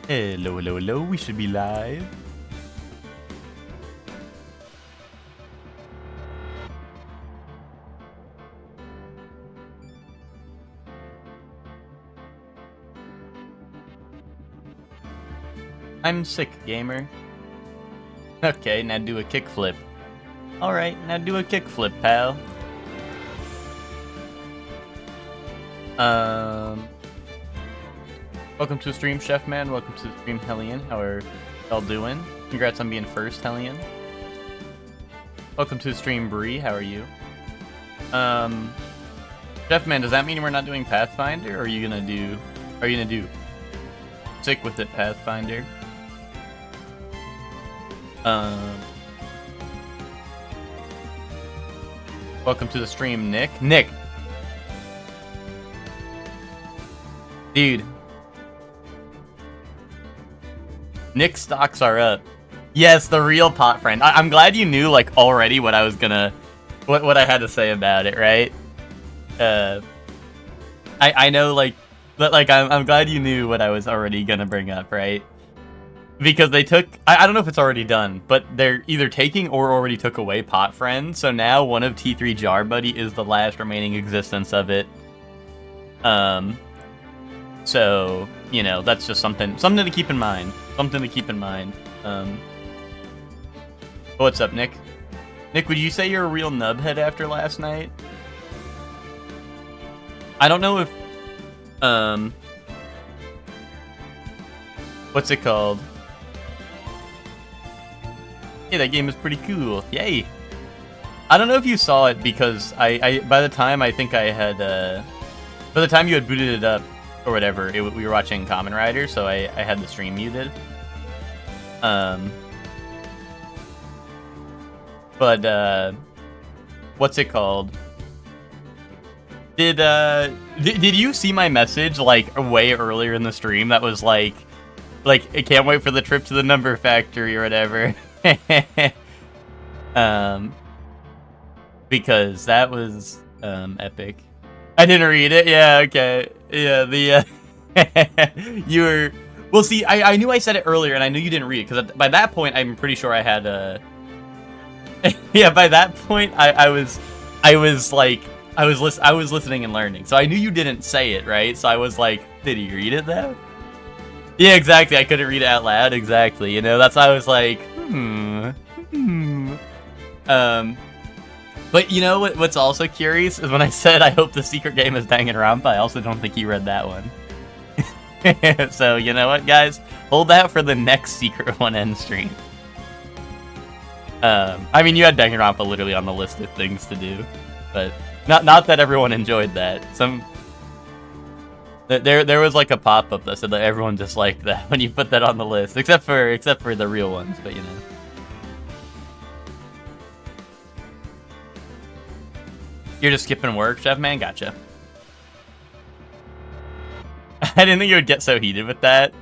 Hello, hello, hello. We should be live. I'm sick, gamer. Okay, now do a kickflip. Alright, now do a kickflip, pal. Welcome to the stream, Chef Man. Welcome to the stream, Hellion. How are y'all doing? Congrats on being first, Hellion. Welcome to the stream, Bree. How are you? Chef Man, does that mean we're not doing Pathfinder, or are you gonna do stick with it, Pathfinder? Welcome to the stream, Nick. Nick! Dude. Nick's stocks are up. Yes, the real pot friend. I'm glad you knew, like, already what I was gonna... What I had to say about it, right? I know, like... But, like, I'm glad you knew what I was already gonna bring up, right? Because they took... I don't know if it's already done, but they're either taking or already took away pot friend, so now one of T3 Jar Buddy is the last remaining existence of it. So, you know, that's just something to keep in mind. Something to keep in mind. What's up, Nick? Nick, would you say you're a real nubhead after last night? I don't know if... What's it called? Yeah, that game is pretty cool. Yay! I don't know if you saw it because I by the time I think I had... by the time you had booted it up, or whatever, we were watching Kamen Rider, so I had the stream muted. But what's it called? Did you see my message like way earlier in the stream that was like I can't wait for the trip to the Number Factory or whatever? Because that was epic. I didn't read it. Yeah, okay. Yeah, the you were... Well, see, I knew I said it earlier, and I knew you didn't read it, because by that point, I'm pretty sure I had a... Yeah, by that point, I was listening and learning, so I knew you didn't say it, right? So I was like, did he read it, though? Yeah, exactly, I couldn't read it out loud, exactly, you know? That's why I was like, But you know what's also curious is when I said I hope the secret game is Danganronpa, I also don't think you read that one. So, you know what, guys? Hold out for the next secret one end stream. I mean, you had Danganronpa literally on the list of things to do, but not that everyone enjoyed that. There was like a pop-up that said that everyone disliked that when you put that on the list, except for the real ones, but you know. You're just skipping work, Chef Man? Gotcha. I didn't think you would get so heated with that.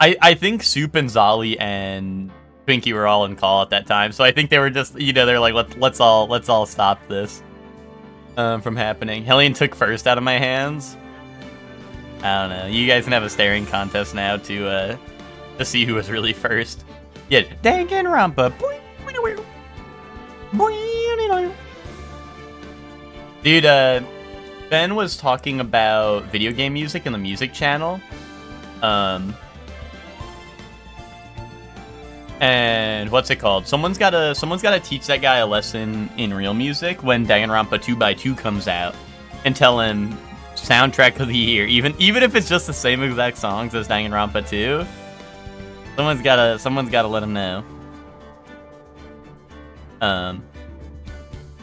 I think Soup and Zolly and Pinky were all in call at that time, so I think they were just, you know, they're like, let's all stop this from happening. Hellion took first out of my hands. I don't know. You guys can have a staring contest now to see who was really first. Yeah, Danganronpa. Dude, Ben was talking about video game music in the music channel. And what's it called? Someone's gotta teach that guy a lesson in real music when Danganronpa 2x2 comes out and tell him soundtrack of the year. Even if it's just the same exact songs as Danganronpa 2. Someone's gotta let him know.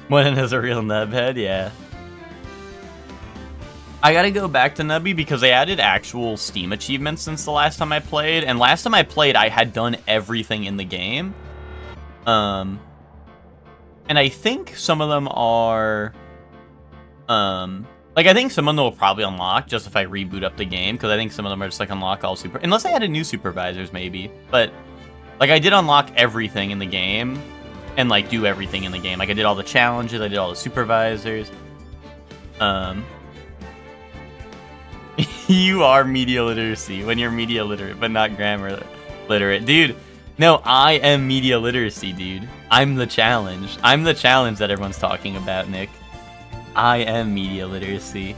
When is a real nubhead, yeah. I gotta go back to Nubby because they added actual Steam achievements since the last time I played, and last time I played, I had done everything in the game. And I think some of them are, like, I think some of them will probably unlock just if I reboot up the game, because I think some of them are just, like, unlock all unless I added new supervisors, maybe. But, like, I did unlock everything in the game, and, like, do everything in the game. Like, I did all the challenges, I did all the supervisors. You are media literacy when you're media literate, but not grammar literate. Dude, no, I am media literacy, dude. I'm the challenge. I'm the challenge that everyone's talking about, Nick. I am media literacy.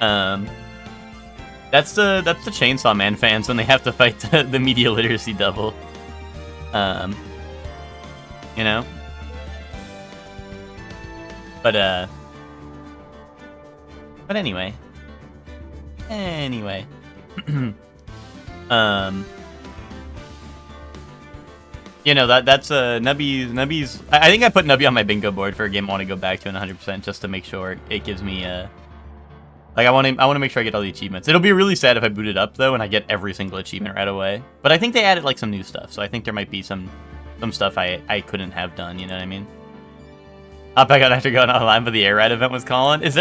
That's the Chainsaw Man fans when they have to fight the media literacy devil. You know? But anyway. You know, that's Nubby's. I think I put Nubby on my bingo board for a game I want to go back to in 100% just to make sure it gives me like I want to make sure I get all the achievements. It'll be really sad if I boot it up though and I get every single achievement right away. But I think they added like some new stuff, so I think there might be some stuff I couldn't have done. You know what I mean? Up I got after going online, but the air ride event was calling. Is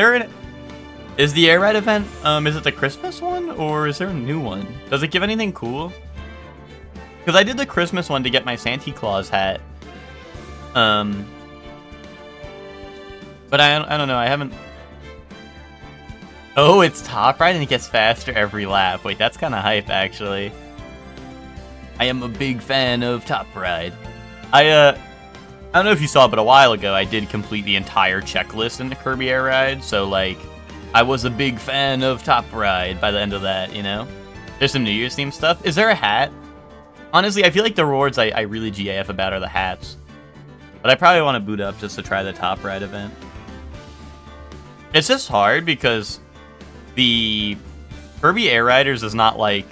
the air ride event? Is it the Christmas one or is there a new one? Does it give anything cool? Because I did the Christmas one to get my Santa Claus hat. But I don't know. I haven't. Oh, it's Top Ride and it gets faster every lap. Wait, that's kind of hype, actually. I am a big fan of Top Ride. I don't know if you saw, but a while ago I did complete the entire checklist in the Kirby Air Ride. So, like, I was a big fan of Top Ride by the end of that, you know? There's some New Year's themed stuff. Is there a hat? Honestly, I feel like the rewards I really GAF about are the hats. But I probably want to boot up just to try the Top Ride event. It's just hard because the Kirby Air Riders is not like...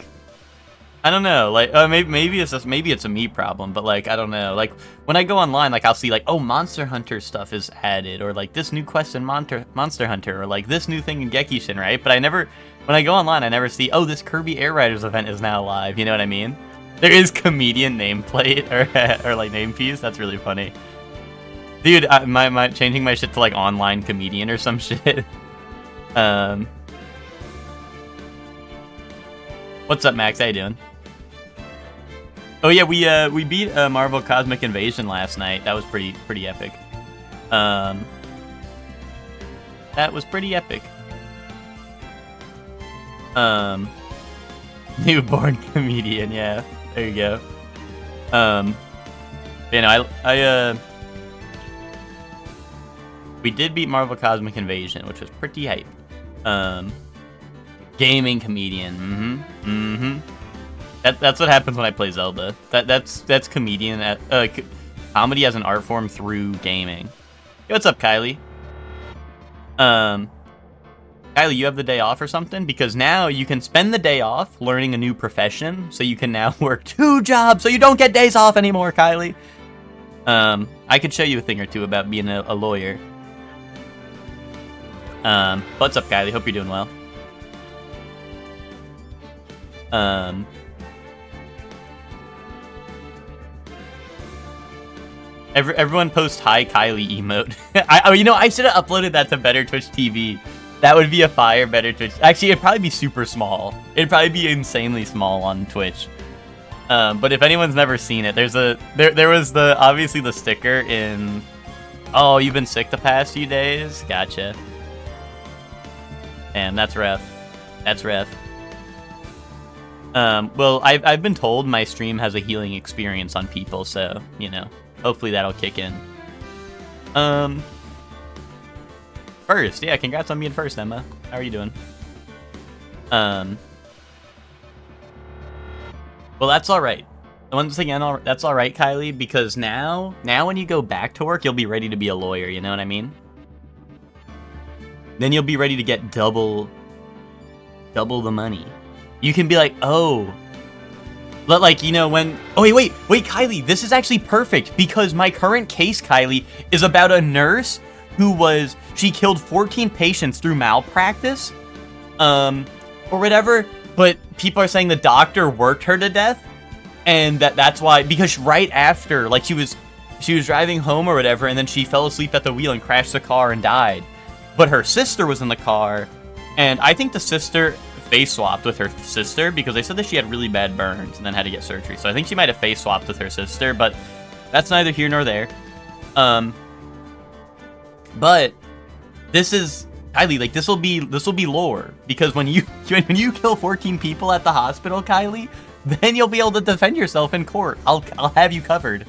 I don't know, like, maybe it's a me problem, but like, I don't know. Like, when I go online, like, I'll see like, oh, Monster Hunter stuff is added, or like this new quest in Monster Hunter, or like this new thing in Gekishin, right? But when I go online, I never see, oh, this Kirby Air Riders event is now live, you know what I mean? There is comedian nameplate, or like name piece, that's really funny. Dude, my changing my shit to like online comedian or some shit. What's up, Max? How you doing? Oh yeah, we beat Marvel Cosmic Invasion last night. That was pretty epic. That was pretty epic. Newborn comedian, yeah. There you go. You know, we did beat Marvel Cosmic Invasion, which was pretty hype. Gaming comedian, That's what happens when I play Zelda. That's comedian comedy as an art form through gaming. Hey, what's up, Kylie? Kylie, you have the day off or something? Because now you can spend the day off learning a new profession, so you can now work 2 jobs, so you don't get days off anymore, Kylie. I could show you a thing or two about being a lawyer. What's up, Kylie? Hope you're doing well. Everyone post hi Kylie emote. I should have uploaded that to Better Twitch TV. That would be a fire Better Twitch. Actually, it'd probably be super small. It'd probably be insanely small on Twitch. But if anyone's never seen it, there was obviously the sticker in. Oh, you've been sick the past few days? Gotcha. Damn, that's rough. That's rough. Well, I've been told my stream has a healing experience on people, so, you know, hopefully that'll kick in. First, yeah, congrats on being first, Emma. How are you doing? Well, that's alright. Once again, that's alright, Kylie, because now when you go back to work, you'll be ready to be a lawyer, you know what I mean? Then you'll be ready to get double the money. You can be like, oh, but like, you know, when, oh, wait, Kylie, this is actually perfect because my current case, Kylie, is about a nurse who she killed 14 patients through malpractice, or whatever, but people are saying the doctor worked her to death, and that's why, because right after, like, she was driving home or whatever, and then she fell asleep at the wheel and crashed the car and died, but her sister was in the car, and I think the sister face swapped with her sister because they said that she had really bad burns and then had to get surgery. So I think she might have face swapped with her sister, but that's neither here nor there. But this is Kylie, like this will be lore, because when you kill 14 people at the hospital, Kylie, then you'll be able to defend yourself in court. I'll have you covered.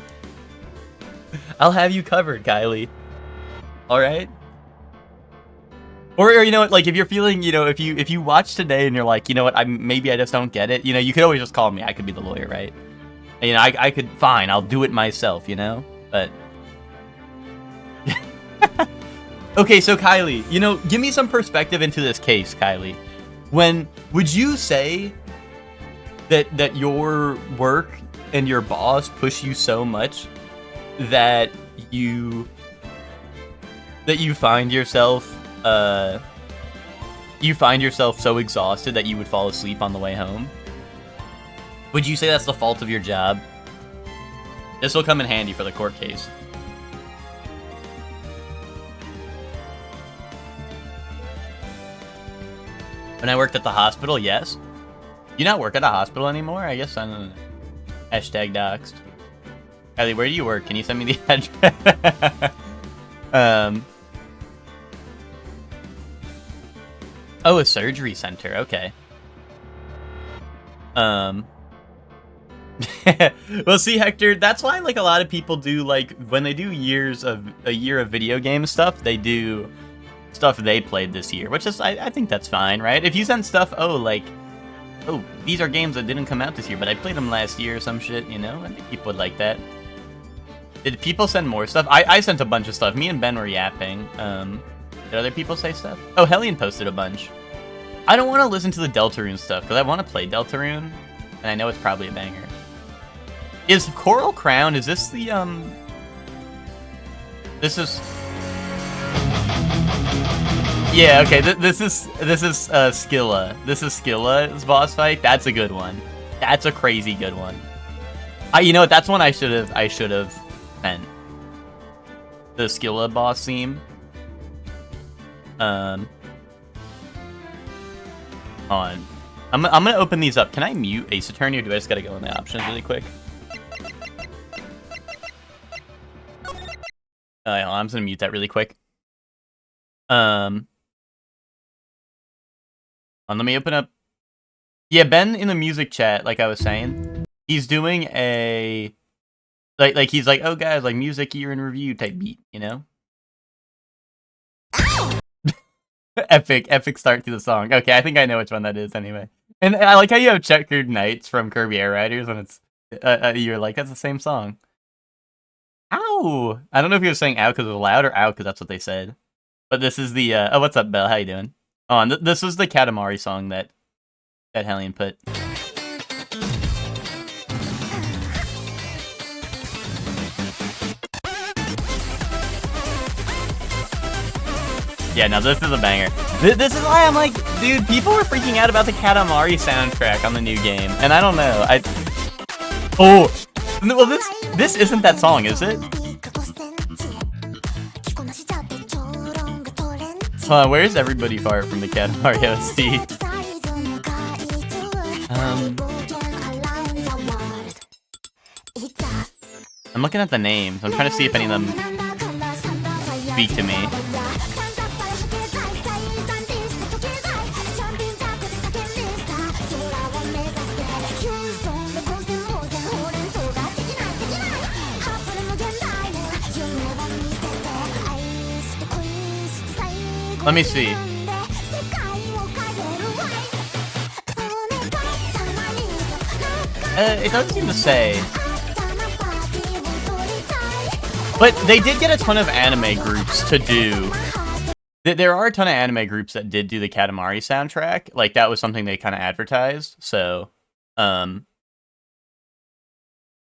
I'll have you covered, Kylie. All right. Or you know what, like if you're feeling, you know, if you watch today and you're like, you know what, maybe I just don't get it, you know, you could always just call me. I could be the lawyer, right? And, you know, I could, fine, I'll do it myself, you know? But okay, so Kylie, you know, give me some perspective into this case, Kylie. Would you say that your work and your boss push you so much that you find yourself so exhausted that you would fall asleep on the way home? Would you say that's the fault of your job? This will come in handy for the court case. When I worked at the hospital, yes. You not work at a hospital anymore? I guess I don't know. Hashtag doxed. Kylie, where do you work? Can you send me the address? Oh, a surgery center. Okay. Well, see, Hector, that's why, like, a lot of people do, like, when they do a year of video game stuff, they do stuff they played this year, which is, I think that's fine, right? If you send stuff, oh, these are games that didn't come out this year, but I played them last year or some shit, you know? I think people would like that. Did people send more stuff? I sent a bunch of stuff. Me and Ben were yapping. Did other people say stuff? Oh, Hellion posted a bunch. I don't want to listen to the Deltarune stuff, because I want to play Deltarune, and I know it's probably a banger. Is Coral Crown, is this the, This is... Yeah, okay, this is Skilla. This is Skilla's boss fight. That's a good one. That's a crazy good one. You know what, that's one I should have sent. The Skilla boss theme. Hold on. I'm gonna open these up. Can I mute Ace Attorney, or do I just gotta go in the options really quick? I'm just gonna mute that really quick. Let me open up. Yeah, Ben in the music chat, like I was saying, he's doing a like he's like, oh guys, like music year in review type beat, you know? epic start to the song. Okay, I think I know which one that is anyway. And I like how you have Checkered Knights from Kirby Air Riders, and it's you're like, that's the same song. Ow! I don't know if he was saying ow because it was loud or ow because that's what they said. But this is the oh, what's up, Belle? How you doing? Oh, and this was the Katamari song that Hellion put. Yeah, no, this is a banger. This is why I'm like, dude, people were freaking out about the Katamari soundtrack on the new game, and I don't know. Oh, well, this isn't that song, is it? Where's Everybody Fart from the Katamari OST? I'm looking at the names. I'm trying to see if any of them speak to me. Let me see. It doesn't seem to say. But they did get a ton of anime groups to do. There are a ton of anime groups that did do the Katamari soundtrack. Like, that was something they kind of advertised. So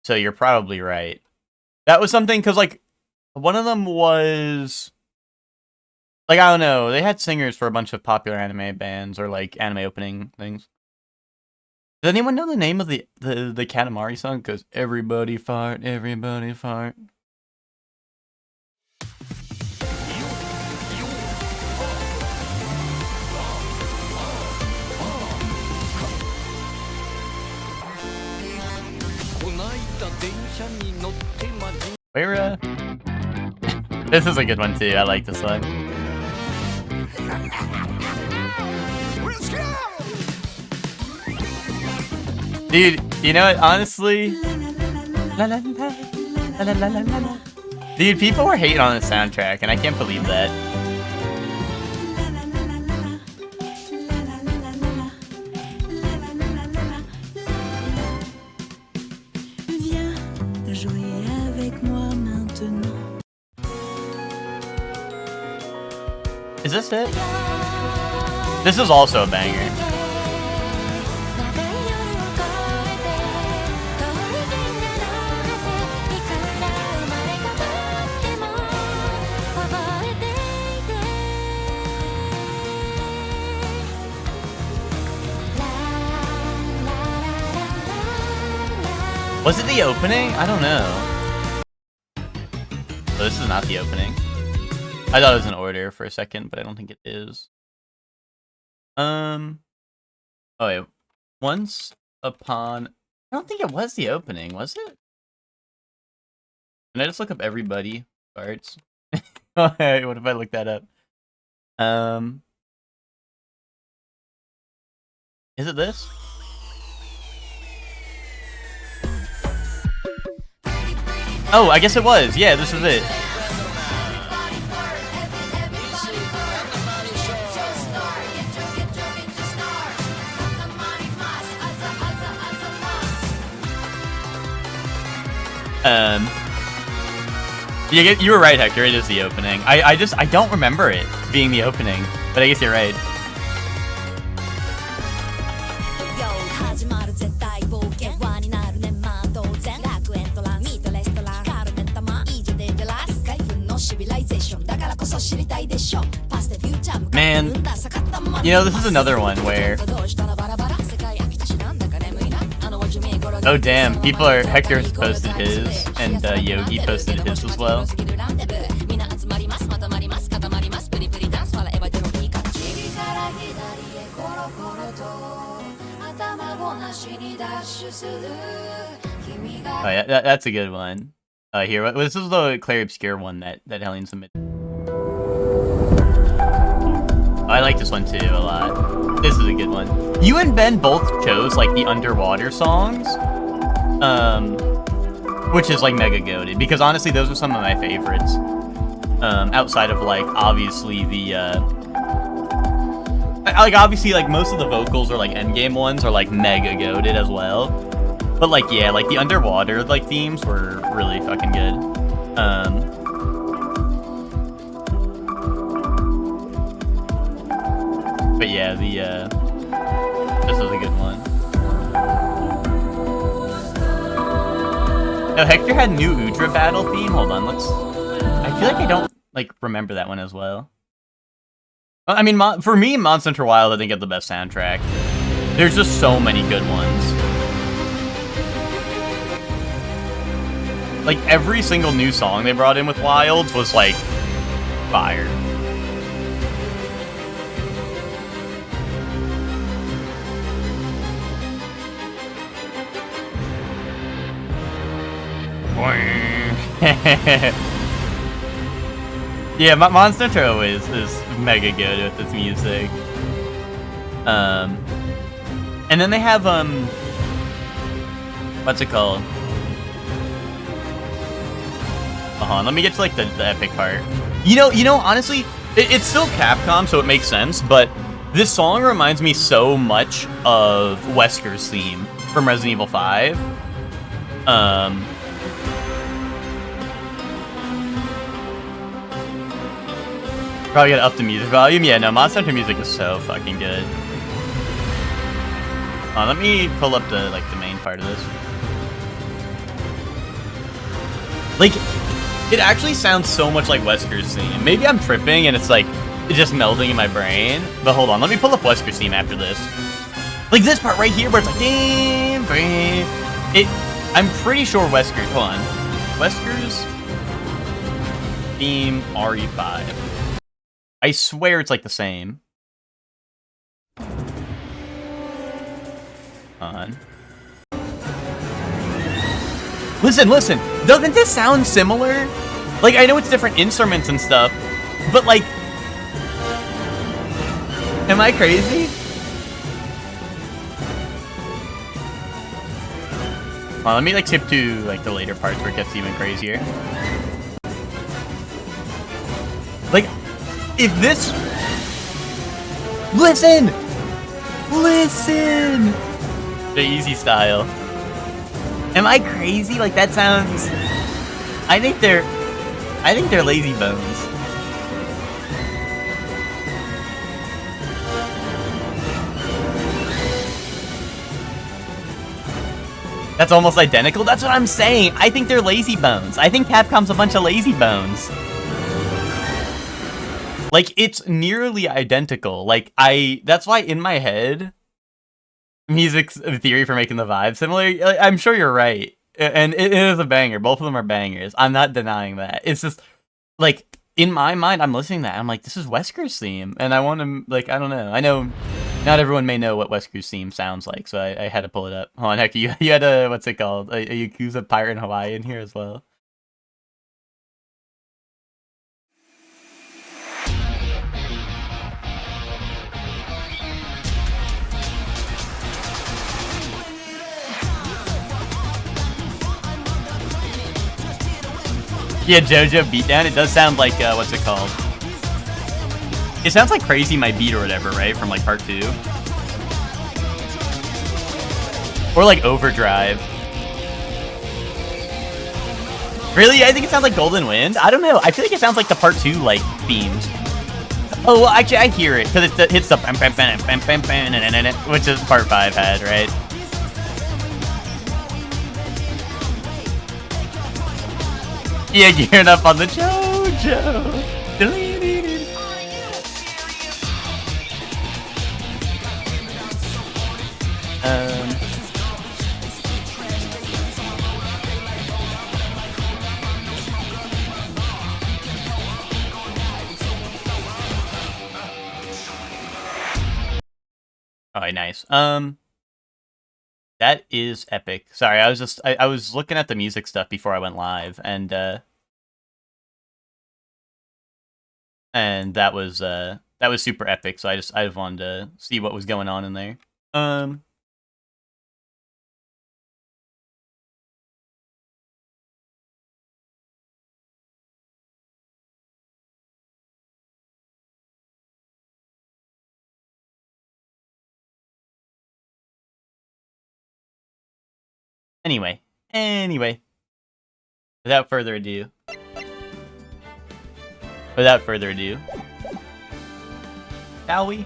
you're probably right. That was something, because, like, one of them was... Like, I don't know, they had singers for a bunch of popular anime bands, or, like, anime opening things. Does anyone know the name of the Katamari song? Because everybody fart, everybody fart. Where, This is a good one, too. I like this one. Dude, you know what? Honestly, dude, people were hating on the soundtrack, and I can't believe that. Is this it? This is also a banger. Was it the opening? I don't know. Oh, this is not the opening. I thought it was in order for a second, but I don't think it is. Oh wait. Once upon... I don't think it was the opening, was it? Can I just look up everybody parts? Alright, what if I look that up? Is it this? Oh, I guess it was. Yeah, this is it. You were right, Hector. It is the opening. I don't remember it being the opening, but I guess you're right. Man, you know, this is another one where... Oh damn, people are... Hector's posted his, and Yogi posted his as well. Oh yeah, that's a good one. Here, this is the Claire Obscure one that Helene submitted. I like this one too a lot. This is a good one. You and Ben both chose like the underwater songs, which is like mega goated, because honestly those are some of my favorites. Outside of like obviously the like obviously like most of the vocals or like endgame ones are like mega goated as well. But like yeah, like the underwater like themes were really fucking good. But yeah, this was a good one. No, Hector had new Udra battle theme. Hold on, I feel like I don't like remember that one as well. I mean, for me, Monster Hunter Wild, I think had the best soundtrack. There's just so many good ones. Like every single new song they brought in with Wilds was like fire. Yeah, Monster Hunter always is mega good with its music. And then they have what's it called? Hold on, let me get to like the epic part. You know, honestly, it's still Capcom, so it makes sense. But this song reminds me so much of Wesker's theme from Resident Evil 5. Probably gotta up the music volume. Yeah, no, Monster Hunter music is so fucking good. Let me pull up the main part of this. Like, it actually sounds so much like Wesker's theme. Maybe I'm tripping and it's like it's just melding in my brain. But hold on, let me pull up Wesker's theme after this. Like this part right here where it's like damn brain. I'm pretty sure Wesker. Hold on, Wesker's theme RE5. I swear it's like the same. On. Listen. Doesn't this sound similar? Like, I know it's different instruments and stuff, but like, Am I crazy? Well, let me like skip to like the later parts where it gets even crazier. Like, if this... Listen! Listen! The easy style. Am I crazy? Like, that sounds... I think they're lazy bones. That's almost identical? That's what I'm saying! I think they're lazy bones. I think Capcom's a bunch of lazy bones. Like, it's nearly identical. Like, that's why in my head, music's a theory for making the vibe similar. I'm sure you're right. And it is a banger. Both of them are bangers. I'm not denying that. It's just, like, in my mind, I'm listening to that. I'm like, this is Wesker's theme. And I want to, like, I don't know. I know not everyone may know what Wesker's theme sounds like, so I had to pull it up. Hold on, heck, you had a, what's it called? A Yakuza Pirate in Hawaii in here as well. Yeah, JoJo Beatdown. It does sound like, what's it called? It sounds like Crazy My Beat or whatever, right? From, like, part 2. Or, like, Overdrive. Really? I think it sounds like Golden Wind? I don't know. I feel like it sounds like the part 2, like, themes. Oh, well, actually, I hear it, because it hits the which is part 5 had, right? Yeah, gearing up on the JoJo. Alright, nice. That is epic. Sorry, I was just I was looking at the music stuff before I went live, and that was super epic. So I just wanted to see what was going on in there. Anyway, without further ado, shall we?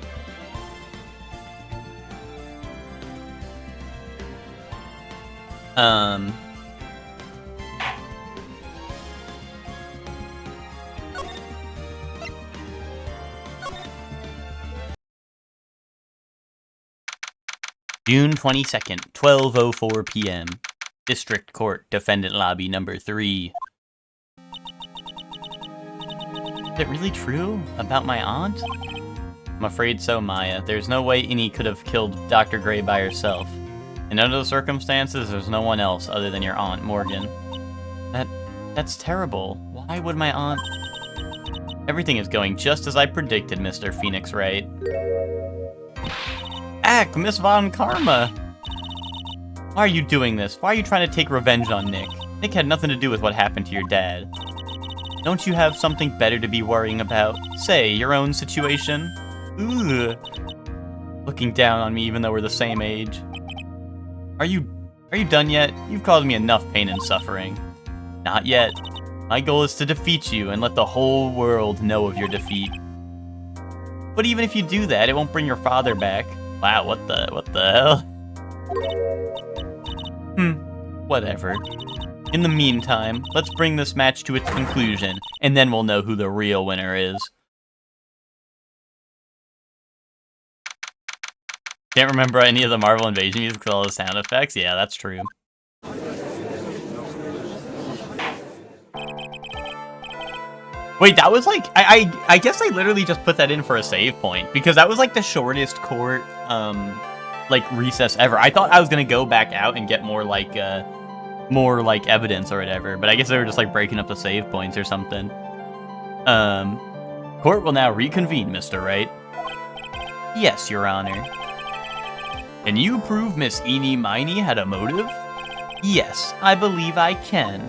June 22nd, 12:04 p.m. District Court, Defendant Lobby number 3. Is it really true about my aunt? I'm afraid so, Maya. There's no way Innie could have killed Dr. Gray by herself. And under the circumstances, there's no one else other than your Aunt Morgan. That's terrible. Why would my aunt... Everything is going just as I predicted, Mr. Phoenix Wright. Ack, Miss Von Karma! Why are you doing this? Why are you trying to take revenge on Nick? Nick had nothing to do with what happened to your dad. Don't you have something better to be worrying about? Say, your own situation? Ugh. Looking down on me even though we're the same age. Are you done yet? You've caused me enough pain and suffering. Not yet. My goal is to defeat you and let the whole world know of your defeat. But even if you do that, it won't bring your father back. Wow, what the hell? Whatever. In the meantime, let's bring this match to its conclusion, and then we'll know who the real winner is. Can't remember any of the Marvel Invasion music with all the sound effects? Yeah, that's true. Wait, that was like... I guess I literally just put that in for a save point, because that was like the shortest court, like, recess ever. I thought I was gonna go back out and get more like evidence or whatever, but I guess they were just like breaking up the save points or something. Court will now reconvene, Mr. Wright. Yes, Your Honor. Can you prove Miss Eenie Miney had a motive? Yes, I believe I can.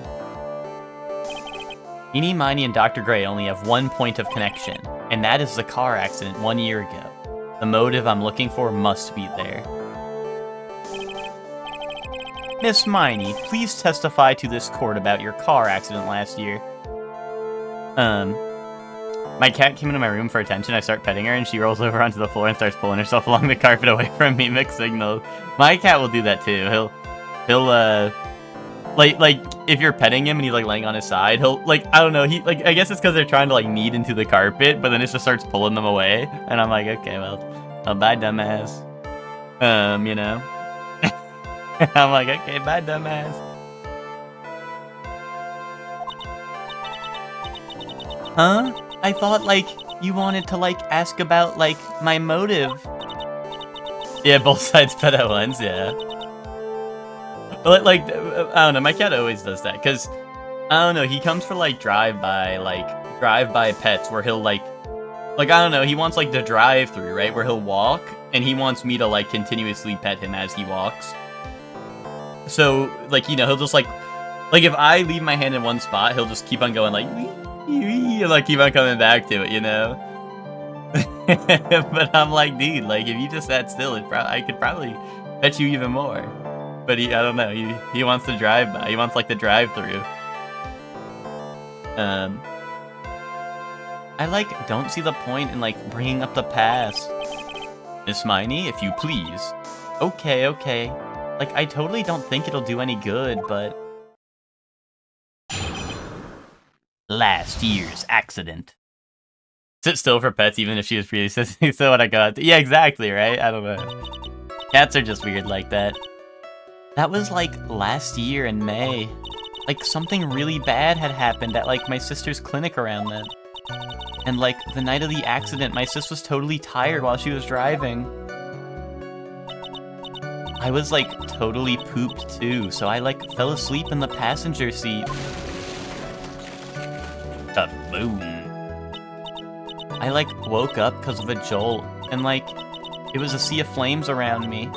Eenie Miney and Dr. Gray only have one point of connection, and that is the car accident 1 year ago. The motive I'm looking for must be there. Miss Miney, please testify to this court about your car accident last year. My cat came into my room for attention. I start petting her, and she rolls over onto the floor and starts pulling herself along the carpet away from me. Mixed signals. My cat will do that too. He'll like if you're petting him and he's like laying on his side, he'll like, I don't know, he like, I guess it's because they're trying to like knead into the carpet, but then it just starts pulling them away, and I'm like, okay, well, bye, dumbass. You know. I'm like, okay, bye, dumbass. Huh? I thought, like, you wanted to, like, ask about, like, my motive. Yeah, both sides pet at once, yeah. But, like, I don't know, my cat always does that, because, I don't know, he comes for, like, drive-by pets, where he'll, like, I don't know, he wants, like, the drive-through, right, where he'll walk, and he wants me to, like, continuously pet him as he walks. So, like, you know, he'll just, like, if I leave my hand in one spot, he'll just keep on going, like, and, like, keep on coming back to it, you know? But I'm like, dude, like, if you just sat still, I could probably pet you even more. But I don't know, he wants to drive by. He wants, like, the drive-through. I, like, don't see the point in, like, bringing up the past. Miss Miney, if you please. Okay. Like, I totally don't think it'll do any good, but... Last year's accident. Sit still for pets, even if she was pre-existing, so what I got. Yeah, exactly, right? I don't know. Cats are just weird like that. That was, like, last year in May. Like, something really bad had happened at, like, my sister's clinic around then. And, like, the night of the accident, my sis was totally tired while she was driving. I was, like, totally pooped, too, so I, like, fell asleep in the passenger seat. Boom. I, like, woke up because of a jolt, and, like, it was a sea of flames around me.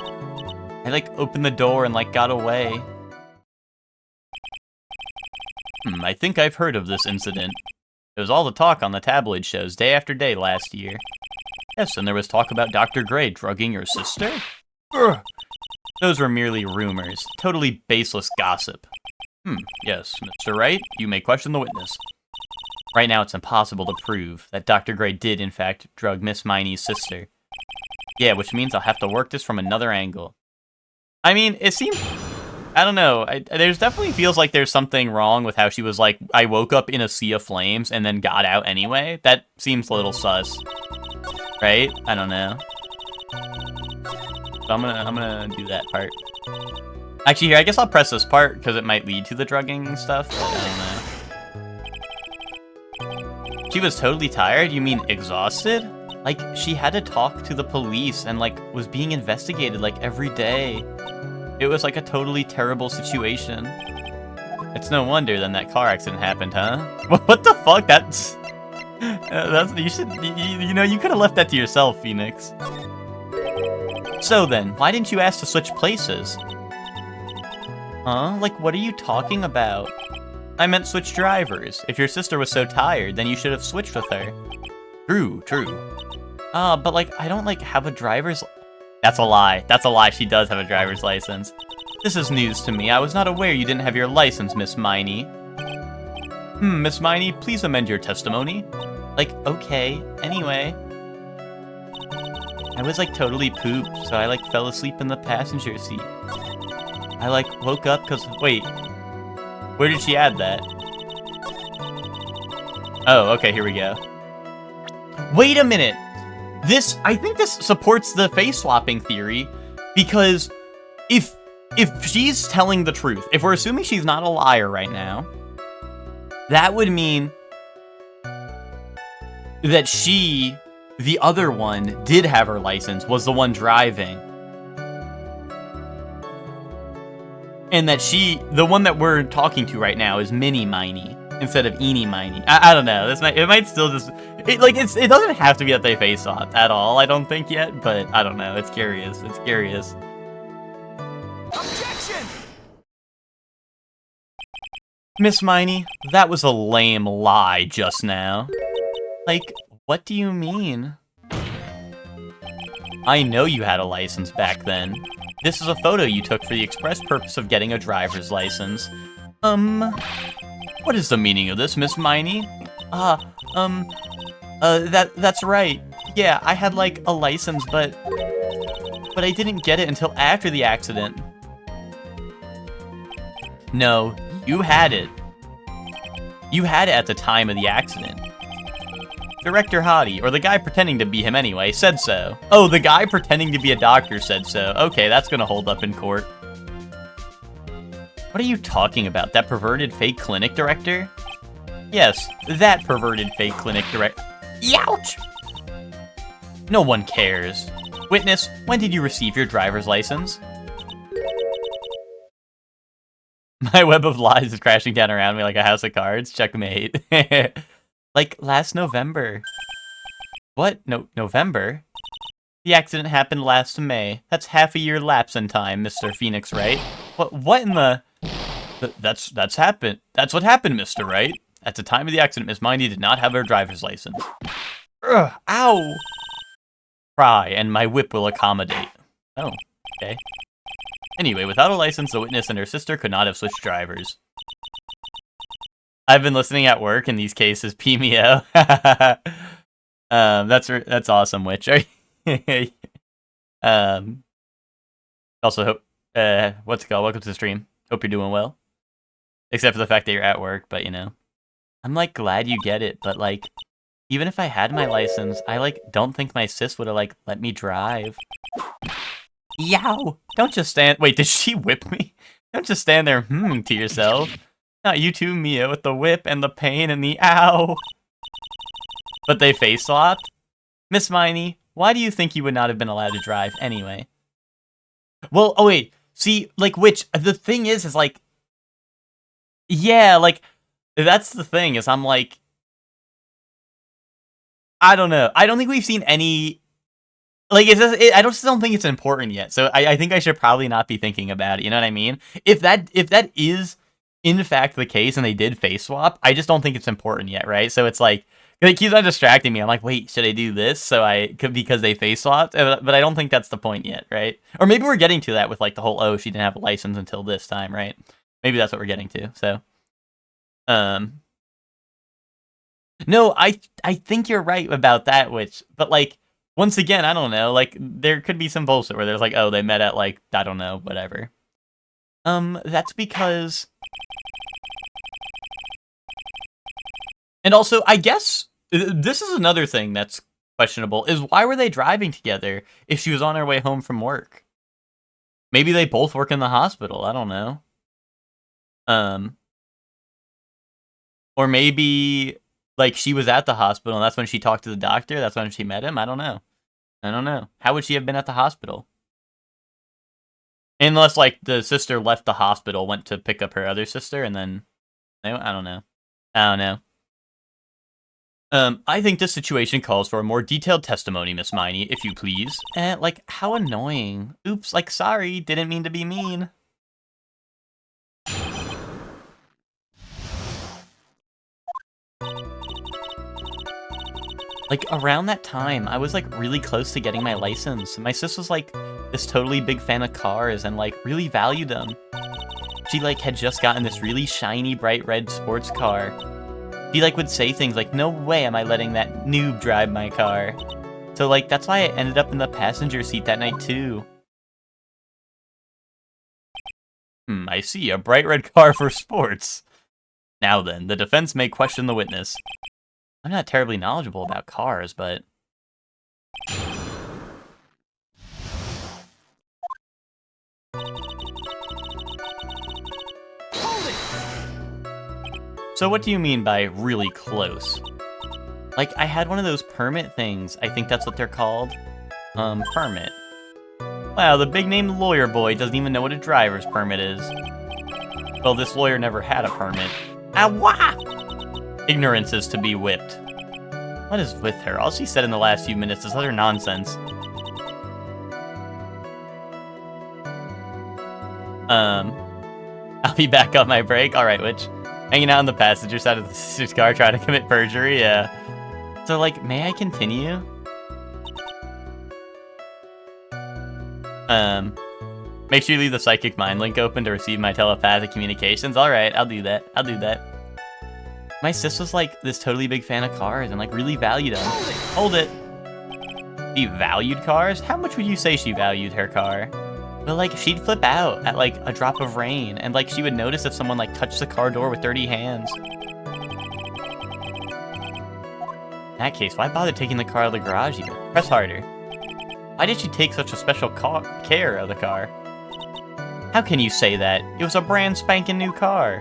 I, like, opened the door and, like, got away. I think I've heard of this incident. It was all the talk on the tabloid shows day after day last year. Yes, and there was talk about Dr. Gray drugging your sister? Ugh. Those were merely rumors. Totally baseless gossip. Yes, Mr. Wright, you may question the witness. Right now, it's impossible to prove that Dr. Gray did, in fact, drug Miss Miney's sister. Yeah, which means I'll have to work this from another angle. I mean, it seems... I don't know. There's definitely feels like there's something wrong with how she was like, I woke up in a sea of flames and then got out anyway. That seems a little sus. Right? I don't know. So I'm gonna do that part. Actually, here, I guess I'll press this part, because it might lead to the drugging stuff, but I don't know. She was totally tired? You mean exhausted? Like, she had to talk to the police and, like, was being investigated, like, every day. It was, like, a totally terrible situation. It's no wonder then that car accident happened, huh? What the fuck? That's you should, you know, you could have left that to yourself, Phoenix. So then, why didn't you ask to switch places? Huh? Like, what are you talking about? I meant switch drivers. If your sister was so tired, then you should have switched with her. True. But, like, I don't, like, have a driver's... That's a lie. That's a lie. She does have a driver's license. This is news to me. I was not aware you didn't have your license, Miss Miney. Miss Miney, please amend your testimony. Like, okay. Anyway. I was, like, totally pooped, so I, like, fell asleep in the passenger seat. I, like, woke up because... Wait. Where did she add that? Oh, okay, here we go. Wait a minute! I think this supports the face swapping theory, because if she's telling the truth, if we're assuming she's not a liar right now, that would mean that she, the other one, did have her license, was the one driving. And that the one that we're talking to right now is Minnie Miney. instead of eeny miny. I don't know. It might still just it doesn't have to be that they face off at all. I don't think yet, but I don't know. It's curious. It's curious. Objection! Miss Miney, that was a lame lie just now. Like, what do you mean? I know you had a license back then. This is a photo you took for the express purpose of getting a driver's license. What is the meaning of this, Miss Miney? That's right. Yeah, I had, like, a license, but I didn't get it until after the accident. No, you had it. You had it at the time of the accident. Director Hottie, or the guy pretending to be him anyway, said so. Oh, the guy pretending to be a doctor said so. Okay, that's gonna hold up in court. What are you talking about? That perverted fake clinic director? Yes, that perverted fake clinic director. Youch! No one cares. Witness, when did you receive your driver's license? My web of lies is crashing down around me like a house of cards. Checkmate. Like, last November. What? No, November? The accident happened last May. That's half a year lapse in time, Mr. Phoenix Wright. What in the... That's happened. That's what happened, Mr. Wright. At the time of the accident, Miss Miney did not have her driver's license. Ugh, ow! Cry, and my whip will accommodate. Oh, okay. Anyway, without a license, the witness and her sister could not have switched drivers. I've been listening at work in these cases, PMO. That's awesome, Witch. Also, hope, what's it called? Welcome to the stream. Hope you're doing well. Except for the fact that you're at work, but you know. I'm like glad you get it, but like, even if I had my license, I like don't think my sis would have like let me drive. Yow! Don't just stand. Wait, did she whip me? Don't just stand there to yourself. Not you too, Mia, with the whip and the pain and the ow. But they face swapped? Miss Miney, why do you think you would not have been allowed to drive anyway? Well, oh wait, see, like, the thing is like, yeah, like, that's the thing, is I'm like, I don't know. I don't think we've seen any, like, I just don't think it's important yet, so I think I should probably not be thinking about it, you know what I mean? If that is in fact the case and they did face swap, I just don't think it's important yet, right? So it's like, it keeps on distracting me. I'm like, wait, should I do this? Because they face swapped? But I don't think that's the point yet, right? Or maybe we're getting to that with like the whole, oh, she didn't have a license until this time, right? Maybe that's what we're getting to, so. No, I think you're right about that, but like, once again, I don't know, like, there could be some bullshit where there's like, oh, they met at like, I don't know, whatever. That's because... And also, I guess, this is another thing that's questionable, is why were they driving together if she was on her way home from work? Maybe they both work in the hospital, I don't know. Or maybe, like, she was at the hospital and that's when she talked to the doctor, that's when she met him, I don't know. How would she have been at the hospital? Unless, like, the sister left the hospital, went to pick up her other sister, and then... I don't know. I think this situation calls for a more detailed testimony, Miss Miney, if you please. Like, how annoying. Oops, like, sorry, didn't mean to be mean. Like, around that time, I was, like, really close to getting my license. My sis was, like, this totally big fan of cars and, like, really valued them. She, like, had just gotten this really shiny, bright red sports car. She, like, would say things like, no way am I letting that noob drive my car. So, like, that's why I ended up in the passenger seat that night, too. I see, a bright red car for sports. Now then, the defense may question the witness. I'm not terribly knowledgeable about cars, but... So what do you mean by really close? Like, I had one of those permit things. I think that's what they're called. Permit. Wow, the big-named lawyer boy doesn't even know what a driver's permit is. Well, this lawyer never had a permit. Ah, wah! Ignorance is to be whipped. What is with her? All she said in the last few minutes is utter nonsense. I'll be back on my break. Alright, Witch. Hanging out in the passenger side of the sister's car trying to commit perjury, yeah. So, like, may I continue? Make sure you leave the psychic mind link open to receive my telepathic communications. Alright, I'll do that. I'll do that. My sis was, like, this totally big fan of cars and, like, really valued them. Hold it. She valued cars? How much would you say she valued her car? But, like, she'd flip out at, like, a drop of rain, and, like, she would notice if someone, like, touched the car door with dirty hands. In that case, why bother taking the car out of the garage even? Press harder. Why did she take such a special care of the car? How can you say that? It was a brand spanking new car.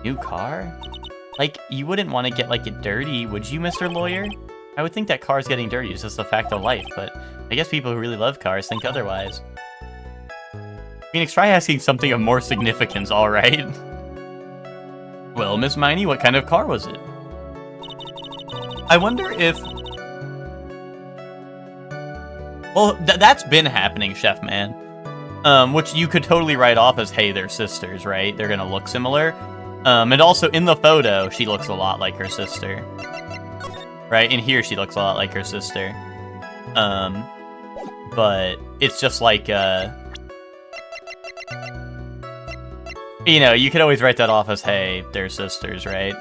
New car? Like, you wouldn't want to get, like, it dirty, would you, Mr. Lawyer? I would think that cars getting dirty is just a fact of life, but I guess people who really love cars think otherwise. Phoenix, try asking something of more significance, alright? Well, Miss Miney, what kind of car was it? I wonder if... Well, that's been happening, Chef Man. Which you could totally write off as, hey, they're sisters, right? They're gonna look similar. And also, in the photo, she looks a lot like her sister. Right? In here, she looks a lot like her sister. But it's just like, you know, you could always write that off as, hey, they're sisters, right?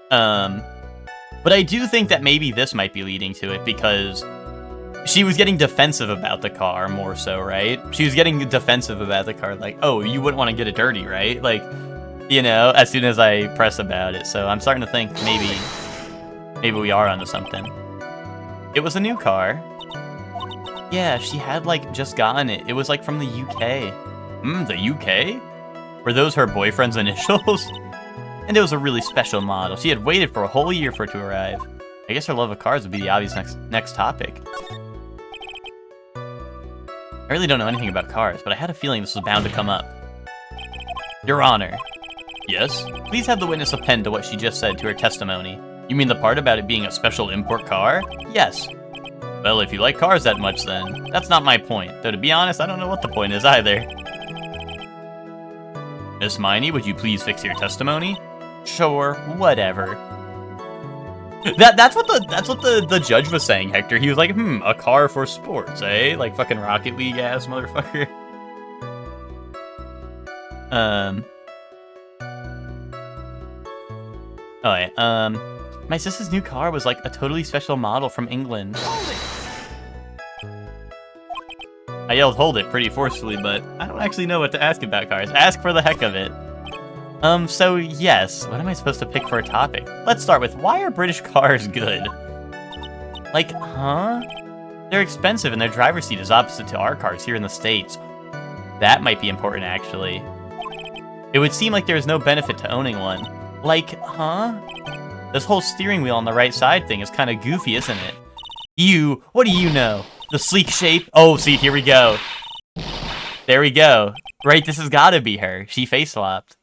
But I do think that maybe this might be leading to it, because she was getting defensive about the car more so, right? She was getting defensive about the car, like, oh, you wouldn't want to get it dirty, right? Like, you know, as soon as I press about it. So I'm starting to think maybe we are onto something. It was a new car. Yeah, she had, like, just gotten it. It was, like, from the UK. The UK? Were those her boyfriend's initials? And it was a really special model. She had waited for a whole year for it to arrive. I guess her love of cars would be the obvious next topic. I really don't know anything about cars, but I had a feeling this was bound to come up. Your Honor. Yes? Please have the witness append to what she just said to her testimony. You mean the part about it being a special import car? Yes. Well, if you like cars that much, then that's not my point. Though, to be honest, I don't know what the point is either. Miss Miney, would you please fix your testimony? Sure, whatever. That's what the judge was saying, Hector. He was like, a car for sports, eh? Like fucking Rocket League ass motherfucker. Oh yeah, my sister's new car was like a totally special model from England. I yelled hold it pretty forcefully, but I don't actually know what to ask about cars. Ask for the heck of it. So yes, what am I supposed to pick for a topic? Let's start with, why are British cars good? Like, huh? They're expensive and their driver's seat is opposite to our cars here in the States. That might be important, actually. It would seem like there's no benefit to owning one. Like, huh? This whole steering wheel on the right side thing is kind of goofy, isn't it? You, what do you know? The sleek shape? Oh, see, here we go. There we go. Right, this has gotta be her. She face-swapped.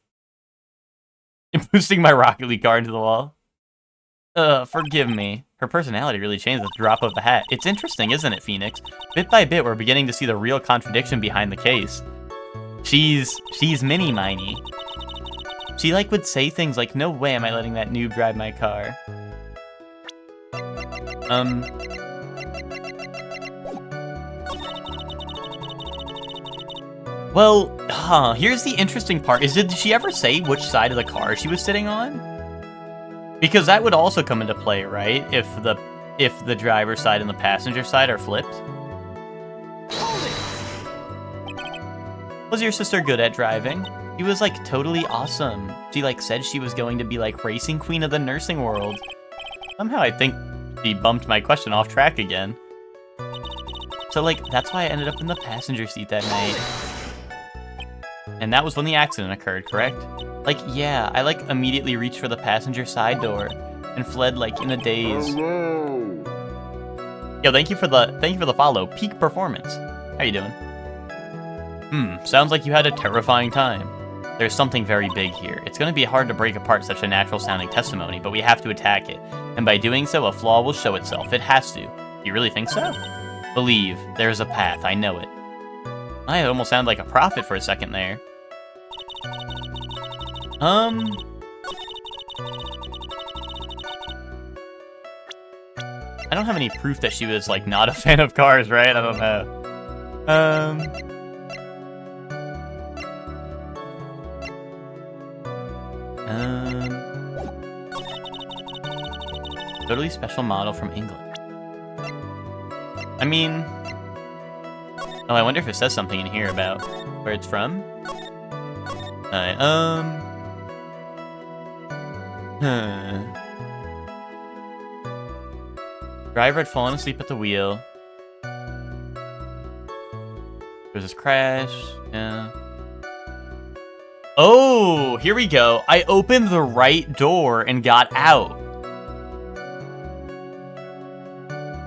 I'm boosting my Rocket League car into the wall. Forgive me. Her personality really changed with the drop of a hat. It's interesting, isn't it, Phoenix? Bit by bit, we're beginning to see the real contradiction behind the case. She's Mini Miney. She, like, would say things like, no way am I letting that noob drive my car. Well, here's the interesting part. Did she ever say which side of the car she was sitting on? Because that would also come into play, right? If the driver's side and the passenger side are flipped. Was your sister good at driving? She was, like, totally awesome. She, like, said she was going to be, like, racing queen of the nursing world. Somehow I think she bumped my question off track again. So, like, that's why I ended up in the passenger seat that night. And that was when the accident occurred, correct? Like, yeah, I, like, immediately reached for the passenger side door and fled, like, in a daze. Hello. Yo, thank you for the follow. Peak performance. How you doing? Sounds like you had a terrifying time. There's something very big here. It's going to be hard to break apart such a natural-sounding testimony, but we have to attack it. And by doing so, a flaw will show itself. It has to. You really think so? Believe. There's a path. I know it. I almost sounded like a prophet for a second there. I don't have any proof that she was, like, not a fan of cars, right? I don't know. Totally special model from England. I mean... Oh, I wonder if it says something in here about where it's from. Alright, Driver had fallen asleep at the wheel. There's this crash. Yeah. Oh, here we go. I opened the right door and got out.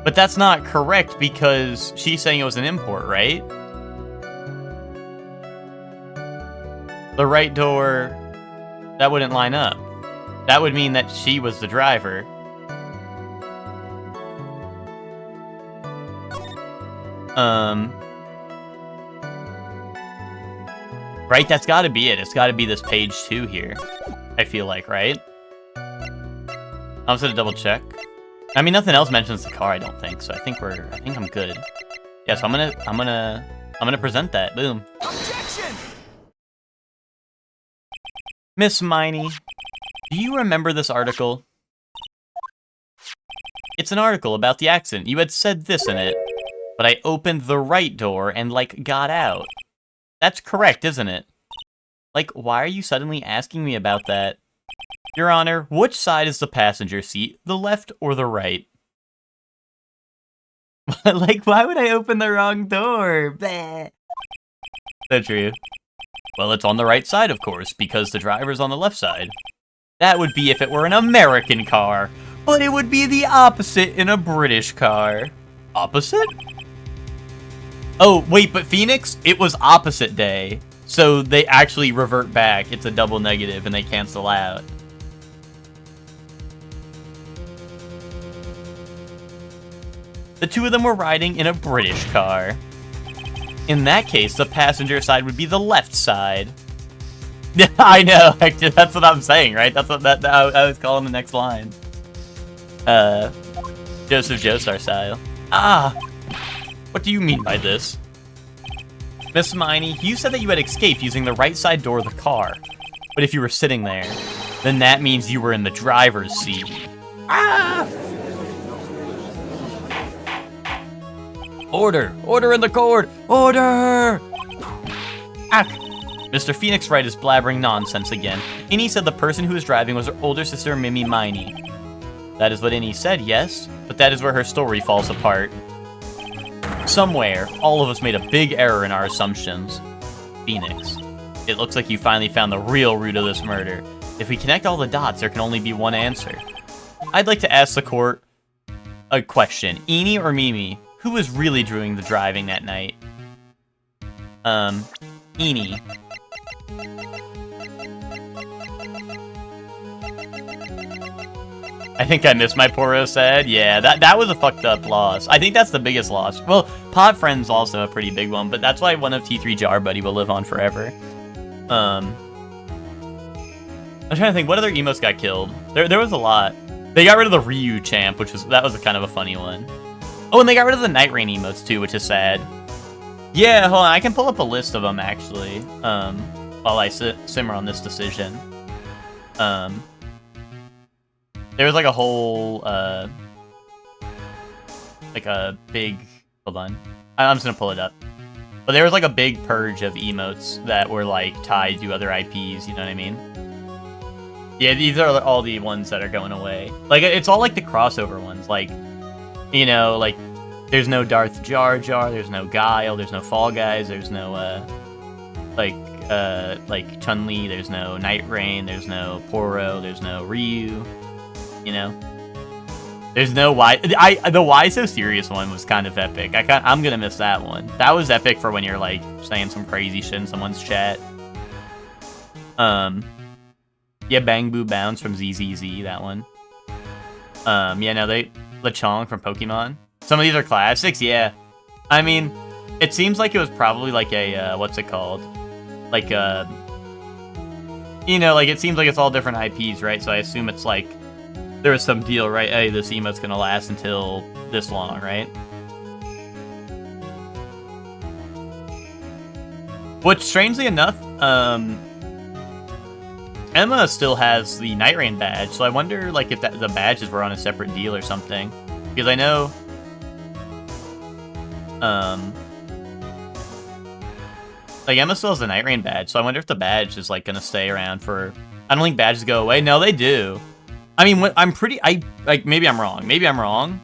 But that's not correct because she's saying it was an import, right? The right door, that wouldn't line up. That would mean that she was the driver. Right, that's gotta be it. It's gotta be this page 2 here. I feel like, right? I'm just gonna double check. I mean, nothing else mentions the car, I don't think, so I think I'm good. Yeah, so I'm gonna present that. Boom. Objection! Miss Miney, do you remember this article? It's an article about the accident. You had said this in it, but I opened the right door and, like, got out. That's correct, isn't it? Like, why are you suddenly asking me about that? Your Honor, which side is the passenger seat, the left or the right? Like, why would I open the wrong door? Bleh. So true. Well, it's on the right side, of course, because the driver's on the left side. That would be if it were an American car, but it would be the opposite in a British car. Opposite? Oh, wait, but Phoenix, it was opposite day. So they actually revert back. It's a double negative and they cancel out. The two of them were riding in a British car. In that case, the passenger side would be the left side. Yeah, I know. Actually, that's what I'm saying, right? That's what I was calling the next line. Joseph Joestar style. Ah! What do you mean by this? Miss Miney, you said that you had escaped using the right side door of the car. But if you were sitting there, then that means you were in the driver's seat. Ah! Order! Order in the court! Order! Ah! Mr. Phoenix Wright is blabbering nonsense again. Innie said the person who was driving was her older sister, Mimi Miney. That is what Innie said, yes, but that is where her story falls apart. Somewhere, all of us made a big error in our assumptions. Phoenix, it looks like you finally found the real root of this murder. If we connect all the dots, there can only be one answer. I'd like to ask the court a question. Innie or Mimi? Who was really doing the driving that night? Innie. I think I missed my Poro said. Yeah, that was a fucked up loss. I think that's the biggest loss. Well, Pod Friend's also a pretty big one, but that's why one of T3 Jar Buddy will live on forever. I'm trying to think, what other emotes got killed? There was a lot. They got rid of the Ryu champ, that was kind of a funny one. Oh, and they got rid of the Night Rain emotes too, which is sad. Yeah, hold on, I can pull up a list of them actually, while I simmer on this decision. There was like a whole, like a big, hold on, I'm just gonna pull it up. But there was like a big purge of emotes that were like tied to other IPs, you know what I mean? Yeah, these are all the ones that are going away. Like, it's all like the crossover ones, like, you know, like, there's no Darth Jar Jar, there's no Guile, there's no Fall Guys, there's no, like Chun-Li, there's no Night Rain, there's no Poro, there's no Ryu, you know? There's no the Why So Serious one was kind of epic. I'm gonna miss that one. That was epic for when you're, like, saying some crazy shit in someone's chat. Yeah, Bang Boo Bounce from ZZZ, that one. Yeah, no, Lechonk from Pokemon. Some of these are classics, yeah. I mean, it seems like it was probably like a, what's it called? Like, you know, like, it seems like it's all different IPs, right? So I assume it's like, there was some deal, right? Hey, this emote's gonna last until this long, right? Which, strangely enough, Emma still has the Night Rain badge, so I wonder, like, if the badges were on a separate deal or something. Because I know, like, Emma still has the Night Rain badge, so I wonder if the badge is, like, gonna stay around for... I don't think badges go away. No, they do. I mean, maybe I'm wrong. Maybe I'm wrong.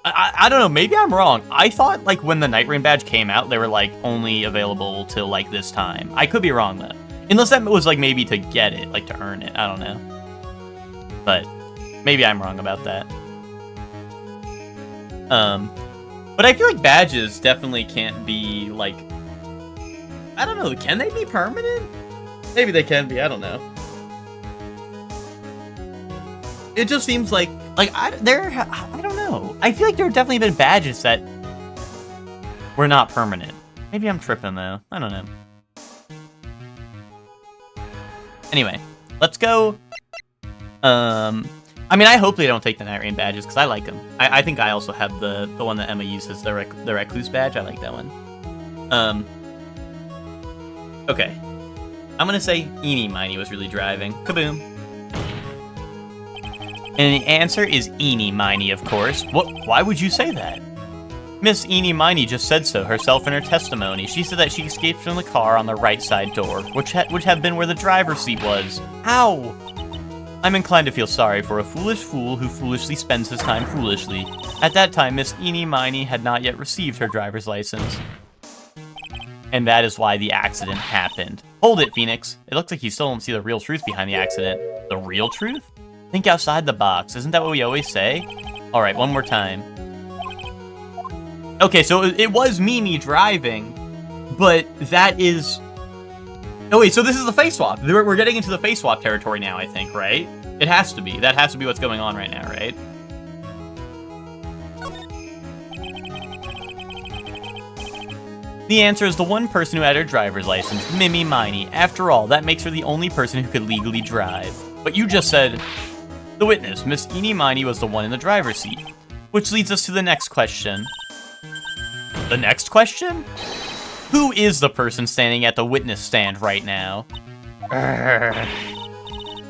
I don't know. Maybe I'm wrong. I thought, like, when the Night Rain badge came out, they were, like, only available till, like, this time. I could be wrong, though. Unless that was, like, maybe to get it, like, to earn it. I don't know. But maybe I'm wrong about that. But I feel like badges definitely can't be, like... I don't know. Can they be permanent? Maybe they can be. I don't know. It just seems like I don't know. I feel like there have definitely been badges that were not permanent. Maybe I'm tripping, though. I don't know. Anyway, let's go. I mean, I hope they don't take the Night Rain badges, because I like them. I think I also have the one that Emma uses, the Recluse badge. I like that one. Okay. I'm gonna say Eenie Meiny was really driving. Kaboom. And the answer is Eenie Meiny, of course. Why would you say that? Miss Eenie Meiny just said so herself in her testimony. She said that she escaped from the car on the right side door, which would have been where the driver's seat was. Ow! I'm inclined to feel sorry for a foolish fool who foolishly spends his time foolishly. At that time, Miss Eenie Meiny had not yet received her driver's license. And that is why the accident happened. Hold it, Phoenix. It looks like you still don't see the real truth behind the accident. The real truth? Think outside the box. Isn't that what we always say? Alright, one more time. Okay, so it was Mimi driving, but that is... Oh wait, so this is the face swap. We're getting into the face swap territory now, I think, right? It has to be. That has to be what's going on right now, right? The answer is the one person who had her driver's license, Mimi Meiny. After all, that makes her the only person who could legally drive. But you just said... The witness, Miss Eenie Meiny, was the one in the driver's seat. Which leads us to the next question. The next question? Who is the person standing at the witness stand right now?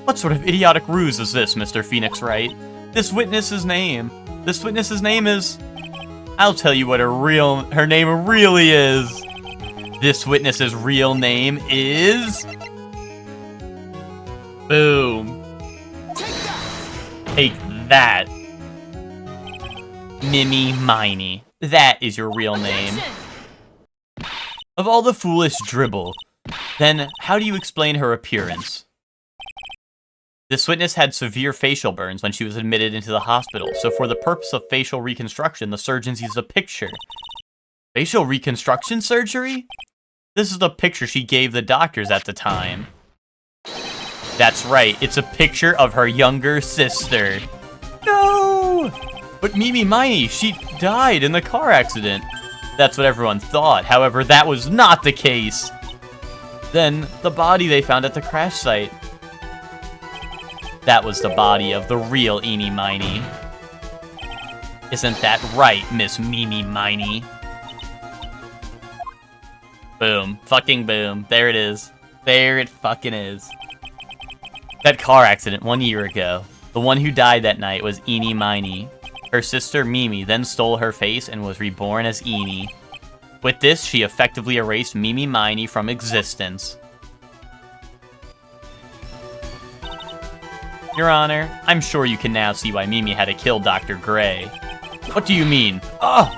What sort of idiotic ruse is this, Mr. Phoenix Wright? This witness's name is... I'll tell you what her name really is. This witness's real name is... Boom. Take that. Mimi Meiny. That is your real name. Of all the foolish dribble, then how do you explain her appearance? This witness had severe facial burns when she was admitted into the hospital, so for the purpose of facial reconstruction, the surgeons used a picture. Facial reconstruction surgery? This is the picture she gave the doctors at the time. That's right, it's a picture of her younger sister. No! But Mimi Meiny, she died in the car accident. That's what everyone thought, however, that was not the case. Then, the body they found at the crash site. That was the body of the real Eenie Meiny. Isn't that right, Miss Mimi Meiny? Boom. Fucking boom. There it is. There it fucking is. That car accident 1 year ago. The one who died that night was Eenie Meiny. Her sister Mimi then stole her face and was reborn as Eenie. With this, she effectively erased Mimi Meiny from existence. Your Honor, I'm sure you can now see why Mimi had to kill Dr. Gray. What do you mean? Ugh!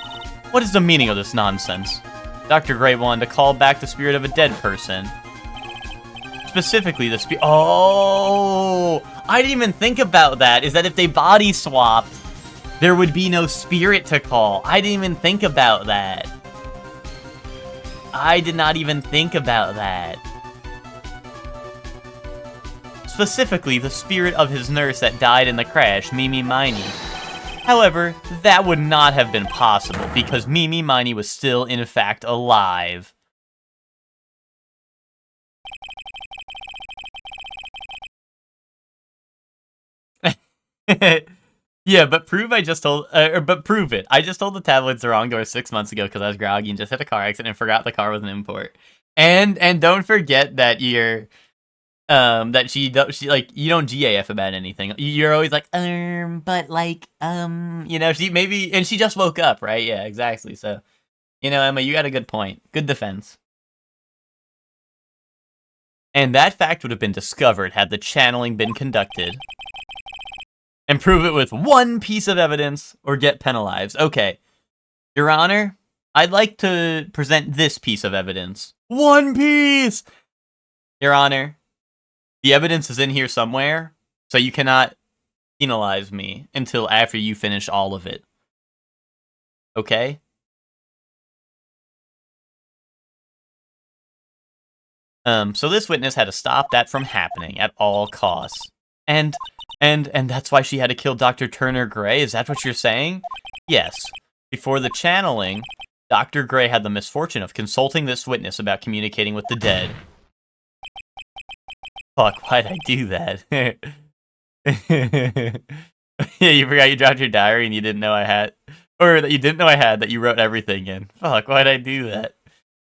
What is the meaning of this nonsense? Dr. Gray wanted to call back the spirit of a dead person. Specifically, the spirit... Oh! I didn't even think about that. Is that if they body swapped, there would be no spirit to call. I didn't even think about that. I did not even think about that. specifically the spirit of his nurse that died in the crash, Mimi Miney. However, that would not have been possible because Mimi Miney was still, in fact, alive. Yeah, but prove it. I just told the tabloids the wrong door 6 months ago because I was groggy and just had a car accident and forgot the car was an import. And don't forget that you're that she like, you don't GAF about anything. You're always like, but like, you know, she just woke up, right? Yeah, exactly. So, you know, Emma, you got a good point. Good defense. And that fact would have been discovered had the channeling been conducted. And prove it with one piece of evidence or get penalized. Okay. Your Honor, I'd like to present this piece of evidence. One piece! Your Honor, the evidence is in here somewhere, so you cannot penalize me until after you finish all of it. Okay? So this witness had to stop that from happening at all costs. And that's why she had to kill Dr. Turner Gray? Is that what you're saying? Yes. Before the channeling, Dr. Gray had the misfortune of consulting this witness about communicating with the dead. Fuck, why'd I do that? Yeah, you forgot you dropped your diary and you didn't know I had... Or that you didn't know I had, that you wrote everything in. Fuck, why'd I do that?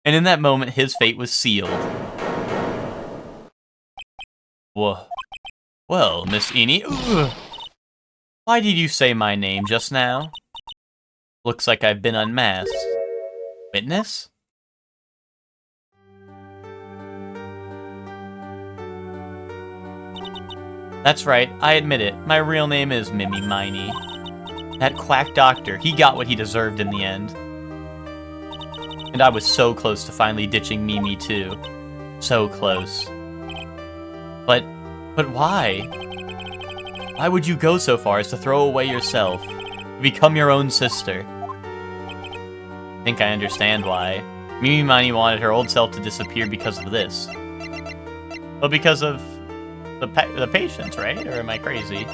And in that moment, his fate was sealed. Whoa. Well, Miss Eni, why did you say my name just now? Looks like I've been unmasked. Witness? That's right, I admit it. My real name is Mimi Miney. That quack doctor, he got what he deserved in the end. And I was so close to finally ditching Mimi too. So close. But why? Why would you go so far as to throw away yourself? Become your own sister? I think I understand why. Mimi Miney wanted her old self to disappear because of this. Well, because of the patients, right? Or am I crazy?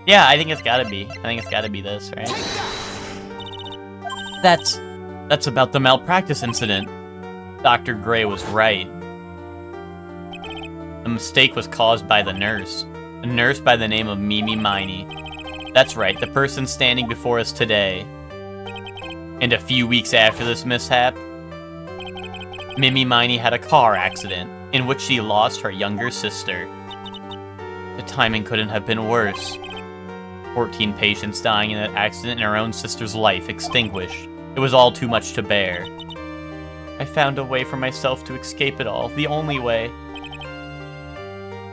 Yeah, I think it's gotta be. I think it's gotta be this, right? That's about the malpractice incident. Dr. Gray was right. The mistake was caused by the nurse. A nurse by the name of Mimi Miney. That's right, the person standing before us today. And a few weeks after this mishap, Mimi Miney had a car accident in which she lost her younger sister. The timing couldn't have been worse. 14 patients dying in that accident and her own sister's life extinguished. It was all too much to bear. I found a way for myself to escape it all, the only way.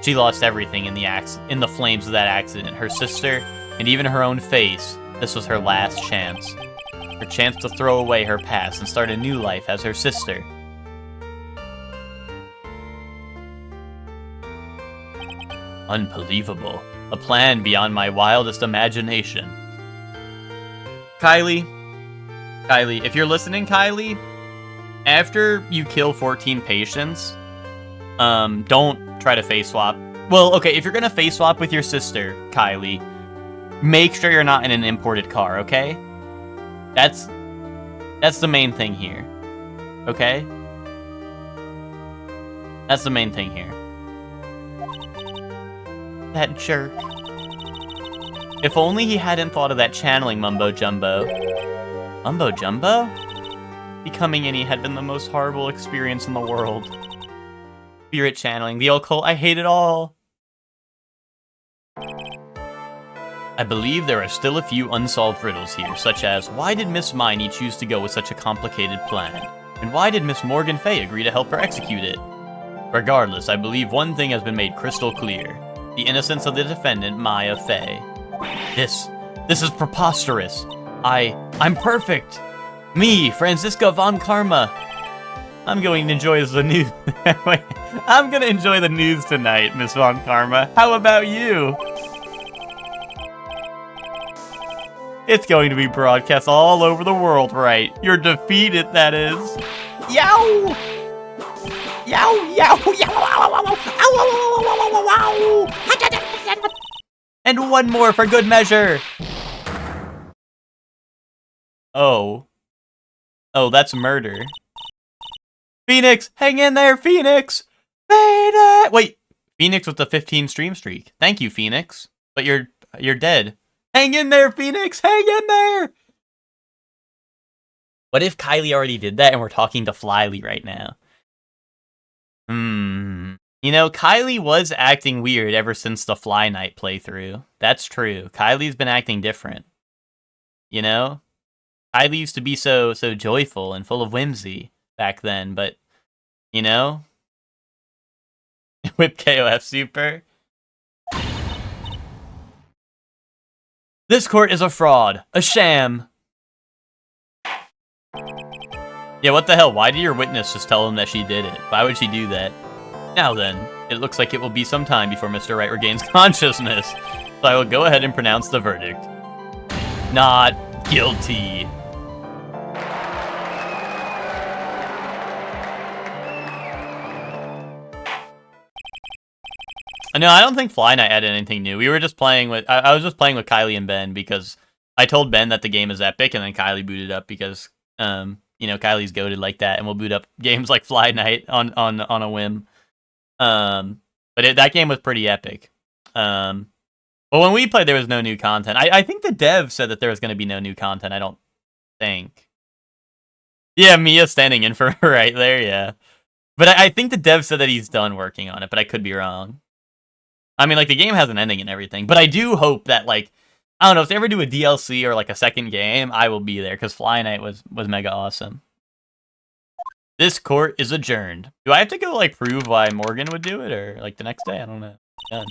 She lost everything in the flames of that accident, her sister, and even her own face. This was her last chance. Her chance to throw away her past and start a new life as her sister. Unbelievable. A plan beyond my wildest imagination. Kylie, if you're listening, Kylie, after you kill 14 patients, don't try to face swap. Well, okay, if you're gonna face swap with your sister, Kylie, make sure you're not in an imported car, okay? That's the main thing here. Okay? That's the main thing here. That jerk. If only he hadn't thought of that channeling mumbo-jumbo. Mumbo-jumbo? Becoming Eni had been the most horrible experience in the world. Spirit channeling, the occult, I hate it all. I believe there are still a few unsolved riddles here, such as, why did Miss Miney choose to go with such a complicated plan? And why did Miss Morgan Fay agree to help her execute it? Regardless, I believe one thing has been made crystal clear. the innocence of the defendant, Maya Fey. This is preposterous. I'm perfect. Me, Franziska von Karma. I'm going to enjoy the news. I'm going to enjoy the news tonight, Miss von Karma. How about you? It's going to be broadcast all over the world, right? You're defeated, that is. Yow! Yow, yow, yow, and one more for good measure. Oh, that's murder. Phoenix, hang in there, Phoenix. Phoenix. Wait, Phoenix with the 15 stream streak. Thank you, Phoenix. But you're dead. Hang in there, Phoenix. Hang in there. What if Kylie already did that and we're talking to Flyly right now? You know, Kylie was acting weird ever since the Fly Night playthrough. That's true. Kylie's been acting different. You know? Kylie used to be so joyful and full of whimsy back then, but, you know? Whip KOF Super. This court is a fraud. A sham. Yeah, what the hell? Why did your witness just tell him that she did it? Why would she do that? Now then, it looks like it will be some time before Mr. Wright regains consciousness, so I will go ahead and pronounce the verdict. Not guilty. No, I don't think Fly Night added anything new. We were just playing with... I was just playing with Kylie and Ben because I told Ben that the game is epic, and then Kylie booted up because... you know, Kylie's goated like that, and we'll boot up games like Fly Night on a whim. But that game was pretty epic. But when we played, there was no new content. I think the dev said that there was going to be no new content. I don't think. Yeah, Mia standing in for her right there, yeah. But I think the dev said that he's done working on it, but I could be wrong. I mean, like, the game has an ending and everything, but I do hope that, like, I don't know, if they ever do a DLC or, like, a second game, I will be there, because Fly Night was mega awesome. This court is adjourned. Do I have to go, like, prove why Morgan would do it, or, like, the next day? I don't know. Done.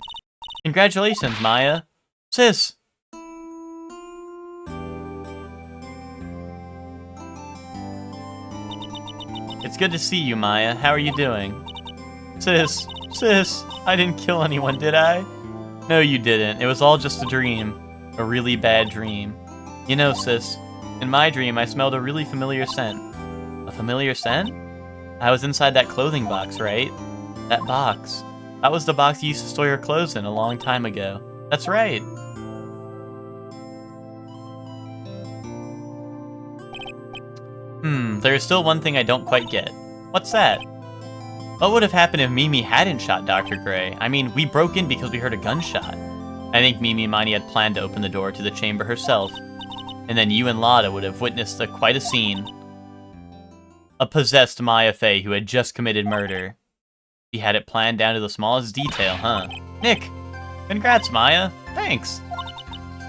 Congratulations, Maya. Sis. It's good to see you, Maya. How are you doing? Sis, I didn't kill anyone, did I? No, you didn't. It was all just a dream. A really bad dream. You know, sis, in my dream, I smelled a really familiar scent. A familiar scent? I was inside that clothing box, right? That box. That was the box you used to store your clothes in a long time ago. That's right. There's still one thing I don't quite get. What's that? What would have happened if Mimi hadn't shot Dr. Gray? I mean, we broke in because we heard a gunshot. I think Mimi Miney had planned to open the door to the chamber herself. And then you and Lotta would have witnessed quite a scene. A possessed Maya Fey who had just committed murder. She had it planned down to the smallest detail, huh? Nick! Congrats, Maya! Thanks!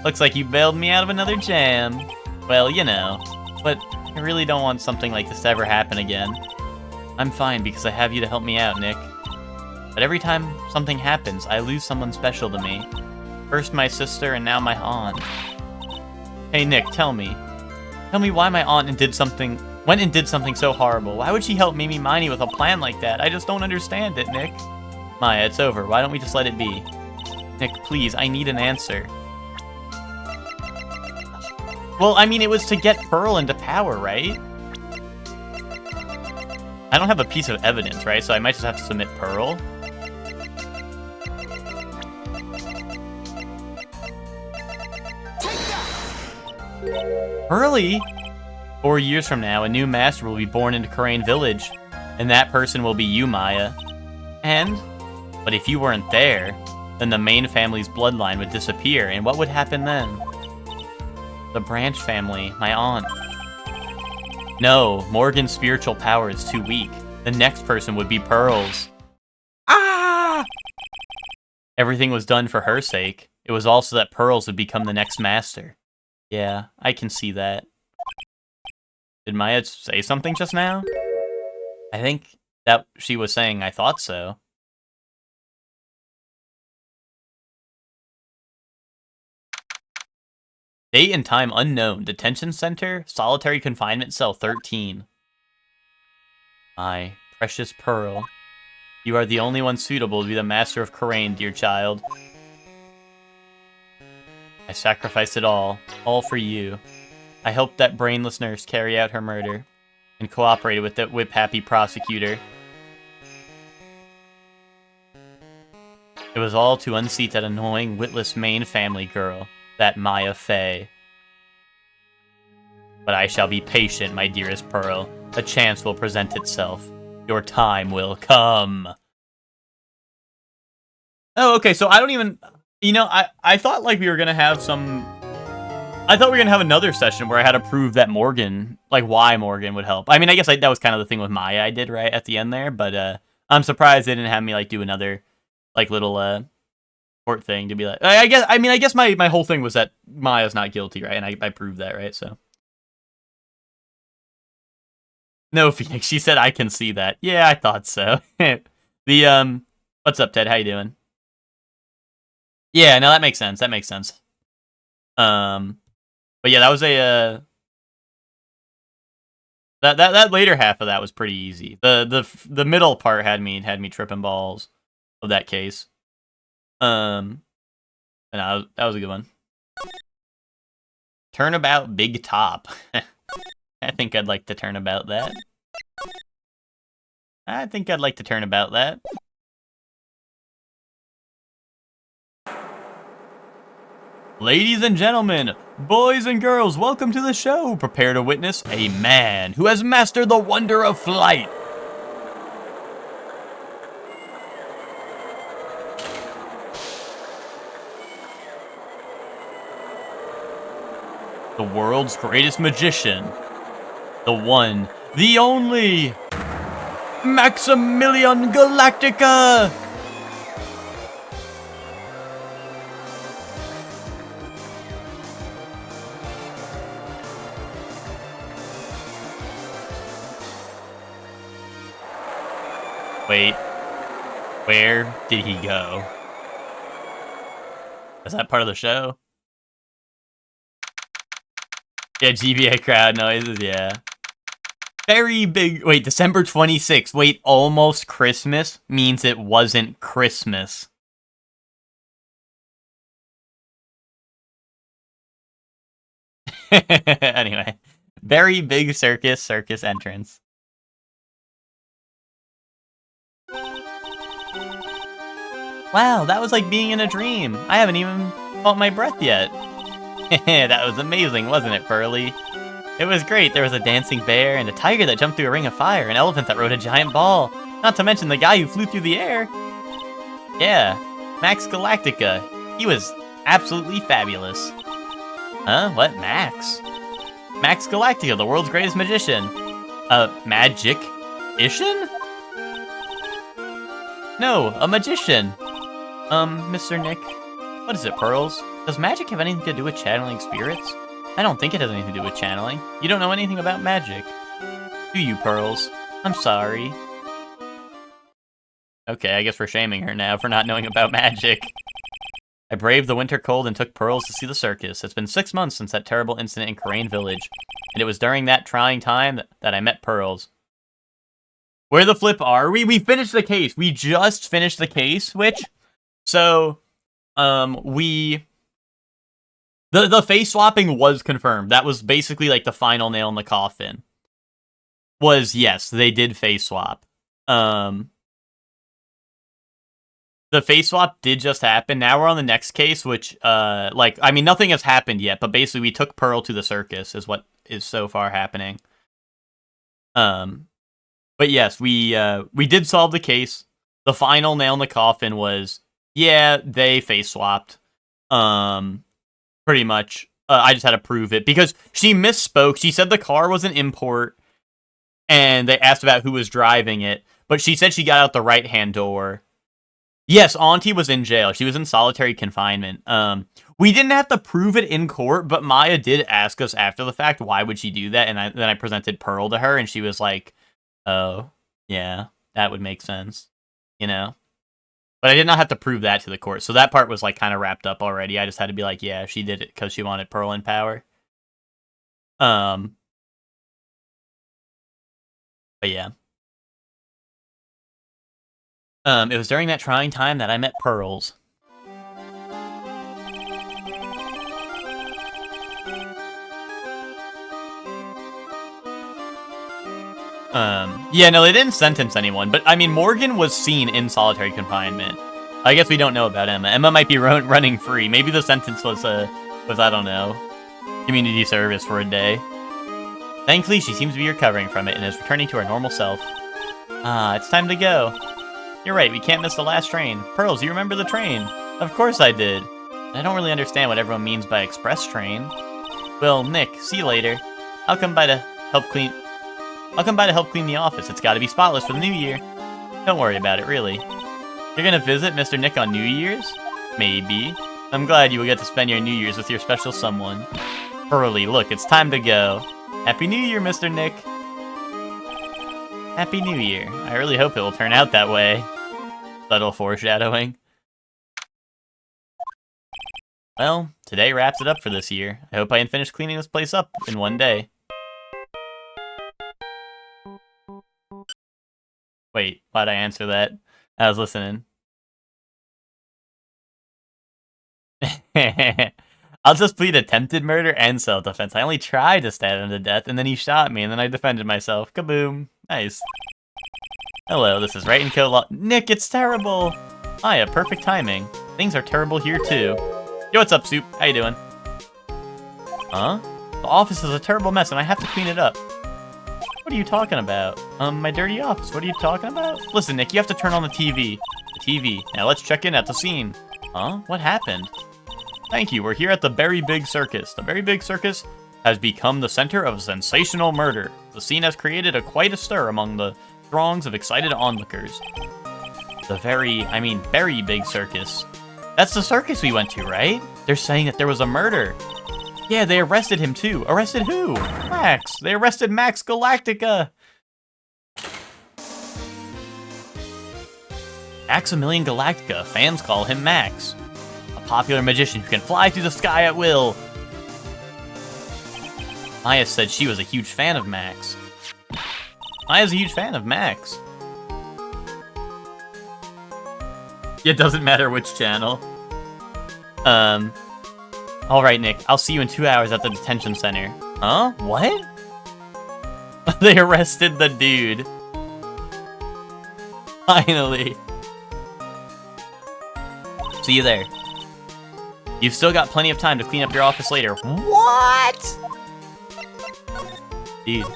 Looks like you bailed me out of another jam. Well, you know. But I really don't want something like this to ever happen again. I'm fine because I have you to help me out, Nick. But every time something happens, I lose someone special to me. First my sister, and now my aunt. Hey, Nick, tell me. Tell me why my aunt went and did something so horrible. Why would she help Mimi Miney with a plan like that? I just don't understand it, Nick. Maya, it's over. Why don't we just let it be? Nick, please, I need an answer. Well, I mean, it was to get Pearl into power, right? I don't have a piece of evidence, right? So I might just have to submit Pearl. Early? 4 years from now, a new master will be born into Khura'in Village, and that person will be you, Maya. But if you weren't there, then the main family's bloodline would disappear, and what would happen then? The Branch family, my aunt. No, Morgan's spiritual power is too weak. The next person would be Pearl's. Ah! Everything was done for her sake. It was also that Pearl's would become the next master. Yeah, I can see that. Did Maya say something just now? I think that she was saying I thought so. Date and time unknown. Detention center. Solitary confinement cell 13. My precious Pearl. You are the only one suitable to be the master of Khura'in, dear child. I sacrificed it all for you. I helped that brainless nurse carry out her murder, and cooperated with that whip-happy prosecutor. It was all to unseat that annoying, witless main family girl, that Maya Fey. But I shall be patient, my dearest Pearl. A chance will present itself. Your time will come. Oh, okay, so I don't even... You know, I thought, like, we were gonna have some... I thought we were gonna have another session where I had to prove that Morgan... Like, why Morgan would help. I mean, I guess that was kind of the thing with Maya I did, right, at the end there, but, I'm surprised they didn't have me, like, do another, like, little, court thing to be like... I guess my whole thing was that Maya's not guilty, right, and I proved that, right, so... No, Phoenix, she said I can see that. Yeah, I thought so. What's up, Ted? How you doing? Yeah, no, that makes sense. That makes sense. But yeah, that was a that later half of that was pretty easy. The middle part had me tripping balls of that case. And that was a good one. Turnabout Big Top. I think I'd like to turn about that. I think I'd like to turn about that. Ladies and gentlemen, boys and girls, welcome to the show. Prepare to witness a man who has mastered the wonder of flight. The world's greatest magician. The one, the only, Maximilian Galactica! Wait, where did he go? Is that part of the show? Yeah, GBA crowd noises, yeah. Very big, wait, December 26th. Wait, almost Christmas means it wasn't Christmas. Anyway, very big circus entrance. Wow, that was like being in a dream. I haven't even caught my breath yet. That was amazing, wasn't it, Pearly? It was great. There was a dancing bear and a tiger that jumped through a ring of fire, an elephant that rode a giant ball. Not to mention the guy who flew through the air. Yeah, Max Galactica. He was absolutely fabulous. Huh? What? Max? Max Galactica, the world's greatest magician. Magic-ician? No, a magician. Mr. Nick. What is it, Pearls? Does magic have anything to do with channeling spirits? I don't think it has anything to do with channeling. You don't know anything about magic. Do you, Pearls? I'm sorry. Okay, I guess we're shaming her now for not knowing about magic. I braved the winter cold and took Pearls to see the circus. It's been 6 months since that terrible incident in Khura'in Village, and it was during that trying time that I met Pearls. Where the flip are we? We finished the case. We just finished the case, which... So, the face swapping was confirmed. That was basically like the final nail in the coffin. Was, yes, they did face swap. The face swap did just happen. Now we're on the next case, which, nothing has happened yet, but basically we took Pearl to the circus is what is so far happening. But yes, we did solve the case. The final nail in the coffin was, yeah, they face swapped. Pretty much. I just had to prove it because she misspoke. She said the car was an import, and they asked about who was driving it, but she said she got out the right-hand door. Yes, Auntie was in jail. She was in solitary confinement. We didn't have to prove it in court, but Maya did ask us after the fact, why would she do that? And then I presented Pearl to her, and she was like, oh, yeah, that would make sense, you know? But I did not have to prove that to the court, so that part was, like, kind of wrapped up already. I just had to be like, yeah, she did it because she wanted Pearl in power. But yeah. It was during that trying time that I met Pearls. Yeah, no, they didn't sentence anyone, but, I mean, Morgan was seen in solitary confinement. I guess we don't know about Emma. Emma might be running free. Maybe the sentence was, I don't know, community service for a day. Thankfully, she seems to be recovering from it and is returning to her normal self. Ah, it's time to go. You're right, we can't miss the last train. Pearls, you remember the train? Of course I did. I don't really understand what everyone means by express train. Well, Nick, see you later. I'll come by to help clean the office. It's gotta be spotless for the new year. Don't worry about it, really. You're gonna visit Mr. Nick on New Year's? Maybe. I'm glad you will get to spend your New Year's with your special someone. Pearly, look, it's time to go. Happy New Year, Mr. Nick. Happy New Year. I really hope it will turn out that way. Subtle foreshadowing. Well, today wraps it up for this year. I hope I can finish cleaning this place up in one day. Wait, why'd I answer that? I was listening. I'll just plead attempted murder and self-defense. I only tried to stab him to death, and then he shot me, and then I defended myself. Kaboom. Nice. Hello, this is Right and Co. Nick, it's terrible! Hiya, perfect timing. Things are terrible here, too. Yo, what's up, Soup? How you doing? Huh? The office is a terrible mess, and I have to clean it up. What are you talking about? My dirty office. What are you talking about? Listen, Nick, you have to turn on the TV. The TV. Now let's check in at the scene. Huh? What happened? Thank you. We're here at the Very Big Circus. The Very Big Circus has become the center of a sensational murder. The scene has created quite a stir among the throngs of excited onlookers. The Very Big Circus. That's the circus we went to, right? They're saying that there was a murder. Yeah, they arrested him too. Arrested who? Max. They arrested Max Galactica. Maximilian Galactica. Fans call him Max. A popular magician who can fly through the sky at will. Maya said she was a huge fan of Max. Maya's a huge fan of Max. It doesn't matter which channel. Alright, Nick. I'll see you in 2 hours at the detention center. Huh? What? They arrested the dude. Finally. See you there. You've still got plenty of time to clean up your office later. What? Dude.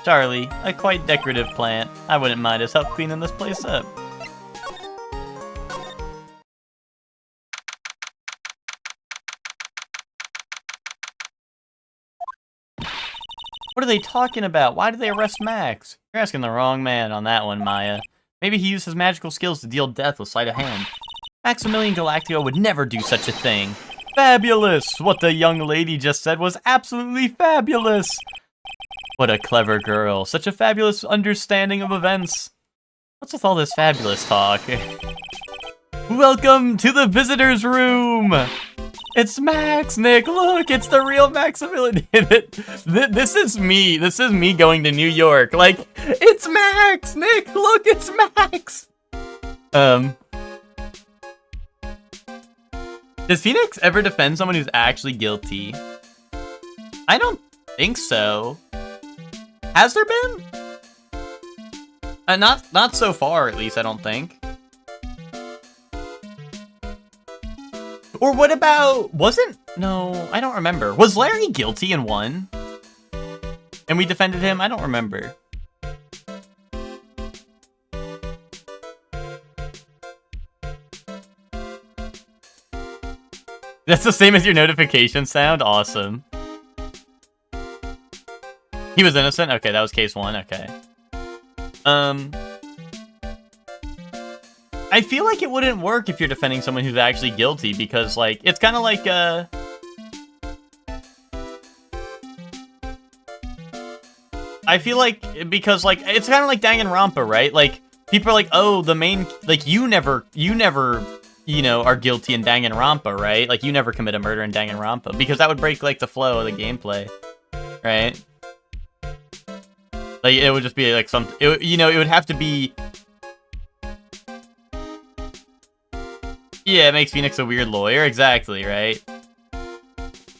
Charlie, a quite decorative plant. I wouldn't mind his help cleaning this place up. What are they talking about? Why did they arrest Max? You're asking the wrong man on that one, Maya. Maybe he used his magical skills to deal death with sleight of hand. Maximilian Galactica would never do such a thing. Fabulous! What the young lady just said was absolutely fabulous! What a clever girl. Such a fabulous understanding of events. What's with all this fabulous talk? Welcome to the visitor's room! It's Max, Nick. Look, it's the real Maximilian. This is me. This is me going to New York. Like, it's Max, Nick. Look, it's Max. Does Phoenix ever defend someone who's actually guilty? I don't think so. Has there been? Not so far, at least. I don't think. Or what about, no, I don't remember. Was Larry guilty and won? And we defended him? I don't remember. That's the same as your notification sound? Awesome. He was innocent? Okay, that was case 1, okay. I feel like it wouldn't work if you're defending someone who's actually guilty, because, like, it's kind of like, I feel like, because, like, it's kind of like Danganronpa, right? Like, people are like, oh, the main, like, you never, you know, are guilty in Danganronpa, right? Like, you never commit a murder in Danganronpa, because that would break, like, the flow of the gameplay, right? Like, it would just be, like, you know, it would have to be... Yeah, it makes Phoenix a weird lawyer, exactly, right?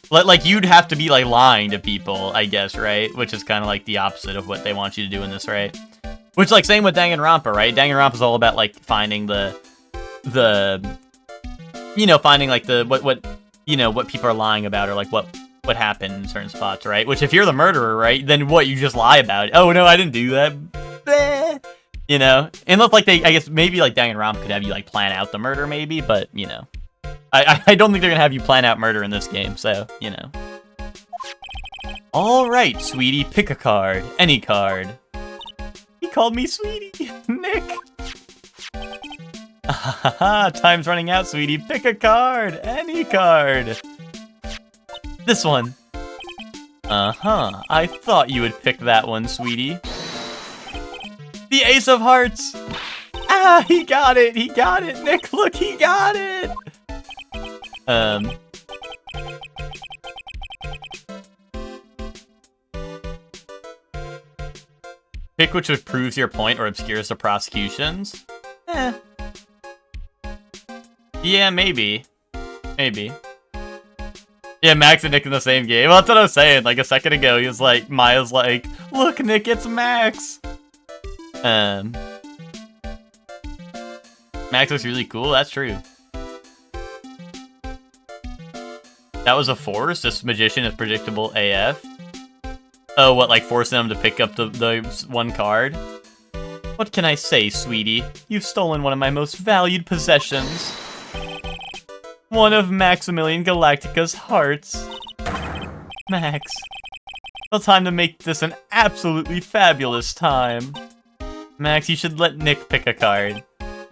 Like, you'd have to be, like, lying to people, I guess, right? Which is kind of, like, the opposite of what they want you to do in this, right? Which, like, same with Danganronpa, right? Danganronpa's all about, like, finding the... You know, finding, like, what you know, what people are lying about, or, like, what happened in certain spots, right? Which, if you're the murderer, right, then what, you just lie about it. Oh, no, I didn't do that. Bleh. You know? Unless, like, I guess, maybe, like, Danganronpa could have you, like, plan out the murder, maybe, but, you know. I don't think they're gonna have you plan out murder in this game, so, you know. Alright, sweetie, pick a card. Any card. He called me sweetie. Nick. Time's running out, sweetie. Pick a card. Any card. This one. I thought you would pick that one, sweetie. The Ace of Hearts. Ah, he got it. He got it. Nick, look, he got it. Pick which proves your point or obscures the prosecutions. Yeah, maybe. Maybe. Yeah, Max and Nick in the same game. Well, that's what I was saying. Like, a second ago, he was like, Maya's like, look, Nick, it's Max. Max looks really cool. That's true. That was a force? This magician is predictable AF? Oh, what, like forcing them to pick up the one card? What can I say, sweetie? You've stolen one of my most valued possessions. One of Maximilian Galactica's hearts. Max. Well, time to make this an absolutely fabulous time. Max, you should let Nick pick a card.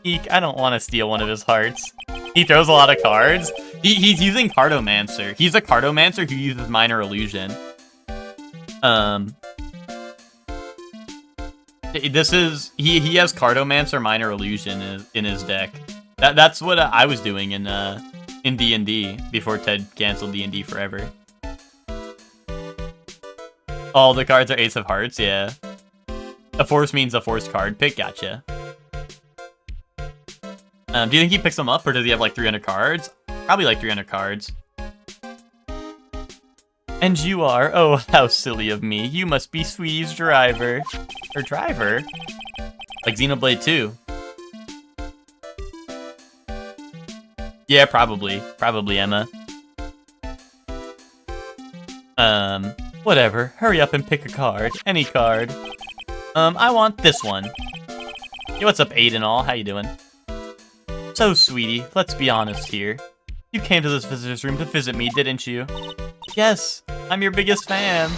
Eek, I don't want to steal one of his hearts. He throws a lot of cards. He's using Cartomancer. He's a Cartomancer who uses Minor Illusion. This is... He has Cartomancer Minor Illusion in his deck. That's what I was doing in D&D before Ted canceled D&D forever. All the cards are Ace of Hearts, yeah. A force means a force card pick, gotcha. Do you think he picks them up, or does he have like 300 cards? Probably like 300 cards. And you are? Oh, how silly of me. You must be Sweetie's driver. Or driver? Like Xenoblade 2. Yeah, probably. Probably, Emma. Whatever. Hurry up and pick a card. Any card. I want this one. Hey, what's up, Aiden all? How you doing? So, sweetie, let's be honest here. You came to this visitor's room to visit me, didn't you? Yes, I'm your biggest fan.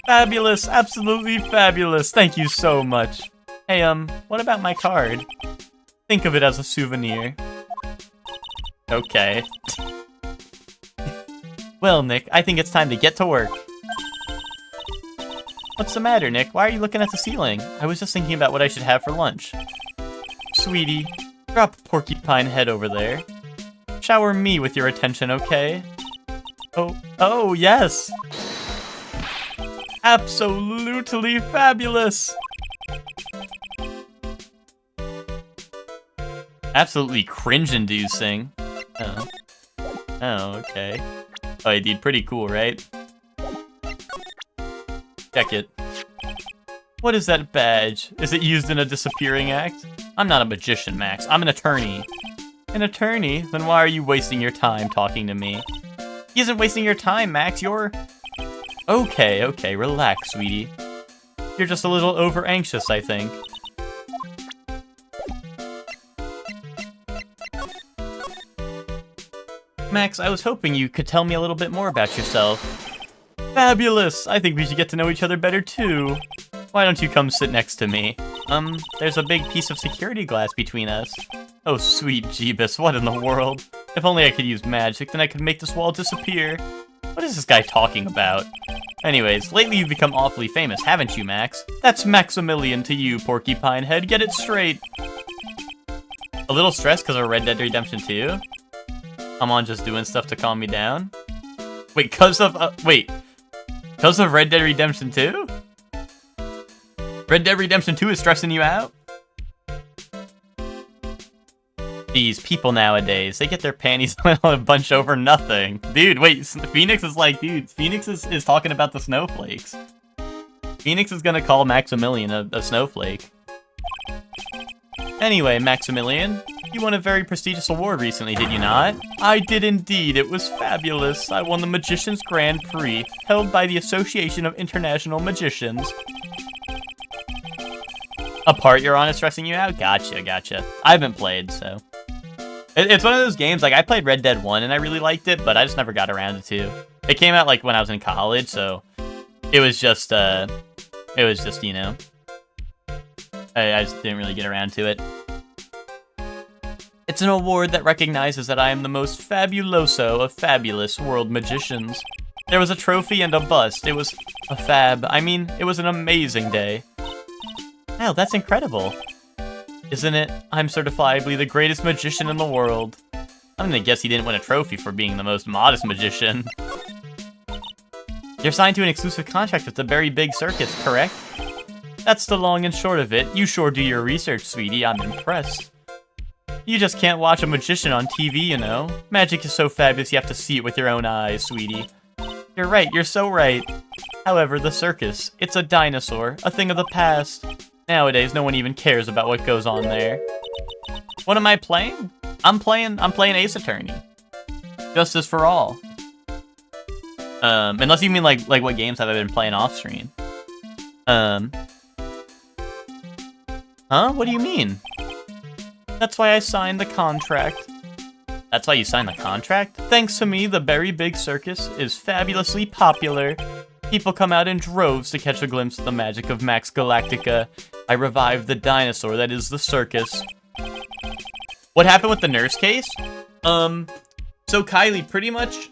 Fabulous, absolutely fabulous. Thank you so much. Hey, what about my card? Think of it as a souvenir. Okay. Well, Nick, I think it's time to get to work. What's the matter, Nick? Why are you looking at the ceiling? I was just thinking about what I should have for lunch. Sweetie, drop Porcupine Head over there. Shower me with your attention, okay? Oh, yes! Absolutely fabulous! Absolutely cringe-inducing. Oh. Oh, okay. Oh, indeed, pretty cool, right? Check it. What is that badge? Is it used in a disappearing act? I'm not a magician, Max. I'm an attorney. An attorney? Then why are you wasting your time talking to me? He isn't wasting your time, Max. You're... Okay, relax, sweetie. You're just a little over-anxious, I think. Max, I was hoping you could tell me a little bit more about yourself. Fabulous! I think we should get to know each other better, too. Why don't you come sit next to me? There's a big piece of security glass between us. Oh, sweet Jeebus, what in the world? If only I could use magic, then I could make this wall disappear. What is this guy talking about? Anyways, lately you've become awfully famous, haven't you, Max? That's Maximilian to you, Porcupine Head. Get it straight. A little stressed because of Red Dead Redemption 2? I'm on just doing stuff to calm me down? Wait, because of Red Dead Redemption 2? Red Dead Redemption 2 is stressing you out? These people nowadays, they get their panties on a bunch over nothing. Dude, wait, Phoenix is like, dude, Phoenix is talking about the snowflakes. Phoenix is gonna call Maximilian a snowflake. Anyway, Maximilian, you won a very prestigious award recently, did you not? I did indeed, it was fabulous. I won the Magician's Grand Prix, held by the Association of International Magicians. A part you're on is stressing you out? Gotcha. I haven't played, so... It's one of those games, like, I played Red Dead 1 and I really liked it, but I just never got around to 2. It came out, like, when I was in college, so... It was just, you know... I just didn't really get around to it. It's an award that recognizes that I am the most fabuloso of fabulous world magicians. There was a trophy and a bust. It was a fab. I mean, it was an amazing day. Wow, that's incredible. Isn't it? I'm certifiably the greatest magician in the world. I'm gonna guess he didn't win a trophy for being the most modest magician. You're signed to an exclusive contract with the Very Big Circus, correct? That's the long and short of it. You sure do your research, sweetie. I'm impressed. You just can't watch a magician on TV, you know? Magic is so fabulous you have to see it with your own eyes, sweetie. You're right, you're so right. However, the circus, it's a dinosaur, a thing of the past. Nowadays, no one even cares about what goes on there. What am I playing? I'm playing Ace Attorney. Justice for All. Unless you mean like what games have I been playing off screen? Huh? What do you mean? That's why I signed the contract. That's why you signed the contract? Thanks to me, the Very Big Circus is fabulously popular. People come out in droves to catch a glimpse of the magic of Max Galactica. I revived the dinosaur that is the circus. What happened with the nurse case? So Kylie, pretty much,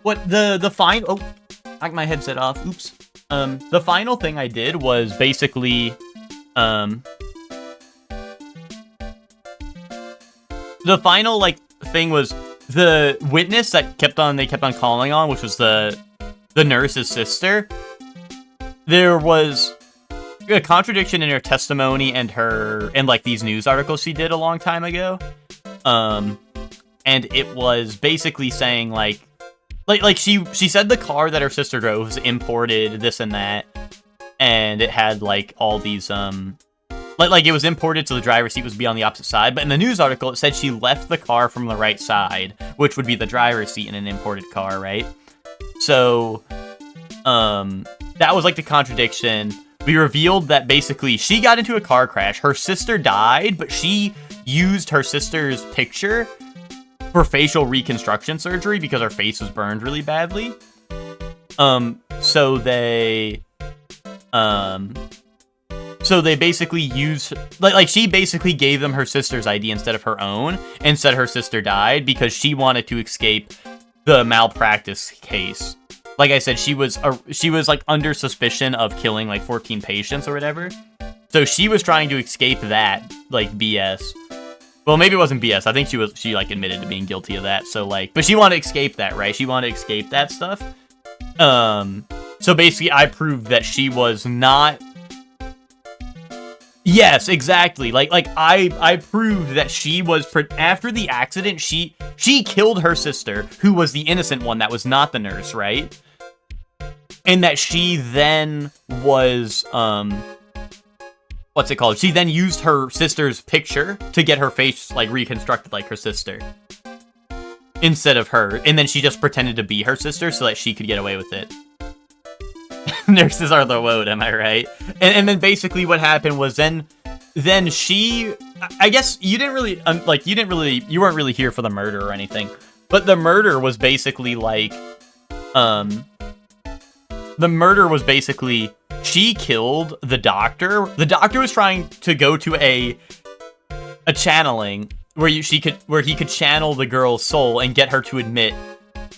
what the final, knocked my headset off, oops. The final thing I did was basically, the final, like, thing was the witness that they kept on calling on, which was the nurse's sister. There was a contradiction in her testimony and like these news articles she did a long time ago. And it was basically saying like she said the car that her sister drove was imported, this and that, and it had like all these like it was imported, so the driver's seat was be on the opposite side. But in the news article, it said she left the car from the right side, which would be the driver's seat in an imported car, right? So, that was like the contradiction. We revealed that basically she got into a car crash. Her sister died, but she used her sister's picture for facial reconstruction surgery because her face was burned really badly. So they basically used, like she basically gave them her sister's ID instead of her own, and said her sister died because she wanted to escape the malpractice case. Like I said, she was like under suspicion of killing like 14 patients or whatever. So she was trying to escape that like BS. Well, maybe it wasn't BS. I think she like admitted to being guilty of that. So like, but she wanted to escape that, right? She wanted to escape that stuff. So basically I proved that she was not. Yes, exactly. Like I proved that she was after the accident, she killed her sister, who was the innocent one that was not the nurse, right? And that she then was what's it called? She then used her sister's picture to get her face like reconstructed like her sister instead of her, and then she just pretended to be her sister so that she could get away with it. Nurses are the woad, am I right? And then basically what happened was then she, I guess you didn't really, you weren't really here for the murder or anything, but the murder was basically like, she killed the doctor. The doctor was trying to go to a channeling where he could channel the girl's soul and get her to admit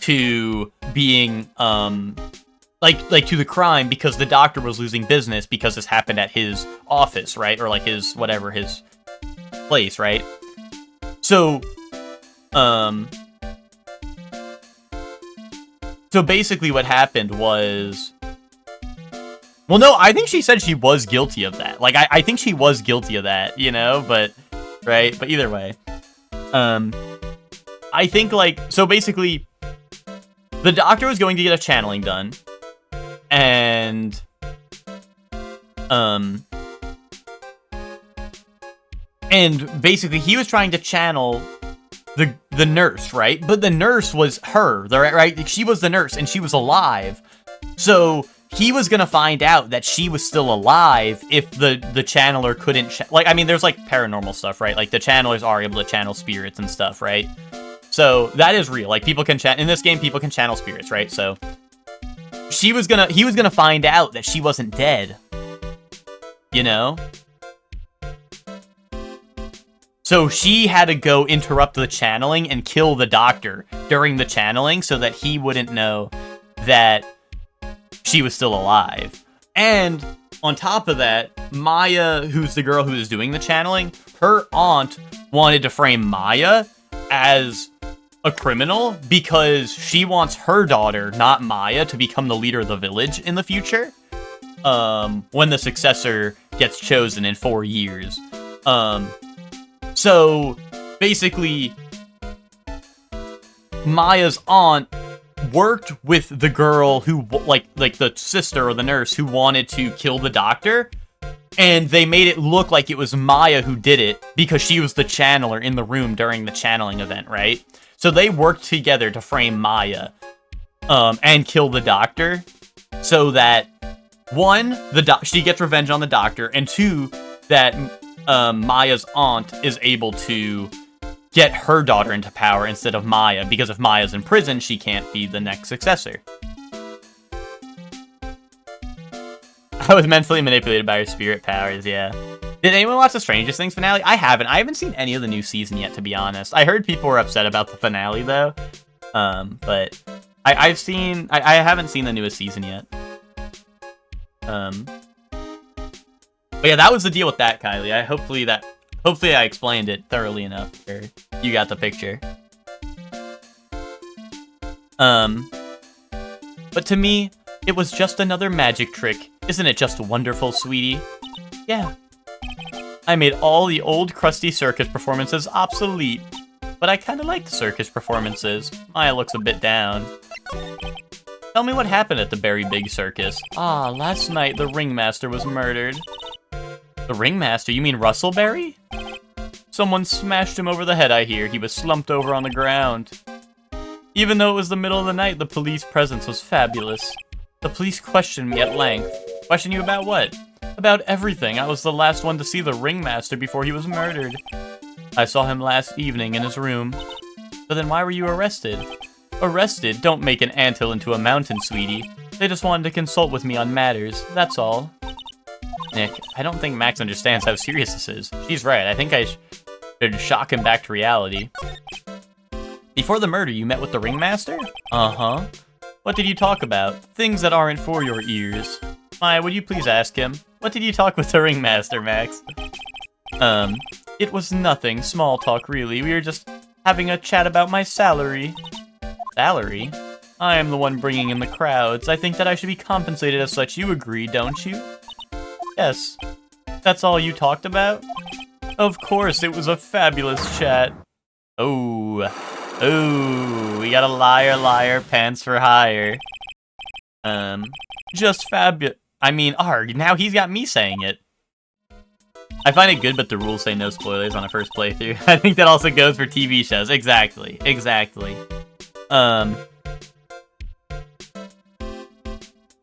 to being, like to the crime because the doctor was losing business because this happened at his office, right? Or like his, whatever, his place, right? So, so basically what happened was, well, no, I think she said she was guilty of that. Like, I think she was guilty of that, you know, but, right? But either way, I think, like, so basically, the doctor was going to get a channeling done, and, and basically he was trying to channel the nurse, right? But the nurse was her, right? She was the nurse, and she was alive. So he was gonna find out that she was still alive if the channeler couldn't like, I mean, there's like paranormal stuff, right? Like the channelers are able to channel spirits and stuff, right? So that is real. Like people can in this game, people can channel spirits, right? So he was gonna find out that she wasn't dead, you know? So she had to go interrupt the channeling and kill the doctor during the channeling so that he wouldn't know that she was still alive. And on top of that, Maya, who's the girl who is doing the channeling, her aunt wanted to frame Maya as a criminal because she wants her daughter, not Maya, to become the leader of the village in the future. When the successor gets chosen in 4 years. So, basically, Maya's aunt worked with the girl who, like the sister or the nurse who wanted to kill the doctor, and they made it look like it was Maya who did it because she was the channeler in the room during the channeling event, right? So they worked together to frame Maya, and kill the doctor, so that, one, she gets revenge on the doctor, and two, that Maya's aunt is able to get her daughter into power instead of Maya, because if Maya's in prison, she can't be the next successor. I was mentally manipulated by her spirit powers, yeah. Did anyone watch the Stranger Things finale? I haven't. I haven't seen any of the new season yet, to be honest. I heard people were upset about the finale, though. But I haven't seen the newest season yet. But yeah, that was the deal with that, Kylie. Hopefully I explained it thoroughly enough, or you got the picture. But to me, it was just another magic trick. Isn't it just wonderful, sweetie? Yeah. I made all the old crusty circus performances obsolete, but I kinda like the circus performances. Maya looks a bit down. Tell me what happened at the Berry Big Circus. Ah, last night the ringmaster was murdered. The ringmaster? You mean Russellberry? Someone smashed him over the head, I hear. He was slumped over on the ground. Even though it was the middle of the night, the police presence was fabulous. The police questioned me at length. Question you about what? About everything. I was the last one to see the ringmaster before he was murdered. I saw him last evening in his room. So then why were you arrested? Arrested? Don't make an anthill into a mountain, sweetie. They just wanted to consult with me on matters, that's all. Nick, I don't think Max understands how serious this is. She's right, I think I should shock him back to reality. Before the murder, you met with the ringmaster? Uh-huh. What did you talk about? Things that aren't for your ears. Maya, would you please ask him? What did you talk with the ringmaster, Max? It was nothing. Small talk, really. We were just having a chat about my salary. Salary? I am the one bringing in the crowds. I think that I should be compensated as such. You agree, don't you? Yes. That's all you talked about? Of course, it was a fabulous chat. Oh. Oh, we got a liar, pants for hire. Just fabulous. I mean, arg, now he's got me saying it. I find it good, but the rules say no spoilers on a first playthrough. I think that also goes for TV shows. Exactly.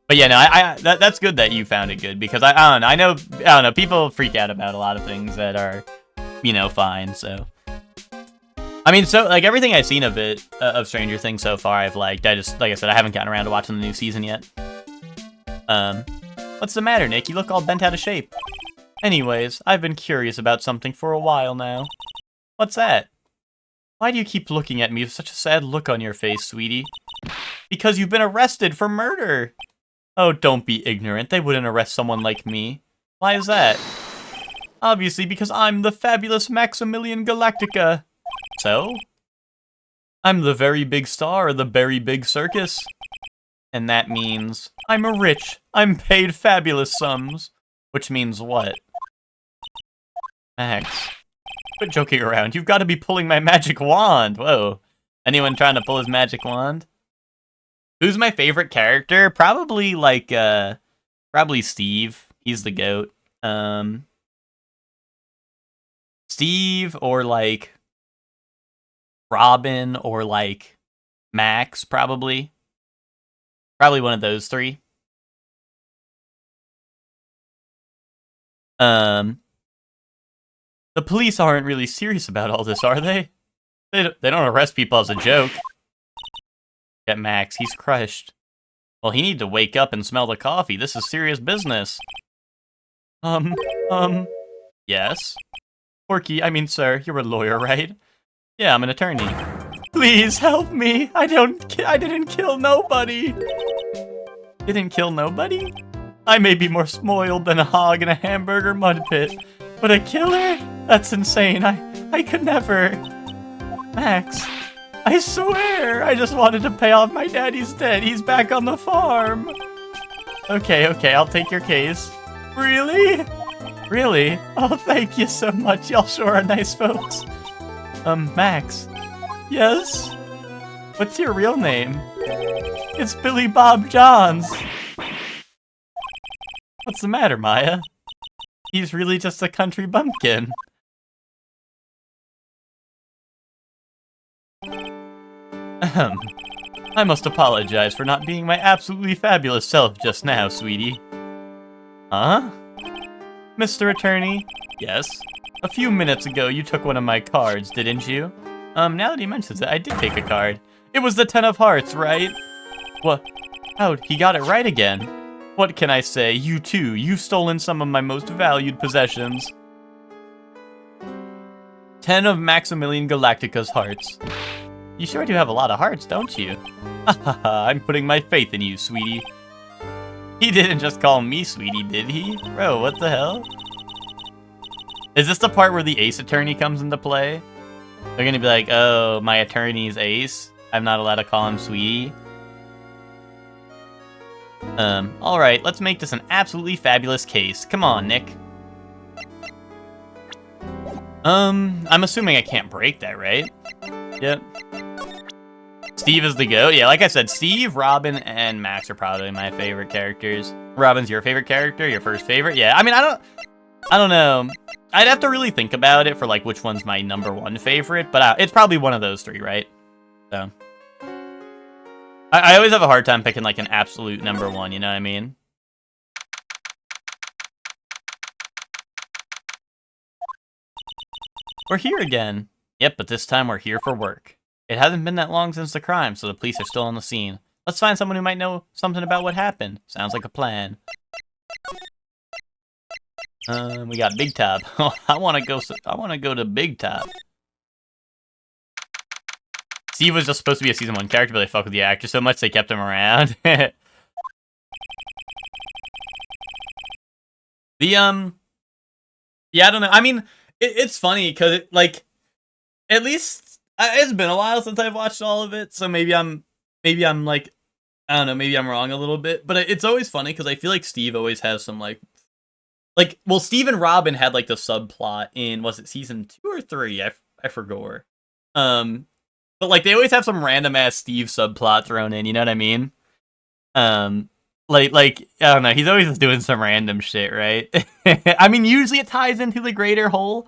But yeah, no, that's good that you found it good, because I don't know, people freak out about a lot of things that are, fine, so. I mean, so, like, everything I've seen of it, of Stranger Things so far, I've liked. Like I said, I haven't gotten around to watching the new season yet. What's the matter, Nick? You look all bent out of shape. Anyways, I've been curious about something for a while now. What's that? Why do you keep looking at me with such a sad look on your face, sweetie? Because you've been arrested for murder. Oh, don't be ignorant. They wouldn't arrest someone like me. Why is that? Obviously, because I'm the fabulous Maximilian Galactica. So? I'm the very big star of the very big circus. And that means I'm rich. I'm paid fabulous sums. Which means what? Max, quit joking around. You've got to be pulling my magic wand. Whoa. Anyone trying to pull his magic wand? Who's my favorite character? Probably like, probably Steve. He's the GOAT. Steve or like Robin or like Max, probably. Probably one of those three. The police aren't really serious about all this, are they? They don't arrest people as a joke. Get Max, he's crushed. Well, he need to wake up and smell the coffee. This is serious business. Yes? Porky, I mean, sir, you're a lawyer, right? Yeah, I'm an attorney. Please help me. I didn't kill nobody. Didn't kill nobody? I may be more spoiled than a hog in a hamburger mud pit, but a killer? That's insane. I could never. Max, I swear, I just wanted to pay off my daddy's debt. He's back on the farm. Okay, I'll take your case. Really? Really? Oh, thank you so much. Y'all sure are nice folks. Max. Yes? What's your real name? It's Billy Bob Johns. What's the matter, Maya? He's really just a country bumpkin. I must apologize for not being my absolutely fabulous self just now, sweetie. Huh? Mr. Attorney? Yes? A few minutes ago, you took one of my cards, didn't you? Now that he mentions it, I did take a card. It was the 10 of hearts, right? What? Oh, he got it right again. What can I say? You too. You've stolen some of my most valued possessions. 10 of Maximilian Galactica's hearts. You sure do have a lot of hearts, don't you? I'm putting my faith in you, sweetie. He didn't just call me sweetie, did he? Bro, what the hell? Is this the part where the Ace Attorney comes into play? They're gonna be like, oh, my attorney's Ace. I'm not allowed to call him sweetie. Alright, let's make this an absolutely fabulous case. Come on, Nick. I'm assuming I can't break that, right? Yep. Steve is the GOAT. Yeah, like I said, Steve, Robin, and Max are probably my favorite characters. Robin's your favorite character? Your first favorite? Yeah, I mean, I don't know. I'd have to really think about it for, like, which one's my number one favorite, but it's probably one of those three, right? So. I always have a hard time picking, like, an absolute number one, you know what I mean? We're here again. Yep, but this time we're here for work. It hasn't been that long since the crime, so the police are still on the scene. Let's find someone who might know something about what happened. Sounds like a plan. We got Big Top. I wanna go to Big Top. Steve was just supposed to be a season 1 character, but they fucked with the actor so much they kept him around. Yeah, I don't know. I mean, it's funny because like, at least it's been a while since I've watched all of it, so maybe I'm like, I don't know, maybe I'm wrong a little bit, but it's always funny because I feel like Steve always has some like, well, Steve and Robin had like the subplot in, was it season 2 or 3? I forgot. But like they always have some random ass Steve subplot thrown in, you know what I mean? Like I don't know, he's always just doing some random shit, right? I mean, usually it ties into the greater whole.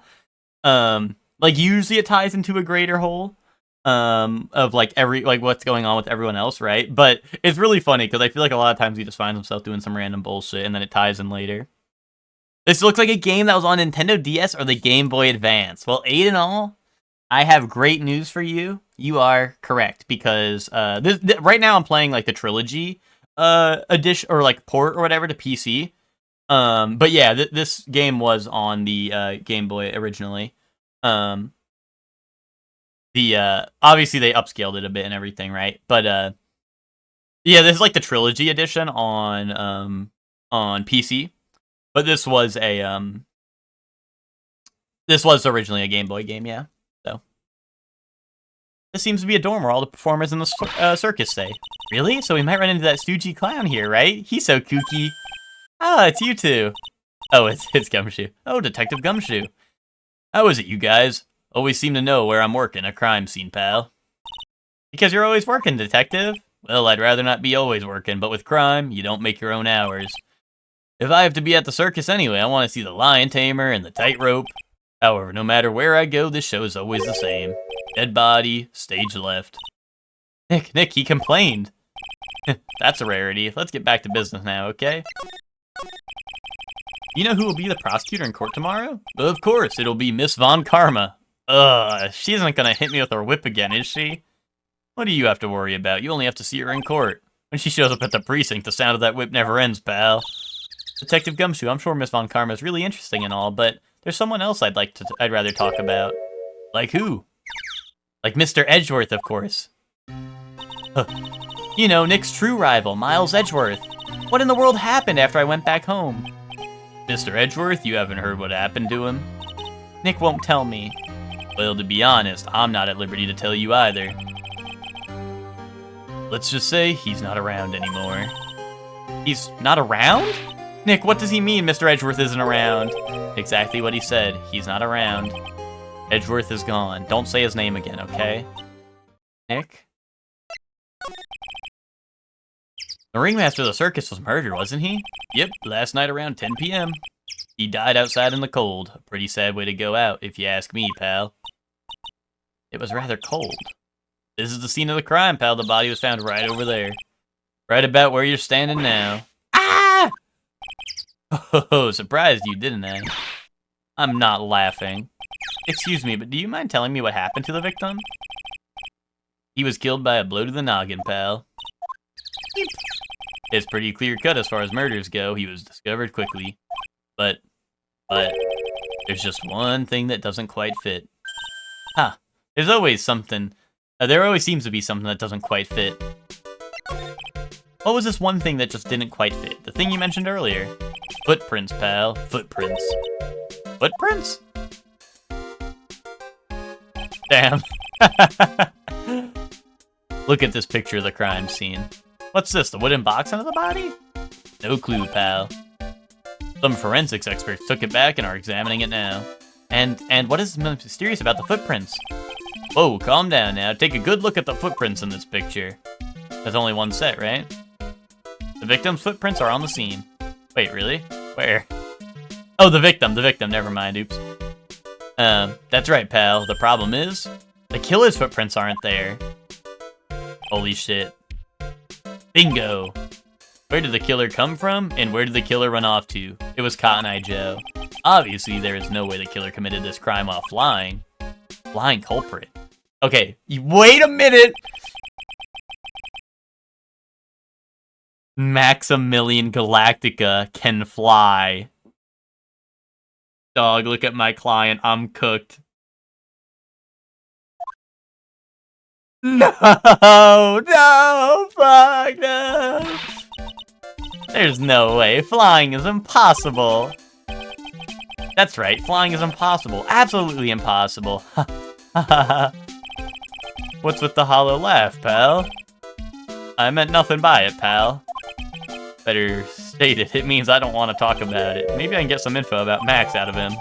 Usually it ties into a greater whole. Of like what's going on with everyone else, right? But it's really funny because I feel like a lot of times he just finds himself doing some random bullshit and then it ties in later. This looks like a game that was on Nintendo DS or the Game Boy Advance. Well, 8 and all, I have great news for you. You are correct because right now I'm playing like the trilogy edition or like port or whatever to PC. But yeah, this game was on the Game Boy originally. obviously they upscaled it a bit and everything, right? But yeah, this is like the trilogy edition on PC, but this was originally a Game Boy game, yeah. So this seems to be a dorm where all the performers in the circus stay. Really? So we might run into that Stoogie clown here, right? He's so kooky. Ah, it's you two. Oh, it's Gumshoe. Oh, Detective Gumshoe. How is it, you guys? Always seem to know where I'm working a crime scene, pal. Because you're always working, detective. Well, I'd rather not be always working, but with crime, you don't make your own hours. If I have to be at the circus anyway, I want to see the lion tamer and the tightrope. However, no matter where I go, this show is always the same. Dead body, stage left. Nick, he complained. That's a rarity. Let's get back to business now, okay? You know who will be the prosecutor in court tomorrow? Of course, it'll be Miss Von Karma. Ugh, she isn't gonna hit me with her whip again, is she? What do you have to worry about? You only have to see her in court. When she shows up at the precinct, the sound of that whip never ends, pal. Detective Gumshoe, I'm sure Miss Von Karma is really interesting and all, but there's someone else I'd rather talk about. Like who? Like Mr. Edgeworth, of course. You know, Nick's true rival, Miles Edgeworth. What in the world happened after I went back home? Mr. Edgeworth, you haven't heard what happened to him? Nick won't tell me. Well, to be honest, I'm not at liberty to tell you either. Let's just say he's not around anymore. He's not around? Nick, what does he mean Mr. Edgeworth isn't around? Exactly what he said. He's not around. Edgeworth is gone. Don't say his name again, okay? Nick? The ringmaster of the circus was murdered, wasn't he? Yep, last night around 10 p.m. He died outside in the cold. A pretty sad way to go out, if you ask me, pal. It was rather cold. This is the scene of the crime, pal. The body was found right over there. Right about where you're standing now. Ah! Oh, surprised you, didn't I? I'm not laughing. Excuse me, but do you mind telling me what happened to the victim? He was killed by a blow to the noggin, pal. It's pretty clear-cut as far as murders go. He was discovered quickly. But, there's just one thing that doesn't quite fit. Huh. There's always something. There always seems to be something that doesn't quite fit. What was this one thing that just didn't quite fit? The thing you mentioned earlier. Footprints, pal. Footprints. Footprints? Damn. Look at this picture of the crime scene. What's this, the wooden box under the body? No clue, pal. Some forensics experts took it back and are examining it now. And what is mysterious about the footprints? Whoa, calm down now. Take a good look at the footprints in this picture. There's only one set, right? The victim's footprints are on the scene. Wait, really? Where? Oh, the victim, never mind, oops. That's right, pal. The problem is, the killer's footprints aren't there. Holy shit. Bingo! Where did the killer come from, and where did the killer run off to? It was Cotton Eye Joe. Obviously, there is no way the killer committed this crime while flying. Flying culprit. Okay, wait a minute! Maximilian Galactica can fly. Dog, look at my client. I'm cooked. No, fuck no. There's no way. Flying is impossible. That's right, flying is impossible. Absolutely impossible. What's with the hollow laugh, pal? I meant nothing by it, pal. Better state it. It means I don't want to talk about it. Maybe I can get some info about Max out of him.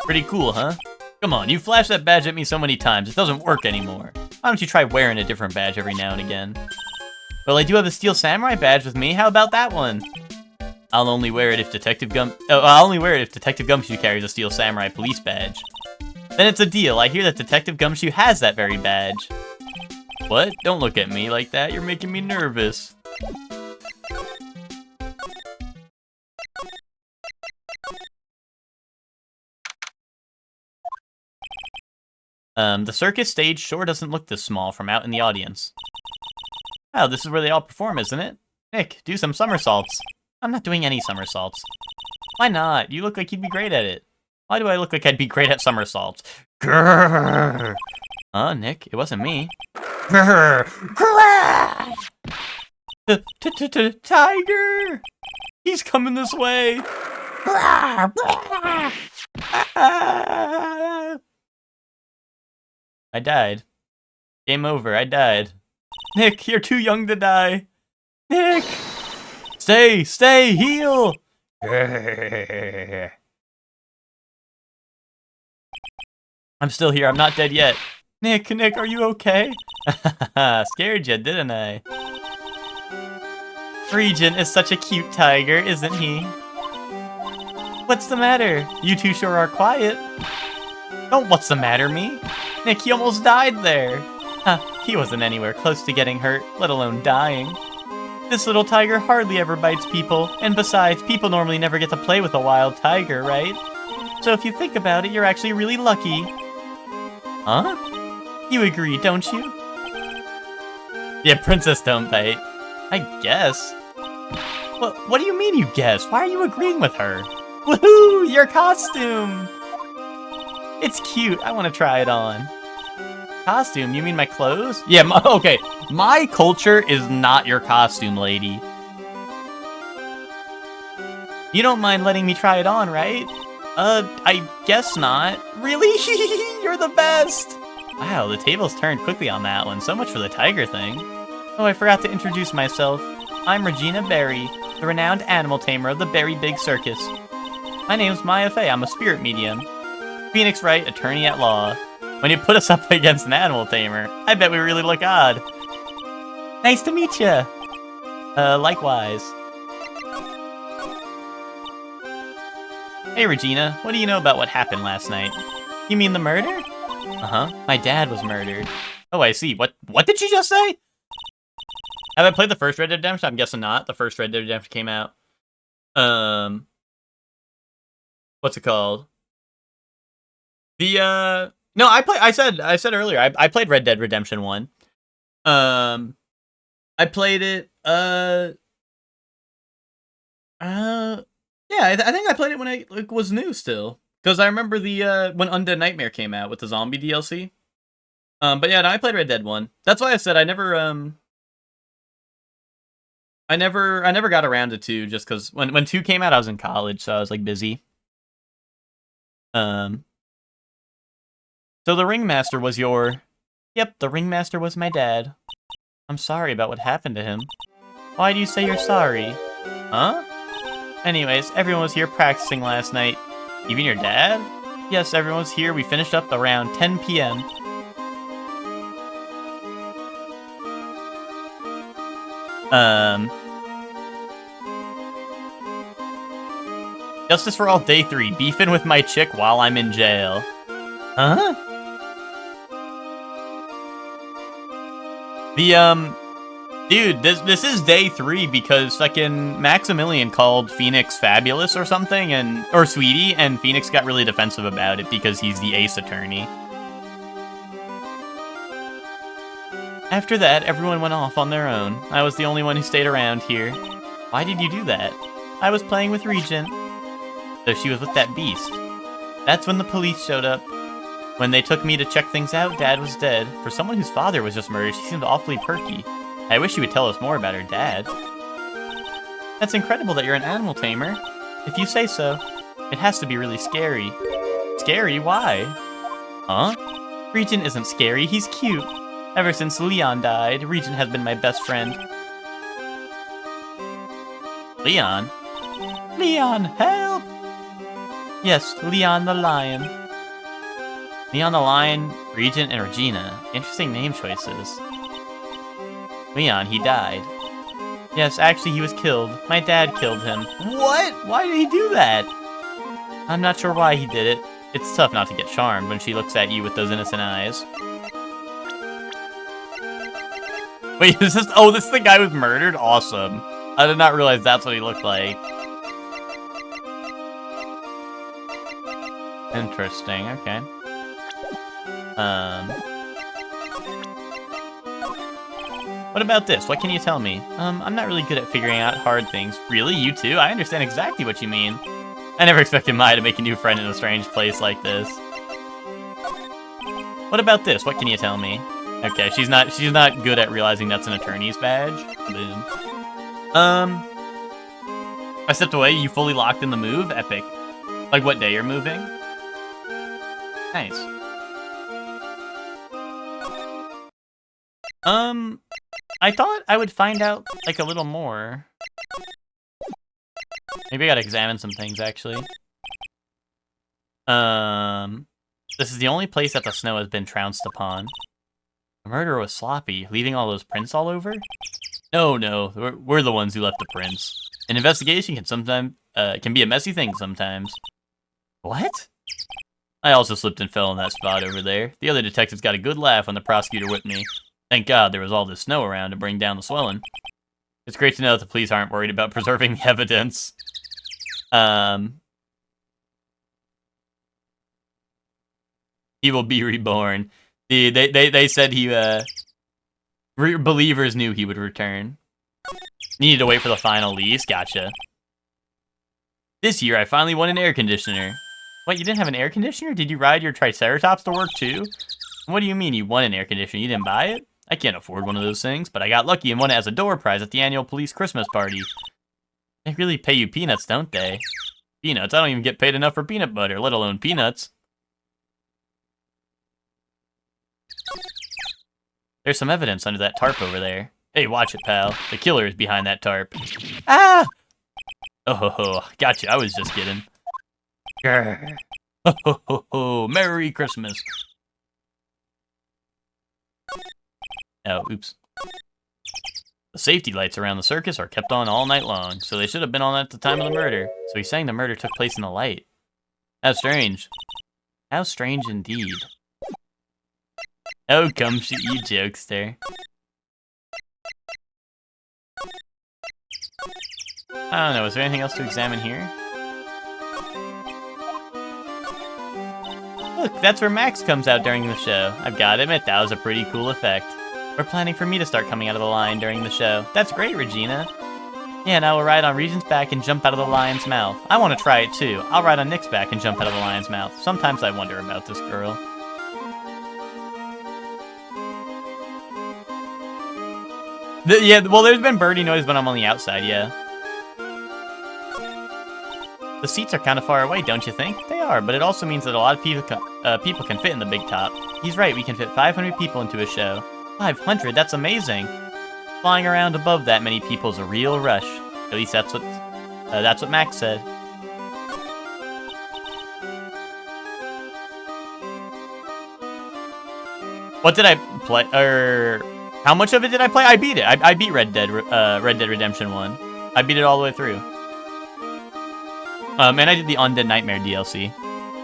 Pretty cool, huh? Come on, you flashed that badge at me so many times, it doesn't work anymore. Why don't you try wearing a different badge every now and again? Well, I do have a Steel Samurai badge with me, how about that one? I'll only wear it if Detective Gumshoe carries a Steel Samurai police badge. Then it's a deal, I hear that Detective Gumshoe has that very badge. What? Don't look at me like that, you're making me nervous. The circus stage sure doesn't look this small from out in the audience. Oh, this is where they all perform, isn't it? Nick, do some somersaults. I'm not doing any somersaults. Why not? You look like you'd be great at it. Why do I look like I'd be great at somersaults? Grrr. Nick, it wasn't me. Grrr. Grrr. Tiger! He's coming this way! I died. Game over, I died. Nick, you're too young to die. Nick! Stay, heal! I'm still here, I'm not dead yet. Nick, are you okay? Scared you, didn't I? Regent is such a cute tiger, isn't he? What's the matter? You two sure are quiet. Don't what's the matter me? Nick, he almost died there. He wasn't anywhere close to getting hurt, let alone dying. This little tiger hardly ever bites people, and besides, people normally never get to play with a wild tiger, right? So if you think about it, you're actually really lucky. Huh? You agree, don't you? Yeah, princess don't bite. I guess. What do you mean you guess? Why are you agreeing with her? Woohoo! Your costume! It's cute. I want to try it on. Costume? You mean my clothes? Yeah, okay. My culture is not your costume, lady. You don't mind letting me try it on, right? I guess not. Really? You're the best! Wow, the tables turned quickly on that one. So much for the tiger thing. Oh, I forgot to introduce myself. I'm Regina Berry, the renowned animal tamer of the Berry Big Circus. My name's Maya Fey, I'm a spirit medium. Phoenix Wright, attorney at law. When you put us up against an animal tamer, I bet we really look odd. Nice to meet ya! Likewise. Hey Regina, what do you know about what happened last night? You mean the murder? Uh-huh, my dad was murdered. Oh, I see. What did she just say? Have I played the first Red Dead Redemption? I'm guessing not. The first Red Dead Redemption came out. What's it called? No, I said earlier, I played Red Dead Redemption 1. I played it, yeah, I think I played it when it was new still. Because I remember when Undead Nightmare came out with the zombie DLC. But yeah, no, I played Red Dead 1. That's why I said I never got around to 2 just because when 2 came out, I was in college, so I was like busy. So the Ringmaster was Yep, the Ringmaster was my dad. I'm sorry about what happened to him. Why do you say you're sorry? Huh? Anyways, everyone was here practicing last night. Even your dad? Yes, everyone was here. We finished up around 10 p.m. Justice for All Day 3. Beefing with my chick while I'm in jail. Huh? Dude, this is day 3 because fucking Maximilian called Phoenix fabulous or something, or Sweetie, and Phoenix got really defensive about it because he's the ace attorney. After that, everyone went off on their own. I was the only one who stayed around here. Why did you do that? I was playing with Regent. So she was with that beast. That's when the police showed up. When they took me to check things out, Dad was dead. For someone whose father was just murdered, she seemed awfully perky. I wish you would tell us more about her dad. That's incredible that you're an animal tamer. If you say so. It has to be really scary. Scary? Why? Huh? Regent isn't scary, he's cute. Ever since Leon died, Regent has been my best friend. Leon? Leon, help! Yes, Leon the Lion. Leon the Lion, Regent, and Regina. Interesting name choices. Leon, he died. Yes, actually he was killed. My dad killed him. What? Why did he do that? I'm not sure why he did it. It's tough not to get charmed when she looks at you with those innocent eyes. Wait, is this... Oh, this is the guy who was murdered? Awesome. I did not realize that's what he looked like. Interesting, okay. What about this? What can you tell me? I'm not really good at figuring out hard things. Really? You too? I understand exactly what you mean. I never expected Maya to make a new friend in a strange place like this. What about this? What can you tell me? Okay, she's not good at realizing that's an attorney's badge. Boom. I stepped away, you fully locked in the move? Epic. Like what day you're moving? Nice. I thought I would find out, like, a little more. Maybe I gotta examine some things, actually. This is the only place that the snow has been trounced upon. The murderer was sloppy, leaving all those prints all over? No, we're the ones who left the prints. An investigation can be a messy thing sometimes. What? I also slipped and fell in that spot over there. The other detectives got a good laugh when the prosecutor whipped me. Thank God there was all this snow around to bring down the swelling. It's great to know that the police aren't worried about preserving the evidence. He will be reborn. They said he, believers knew he would return. Needed to wait for the final lease, gotcha. This year, I finally won an air conditioner. What, you didn't have an air conditioner? Did you ride your Triceratops to work, too? What do you mean you won an air conditioner? You didn't buy it? I can't afford one of those things, but I got lucky and won it as a door prize at the annual police Christmas party. They really pay you peanuts, don't they? Peanuts? I don't even get paid enough for peanut butter, let alone peanuts. There's some evidence under that tarp over there. Hey, watch it, pal. The killer is behind that tarp. Ah! Oh ho ho, gotcha, I was just kidding. Grr. Ho ho ho ho, Merry Christmas. Oh, oops. The safety lights around the circus are kept on all night long, so they should have been on at the time of the murder. So he's saying the murder took place in the light. How strange. How strange indeed. Oh, come shoot you, jokester. I don't know, is there anything else to examine here? Look, that's where Max comes out during the show. I've got to admit, that was a pretty cool effect. We're planning for me to start coming out of the line during the show. That's great, Regina. Yeah, now we'll ride on Regent's back and jump out of the lion's mouth. I want to try it too. I'll ride on Nick's back and jump out of the lion's mouth. Sometimes I wonder about this girl. Yeah, well, there's been birdie noise when I'm on the outside, yeah. The seats are kind of far away, don't you think? They are, but it also means that a lot of people can fit in the big top. He's right, we can fit 500 people into a show. 500? That's amazing. Flying around above that many people is a real rush. At least that's what Max said. What did I play? How much of it did I play? I beat it. I beat Red Dead Redemption 1. I beat it all the way through. And I did the Undead Nightmare DLC.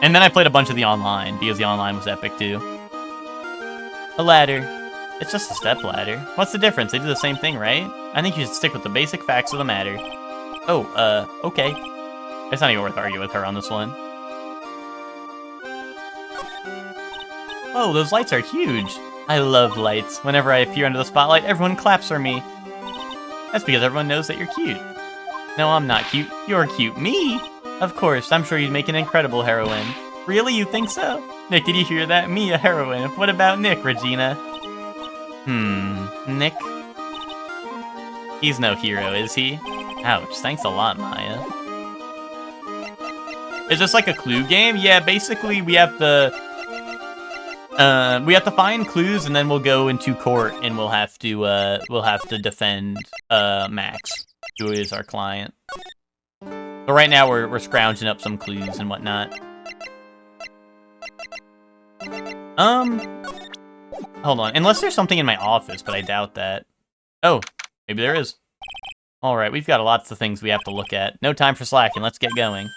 And then I played a bunch of the online, because the online was epic too. A ladder. It's just a step ladder. What's the difference? They do the same thing, right? I think you should stick with the basic facts of the matter. Oh, okay. It's not even worth arguing with her on this one. Oh, those lights are huge. I love lights. Whenever I appear under the spotlight, everyone claps for me. That's because everyone knows that you're cute. No, I'm not cute. You're cute. Me? Of course, I'm sure you'd make an incredible heroine. Really? You think so? Nick, did you hear that? Me, a heroine. What about Nick, Regina? Nick? He's no hero, is he? Ouch, thanks a lot, Maya. Is this like a clue game? Yeah, basically we have to find clues and then we'll go into court and we'll have to defend Max, who is our client. But right now we're scrounging up some clues and whatnot. Hold on. Unless there's something in my office, but I doubt that. Oh, maybe there is. Alright, we've got lots of things we have to look at. No time for slacking, let's get going.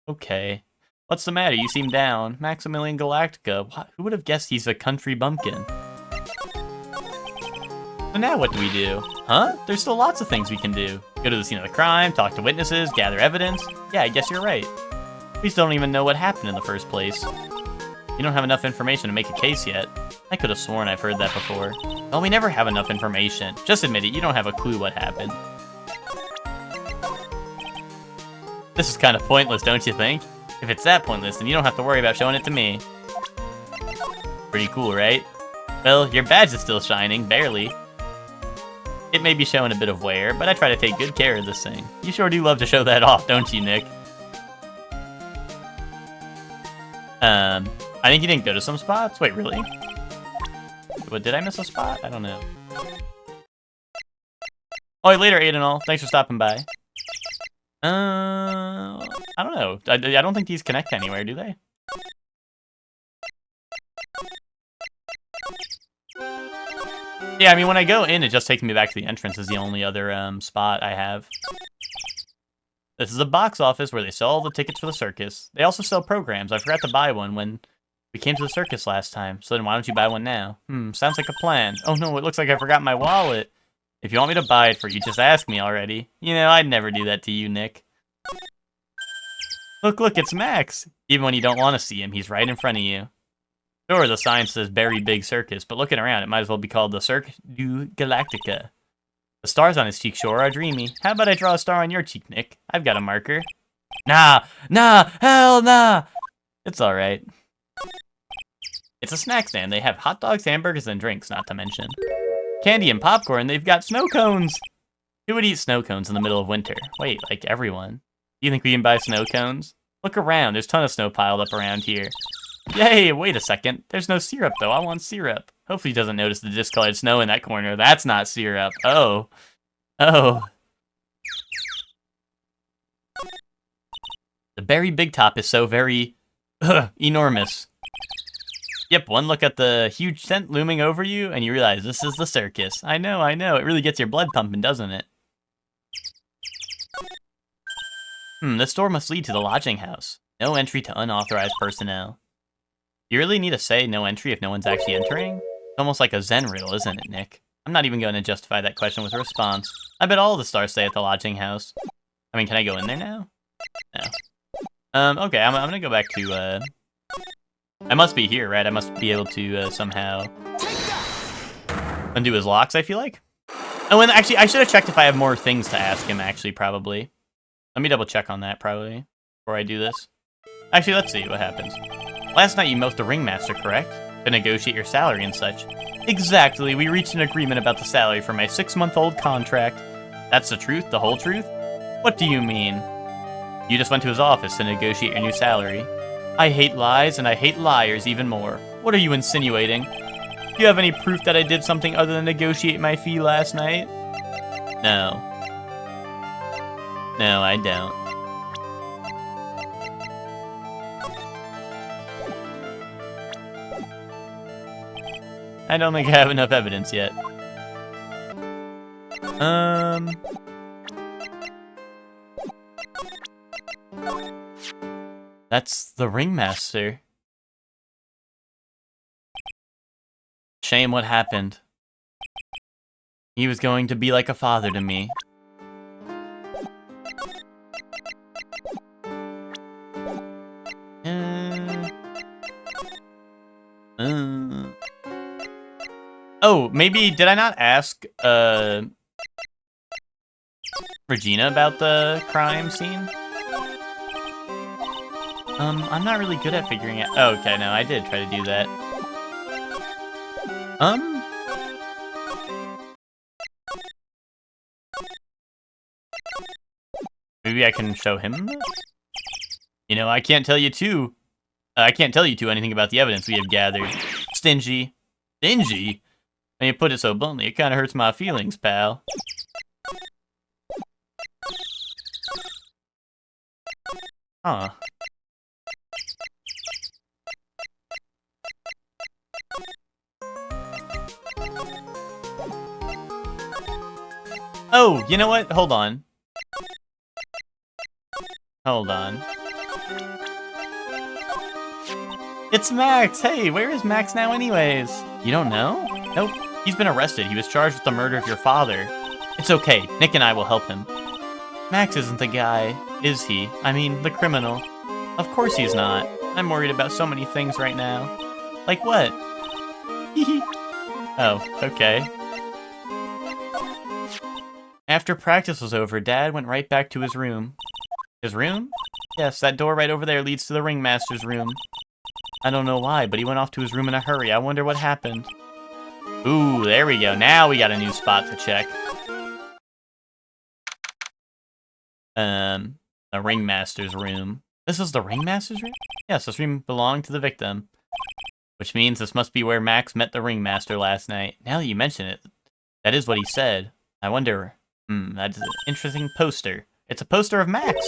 Okay. What's the matter? You seem down. Maximilian Galactica. Who would have guessed he's a country bumpkin? So now what do we do? Huh? There's still lots of things we can do. Go to the scene of the crime, talk to witnesses, gather evidence. Yeah, I guess you're right. We still don't even know what happened in the first place. You don't have enough information to make a case yet. I could have sworn I've heard that before. Well, we never have enough information. Just admit it, you don't have a clue what happened. This is kind of pointless, don't you think? If it's that pointless, then you don't have to worry about showing it to me. Pretty cool, right? Well, your badge is still shining, barely. It may be showing a bit of wear, but I try to take good care of this thing. You sure do love to show that off, don't you, Nick? I think you didn't go to some spots? Wait, really? What, did I miss a spot? I don't know. Oh, later, Aiden all. Thanks for stopping by. I don't know. I don't think these connect anywhere, do they? Yeah, I mean, when I go in, it just takes me back to the entrance is the only other spot I have. This is a box office where they sell all the tickets for the circus. They also sell programs. I forgot to buy one when we came to the circus last time. So then why don't you buy one now? Sounds like a plan. Oh no, it looks like I forgot my wallet. If you want me to buy it for you, just ask me already. You know, I'd never do that to you, Nick. Look, it's Max. Even when you don't want to see him, he's right in front of you. Sure, the sign says Very Big Circus, but looking around, it might as well be called the Cirque du Galactica. The stars on his cheek sure are dreamy. How about I draw a star on your cheek, Nick? I've got a marker. Nah, hell nah! It's alright. It's a snack stand. They have hot dogs, hamburgers, and drinks, not to mention candy and popcorn. They've got snow cones. Who would eat snow cones in the middle of winter? Wait, like everyone. You think we can buy snow cones? Look around. There's a ton of snow piled up around here. Yay, wait a second. There's no syrup, though. I want syrup. Hopefully he doesn't notice the discolored snow in that corner. That's not syrup. Oh. The Very Big Top is so very enormous. Yep, one look at the huge tent looming over you, and you realize this is the circus. I know. It really gets your blood pumping, doesn't it? This door must lead to the lodging house. No entry to unauthorized personnel. You really need to say no entry if no one's actually entering? It's almost like a Zen riddle, isn't it, Nick? I'm not even going to justify that question with a response. I bet all the stars stay at the lodging house. I mean, can I go in there now? No. Okay, I'm gonna go back to, I must be here, right? I must be able to, somehow undo his locks, I feel like. Oh, and actually, I should have checked if I have more things to ask him, actually, probably. Let me double check on that, probably, before I do this. Actually, let's see what happens. Last night you met the ringmaster, correct? To negotiate your salary and such. Exactly, we reached an agreement about the salary for my 6-month-old contract. That's the truth? The whole truth? What do you mean? You just went to his office to negotiate your new salary. I hate lies, and I hate liars even more. What are you insinuating? Do you have any proof that I did something other than negotiate my fee last night? No. No, I don't. I don't think I have enough evidence yet. That's the ringmaster. Shame what happened. He was going to be like a father to me. Oh, maybe, did I not ask, Regina about the crime scene? I'm not really good at figuring it. Oh, okay, no, I did try to do that. Maybe I can show him? You know, I can't tell you two anything about the evidence we have gathered. Stingy. Stingy? When you put it so bluntly, it kind of hurts my feelings, pal. Huh. Oh, you know what? Hold on. Hold on. It's Max! Hey, where is Max now anyways? You don't know? Nope. He's been arrested. He was charged with the murder of your father. It's okay. Nick and I will help him. Max isn't the guy, is he? I mean, the criminal. Of course he's not. I'm worried about so many things right now. Like what? Oh, okay. After practice was over, Dad went right back to his room. His room? Yes, that door right over there leads to the ringmaster's room. I don't know why, but he went off to his room in a hurry. I wonder what happened. Ooh, there we go. Now we got a new spot to check. The ringmaster's room. This is the ringmaster's room? Yes, this room belonged to the victim. Which means this must be where Max met the ringmaster last night. Now that you mention it, that is what he said. I wonder... that's an interesting poster. It's a poster of Max.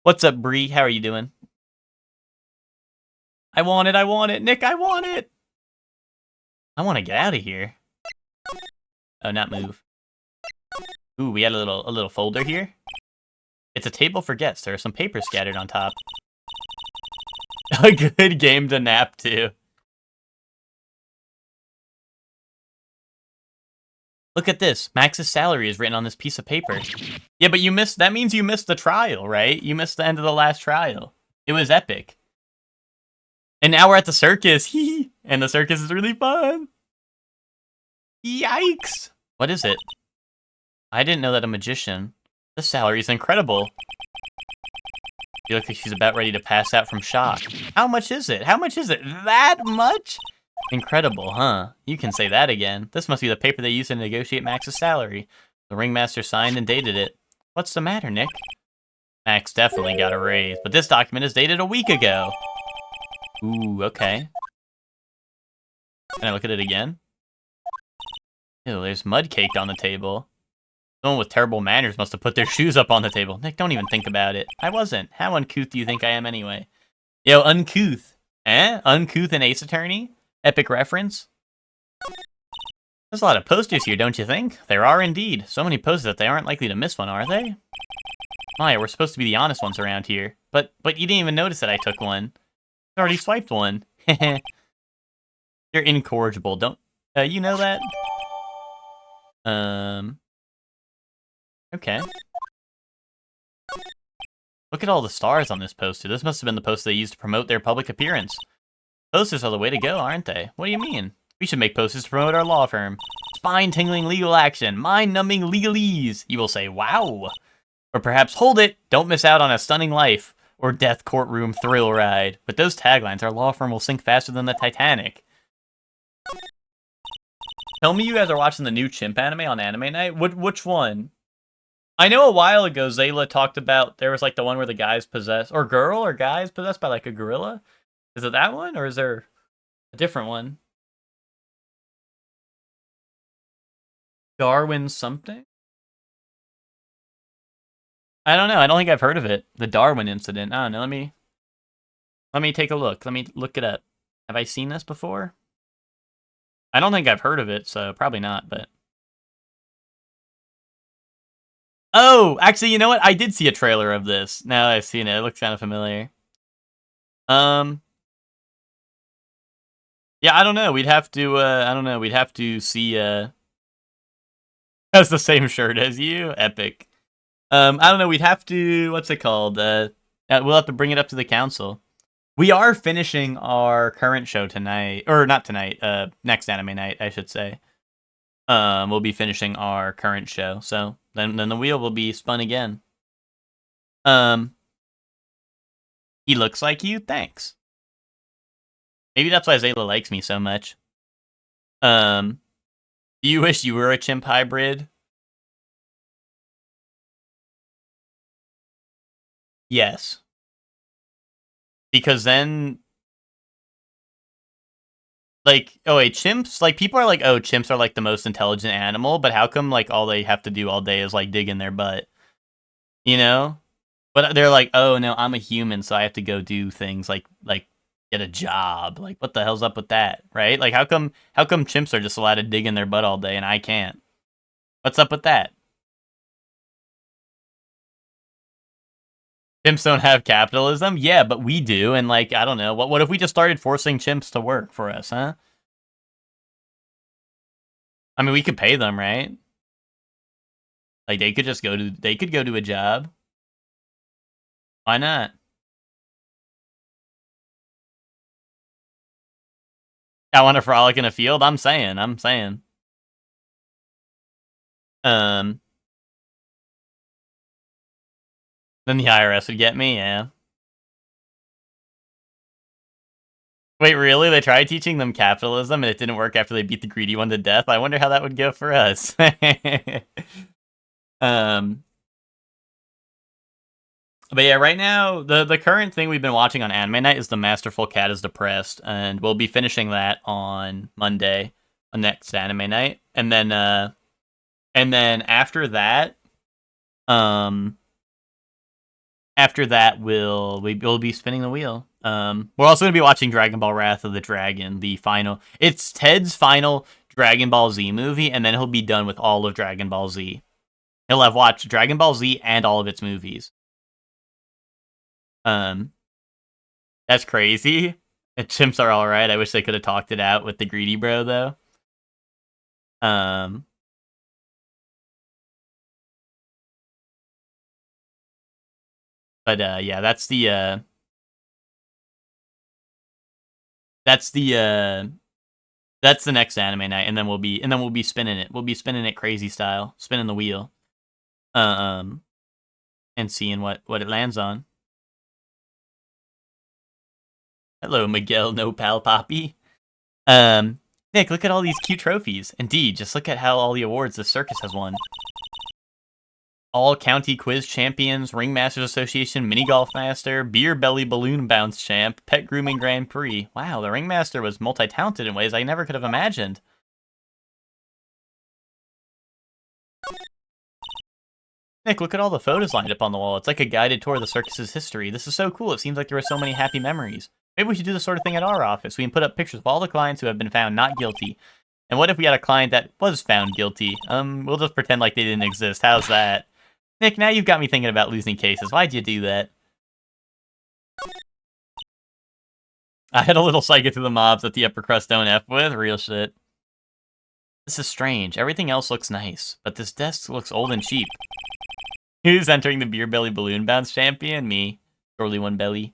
What's up, Bree? How are you doing? I want it, I want it! Nick, I want it! I want to get out of here. Oh, not move. Ooh, we had a little folder here. It's a table for guests. There are some papers scattered on top. A good game to nap to. Look at this. Max's salary is written on this piece of paper. Yeah, but you missed... That means you missed the trial, right? You missed the end of the last trial. It was epic. And now we're at the circus. Hee. And the circus is really fun. Yikes. What is it? I didn't know that a magician... This salary is incredible. You look like she's about ready to pass out from shock. How much is it? How much is it? That much? Incredible, huh? You can say that again. This must be the paper they used to negotiate Max's salary. The ringmaster signed and dated it. What's the matter, Nick? Max definitely got a raise, but this document is dated a week ago. Ooh, okay. Can I look at it again? Ew, there's mud caked on the table. Someone with terrible manners must have put their shoes up on the table. Nick, don't even think about it. I wasn't. How uncouth do you think I am anyway? Yo, uncouth. Eh? Uncouth and Ace Attorney? Epic reference? There's a lot of posters here, don't you think? There are indeed. So many posters that they aren't likely to miss one, are they? Maya, we're supposed to be the honest ones around here. But you didn't even notice that I took one. I already swiped one. You're incorrigible, don't... you know that? Okay. Look at all the stars on this poster. This must have been the poster they used to promote their public appearance. Posters are the way to go, aren't they? What do you mean? We should make posters to promote our law firm. Spine-tingling legal action. Mind-numbing legalese. You will say, wow. Or perhaps, hold it. Don't miss out on a stunning life. Or death courtroom thrill ride. With those taglines, our law firm will sink faster than the Titanic. Tell me you guys are watching the new Chimp anime on Anime Night. Which one? I know a while ago Zayla talked about, there was like the one where the guy's possessed, or girl, or guy's possessed by like a gorilla. Is it that one, or is there a different one? Darwin something? I don't know. I don't think I've heard of it. The Darwin incident. I don't know. Let me take a look. Let me look it up. Have I seen this before? I don't think I've heard of it, so probably not, but... Oh, actually, you know what? I did see a trailer of this. Now that I've seen it, it looks kind of familiar. Yeah, I don't know. We'd have to, I don't know. We'd have to see, has the same shirt as you? Epic. I don't know. We'd have to, what's it called? We'll have to bring it up to the council. We are finishing our current show tonight, or not tonight, next Anime Night, I should say. We'll be finishing our current show, so then the wheel will be spun again. He looks like you? Thanks. Maybe that's why Zayla likes me so much. Do you wish you were a chimp hybrid? Yes. Because then... Like, oh wait, chimps? Like, people are like, oh, chimps are like the most intelligent animal, but how come like all they have to do all day is like dig in their butt? You know? But they're like, oh no, I'm a human, so I have to go do things like get a job. Like, what the hell's up with that, right? Like, how come chimps are just allowed to dig in their butt all day and I can't? What's up with that? Chimps don't have capitalism? Yeah, but we do, and like, I don't know. What if we just started forcing chimps to work for us, huh? I mean, we could pay them, right? Like, they could go to a job. Why not? I want to frolic in a field. I'm saying. Then the IRS would get me, yeah. Wait, really? They tried teaching them capitalism and it didn't work after they beat the greedy one to death? I wonder how that would go for us. But yeah, right now, the current thing we've been watching on Anime Night is The Masterful Cat is Depressed, and we'll be finishing that on Monday, on next Anime Night. And then after that, we'll be spinning the wheel. We're also gonna be watching Dragon Ball Wrath of the Dragon, the final. It's Ted's final Dragon Ball Z movie, and then he'll be done with all of Dragon Ball Z. He'll have watched Dragon Ball Z and all of its movies. That's crazy. And chimps are all right. I wish they could have talked it out with the greedy bro though. But yeah, that's the next Anime Night, and then we'll be spinning it. We'll be spinning it crazy style, spinning the wheel, and seeing what it lands on. Hello, Miguel No Pal Poppy. Nick, look at all these cute trophies. Indeed, just look at how all the awards the circus has won. All County Quiz Champions, Ringmasters Association, Mini Golf Master, Beer Belly Balloon Bounce Champ, Pet Grooming Grand Prix. Wow, the Ringmaster was multi-talented in ways I never could have imagined. Nick, look at all the photos lined up on the wall. It's like a guided tour of the circus's history. This is so cool. It seems like there were so many happy memories. Maybe we should do this sort of thing at our office. We can put up pictures of all the clients who have been found not guilty. And what if we had a client that was found guilty? We'll just pretend like they didn't exist. How's that? Nick, now you've got me thinking about losing cases. Why'd you do that? I had a little psychic to the mobs that the upper crust don't F with. Real shit. This is strange. Everything else looks nice, but this desk looks old and cheap. Who's entering the Beer Belly Balloon Bounce Champion? Me. Surely one belly.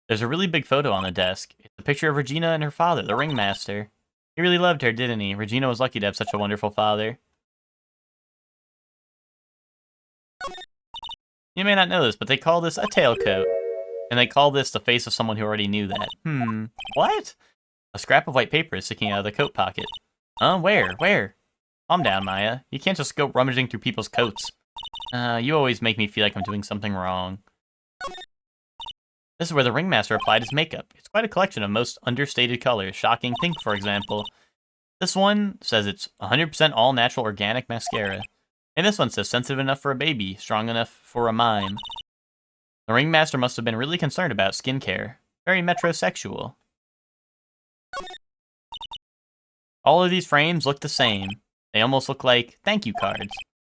There's a really big photo on the desk. It's a picture of Regina and her father, the ringmaster. He really loved her, didn't he? Regina was lucky to have such a wonderful father. You may not know this, but they call this a tailcoat. And they call this the face of someone who already knew that. What? A scrap of white paper is sticking out of the coat pocket. Where? Where? Calm down, Maya. You can't just go rummaging through people's coats. You always make me feel like I'm doing something wrong. This is where the ringmaster applied his makeup. It's quite a collection of most understated colors. Shocking pink, for example. This one says it's 100% all-natural organic mascara. And this one says sensitive enough for a baby, strong enough for a mime. The ringmaster must have been really concerned about skincare. Very metrosexual. All of these frames look the same. They almost look like thank you cards.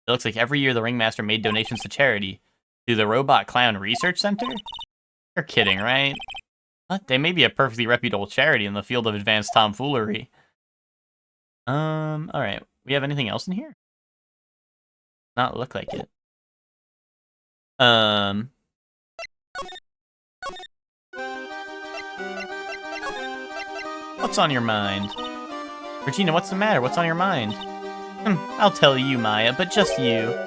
It looks like every year the ringmaster made donations to charity. To the Robot Clown Research Center? You're kidding, right? What? They may be a perfectly reputable charity in the field of advanced tomfoolery. Alright. We have anything else in here? Not look like it. What's on your mind? Regina, what's the matter? What's on your mind? I'll tell you, Maya, but just you.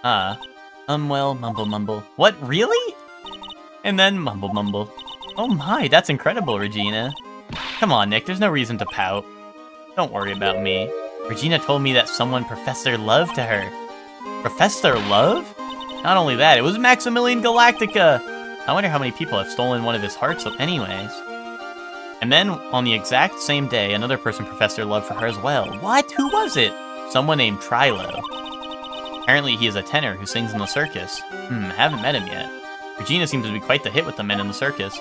Well, mumble mumble. What, really? And then mumble mumble. Oh my, that's incredible, Regina. Come on, Nick, there's no reason to pout. Don't worry about me. Regina told me that someone professed their love to her. Professed their love? Not only that, it was Maximilian Galactica! I wonder how many people have stolen one of his hearts anyways. And then, on the exact same day, another person professed their love for her as well. What? Who was it? Someone named Trilo. Apparently he is a tenor who sings in the circus. Haven't met him yet. Regina seems to be quite the hit with the men in the circus.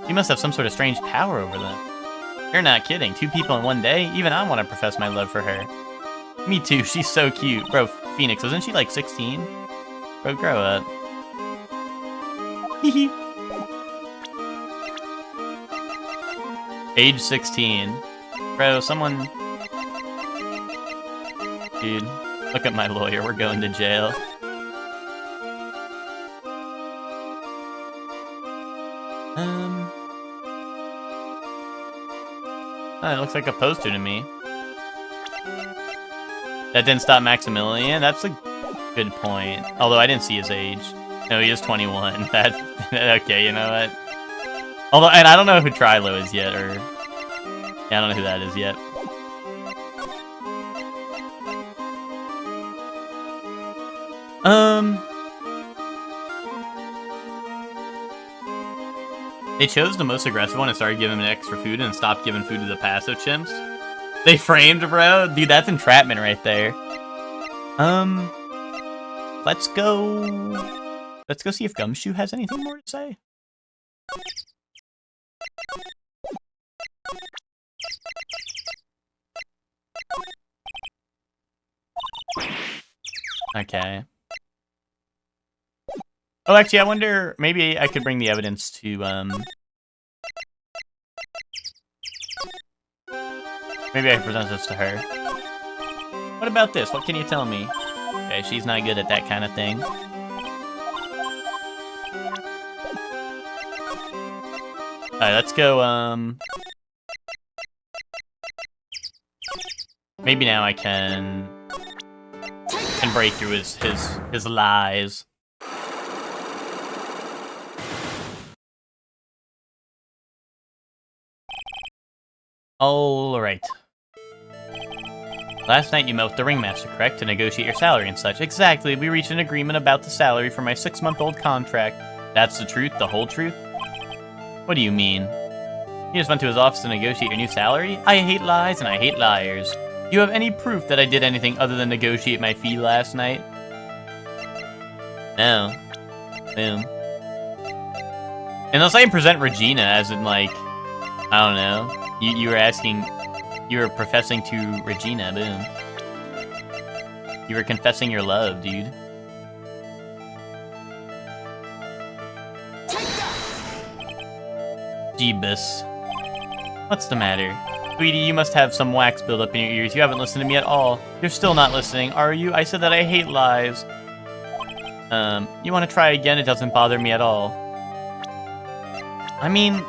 She must have some sort of strange power over them. You're not kidding. 2 people in one day? Even I want to profess my love for her. Me too. She's so cute. Bro, Phoenix, wasn't she like 16? Bro, grow up. Hehe. Age 16. Bro, someone... Dude, look at my lawyer. We're going to jail. Oh, it looks like a poster to me. That didn't stop Maximilian? That's a good point. Although I didn't see his age. No, he is 21. That okay, you know what? Although, and I don't know who Trilo is yet, or... Yeah, I don't know who that is yet. They chose the most aggressive one and started giving him extra food and stopped giving food to the passive chimps. They framed, bro. Dude, that's entrapment right there. Let's go see if Gumshoe has anything more to say. Okay. Oh, actually, I wonder, maybe I could bring the evidence to, maybe I can present this to her. What about this? What can you tell me? Okay, she's not good at that kind of thing. Alright, let's go, maybe now I can break through his lies. Alright. Last night you met with the Ringmaster, correct? To negotiate your salary and such. Exactly, we reached an agreement about the salary for my 6-month-old contract. That's the truth? The whole truth? What do you mean? You just went to his office to negotiate your new salary? I hate lies and I hate liars. Do you have any proof that I did anything other than negotiate my fee last night? No. Boom. Unless I present Regina as in, like, I don't know. You were asking, you were professing to Regina, boom. You were confessing your love, dude. Jeebus. What's the matter? Sweetie, you must have some wax buildup in your ears. You haven't listened to me at all. You're still not listening, are you? I said that I hate lies. You want to try again? It doesn't bother me at all. I mean...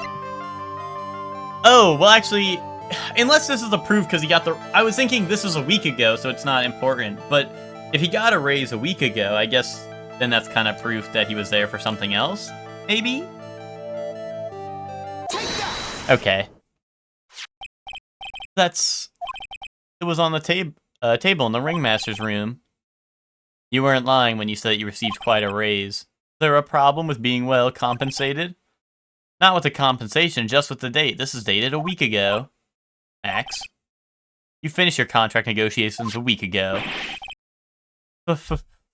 Oh, well actually, unless this is a proof because he got the... I was thinking this was a week ago, so it's not important. But if he got a raise a week ago, I guess then that's kind of proof that he was there for something else? Maybe? Okay. It was on the table in the Ringmaster's room. You weren't lying when you said that you received quite a raise. Is there a problem with being well compensated? Not with the compensation, just with the date. This is dated a week ago. Max. You finished your contract negotiations a week ago.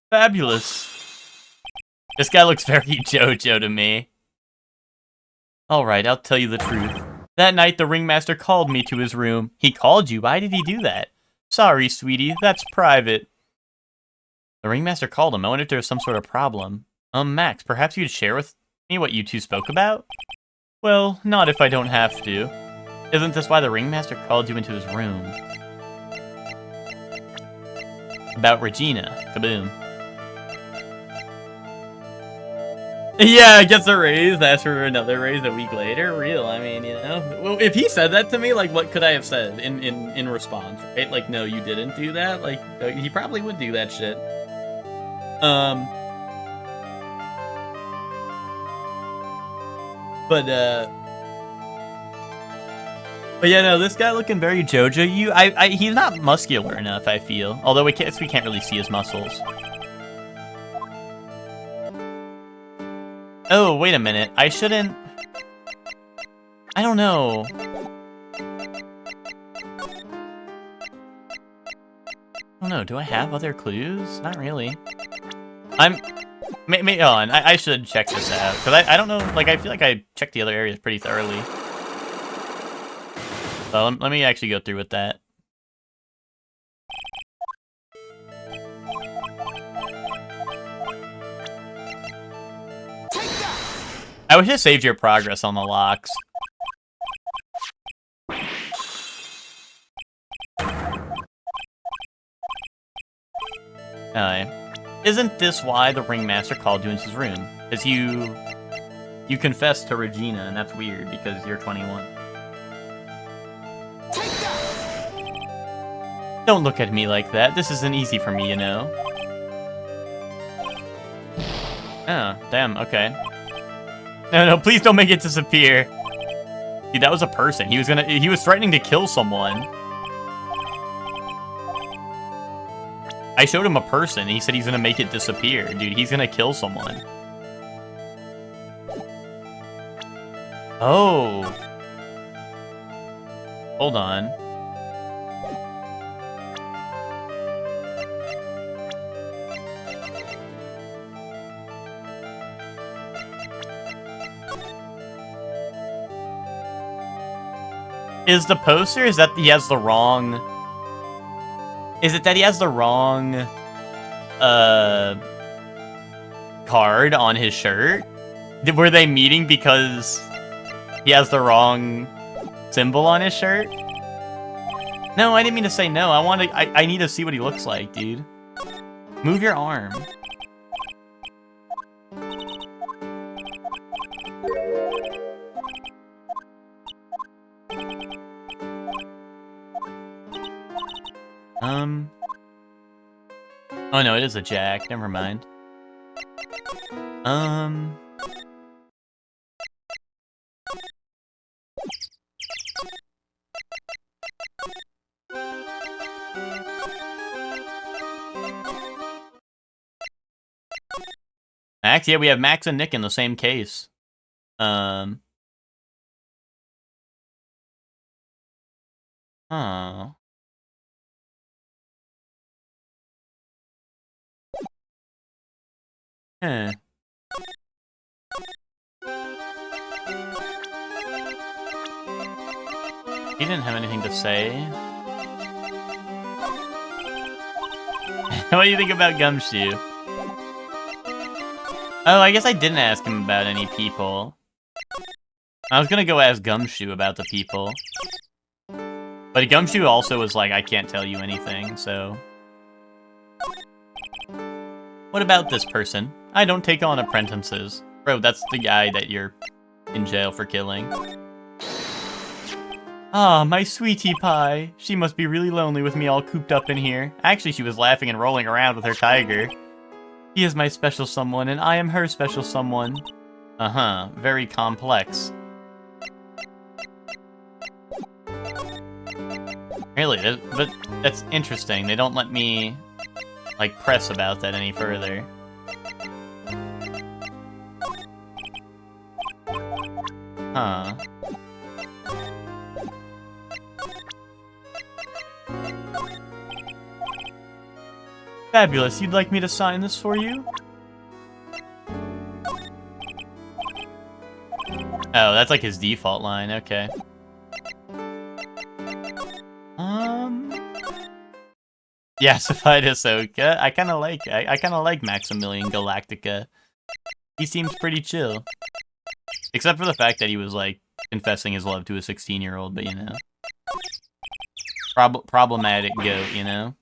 Fabulous. This guy looks very JoJo to me. Alright, I'll tell you the truth. That night, the Ringmaster called me to his room. He called you? Why did he do that? Sorry, sweetie, that's private. The Ringmaster called him. I wonder if there was some sort of problem. Max, perhaps you'd share with me what you two spoke about? Well, not if I don't have to. Isn't this why the Ringmaster called you into his room? About Regina. Kaboom. Yeah, gets a raise, asks for another raise a week later. Real, I mean, you know. Well, if he said that to me, like, what could I have said in response, right? Like, no, you didn't do that? Like, he probably would do that shit. But yeah, no, this guy looking very JoJo. He's not muscular enough, I feel. Although we can't really see his muscles. Oh, wait a minute. I shouldn't... I don't know. I don't know. Do I have other clues? Not really. Hold on. I should check this out. Because I don't know. Like, I feel like I checked the other areas pretty thoroughly. So let me actually go through with that. I wish it saved your progress on the locks. Isn't this why the Ringmaster called you into his room? Because you confessed to Regina, and that's weird because you're 21. Don't look at me like that. This isn't easy for me, you know. Oh, damn, okay. No, please don't make it disappear. Dude, that was a person. He was threatening to kill someone. I showed him a person, and he said he's gonna make it disappear. Dude, he's gonna kill someone. Oh. Hold on. Is the poster, is that he has the wrong... Is it that he has the wrong... card on his shirt? Were they meeting because he has the wrong symbol on his shirt? No, I didn't mean to say no. I need to see what he looks like, dude. Move your arm. Oh no, it is a jack. Never mind. Max? Yeah, we have Max and Nick in the same case. Huh. Huh. He didn't have anything to say. What do you think about Gumshoe? Oh, I guess I didn't ask him about any people. I was gonna go ask Gumshoe about the people. But Gumshoe also was like, I can't tell you anything, so... What about this person? I don't take on apprentices. Bro, that's the guy that you're in jail for killing. Ah, my sweetie pie. She must be really lonely with me all cooped up in here. Actually, she was laughing and rolling around with her tiger. He is my special someone, and I am her special someone. Uh-huh, very complex. Really, but that's interesting. They don't let me, like, press about that any further. Huh. Fabulous, you'd like me to sign this for you? Oh, that's like his default line, okay. Yassified Ahsoka. I kinda like Maximilian Galactica. He seems pretty chill. Except for the fact that he was, like, confessing his love to a 16-year-old, but, you know. Problematic goat, you know?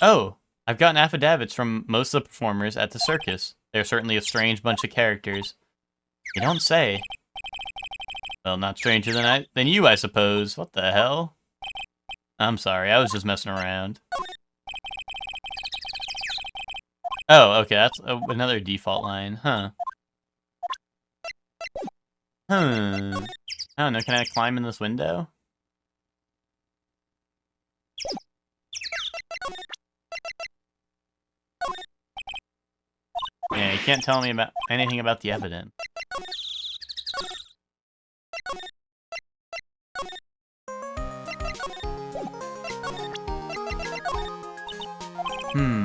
Oh, I've gotten affidavits from most of the performers at the circus. They're certainly a strange bunch of characters. You don't say. Well, not stranger than you, I suppose. What the hell? I'm sorry, I was just messing around. Oh, okay, that's another default line, huh? I don't know, can I climb in this window? Yeah, you can't tell me about anything about the evidence.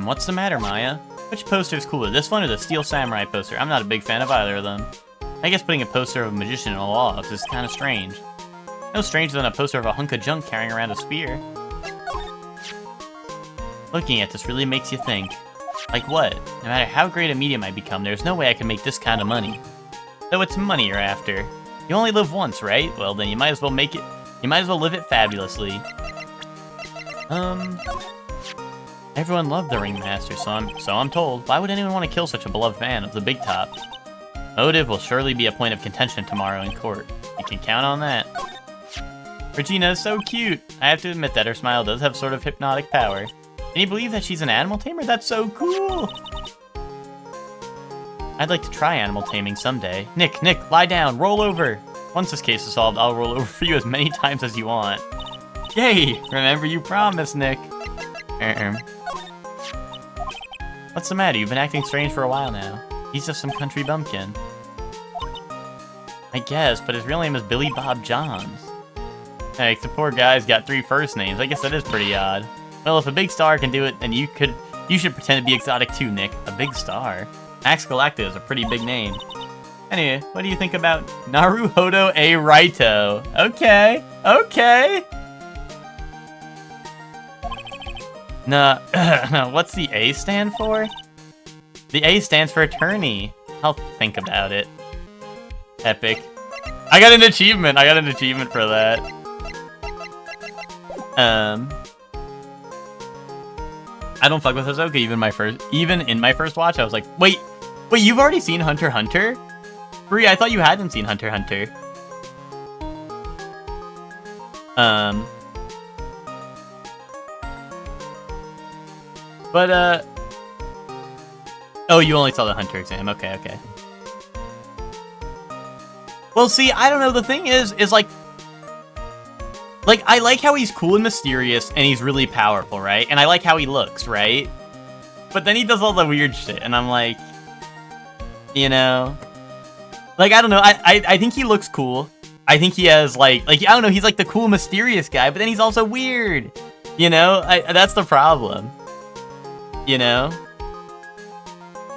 What's the matter, Maya? Which poster's cooler, this one or the Steel Samurai poster? I'm not a big fan of either of them. I guess putting a poster of a magician in a loft is kind of strange. No stranger than a poster of a hunk of junk carrying around a spear. Looking at this really makes you think. Like what? No matter how great a medium I become, there's no way I can make this kind of money. Though it's money you're after. You only live once, right? Well, then you might as well make it... You might as well live it fabulously. Everyone loved the Ringmaster, so I'm told. Why would anyone want to kill such a beloved man of the Big Top? Motive will surely be a point of contention tomorrow in court. can count on that. Regina is so cute. I have to admit that her smile does have sort of hypnotic power. Can you believe that she's an animal tamer? That's so cool! I'd like to try animal taming someday. Nick, lie down, roll over. Once this case is solved, I'll roll over for you as many times as you want. Yay! Remember you promised, Nick. What's the matter? You've been acting strange for a while now. He's just some country bumpkin. I guess, but his real name is Billy Bob Johns. Hey, the poor guy's got 3 first names. I guess that is pretty odd. Well, if a big star can do it, then you should pretend to be exotic too, Nick. A big star? Max Galacta is a pretty big name. Anyway, what do you think about Naruhodo A. Raito? Okay. Nah, what's the A stand for? The A stands for attorney. I'll think about it. Epic. I got an achievement for that. I don't fuck with Hisoka even in my first watch. I was like, wait, you've already seen Hunter x Hunter? Brie, I thought you hadn't seen Hunter x Hunter. Oh, you only saw the Hunter exam. Okay. Well, see, I don't know. The thing is like, I like how he's cool and mysterious, and he's really powerful, right? And I like how he looks, right? But then he does all the weird shit, and I'm like, you know, like, I don't know. I think he looks cool. I think he has, like, I don't know, he's like the cool, mysterious guy, but then he's also weird. You know? That's the problem. You know?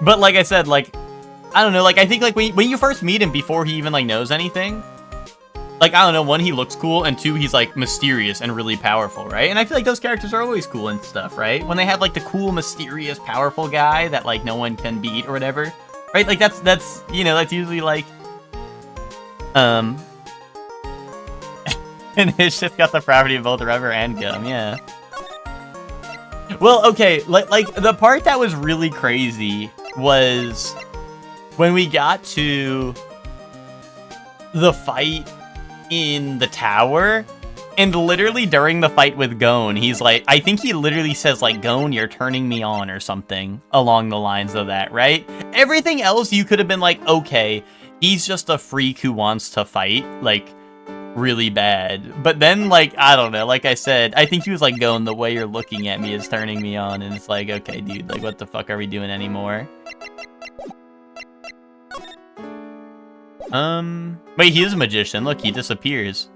But like I said, like, I don't know, like, I think, like, when you first meet him before he even, like, knows anything, like, I don't know, 1, he looks cool, and 2, he's, like, mysterious and really powerful, right? And I feel like those characters are always cool and stuff, right? When they have, like, the cool, mysterious, powerful guy that, like, no one can beat or whatever, right? Like, that's you know, that's usually, like, and his shit got the property of both Rubber and Gum, yeah. Well, okay, like, the part that was really crazy was when we got to the fight in the tower, and literally during the fight with Gon, he's like, I think he literally says, like, Gon, you're turning me on, or something along the lines of that, right? Everything else you could have been like, okay, he's just a freak who wants to fight, like, really bad. But then, like, I don't know, like I said, I think he was like, Gon, the way you're looking at me is turning me on, and it's like, okay, dude, like, what the fuck are we doing anymore? Wait, he is a magician. Look, he disappears.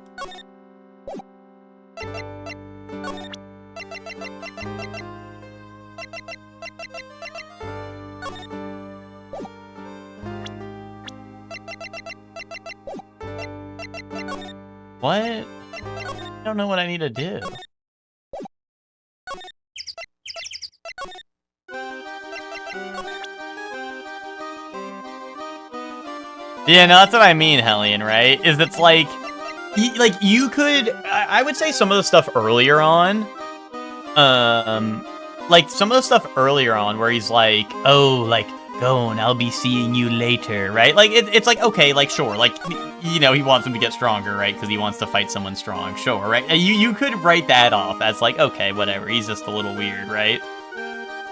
What? I don't know what I need to do. Yeah, no, that's what I mean, Hellion, right? Is it's like, you could, I would say some of the stuff earlier on, like, some of the stuff earlier on where he's like, oh, like, Gon, I'll be seeing you later, right? Like, it's like, okay, like, sure, like, you know, he wants him to get stronger, right? Because he wants to fight someone strong, sure, right? You could write that off as like, okay, whatever, he's just a little weird, right?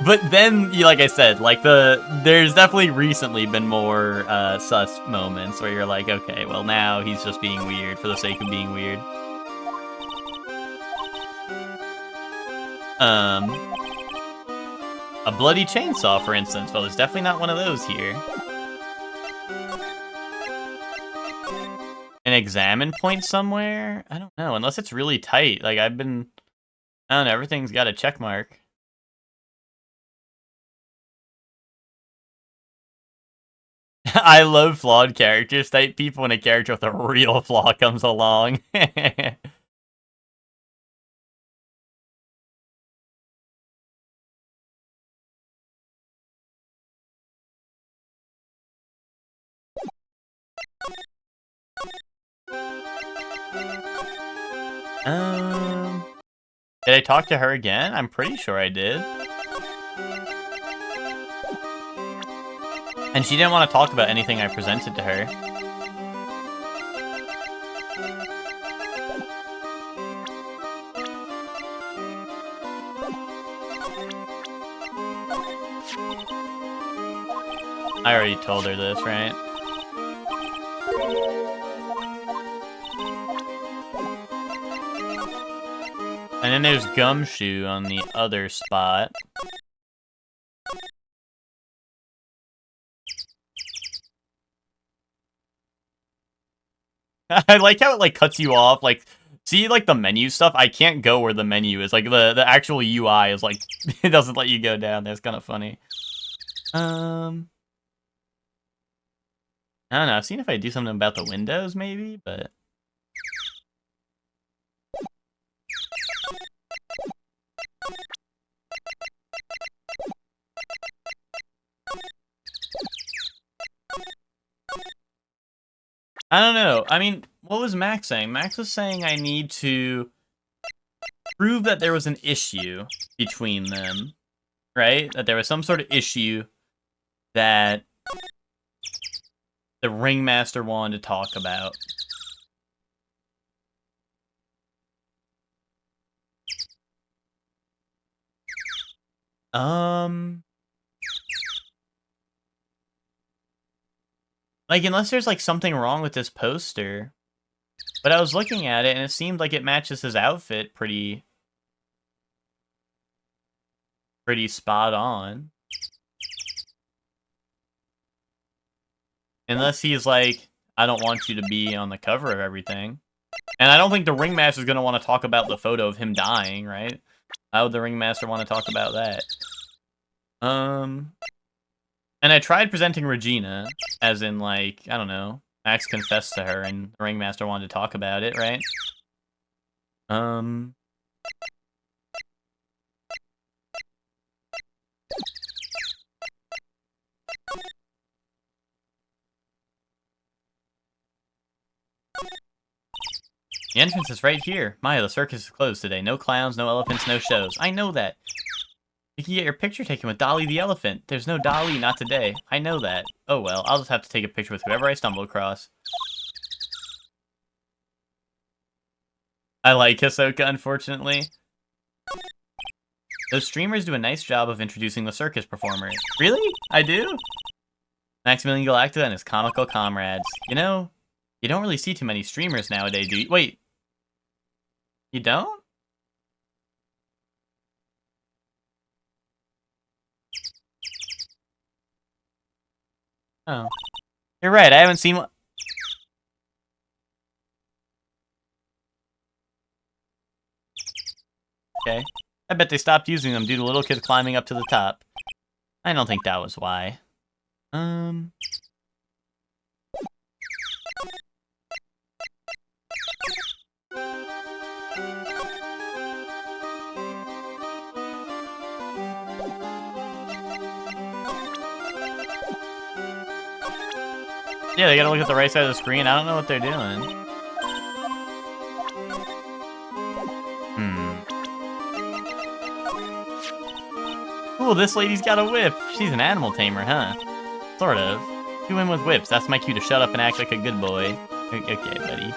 But then, like I said, like, there's definitely recently been more sus moments where you're like, okay, well, now he's just being weird for the sake of being weird. A bloody chainsaw, for instance. Well, there's definitely not one of those here. An examine point somewhere? I don't know, unless it's really tight. Like, I don't know, everything's got a check mark. I love flawed characters type people when a character with a real flaw comes along. Did I talk to her again? I'm pretty sure I did. And she didn't want to talk about anything I presented to her. I already told her this, right? And then there's Gumshoe on the other spot. I like how it like cuts you off. Like, see like the menu stuff? I can't go where the menu is. Like the actual UI is like it doesn't let you go down. That's kind of funny. I don't know. I've seen if I do something about the windows, maybe, but I don't know. I mean, what was Max saying? Max was saying I need to prove that there was an issue between them, right? That there was some sort of issue that the Ringmaster wanted to talk about. Like, unless there's, like, something wrong with this poster. But I was looking at it, and it seemed like it matches his outfit pretty spot on. Unless he's like, I don't want you to be on the cover of everything. And I don't think the Ringmaster's gonna want to talk about the photo of him dying, right? How would the Ringmaster want to talk about that? And I tried presenting Regina, as in, like, I don't know, Max confessed to her, and the Ringmaster wanted to talk about it, right? The entrance is right here. Maya, the circus is closed today. No clowns, no elephants, no shows. I know that. You can get your picture taken with Dolly the elephant. There's no Dolly, not today. I know that. Oh well, I'll just have to take a picture with whoever I stumble across. I like Hisoka, unfortunately. Those streamers do a nice job of introducing the circus performers. Really? I do? Maximilian Galacta and his comical comrades. You know, you don't really see too many streamers nowadays, do you? Wait. You don't? Oh. You're right, I haven't seen one. Okay. I bet they stopped using them due to little kids climbing up to the top. I don't think that was why. Yeah, they gotta look at the right side of the screen. I don't know what they're doing. Ooh, this lady's got a whip. She's an animal tamer, huh? Sort of. You win with whips. That's my cue to shut up and act like a good boy. Okay, buddy.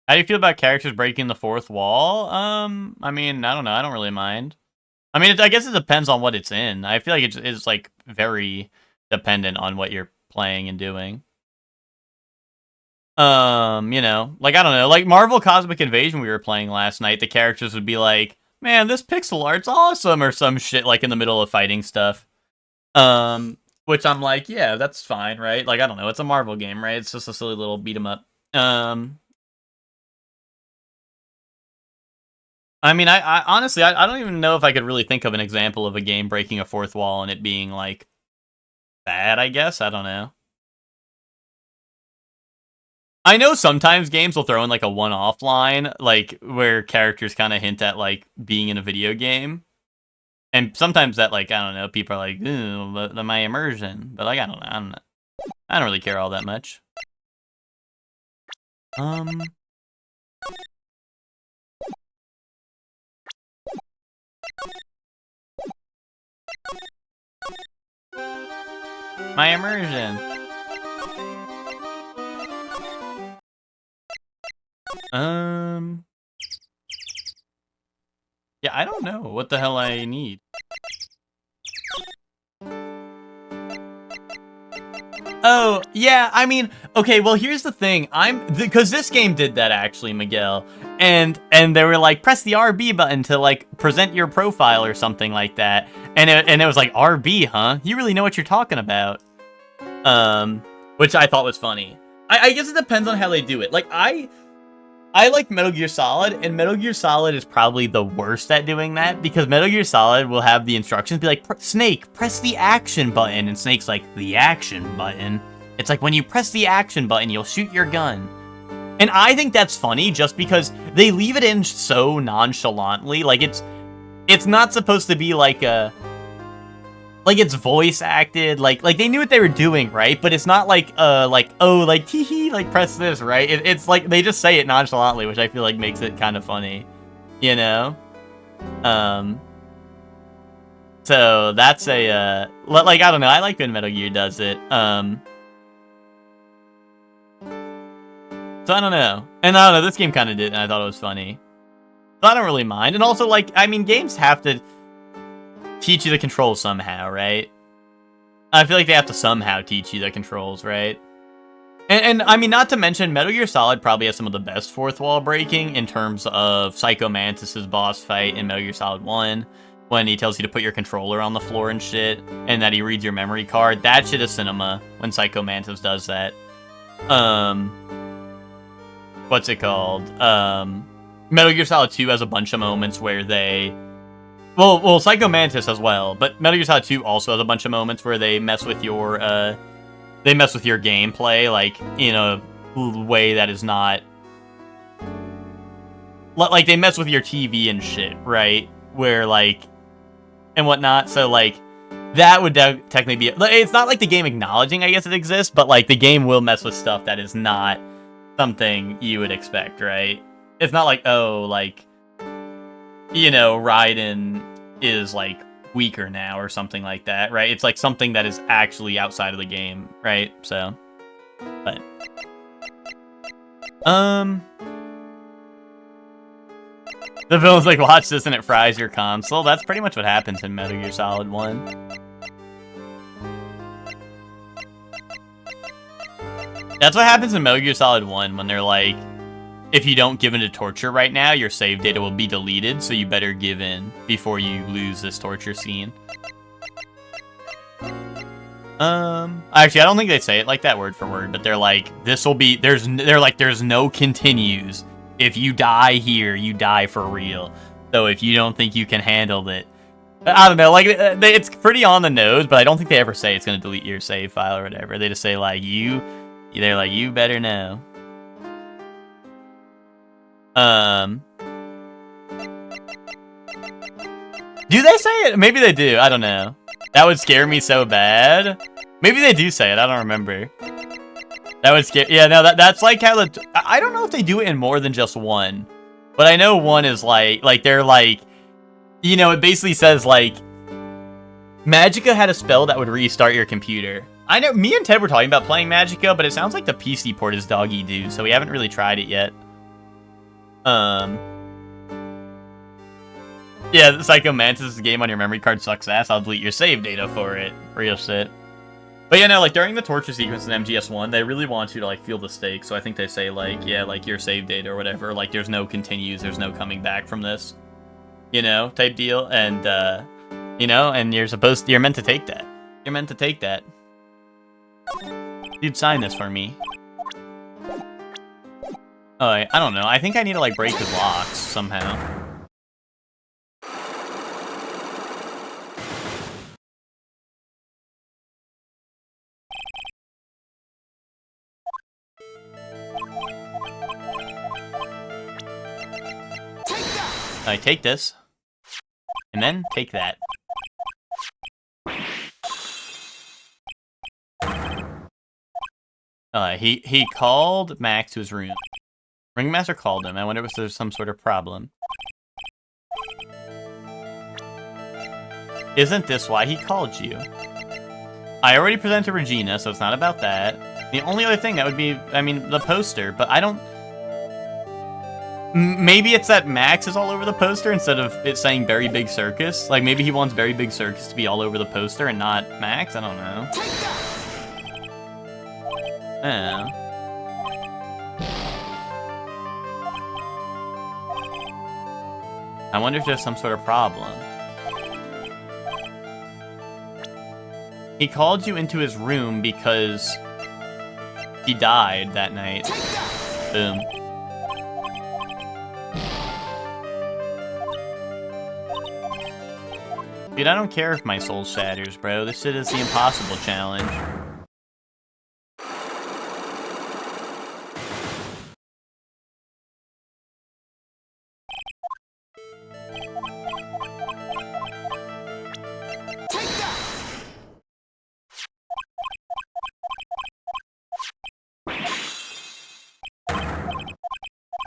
How do you feel about characters breaking the fourth wall? I mean, I don't know. I don't really mind. I mean, I guess it depends on what it's in. I feel like it's like very dependent on what you're playing and doing. You know, like I don't know, like Marvel Cosmic Invasion we were playing last night, the characters would be like, "Man, this pixel art's awesome," or some shit like in the middle of fighting stuff. Which I'm like, yeah, that's fine, right? Like I don't know, it's a Marvel game, right? It's just a silly little beat 'em up. I mean, I honestly, I don't even know if I could really think of an example of a game breaking a fourth wall and it being like bad. I guess I don't know. I know sometimes games will throw in like a one-off line, like where characters kind of hint at like being in a video game, and sometimes that like I don't know, people are like, "Ooh, but my immersion," but like I don't know, I don't really care all that much. My immersion. Yeah, I don't know what the hell I need. Oh, yeah, I mean, okay, well, here's the thing. Because this game did that, actually, Miguel. And they were like, press the RB button to, like, present your profile or something like that. And it was like, RB, huh? You really know what you're talking about. Which I thought was funny. I guess it depends on how they do it. Like, I like Metal Gear Solid, and Metal Gear Solid is probably the worst at doing that, because Metal Gear Solid will have the instructions be like, Snake, press the action button, and Snake's like, the action button? It's like, when you press the action button, you'll shoot your gun. And I think that's funny, just because they leave it in so nonchalantly, like, it's not supposed to be like a... Like, it's voice acted, like they knew what they were doing, right? But it's not like, oh, like, tee-hee, like, press this, right? It's like, they just say it nonchalantly, which I feel like makes it kind of funny, you know? So, that's a, like, I don't know, I like when Metal Gear does it, so I don't know. And I don't know, this game kind of did, and I thought it was funny. So I don't really mind, and also, like, I mean, games have to teach you the controls somehow, right? I feel like they have to somehow teach you the controls, right? And I mean, not to mention, Metal Gear Solid probably has some of the best fourth wall breaking in terms of Psycho Mantis' boss fight in Metal Gear Solid 1, when he tells you to put your controller on the floor and shit, and that he reads your memory card. That shit is cinema, when Psycho Mantis does that. What's it called? Metal Gear Solid 2 has a bunch of moments where they... Well, Psycho Mantis as well, but Metal Gear Solid 2 also has a bunch of moments where they mess with your, gameplay, like, in a way that is not... Like, they mess with your TV and shit, right? Where, like, and whatnot, so, like, that would technically be... It's not like the game acknowledging, I guess, it exists, but, like, the game will mess with stuff that is not something you would expect, right? It's not like, oh, like... You know, Raiden is, like, weaker now or something like that, right? It's, like, something that is actually outside of the game, right? So, but... The villain's like, watch this and it fries your console. That's pretty much what happens in Metal Gear Solid 1. That's what happens in Metal Gear Solid 1 when they're like... If you don't give in to torture right now, your save data will be deleted, so you better give in before you lose this torture scene. Actually, I don't think they say it like that word for word, but they're like, there's no continues. If you die here, you die for real. So if you don't think you can handle it, I don't know, like, it's pretty on the nose, but I don't think they ever say it's gonna delete your save file or whatever. They just say, like, they're like, you better know. Do they say it? Maybe they do. I don't know. That would scare me so bad. Maybe they do say it. I don't remember. That would scare... Yeah, no, that's like how the... I don't know if they do it in more than just one. But I know one is like they're like... You know, it basically says, like... Magicka had a spell that would restart your computer. I know, me and Ted were talking about playing Magicka, but it sounds like the PC port is doggy doo, so we haven't really tried it yet. Yeah, the Psycho Mantis game on your memory card sucks ass. I'll delete your save data for it. Real shit. But yeah, no, like, during the torture sequence in MGS1, they really want you to, like, feel the stakes. So I think they say, like, yeah, like, your save data or whatever. Like, there's no continues, there's no coming back from this. You know, type deal. And, you know, and you're meant to take that. You're meant to take that. Dude, sign this for me. Oh, I don't know. I think I need to, like, break his locks somehow. I take this. And then take that. He called Max to his room. Ringmaster called him. I wonder if there's some sort of problem. Isn't this why he called you? I already presented Regina, so it's not about that. The only other thing that would be, I mean, the poster, but I don't... Maybe it's that Max is all over the poster instead of it saying Very Big Circus. Like, maybe he wants Very Big Circus to be all over the poster and not Max? I don't know. Yeah. I wonder if there's some sort of problem. He called you into his room because he died that night. Boom. Dude, I don't care if my soul shatters, bro. This shit is the impossible challenge.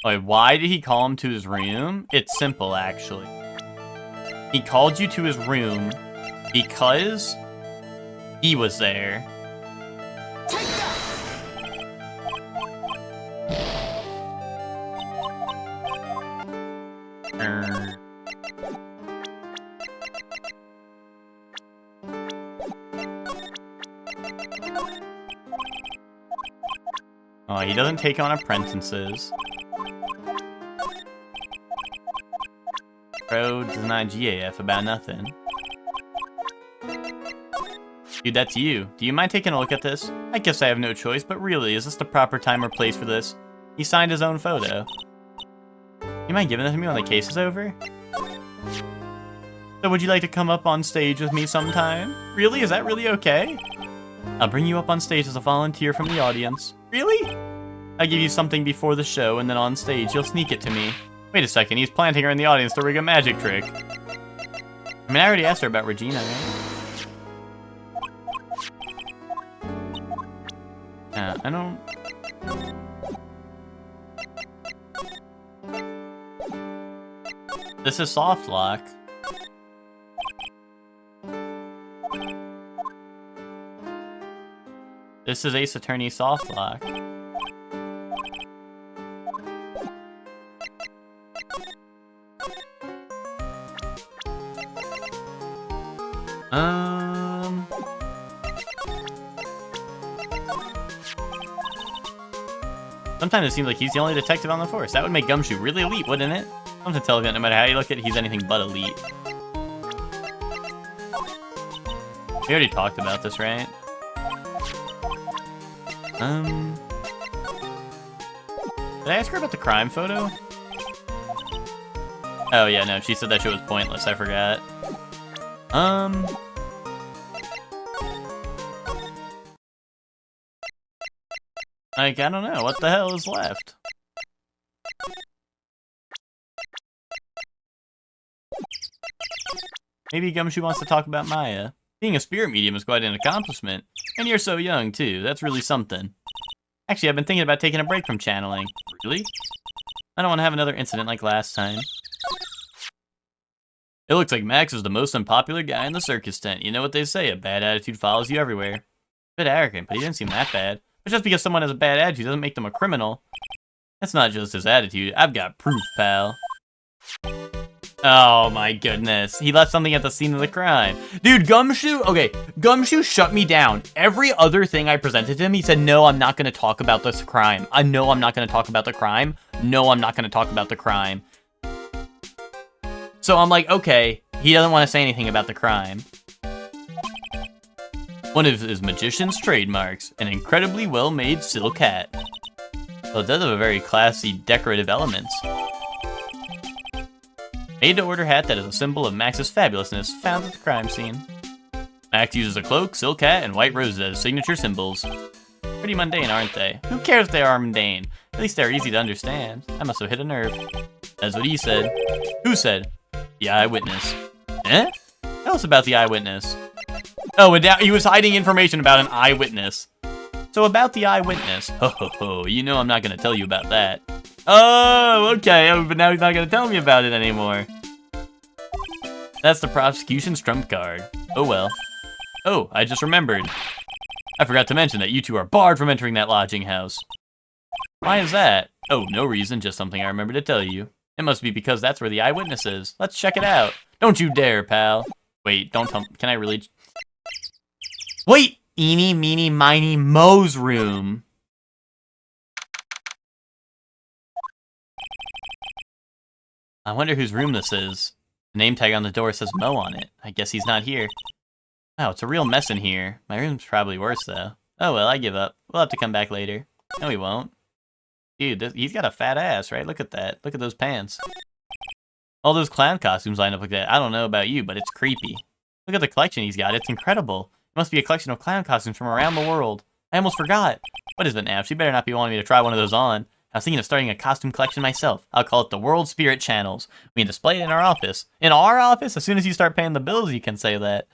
Wait, why did he call him to his room? It's simple, actually. He called you to his room because he was there. Oh, he doesn't take on apprentices. Bro does not GAF about nothing. Dude, that's you. Do you mind taking a look at this? I guess I have no choice, but really, is this the proper time or place for this? He signed his own photo. You mind giving that to me when the case is over? So would you like to come up on stage with me sometime? Really? Is that really okay? I'll bring you up on stage as a volunteer from the audience. Really? I give you something before the show, and then on stage, you'll sneak it to me. Wait a second, he's planting her in the audience to rig a magic trick. I mean, I already asked her about Regina, right? I don't... This is soft lock. This is Ace Attorney soft lock. Sometimes it seems like he's the only detective on the force. That would make Gumshoe really elite, wouldn't it? Something intelligent, no matter how you look at it, he's anything but elite. We already talked about this, right? Did I ask her about the crime photo? Oh yeah, no, she said that shit was pointless, I forgot. Like, I don't know, what the hell is left? Maybe Gumshoe wants to talk about Maya. Being a spirit medium is quite an accomplishment. And you're so young, too. That's really something. Actually, I've been thinking about taking a break from channeling. Really? I don't want to have another incident like last time. It looks like Max is the most unpopular guy in the circus tent. You know what they say, a bad attitude follows you everywhere. A bit arrogant, but he didn't seem that bad. But just because someone has a bad attitude doesn't make them a criminal. That's not just his attitude. I've got proof, pal. Oh my goodness. He left something at the scene of the crime. Dude, Gumshoe, okay, Gumshoe shut me down. Every other thing I presented to him, he said, no, I'm not going to talk about this crime. No, I'm not going to talk about the crime. No, I'm not going to talk about the crime. So I'm like, okay, he doesn't want to say anything about the crime. One of his magician's trademarks, an incredibly well-made silk hat. Well, it does have a very classy decorative elements. Made-to-order hat that is a symbol of Max's fabulousness, found at the crime scene. Max uses a cloak, silk hat, and white roses as signature symbols. Pretty mundane, aren't they? Who cares if they are mundane? At least they're easy to understand. I must have hit a nerve. That's what he said. Who said? The eyewitness. Eh? Tell us about the eyewitness. Oh, and he was hiding information about an eyewitness. So about the eyewitness. Ho ho ho, you know I'm not going to tell you about that. Oh, okay, but now he's not going to tell me about it anymore. That's the prosecution's trump card. Oh well. Oh, I just remembered. I forgot to mention that you two are barred from entering that lodging house. Why is that? Oh, no reason, just something I remember to tell you. It must be because that's where the eyewitness is. Let's check it out. Don't you dare, pal. Wait, don't tell me. Can I really? Wait! Eeny, meeny, miny, mo's room. I wonder whose room this is. The name tag on the door says Mo on it. I guess he's not here. Wow, it's a real mess in here. My room's probably worse, though. Oh well, I give up. We'll have to come back later. No, he won't. Dude, he's got a fat ass, right? Look at that. Look at those pants. All those clown costumes lined up like that. I don't know about you, but it's creepy. Look at the collection he's got. It's incredible. It must be a collection of clown costumes from around the world. I almost forgot. What is it now? She better not be wanting me to try one of those on. I was thinking of starting a costume collection myself. I'll call it the World Spirit Channels. We can display it in our office. In our office? As soon as you start paying the bills, you can say that.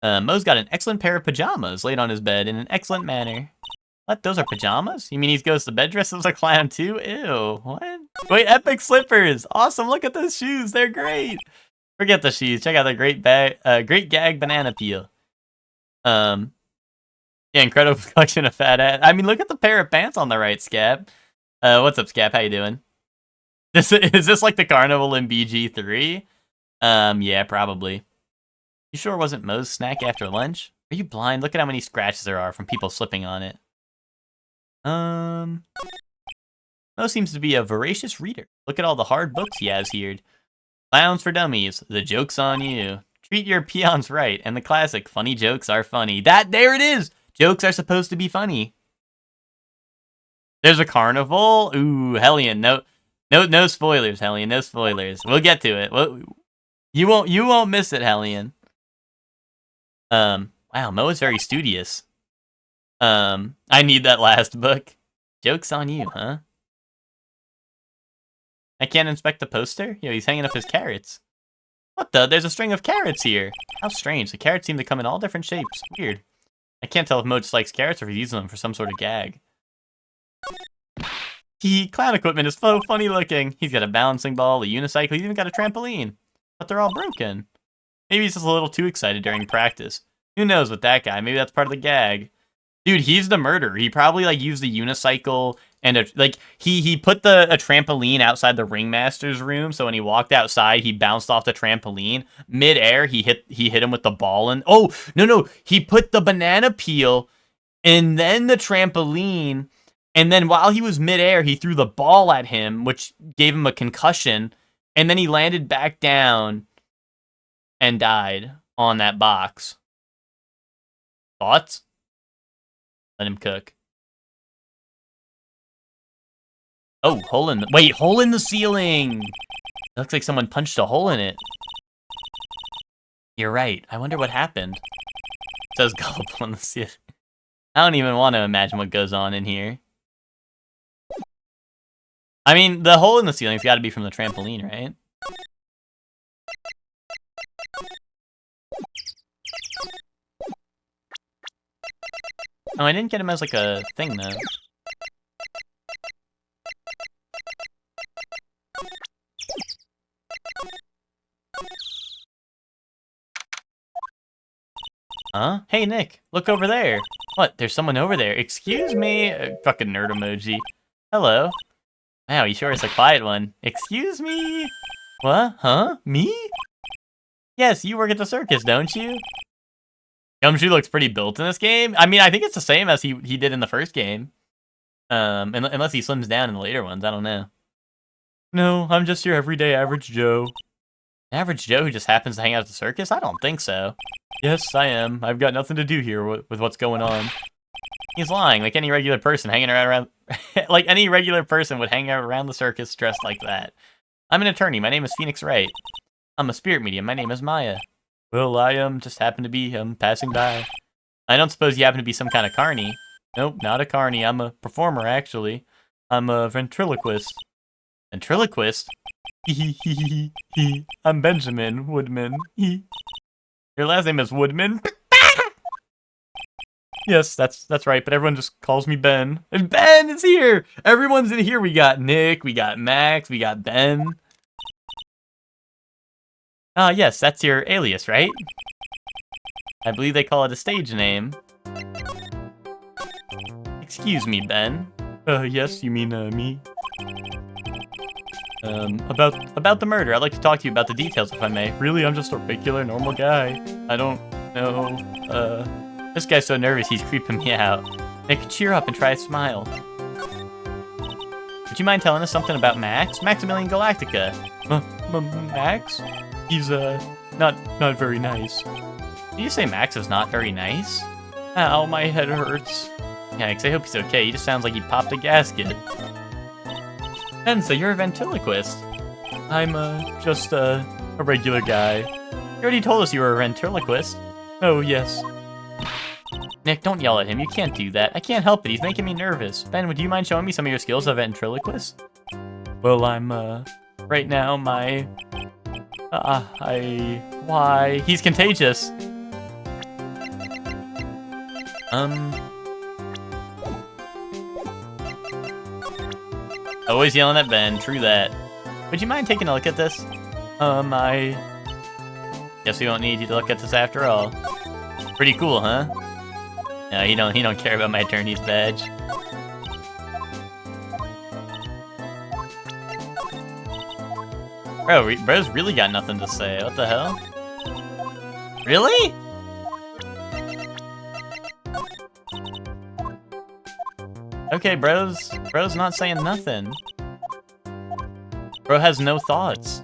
Mo's got an excellent pair of pajamas laid on his bed in an excellent manner. What? Those are pajamas? You mean he goes to bed dressed as a clown too? Ew. What? Wait, epic slippers! Awesome, look at those shoes, they're great! Forget the shoes, check out the great gag banana peel. Yeah, incredible collection of fat ass. I mean, look at the pair of pants on the right, Scap. What's up, Scap? How you doing? Is this like the carnival in BG3? Yeah, probably. You sure it wasn't Mo's snack after lunch? Are you blind? Look at how many scratches there are from people slipping on it. Mo seems to be a voracious reader. Look at all the hard books he has here. Clowns for Dummies, The Joke's on You. Treat your peons right, and the classic, Funny Jokes Are Funny. There it is! Jokes are supposed to be funny. There's a carnival? Ooh, Hellion, no spoilers, Hellion, no spoilers. We'll get to it. You won't miss it, Hellion. Wow, Mo is very studious. I need that last book. Joke's on you, huh? I can't inspect the poster? Yo, he's hanging up his carrots. What the? There's a string of carrots here. How strange. The carrots seem to come in all different shapes. Weird. I can't tell if Mo just likes carrots or if he's using them for some sort of gag. Clown equipment is so funny looking. He's got a balancing ball, a unicycle, he's even got a trampoline. But they're all broken. Maybe he's just a little too excited during practice. Who knows with that guy? Maybe that's part of the gag. Dude, he's the murderer. He probably like used the unicycle and he put a trampoline outside the ringmaster's room. So when he walked outside, he bounced off the trampoline. Mid-air, he hit him with the ball and no, he put the banana peel and then the trampoline, and then while he was mid-air, he threw the ball at him, which gave him a concussion, and then he landed back down and died on that box. Thoughts? Let him cook. Oh, hole in the ceiling! It looks like someone punched a hole in it. You're right. I wonder what happened. It says gullible on the ceiling. I don't even want to imagine what goes on in here. I mean, the hole in the ceiling's got to be from the trampoline, right? Oh, I didn't get him as like a thing though. Huh? Hey, Nick, look over there. What? There's someone over there. Excuse me? Fucking nerd emoji. Hello. Wow, he sure is a quiet one. Excuse me? What? Huh? Me? Yes, you work at the circus, don't you? Gumshoe looks pretty built in this game. I mean, I think it's the same as he did in the first game. Unless he slims down in the later ones, I don't know. No, I'm just your everyday average Joe. Average Joe who just happens to hang out at the circus? I don't think so. Yes, I am. I've got nothing to do here with what's going on. He's lying, like any regular person hanging around like any regular person would hang out around the circus dressed like that. I'm an attorney. My name is Phoenix Wright. I'm a spirit medium. My name is Maya. Well, I just happen to be passing by. I don't suppose you happen to be some kind of carny. Nope, not a carny. I'm a performer, actually. I'm a ventriloquist. Ventriloquist? I'm Benjamin Woodman. Your last name is Woodman? Yes, that's right, but everyone just calls me Ben. And Ben is here! Everyone's in here. We got Nick, we got Max, we got Ben. Yes, that's your alias, right? I believe they call it a stage name. Excuse me, Ben. Yes, you mean, me? About the murder. I'd like to talk to you about the details, if I may. Really, I'm just a regular, normal guy. I don't know, this guy's so nervous, he's creeping me out. Nick, cheer up and try a smile. Would you mind telling us something about Max? Maximilian Galactica. Max? He's, not very nice. Did you say Max is not very nice? Ow, my head hurts. Yikes, I hope he's okay. He just sounds like he popped a gasket. And so you're a ventriloquist. I'm, just, a regular guy. You already told us you were a ventriloquist. Oh, yes. Nick, don't yell at him. You can't do that. I can't help it. He's making me nervous. Ben, would you mind showing me some of your skills as a ventriloquist? Well, I'm, right now, my... Why? He's contagious. Always yelling at Ben, true that. Would you mind taking a look at this? I guess we won't need you to look at this after all. Pretty cool, huh? No, he don't care about my attorney's badge. Bro's really got nothing to say. What the hell? Really? Okay, bro's not saying nothing. Bro has no thoughts.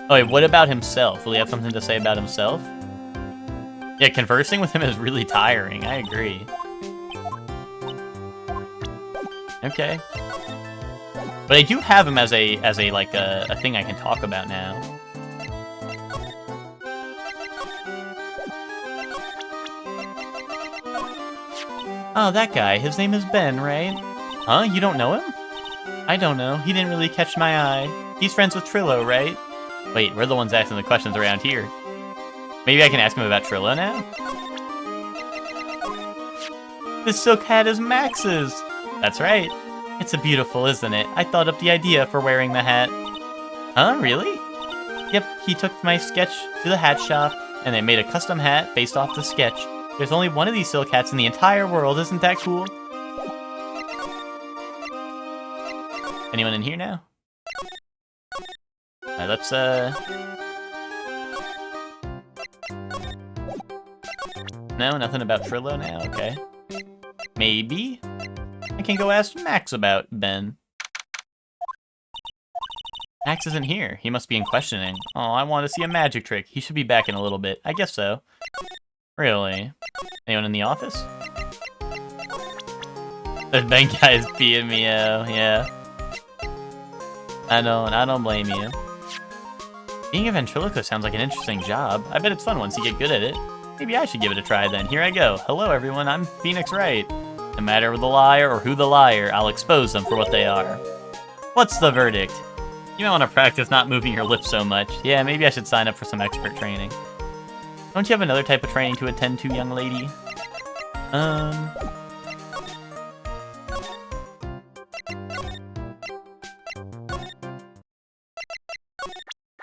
Oh wait, what about himself? Will he have something to say about himself? Yeah, conversing with him is really tiring. I agree. Okay. But I do have him as a like a thing I can talk about now. Oh, that guy. His name is Ben, right? Huh? You don't know him? I don't know. He didn't really catch my eye. He's friends with Trillo, right? Wait, we're the ones asking the questions around here. Maybe I can ask him about Trillo now? This silk hat is Max's! That's right. It's a beautiful, isn't it? I thought up the idea for wearing the hat. Huh? Really? Yep, he took my sketch to the hat shop, and they made a custom hat based off the sketch. There's only one of these silk hats in the entire world, isn't that cool? Anyone in here now? Alright, let's, No, nothing about Trillo now, okay. Maybe? I can go ask Max about Ben. Max isn't here. He must be in questioning. Oh, I want to see a magic trick. He should be back in a little bit. I guess so. Really? Anyone in the office? The Ben guy is beating me out, yeah. I don't blame you. Being a ventriloquist sounds like an interesting job. I bet it's fun once you get good at it. Maybe I should give it a try then. Here I go. Hello everyone, I'm Phoenix Wright. No matter the liar or who the liar, I'll expose them for what they are. What's the verdict? You might want to practice not moving your lips so much. Yeah, maybe I should sign up for some expert training. Don't you have another type of training to attend to, young lady?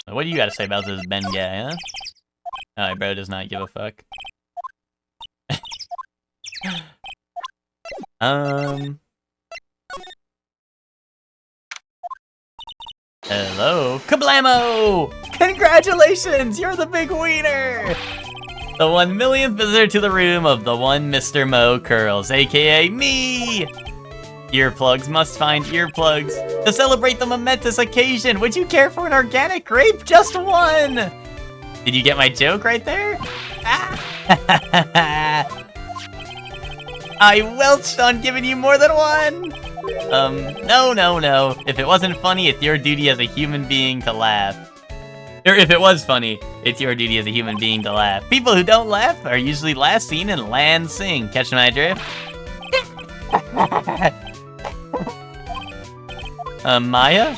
What do you got to say about this Ben guy, huh? Alright, bro does not give a fuck. Hello? Kablamo! Congratulations! You're the big wiener! The 1 millionth visitor to the room of the one Mr. Mo Curls, aka me! Earplugs must find earplugs. To celebrate the momentous occasion, would you care for an organic grape? Just one! Did you get my joke right there? I welched on giving you more than one! No. If it wasn't funny, it's your duty as a human being to laugh. Or if it was funny, it's your duty as a human being to laugh. People who don't laugh are usually last seen in Lansing. Catch my drift? Maya?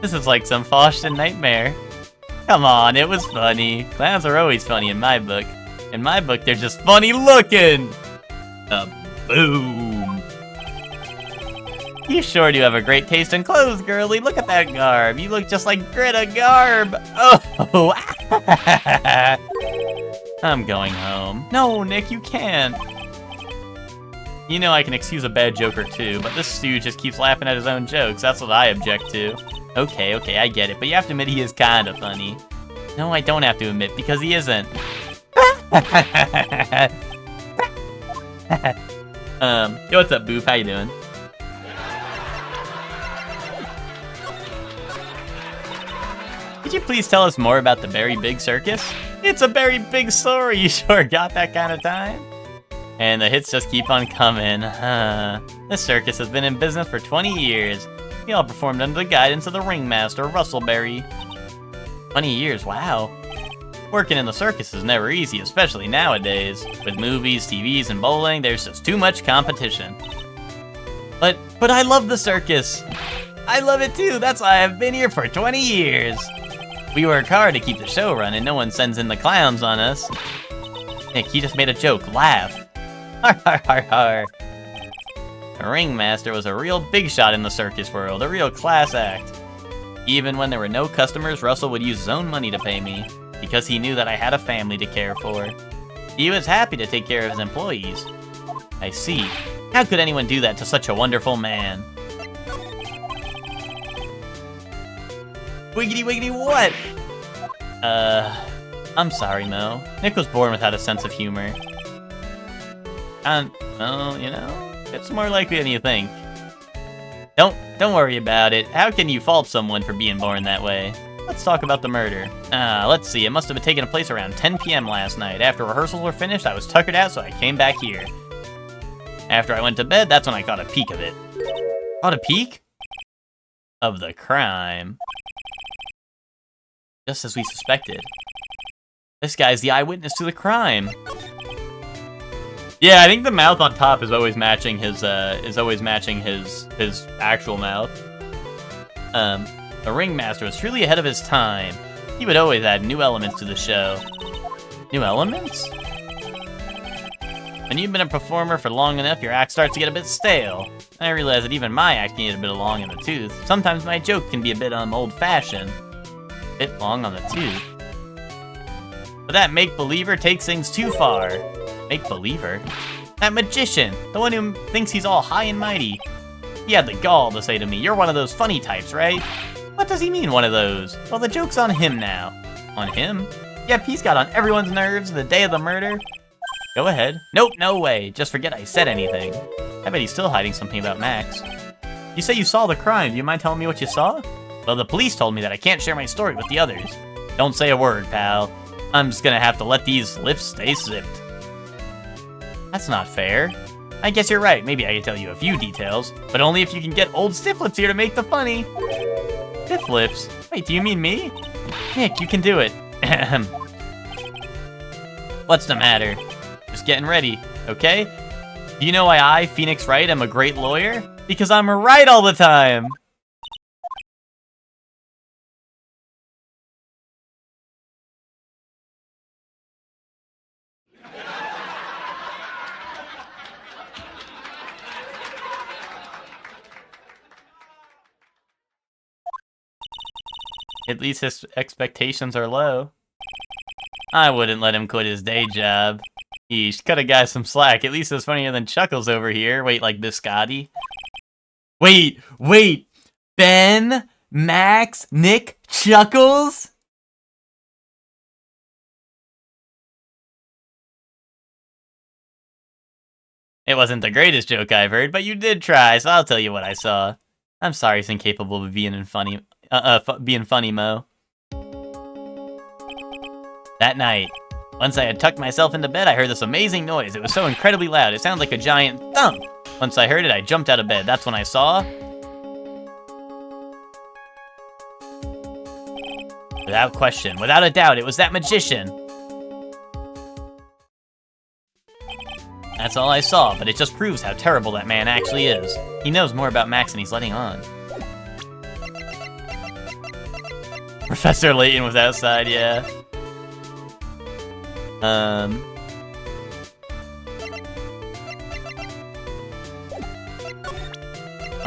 This is like some Faustian nightmare. Come on, it was funny. Clowns are always funny in my book. In my book, they're just funny looking! Boom! You sure do have a great taste in clothes, girlie. Look at that garb. You look just like Greta Garb. Oh. I'm going home. No, Nick, you can't. You know I can excuse a bad joke or two, but this Stu just keeps laughing at his own jokes. That's what I object to. Okay, I get it, but you have to admit he is kinda funny. No, I don't have to admit, because he isn't. Yo, what's up, Boof? How you doing? Could you please tell us more about the Berry Big Circus? It's a very big story, you sure got that kind of time? And the hits just keep on coming. This circus has been in business for 20 years. We all performed under the guidance of the ringmaster, Russell Berry. 20 years, wow. Working in the circus is never easy, especially nowadays. With movies, TVs, and bowling, there's just too much competition. But I love the circus. I love it too, that's why I've been here for 20 years. We work hard to keep the show running, no one sends in the clowns on us. Nick, he just made a joke, laugh. Har har har har. The ringmaster was a real big shot in the circus world, a real class act. Even when there were no customers, Russell would use his own money to pay me, because he knew that I had a family to care for. He was happy to take care of his employees. I see. How could anyone do that to such a wonderful man? Wiggity wiggity what? I'm sorry, Mo. Nick was born without a sense of humor. Well, you know, it's more likely than you think. Don't worry about it. How can you fault someone for being born that way? Let's talk about the murder. Let's see, it must have been taking place around 10 p.m. last night. After rehearsals were finished, I was tuckered out, so I came back here. After I went to bed, that's when I caught a peek of it. Caught a peek? Of the crime. Just as we suspected. This guy's the eyewitness to the crime. Yeah, I think the mouth on top is always matching his actual mouth. The ringmaster was truly ahead of his time. He would always add new elements to the show. New elements? When you've been a performer for long enough, your act starts to get a bit stale. I realize that even my act can get a bit long in the tooth. Sometimes my joke can be a bit old-fashioned. Bit long on the tooth. But that make-believer takes things too far. Make-believer? That magician, the one who thinks he's all high and mighty. He had the gall to say to me, "You're one of those funny types, right?" What does he mean, one of those? Well, the joke's on him now. On him? Yep, he's got on everyone's nerves the day of the murder. Go ahead. Nope, no way. Just forget I said anything. I bet he's still hiding something about Max. You say you saw the crime. Do you mind telling me what you saw? Well, the police told me that I can't share my story with the others. Don't say a word, pal. I'm just gonna have to let these lips stay zipped. That's not fair. I guess you're right. Maybe I can tell you a few details, but only if you can get old Stifflips here to make the funny. Stifflips? Wait, do you mean me? Nick, you can do it. What's the matter? Just getting ready, okay? Do you know why I, Phoenix Wright, am a great lawyer? Because I'm right all the time! At least his expectations are low. I wouldn't let him quit his day job. Yeesh, cut a guy some slack. At least it's funnier than Chuckles over here. Wait, like Biscotti? Wait! Ben, Max, Nick, Chuckles? It wasn't the greatest joke I've heard, but you did try, so I'll tell you what I saw. I'm sorry it's incapable of being funny, Mo. That night, once I had tucked myself into bed, I heard this amazing noise. It was so incredibly loud, it sounded like a giant thump. Once I heard it, I jumped out of bed. That's when I saw... Without question, without a doubt, it was that magician. That's all I saw, but it just proves how terrible that man actually is. He knows more about Max than he's letting on. Professor Layton was outside, yeah.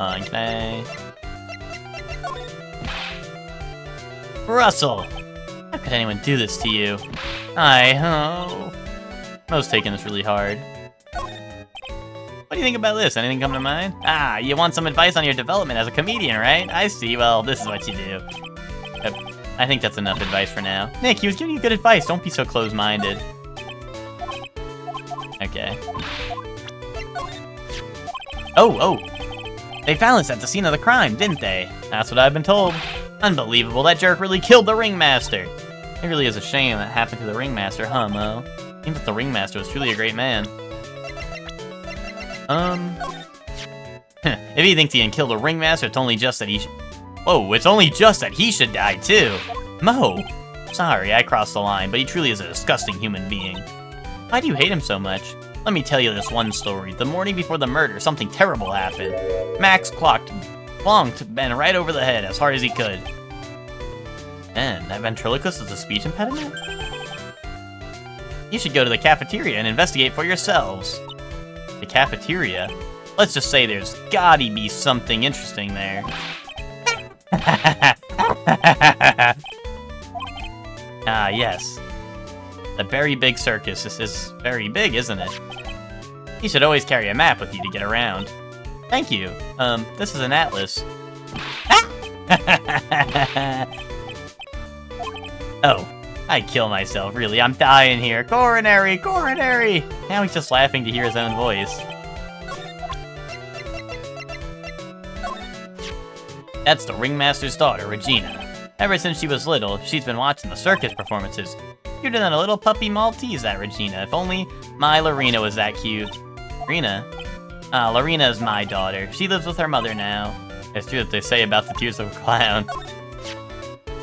on, can I... Russell! How could anyone do this to you? Mo's taking this really hard. What do you think about this? Anything come to mind? Ah, you want some advice on your development as a comedian, right? I see. Well, this is what you do. I think that's enough advice for now. Nick, he was giving you good advice. Don't be so close-minded. Okay. Oh! They found us at the scene of the crime, didn't they? That's what I've been told. Unbelievable, that jerk really killed the Ringmaster. It really is a shame that happened to the Ringmaster, huh, Mo? Seems that the Ringmaster was truly a great man. If he thinks he can kill the Ringmaster, it's only just that he Whoa, it's only just that he should die, too. Mo! Sorry, I crossed the line, but he truly is a disgusting human being. Why do you hate him so much? Let me tell you this one story. The morning before the murder, something terrible happened. Max plonked Ben right over the head as hard as he could. Ben, that ventriloquist is a speech impediment? You should go to the cafeteria and investigate for yourselves. The cafeteria? Let's just say there's gotta be something interesting there. Ah, yes. The very big circus. This is very big, isn't it? You should always carry a map with you to get around. Thank you. This is an atlas. Oh, I'd kill myself, really. I'm dying here. Coronary! Coronary! Now he's just laughing to hear his own voice. That's the Ringmaster's daughter, Regina. Ever since she was little, she's been watching the circus performances. Cuter than a little puppy Maltese, that Regina. If only my Lorena was that cute. Lorena? Lorena is my daughter. She lives with her mother now. It's true that they say about the tears of a clown.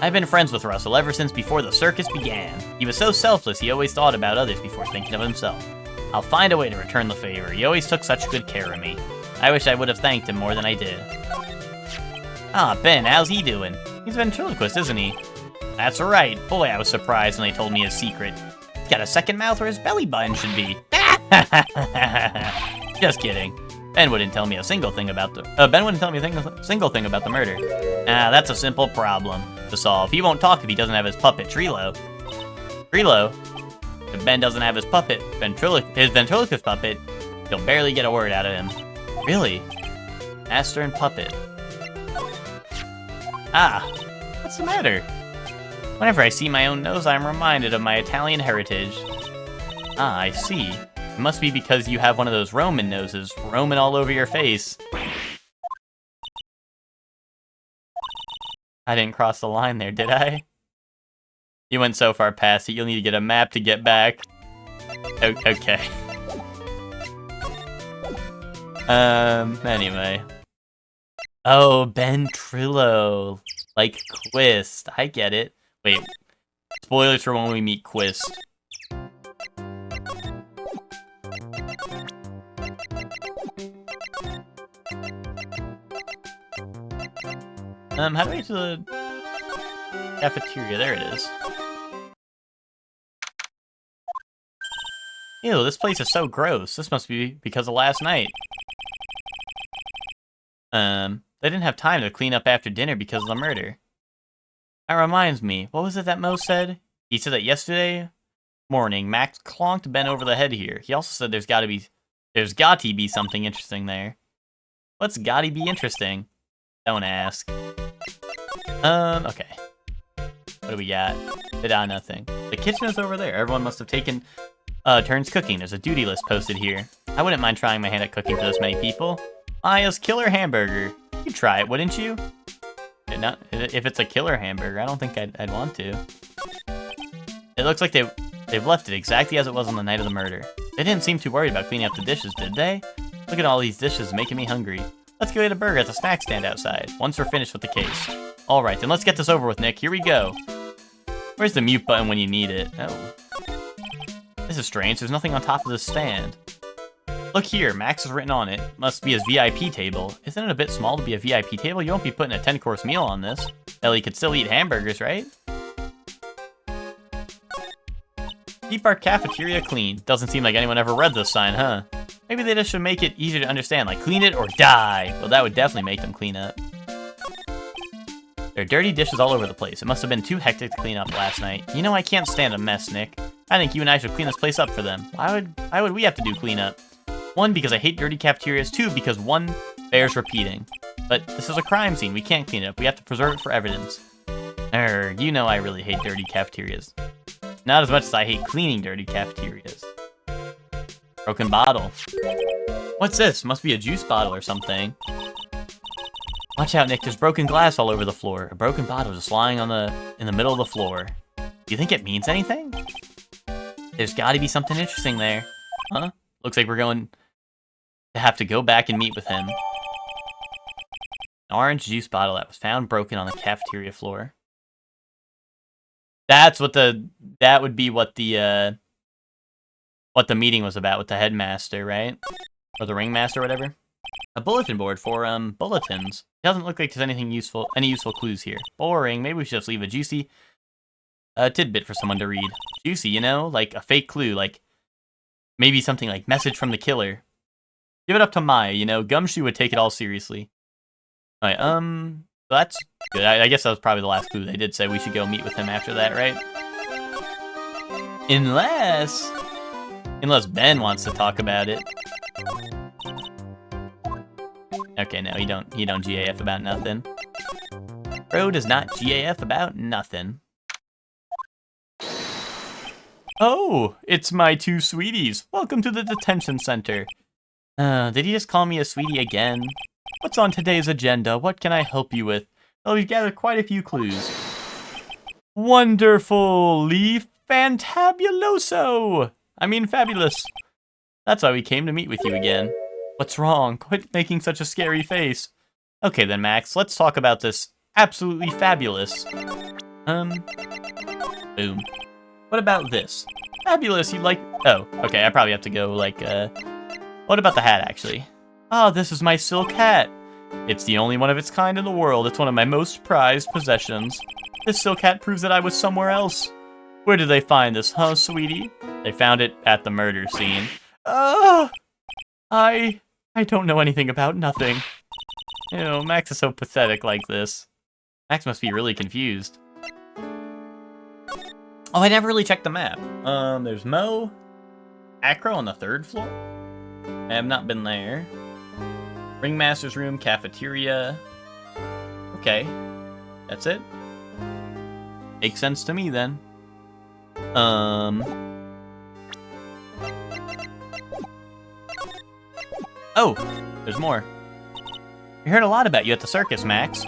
I've been friends with Russell ever since before the circus began. He was so selfless, he always thought about others before thinking of himself. I'll find a way to return the favor. He always took such good care of me. I wish I would have thanked him more than I did. Ah, Ben, how's he doing? He's a ventriloquist, isn't he? That's right. Boy, I was surprised when they told me his secret. He's got a second mouth where his belly button should be. Just kidding. Ben wouldn't tell me a single thing about the murder. Ah, that's a simple problem to solve. He won't talk if he doesn't have his puppet, Trilo. Trilo? If Ben doesn't have his puppet, his ventriloquist puppet, he'll barely get a word out of him. Really? Master and puppet. Ah, what's the matter? Whenever I see my own nose, I'm reminded of my Italian heritage. Ah, I see. It must be because you have one of those Roman noses, roaming all over your face. I didn't cross the line there, did I? You went so far past it, you'll need to get a map to get back. Okay. Anyway. Oh, Ben Trillo. Like Quist. I get it. Wait. Spoilers for when we meet Quist. How do I get to the cafeteria? There it is. Ew, this place is so gross. This must be because of last night. They didn't have time to clean up after dinner because of the murder. That reminds me, what was it that Mo said? He said that yesterday morning, Max clonked Ben over the head here. He also said there's got to be something interesting there. What's got to be interesting? Don't ask. Okay. What do we got? Nothing. The kitchen is over there. Everyone must have taken turns cooking. There's a duty list posted here. I wouldn't mind trying my hand at cooking for this many people. Maya's killer hamburger. You'd try it, wouldn't you? If it's a killer hamburger, I don't think I'd want to. It looks like they've left it exactly as it was on the night of the murder. They didn't seem too worried about cleaning up the dishes, did they? Look at all these dishes making me hungry. Let's go eat a burger at the snack stand outside, once we're finished with the case. Alright, then let's get this over with, Nick. Here we go. Where's the mute button when you need it? Oh. This is strange. There's nothing on top of this stand. Look here, Max is written on it. Must be his VIP table. Isn't it a bit small to be a VIP table? You won't be putting a 10-course meal on this. Ellie could still eat hamburgers, right? Keep our cafeteria clean. Doesn't seem like anyone ever read this sign, huh? Maybe they just should make it easier to understand, like clean it or die. Well, that would definitely make them clean up. There are dirty dishes all over the place. It must have been too hectic to clean up last night. You know I can't stand a mess, Nick. I think you and I should clean this place up for them. Why would we have to do cleanup? 1, because I hate dirty cafeterias. 2, because 1 bears repeating. But this is a crime scene. We can't clean it up. We have to preserve it for evidence. You know I really hate dirty cafeterias. Not as much as I hate cleaning dirty cafeterias. Broken bottle. What's this? Must be a juice bottle or something. Watch out, Nick. There's broken glass all over the floor. A broken bottle just lying in the middle of the floor. Do you think it means anything? There's got to be something interesting there. Huh? Looks like we're going to have to go back and meet with him. An orange juice bottle that was found broken on the cafeteria floor. That would be what the meeting was about with the headmaster, right? Or the ringmaster, or whatever. A bulletin board for bulletins. Doesn't look like there's any useful clues here. Boring. Maybe we should just leave a juicy tidbit for someone to read. Juicy, you know, like a fake clue, like maybe something like message from the killer. Give it up to Maya, you know. Gumshoe would take it all seriously. All right, that's good. I guess that was probably the last clue. They did say we should go meet with him after that, right? Unless Ben wants to talk about it. Okay, no, he don't GAF about nothing. Bro does not GAF about nothing. Oh, it's my 2 sweeties. Welcome to the detention center. Did he just call me a sweetie again? What's on today's agenda? What can I help you with? Well, we've gathered quite a few clues. Wonderfully fantabuloso! I mean fabulous. That's why we came to meet with you again. What's wrong? Quit making such a scary face. Okay then, Max, let's talk about this absolutely fabulous. Boom. What about this? Fabulous, you like... Oh, okay, I probably have to go, like, What about the hat, actually? Ah, this is my silk hat. It's the only one of its kind in the world. It's one of my most prized possessions. This silk hat proves that I was somewhere else. Where did they find this, huh, sweetie? They found it at the murder scene. I don't know anything about nothing. You know, Max is so pathetic like this. Max must be really confused. Oh, I never really checked the map. There's Mo. Acro on the 3rd floor. I have not been there. Ringmaster's room, cafeteria. Okay. That's it. Makes sense to me then. Oh, there's more. We heard a lot about you at the circus, Max.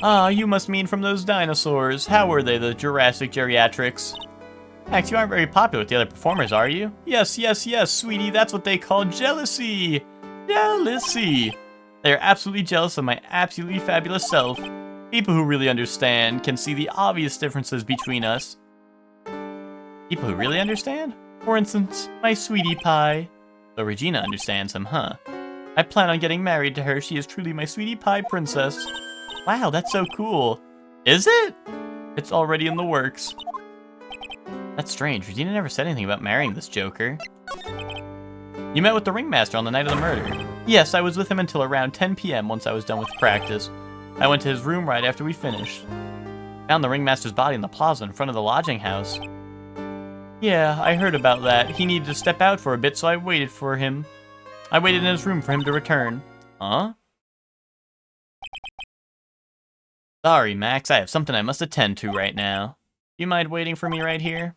Ah, you must mean from those dinosaurs. How were they, the Jurassic Geriatrics? Max, you aren't very popular with the other performers, are you? Yes, sweetie, that's what they call jealousy. Jealousy. They are absolutely jealous of my absolutely fabulous self. People who really understand can see the obvious differences between us. People who really understand? For instance, my sweetie pie. So Regina understands him, huh? I plan on getting married to her. She is truly my sweetie pie princess. Wow, that's so cool. Is it? It's already in the works. That's strange. Regina never said anything about marrying this joker. You met with the ringmaster on the night of the murder. Yes, I was with him until around 10 p.m. once I was done with practice. I went to his room right after we finished. Found the ringmaster's body in the plaza in front of the lodging house. Yeah, I heard about that. He needed to step out for a bit, so I waited for him. I waited in his room for him to return. Huh? Sorry, Max. I have something I must attend to right now. You mind waiting for me right here?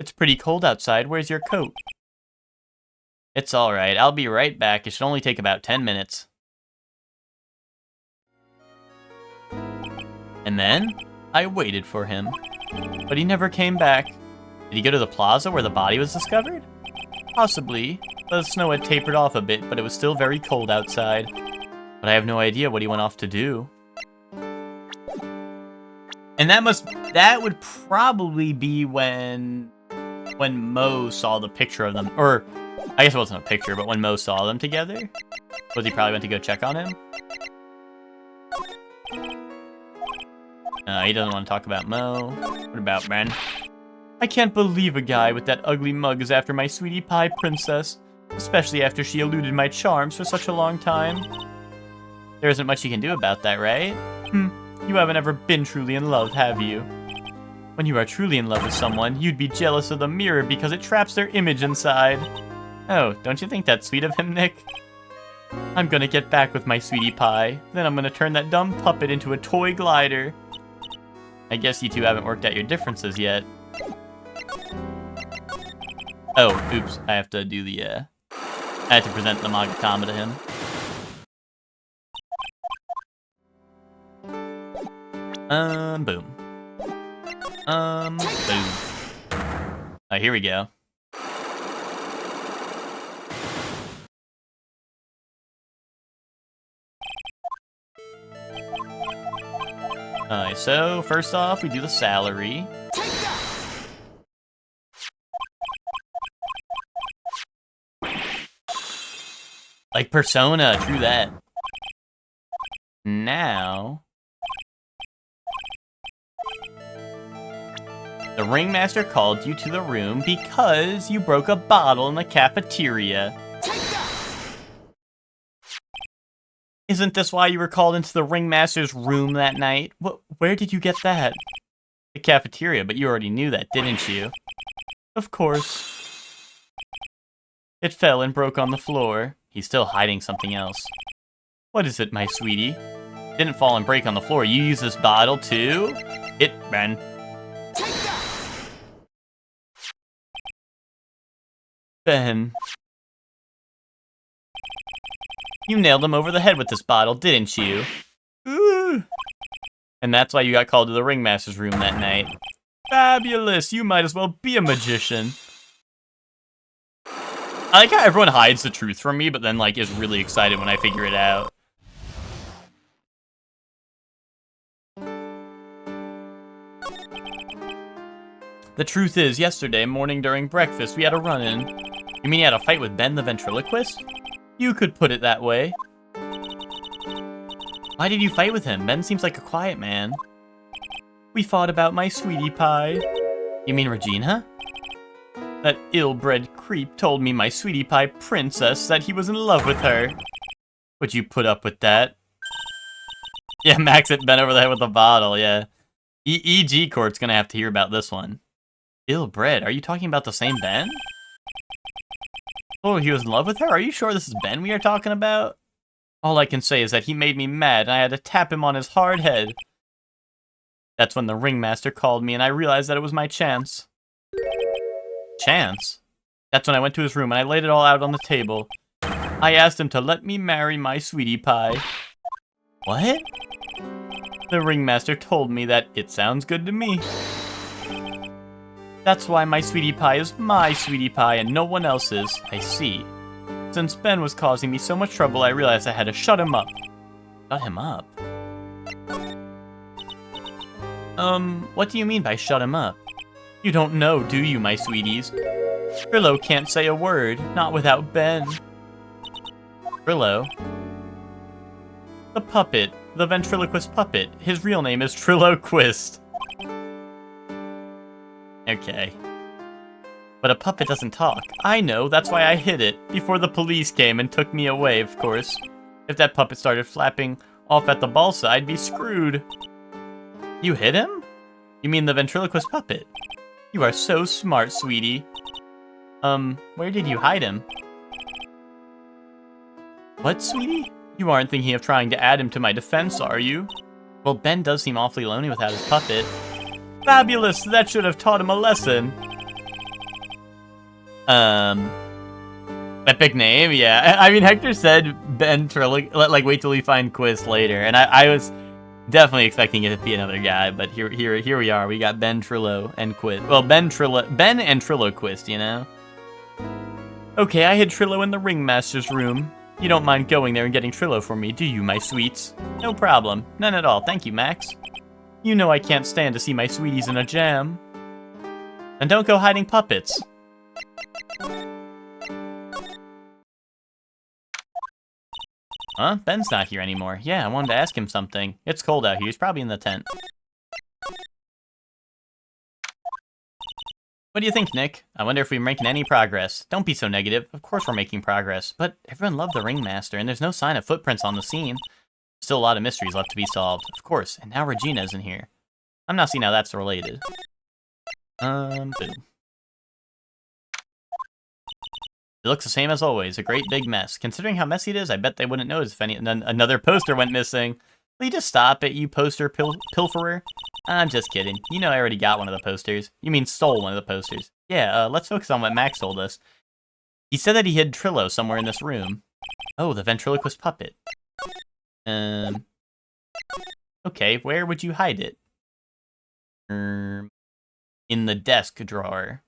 It's pretty cold outside. Where's your coat? It's alright. I'll be right back. It should only take about 10 minutes. And then, I waited for him. But he never came back. Did he go to the plaza where the body was discovered? Possibly. The snow had tapered off a bit, but it was still very cold outside. But I have no idea what he went off to do. And that would probably be when Mo saw the picture of them, or I guess it wasn't a picture, but when Mo saw them together, was he probably went to go check on him? He doesn't want to talk about Mo. What about Ben? I can't believe a guy with that ugly mug is after my sweetie pie princess. Especially after she eluded my charms for such a long time. There isn't much you can do about that, right? You haven't ever been truly in love, have you? When you are truly in love with someone, you'd be jealous of the mirror because it traps their image inside. Oh, don't you think that's sweet of him, Nick? I'm gonna get back with my sweetie pie. Then I'm gonna turn that dumb puppet into a toy glider. I guess you two haven't worked out your differences yet. Oh, oops. I have to do the, I have to present the Magatama to him. Boom. Boom. Oh, here we go. Alright, so first off, we do the salary. Like Persona, true that. Now... the ringmaster called you to the room because you broke a bottle in the cafeteria. Isn't this why you were called into the ringmaster's room that night? Where did you get that? The cafeteria, but you already knew that, didn't you? Of course. It fell and broke on the floor. He's still hiding something else. What is it, my sweetie? It didn't fall and break on the floor. You used this bottle too? It, Ben. Ben. You nailed him over the head with this bottle, didn't you? Ooh. And that's why you got called to the ringmaster's room that night. Fabulous! You might as well be a magician. I like how everyone hides the truth from me, but then, like, is really excited when I figure it out. The truth is, yesterday morning during breakfast, we had a run-in. You mean you had a fight with Ben the ventriloquist? You could put it that way. Why did you fight with him? Ben seems like a quiet man. We fought about my sweetie pie. You mean Regina? That ill-bred creep told me my sweetie pie princess that he was in love with her. Would you put up with that? Yeah, Max hit Ben over the head with a bottle, yeah. EG Court's gonna have to hear about this one. Ill-bred? Are you talking about the same Ben? Oh, he was in love with her? Are you sure this is Ben we are talking about? All I can say is that he made me mad, and I had to tap him on his hard head. That's when the ringmaster called me, and I realized that it was my chance. Chance? That's when I went to his room, and I laid it all out on the table. I asked him to let me marry my sweetie pie. What? The ringmaster told me that it sounds good to me. That's why my sweetie pie is my sweetie pie and no one else's. I see. Since Ben was causing me so much trouble, I realized I had to shut him up. Shut him up? What do you mean by shut him up? You don't know, do you, my sweeties? Trillo can't say a word, not without Ben. Trillo? The puppet. The ventriloquist puppet. His real name is Trilloquist. Okay. But a puppet doesn't talk. I know, that's why I hid it, before the police came and took me away, of course. If that puppet started flapping off at the balsa, I'd be screwed. You hid him? You mean the ventriloquist puppet? You are so smart, sweetie. Where did you hide him? What, sweetie? You aren't thinking of trying to add him to my defense, are you? Well, Ben does seem awfully lonely without his puppet. Fabulous! That should have taught him a lesson. Epic name? Yeah. I mean, Hector said Ben Trillo, like, wait till we find Quiz later. And I was definitely expecting it to be another guy, but here we are. We got Ben Trillo and Quiz. Well, Ben and Trilloquist, you know? Okay, I hid Trillo in the ringmaster's room. You don't mind going there and getting Trillo for me, do you, my sweets? No problem. None at all. Thank you, Max. You know I can't stand to see my sweeties in a jam. And don't go hiding puppets. Huh? Ben's not here anymore. Yeah, I wanted to ask him something. It's cold out here. He's probably in the tent. What do you think, Nick? I wonder if we're making any progress. Don't be so negative. Of course we're making progress, but everyone loved the Ringmaster, and there's no sign of footprints on the scene. Still a lot of mysteries left to be solved. Of course, and now Regina's in here. I'm not seeing how that's related. Boom. It looks the same as always, a great big mess. Considering how messy it is, I bet they wouldn't notice if another poster went missing. Will you just stop it, you poster pilferer? I'm just kidding. You know I already got one of the posters. You mean stole one of the posters. Yeah, let's focus on what Max told us. He said that he hid Trillo somewhere in this room. Oh, the ventriloquist puppet. Okay, where would you hide it? In the desk drawer.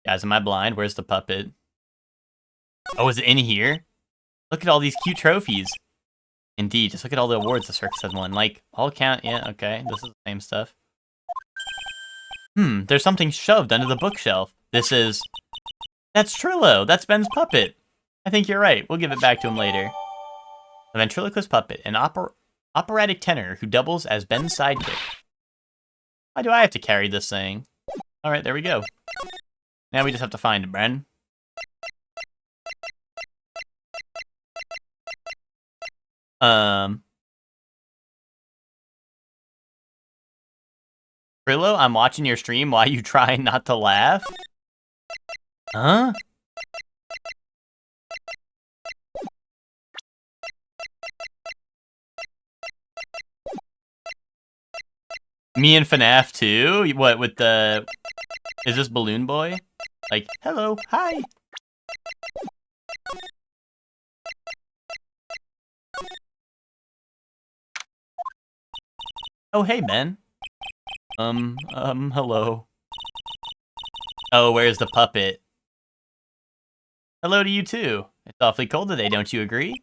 Guys, am I blind? Where's the puppet? Oh, is it in here? Look at all these cute trophies. Indeed, just look at all the awards the circus has won. Like, all count, yeah, okay, this is the same stuff. There's something shoved under the bookshelf. That's Trillo, that's Ben's puppet. I think you're right, we'll give it back to him later. A ventriloquist puppet, an operatic tenor who doubles as Ben's sidekick. Why do I have to carry this thing? Alright, there we go. Now we just have to find Ben. Trillo, I'm watching your stream while you try not to laugh? Huh? Me and FNAF too? What, with the... Is this Balloon Boy? Like, hello, hi! Oh, hey, Ben. Hello. Oh, where's the puppet? Hello to you, too. It's awfully cold today, don't you agree?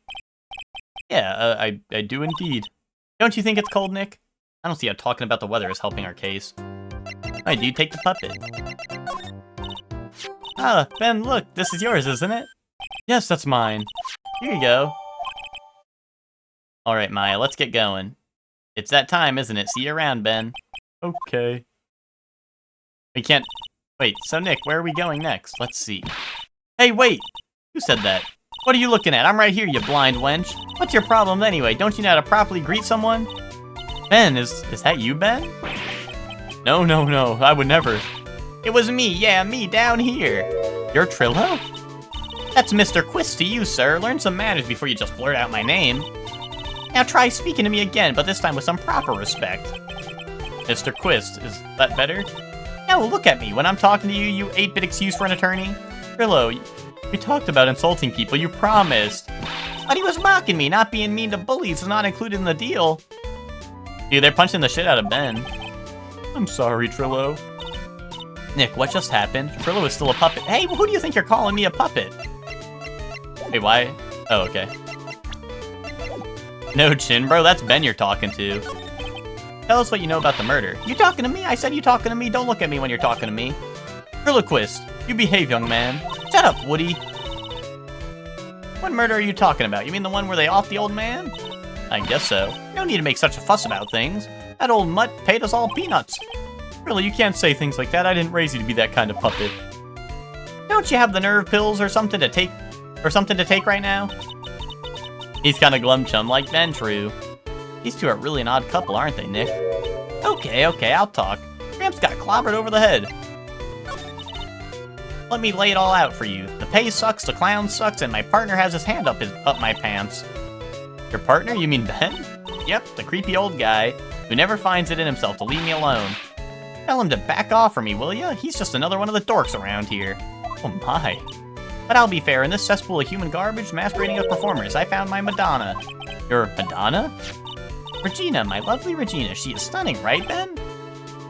Yeah, I do indeed. Don't you think it's cold, Nick? I don't see how talking about the weather is helping our case. I do take the puppet. Ah, Ben, look, this is yours, isn't it? Yes, that's mine. Here you go. Alright, Maya, let's get going. It's that time, isn't it? See you around, Ben. Okay. We can't... Wait, so Nick, where are we going next? Let's see. Hey, wait! Who said that? What are you looking at? I'm right here, you blind wench. What's your problem anyway? Don't you know how to properly greet someone? Ben, is that you, Ben? No, I would never. It was me, yeah, me, down here. You're Trillo? That's Mr. Quist to you, sir. Learn some manners before you just blurt out my name. Now try speaking to me again, but this time with some proper respect. Mr. Quist, is that better? No, look at me. When I'm talking to you, you 8-bit excuse for an attorney. Trillo, we talked about insulting people, you promised. But he was mocking me. Not being mean to bullies is not included in the deal. Dude, they're punching the shit out of Ben. I'm sorry, Trillo. Nick, what just happened? Trillo is still a puppet. Hey, who do you think you're calling me a puppet? Wait, why? Oh, okay. No chin, bro. That's Ben you're talking to. Tell us what you know about the murder. You talking to me? I said you talking to me. Don't look at me when you're talking to me. Trilloquist, you behave, young man. Shut up, Woody. What murder are you talking about? You mean the one where they offed the old man? I guess so. You don't need to make such a fuss about things. That old mutt paid us all peanuts. Really, you can't say things like that. I didn't raise you to be that kind of puppet. Don't you have the nerve pills or something to take right now? He's kind of glum chum like Ben, true. These two are really an odd couple, aren't they, Nick? Okay, I'll talk. Gramps got clobbered over the head. Let me lay it all out for you. The pay sucks, the clown sucks, and my partner has his hand up my pants. Your partner? You mean Ben? Yep, the creepy old guy who never finds it in himself to leave me alone. Tell him to back off from me, will ya? He's just another one of the dorks around here. Oh my. But I'll be fair, in this cesspool of human garbage masquerading as performers, I found my Madonna. Your Madonna? Regina, my lovely Regina. She is stunning, right, Ben?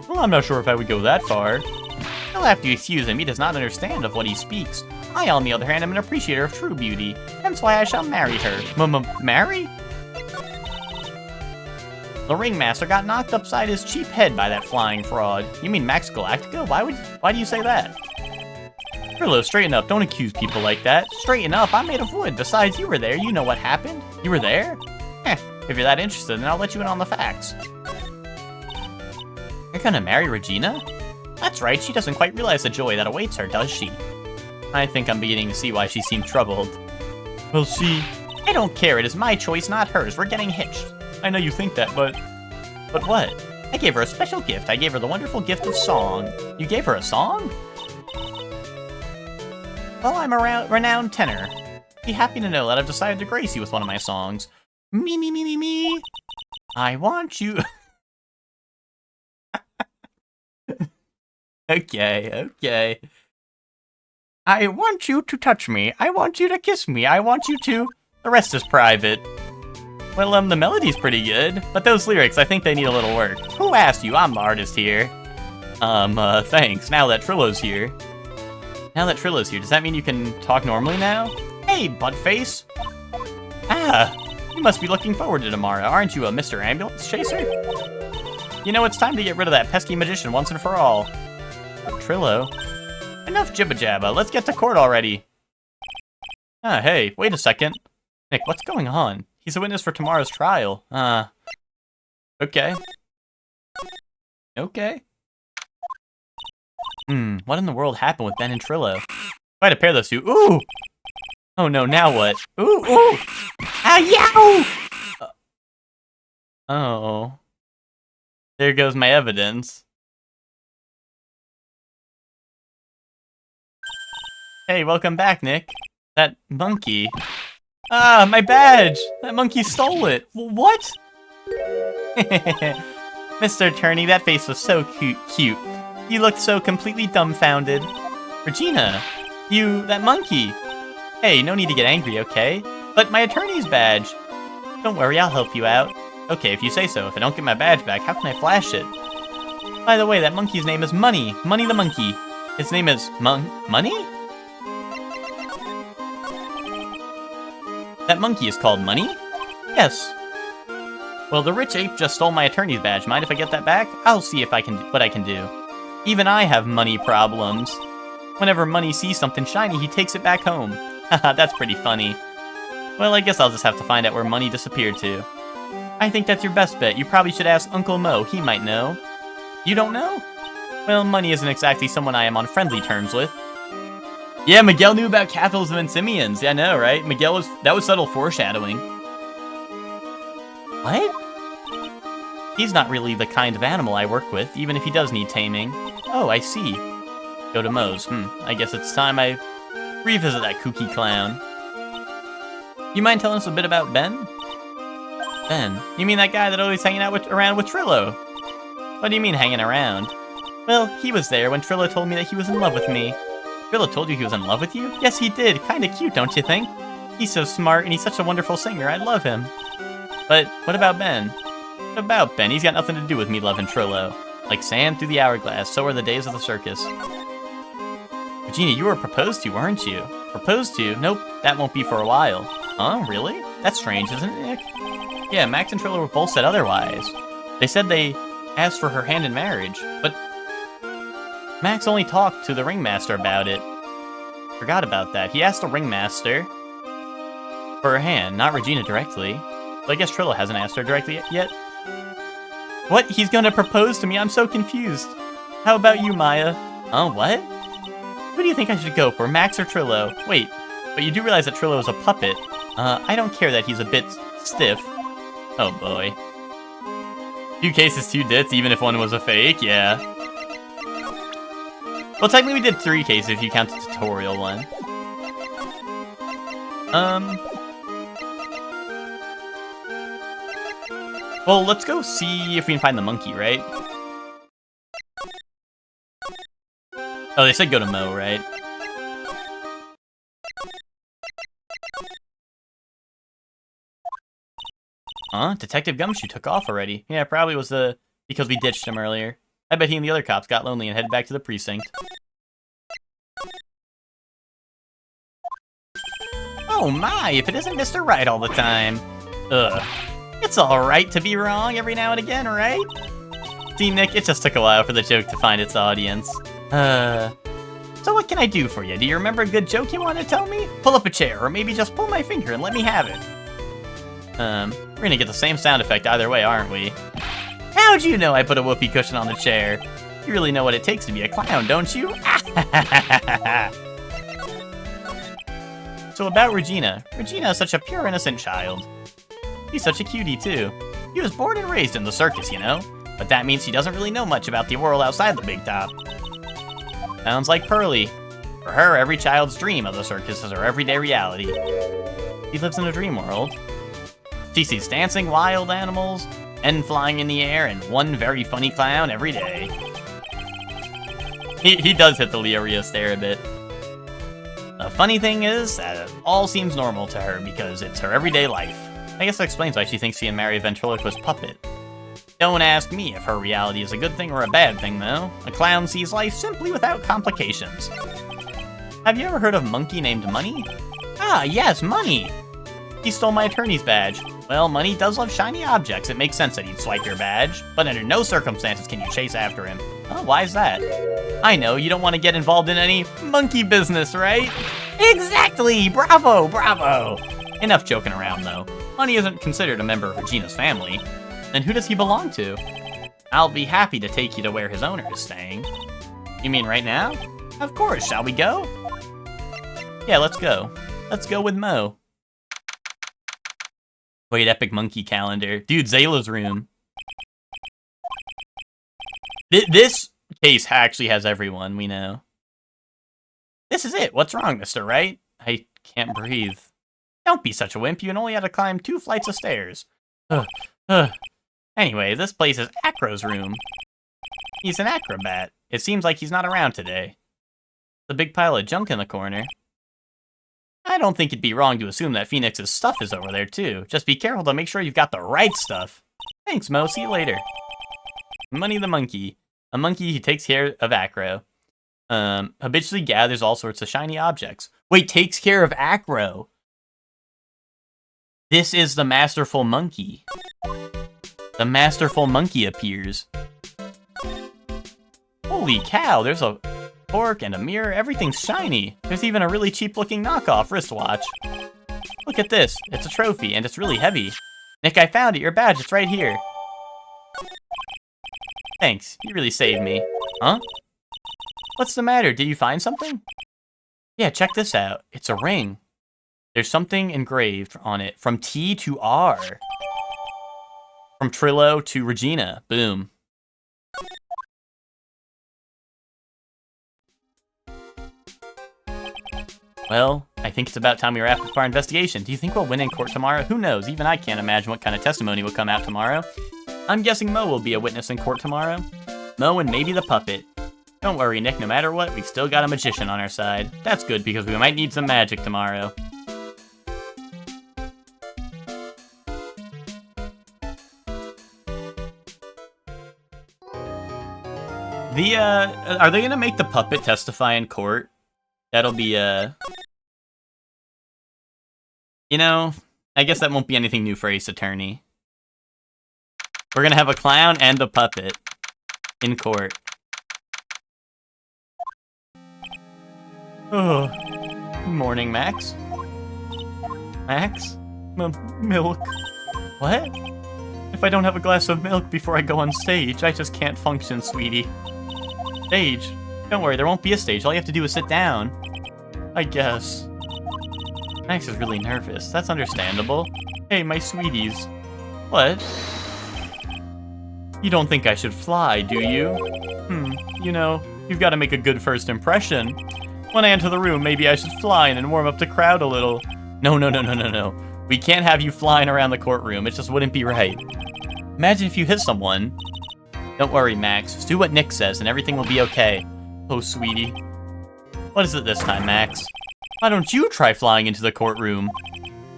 Well, I'm not sure if I would go that far. You'll have to excuse him, he does not understand of what he speaks. I, on the other hand, am an appreciator of true beauty. Hence why I shall marry her. Marry? The Ringmaster got knocked upside his cheap head by that flying fraud. You mean Max Galactica? Why do you say that? Trillo, straighten up. Don't accuse people like that. Straighten up. I'm made of wood. Besides, you were there. You know what happened. You were there? If you're that interested, then I'll let you in on the facts. You're gonna marry Regina? That's right, she doesn't quite realize the joy that awaits her, does she? I think I'm beginning to see why she seemed troubled. Well, I don't care, it is my choice, not hers. We're getting hitched. I know you think that, but... But what? I gave her a special gift. I gave her the wonderful gift of song. You gave her a song? Well, I'm a renowned tenor. Be happy to know that I've decided to grace you with one of my songs. Me, me, me, me, me. I want you... Okay. I want you to touch me. I want you to kiss me. I want you to... The rest is private. Well, the melody's pretty good, but those lyrics, I think they need a little work. Who asked you? I'm the artist here. Thanks. Now that Trillo's here. Does that mean you can talk normally now? Hey, Buttface! Ah, you must be looking forward to tomorrow. Aren't you a Mr. Ambulance Chaser? You know, it's time to get rid of that pesky magician once and for all. Trillo? Enough jibba-jabba. Let's get to court already. Ah, hey, wait a second. Nick, what's going on? He's a witness for tomorrow's trial. Okay. What in the world happened with Ben and Trillo? Quite a pair, those two. Ooh! Oh no, now what? Ooh! Ah, yow! Oh. There goes my evidence. Hey, welcome back, Nick. That monkey. Ah, my badge! That monkey stole it. What? Mr. Attorney, that face was so cute. You looked so completely dumbfounded. Regina, that monkey. Hey, no need to get angry, okay? But my attorney's badge. Don't worry, I'll help you out. Okay, if you say so. If I don't get my badge back, how can I flash it? By the way, that monkey's name is Money. Money the monkey. His name is Money? That monkey is called Money? Yes. Well, the rich ape just stole my attorney's badge. Mind if I get that back? I'll see if what I can do. Even I have money problems. Whenever Money sees something shiny, he takes it back home. Haha, that's pretty funny. Well, I guess I'll just have to find out where Money disappeared to. I think that's your best bet. You probably should ask Uncle Mo. He might know. You don't know? Well, Money isn't exactly someone I am on friendly terms with. Yeah, Miguel knew about capitalism and simians. Yeah, I know, right? That was subtle foreshadowing. What? He's not really the kind of animal I work with, even if he does need taming. Oh, I see. Go to Moe's. I guess it's time I revisit that kooky clown. You mind telling us a bit about Ben? Ben? You mean that guy that always hanging out around with Trillo? What do you mean hanging around? Well, he was there when Trillo told me that he was in love with me. Trillo told you he was in love with you? Yes, he did. Kinda cute, don't you think? He's so smart and he's such a wonderful singer. I love him. But what about Ben? What about Ben? He's got nothing to do with me loving Trillo. Like sand through the hourglass, so are the days of the circus. Regina, you were proposed to, weren't you? Proposed to? Nope, that won't be for a while. Huh, really? That's strange, isn't it, Nick? Yeah, Max and Trillo were both said otherwise. They said they asked for her hand in marriage, but Max only talked to the ringmaster about it. Forgot about that. He asked the ringmaster for her hand, not Regina directly. But I guess Trillo hasn't asked her directly yet. What? He's gonna propose to me? I'm so confused. How about you, Maya? Oh, what? Who do you think I should go for, Max or Trillo? Wait, but you do realize that Trillo is a puppet. I don't care that he's a bit stiff. Oh boy. 2 cases, 2 dits, even if one was a fake, yeah. Well, technically we did 3 cases if you count the tutorial one. Well, let's go see if we can find the monkey, right? Oh, they said go to Mo, right? Huh? Detective Gumshoe took off already. Yeah, probably was because we ditched him earlier. I bet he and the other cops got lonely and headed back to the precinct. Oh my, if it isn't Mr. Right all the time. Ugh. It's alright to be wrong every now and again, right? See, Nick, it just took a while for the joke to find its audience. So what can I do for you? Do you remember a good joke you want to tell me? Pull up a chair, or maybe just pull my finger and let me have it. We're gonna get the same sound effect either way, aren't we? How'd you know I put a whoopee cushion on the chair? You really know what it takes to be a clown, don't you? So about Regina. Regina is such a pure, innocent child. She's such a cutie, too. She was born and raised in the circus, you know? But that means she doesn't really know much about the world outside the big top. Sounds like Pearly. For her, every child's dream of the circus is her everyday reality. She lives in a dream world. She sees dancing wild animals, and flying in the air, and one very funny clown every day. He does hit the Leorio stare a bit. The funny thing is that it all seems normal to her because it's her everyday life. I guess that explains why she thinks she can marry a ventriloquist puppet. Don't ask me if her reality is a good thing or a bad thing, though. A clown sees life simply without complications. Have you ever heard of a monkey named Money? Ah, yes, Money! He stole my attorney's badge. Well, Money does love shiny objects. It makes sense that he'd swipe your badge, but under no circumstances can you chase after him. Oh, why is that? I know, you don't want to get involved in any monkey business, right? Exactly! Bravo, bravo! Enough joking around, though. Money isn't considered a member of Regina's family. Then who does he belong to? I'll be happy to take you to where his owner is staying. You mean right now? Of course, shall we go? Yeah, let's go. Let's go with Mo. Wait, Epic Monkey Calendar. Dude, Zayla's room. This case actually has everyone, we know. This is it. What's wrong, Mr. Wright? I can't breathe. Don't be such a wimp. You only had to climb 2 flights of stairs. Anyway, this place is Acro's room. He's an acrobat. It seems like he's not around today. The big pile of junk in the corner. I don't think it'd be wrong to assume that Phoenix's stuff is over there, too. Just be careful to make sure you've got the right stuff. Thanks, Mo. See you later. Money the Monkey. A monkey who takes care of Acro. Habitually gathers all sorts of shiny objects. Wait, takes care of Acro. This is the Masterful Monkey. The Masterful Monkey appears. Holy cow, there's a fork and a mirror. Everything's shiny. There's even a really cheap-looking knockoff wristwatch. Look at this. It's a trophy, and it's really heavy. Nick, I found it. Your badge. It's right here. Thanks. You really saved me. Huh? What's the matter? Did you find something? Yeah, check this out. It's a ring. There's something engraved on it. From T to R. From Trillo to Regina. Boom. Well, I think it's about time we wrap up our investigation. Do you think we'll win in court tomorrow? Who knows? Even I can't imagine what kind of testimony will come out tomorrow. I'm guessing Mo will be a witness in court tomorrow. Mo and maybe the puppet. Don't worry, Nick. No matter what, we've still got a magician on our side. That's good, because we might need some magic tomorrow. Are they gonna make the puppet testify in court? That'll be, you know, I guess that won't be anything new for Ace Attorney. We're gonna have a clown and a puppet in court. Oh, good morning, Max. Max? Milk. What? If I don't have a glass of milk before I go on stage, I just can't function, sweetie. Stage? Don't worry, there won't be a stage. All you have to do is sit down. I guess. Max is really nervous. That's understandable. Hey, my sweeties. What? You don't think I should fly, do you? You know, you've got to make a good first impression. When I enter the room, maybe I should fly and warm up the crowd a little. No. We can't have you flying around the courtroom. It just wouldn't be right. Imagine if you hit someone. Don't worry, Max. Just do what Nick says and everything will be okay. Oh, sweetie. What is it this time, Max? Why don't you try flying into the courtroom?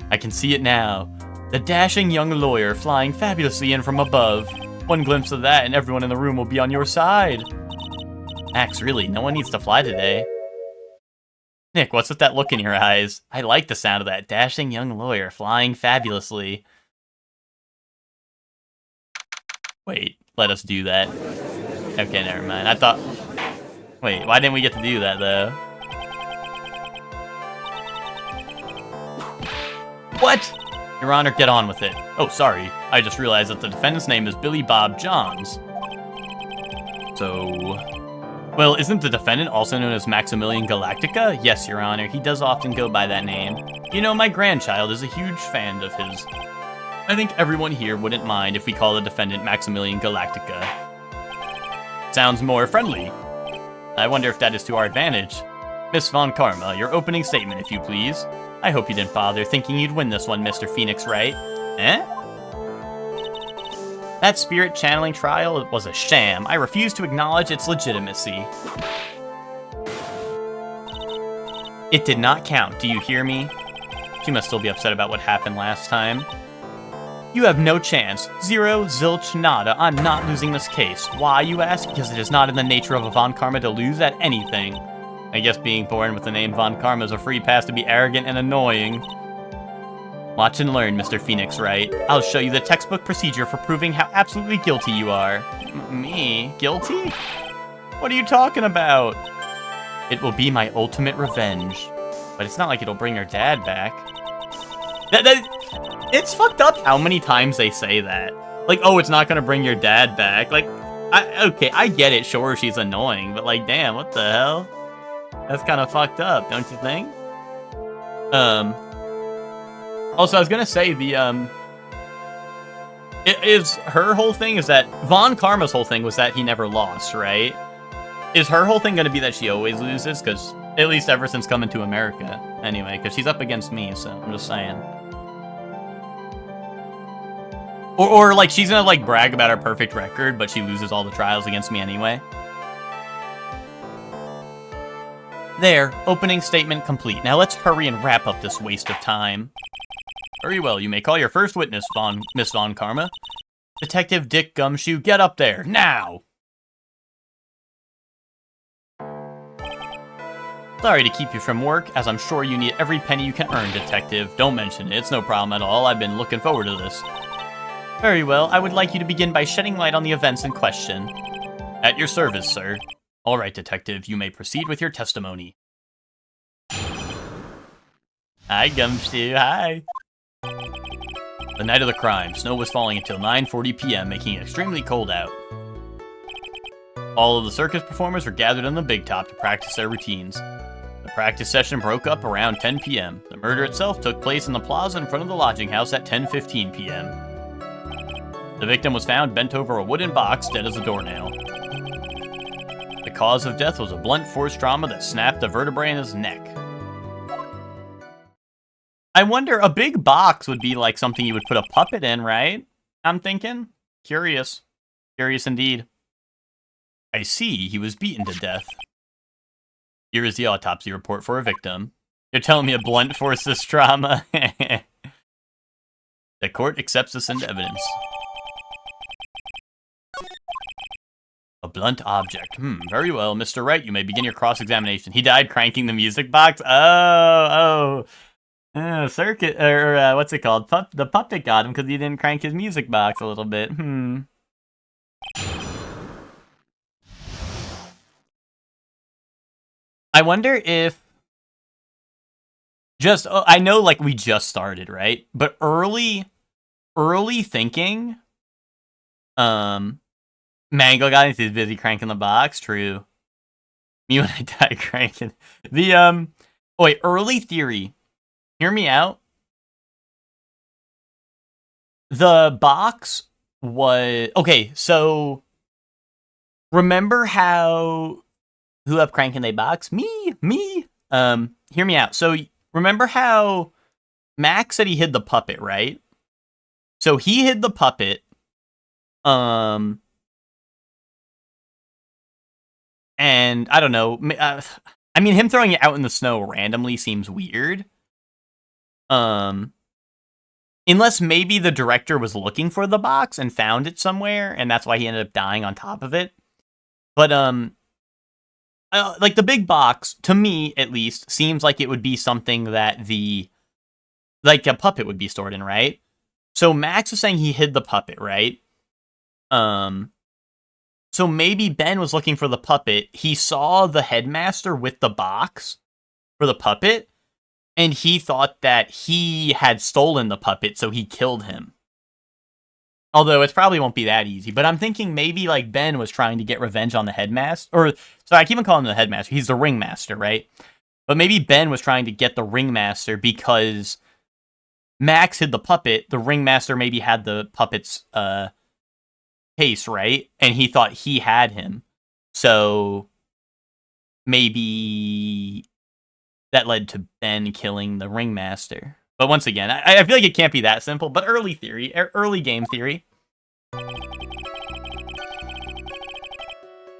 I can see it now. The dashing young lawyer flying fabulously in from above. One glimpse of that and everyone in the room will be on your side. Max, really, no one needs to fly today. Nick, what's with that look in your eyes? I like the sound of that dashing young lawyer flying fabulously. Wait, let us do that. Okay, never mind. I thought... Wait, why didn't we get to do that, though? What? Your Honor, get on with it. Oh, sorry. I just realized that the defendant's name is Billy Bob Johns. So... Well, isn't the defendant also known as Maximilian Galactica? Yes, Your Honor, he does often go by that name. You know, my grandchild is a huge fan of his. I think everyone here wouldn't mind if we call the defendant Maximilian Galactica. Sounds more friendly. I wonder if that is to our advantage. Miss Von Karma, your opening statement, if you please. I hope you didn't bother thinking you'd win this one, Mr. Phoenix Wright. Eh? That spirit channeling trial was a sham. I refuse to acknowledge its legitimacy. It did not count, do you hear me? She must still be upset about what happened last time. You have no chance. Zero, zilch, nada. I'm not losing this case. Why, you ask? Because it is not in the nature of a Von Karma to lose at anything. I guess being born with the name Von Karma is a free pass to be arrogant and annoying. Watch and learn, Mr. Phoenix Wright. I'll show you the textbook procedure for proving how absolutely guilty you are. Me? Guilty? What are you talking about? It will be my ultimate revenge. But it's not like it'll bring her dad back. It's fucked up how many times they say that. Like, oh, it's not gonna bring your dad back. Like, okay, I get it, sure, she's annoying, but like, damn, what the hell? That's kind of fucked up, don't you think? Also, I was gonna say, her whole thing is that, Von Karma's whole thing was that he never lost, right? Is her whole thing gonna be that she always loses? Because, at least ever since coming to America. Anyway, because she's up against me, so I'm just saying. Or like, she's gonna, like, brag about her perfect record, but she loses all the trials against me anyway. There, opening statement complete. Now let's hurry and wrap up this waste of time. Very well, you may call your first witness, Miss Von Karma. Detective Dick Gumshoe, get up there, now! Sorry to keep you from work, as I'm sure you need every penny you can earn, Detective. Don't mention it, it's no problem at all, I've been looking forward to this. Very well, I would like you to begin by shedding light on the events in question. At your service, sir. All right, Detective, you may proceed with your testimony. Hi, Gumshoe, hi. The night of the crime, snow was falling until 9:40 p.m., making it extremely cold out. All of the circus performers were gathered on the big top to practice their routines. The practice session broke up around 10 p.m. The murder itself took place in the plaza in front of the lodging house at 10:15 p.m. The victim was found bent over a wooden box, dead as a doornail. The cause of death was a blunt force trauma that snapped the vertebrae in his neck. I wonder, a big box would be like something you would put a puppet in, right? I'm thinking. Curious. Curious indeed. I see, he was beaten to death. Here is the autopsy report for a victim. You're telling me a blunt force this trauma? The court accepts this into evidence. A blunt object. Very well, Mr. Wright, you may begin your cross-examination. He died cranking the music box? Circuit, or what's it called? The puppet got him because he didn't crank his music box a little bit. I wonder if I know, like, we just started, right? But early thinking, Mango guy is busy cranking the box. True. Me when I die cranking the wait, early theory. Hear me out. The box was okay. So remember how who up cranking the box? Me. Hear me out. So remember how Max said he hid the puppet, right? So he hid the puppet. And I don't know. I mean, him throwing it out in the snow randomly seems weird. Unless maybe the director was looking for the box and found it somewhere, and that's why he ended up dying on top of it. But, like, the big box, to me, at least, seems like it would be something that like, a puppet would be stored in, right? So Max was saying he hid the puppet, right? So maybe Ben was looking for the puppet. He saw the headmaster with the box for the puppet, and he thought that he had stolen the puppet, so he killed him. Although it probably won't be that easy. But I'm thinking maybe like Ben was trying to get revenge on the headmaster. Or, sorry, I keep on calling him the headmaster. He's the ringmaster, right? But maybe Ben was trying to get the ringmaster because Max hid the puppet. The ringmaster maybe had the puppet's case, right? And he thought he had him. So maybe that led to Ben killing the ringmaster. But once again, I feel like it can't be that simple. But early game theory.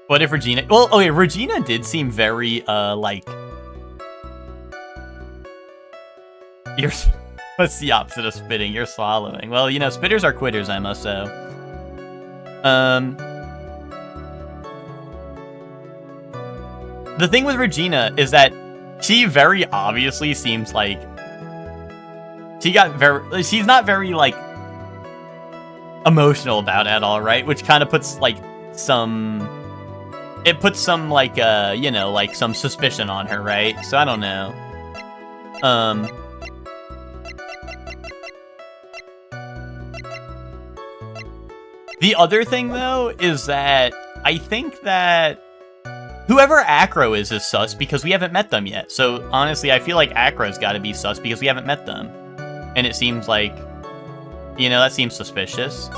What if Regina... Well, okay, Regina did seem very, like... What's the opposite of spitting? You're swallowing. Well, you know, spitters are quitters, I must say. The thing with Regina is that she very obviously seems like... She's not very, like, emotional about it at all, right? Which kind of puts, like, some... It puts some, like, you know, like, some suspicion on her, right? So, I don't know. The other thing, though, is that I think that whoever Acro is sus because we haven't met them yet. So, honestly, I feel like Acro's got to be sus because we haven't met them. And it seems like, you know, that seems suspicious.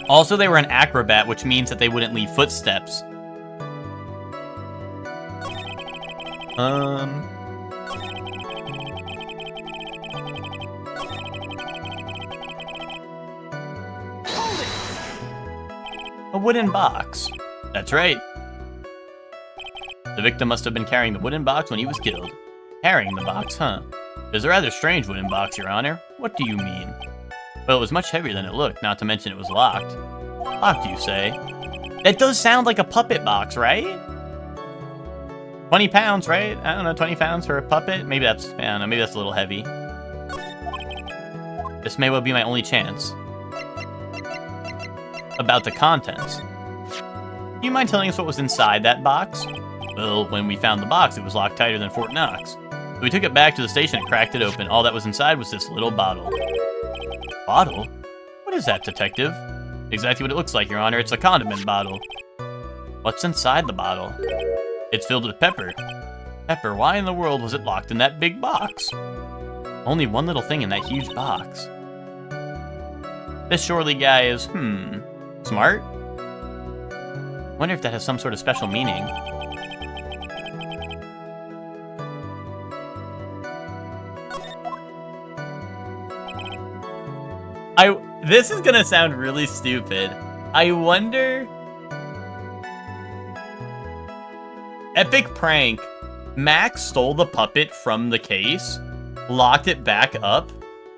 Also, they were an acrobat, which means that they wouldn't leave footsteps. A wooden box. That's right. The victim must have been carrying the wooden box when he was killed. Carrying the box, huh? It was a rather strange wooden box, Your Honor. What do you mean? Well, it was much heavier than it looked, not to mention it was locked. Locked, you say? That does sound like a puppet box, right? 20 pounds, right? I don't know, 20 pounds for a puppet? Maybe that's, I don't know, maybe that's a little heavy. This may well be my only chance. About the contents. Do you mind telling us what was inside that box? Well, when we found the box, it was locked tighter than Fort Knox. So we took it back to the station and cracked it open. All that was inside was this little bottle. Bottle? What is that, detective? Exactly what it looks like, Your Honor. It's a condiment bottle. What's inside the bottle? It's filled with pepper. Pepper, why in the world was it locked in that big box? Only one little thing in that huge box. This Shorley guy is, smart? Wonder if that has some sort of special meaning. This is gonna sound really stupid. I wonder... Epic prank. Max stole the puppet from the case, locked it back up,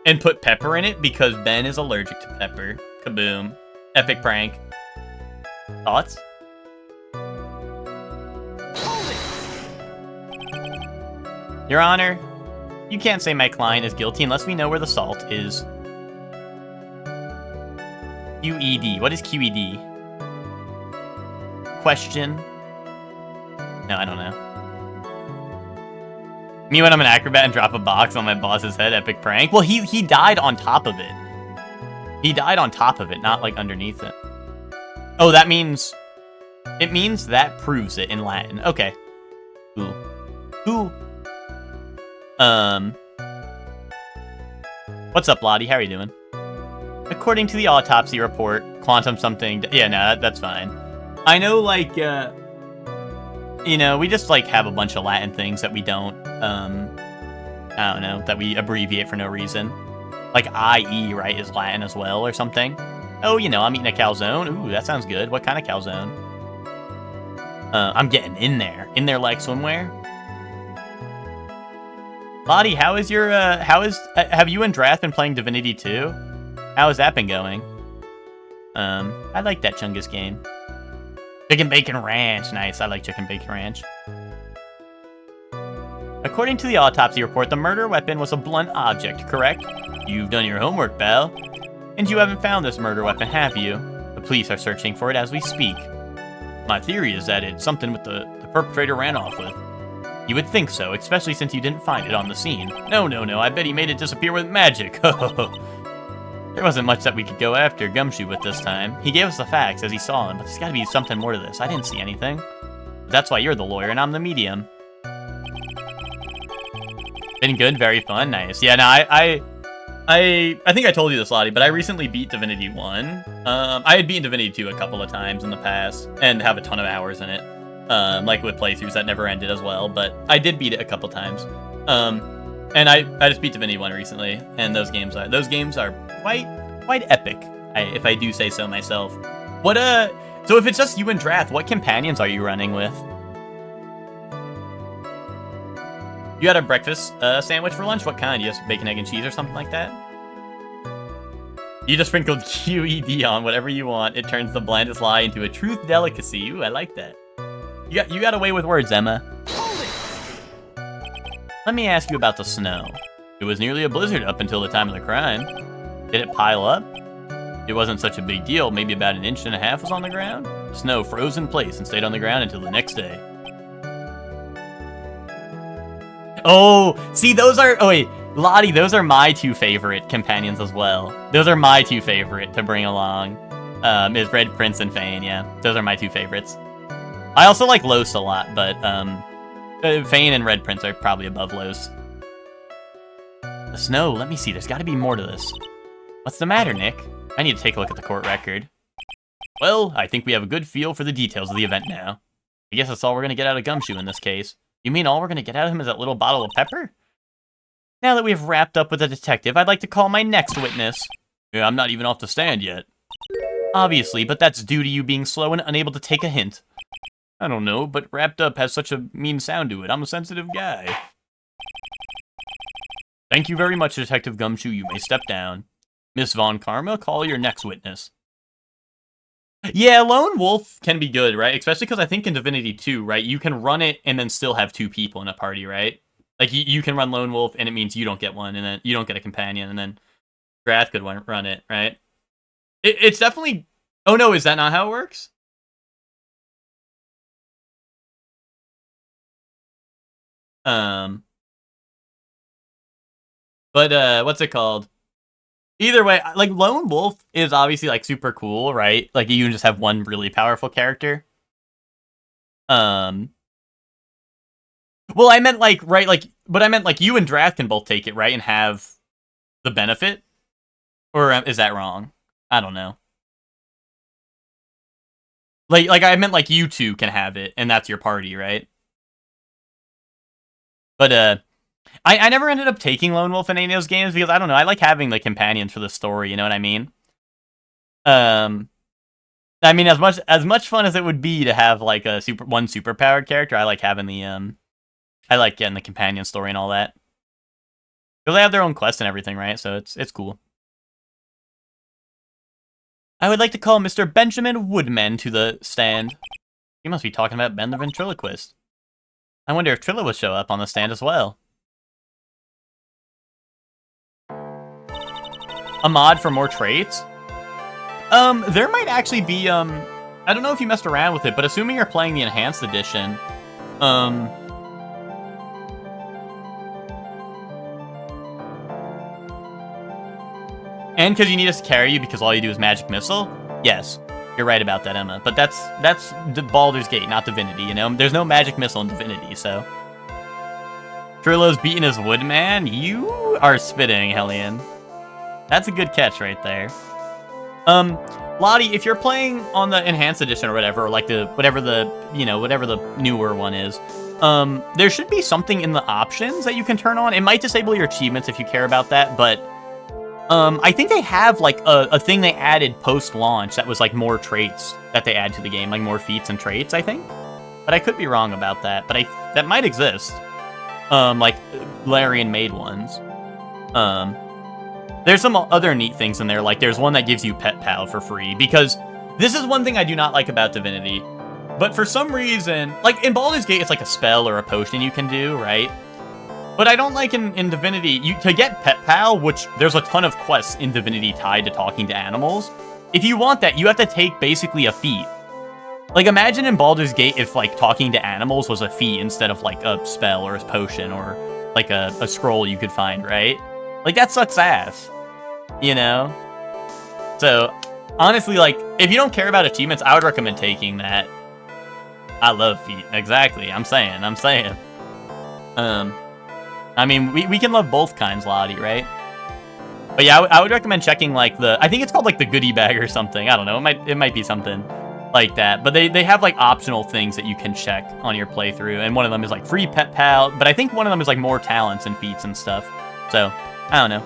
and put pepper in it because Ben is allergic to pepper. Kaboom. Epic prank. Thoughts? Your Honor, you can't say my client is guilty unless we know where the salt is. QED. What is QED? Question? No, I don't know. Me when I'm an acrobat and drop a box on my boss's head, epic prank. Well, he died on top of it. He died on top of it, not like underneath it. Oh, that means... It means that proves it in Latin. Okay. Cool. Cool. What's up, Lottie? How are you doing? According to the autopsy report, quantum something... Yeah, no, that's fine. I know, like, you know, we just, like, have a bunch of Latin things that we don't, I don't know, that we abbreviate for no reason. Like, IE, right, is Latin as well or something. Oh, you know, I'm eating a calzone. Ooh, that sounds good. What kind of calzone? I'm getting in there. In there like swimwear. Lottie, how is your, have you and Drath been playing Divinity 2? How has that been going? I like that Chungus game. Chicken Bacon Ranch. Nice, I like Chicken Bacon Ranch. According to the autopsy report, the murder weapon was a blunt object, correct? You've done your homework, pal. And you haven't found this murder weapon, have you? The police are searching for it as we speak. My theory is that it's something with the perpetrator ran off with. You would think so, especially since you didn't find it on the scene. No, I bet he made it disappear with magic. There wasn't much that we could go after Gumshoe with this time. He gave us the facts as he saw them, but there's gotta be something more to this. I didn't see anything. That's why you're the lawyer and I'm the medium. Been good, very fun, nice. Yeah, no, I think I told you this, Lottie, but I recently beat Divinity 1. I had beaten Divinity 2 a couple of times in the past, and have a ton of hours in it. Like with playthroughs that never ended as well, but I did beat it a couple times. And I just beat Divinity 1 recently, and those games are quite epic, if I do say so myself. So if it's just you and Drath, what companions are you running with? You had a breakfast sandwich for lunch? What kind? You just bacon, egg, and cheese or something like that? You just sprinkled QED on whatever you want. It turns the blandest lie into a truth delicacy. Ooh, I like that. You got away with words, Emma. Let me ask you about the snow. It was nearly a blizzard up until the time of the crime. Did it pile up? It wasn't such a big deal. Maybe about 1.5 inches was on the ground. The snow froze in place and stayed on the ground until the next day. Oh, see, those are... Oh, wait. Lottie, those are my two favorite companions as well. Those are my two favorite to bring along. Is Red Prince and Fane, yeah. Those are my two favorites. I also like Los a lot, but Fane and Red Prince are probably above Los. The snow, let me see, there's gotta be more to this. What's the matter, Nick? I need to take a look at the court record. Well, I think we have a good feel for the details of the event now. I guess that's all we're gonna get out of Gumshoe in this case. You mean all we're gonna get out of him is that little bottle of pepper? Now that we've wrapped up with the detective, I'd like to call my next witness. Yeah, I'm not even off the stand yet. Obviously, but that's due to you being slow and unable to take a hint. I don't know, but wrapped up has such a mean sound to it. I'm a sensitive guy. Thank you very much, Detective Gumshoe. You may step down. Miss Von Karma, call your next witness. Yeah, Lone Wolf can be good, right? Especially because I think in Divinity 2, right, you can run it and then still have two people in a party, right? Like, you can run Lone Wolf, and it means you don't get one, and then you don't get a companion, and then Drath could run it, right? It's definitely... Oh, no, is that not how it works? But, what's it called? Either way, like, Lone Wolf is obviously, like, super cool, right? Like, you can just have one really powerful character. Well, I meant, like, right, like, but I meant, like, you and Drath can both take it, right? And have the benefit? Or is that wrong? I don't know. Like, I meant, like, you two can have it, and that's your party, right? But, I never ended up taking Lone Wolf in any of those games because, I don't know, I like having the companions for the story, you know what I mean? I mean, as much fun as it would be to have, like, one superpowered character, I like having the, I like getting the companion story and all that. Because they have their own quest and everything, right? So it's cool. I would like to call Mr. Benjamin Woodman to the stand. He must be talking about Ben the Ventriloquist. I wonder if Trilla would show up on the stand as well. A mod for more traits? There might actually be, I don't know if you messed around with it, but assuming you're playing the Enhanced Edition, and because you need us to carry you because all you do is Magic Missile? Yes, you're right about that, Emma. But that's the Baldur's Gate, not Divinity, you know? There's no Magic Missile in Divinity, so... Trillo's beating his Woodman? You are spitting, Hellion. That's a good catch right there. Lottie, if you're playing on the Enhanced Edition or whatever, or like whatever the newer one is, there should be something in the options that you can turn on. It might disable your achievements if you care about that, but I think they have like a thing they added post-launch that was like more traits that they add to the game, like more feats and traits, I think. But I could be wrong about that, but that might exist. Like Larian made ones. There's some other neat things in there, like there's one that gives you Pet Pal for free, because this is one thing I do not like about Divinity. But for some reason, like in Baldur's Gate, it's like a spell or a potion you can do, right? But I don't like in Divinity, to get Pet Pal, which there's a ton of quests in Divinity tied to talking to animals. If you want that, you have to take basically a feat. Like imagine in Baldur's Gate if like talking to animals was a feat instead of like a spell or a potion or like a scroll you could find, right? Like that sucks ass. You know? So, honestly, like, if you don't care about achievements, I would recommend taking that. I love feet. Exactly. I'm saying. I mean, we can love both kinds, Lottie, right? But yeah, I would recommend checking, like, I think it's called, like, the goodie bag or something. I don't know. It might be something like that. But they have, like, optional things that you can check on your playthrough. And one of them is, like, free pet pal. But I think one of them is, like, more talents and feats and stuff. So, I don't know.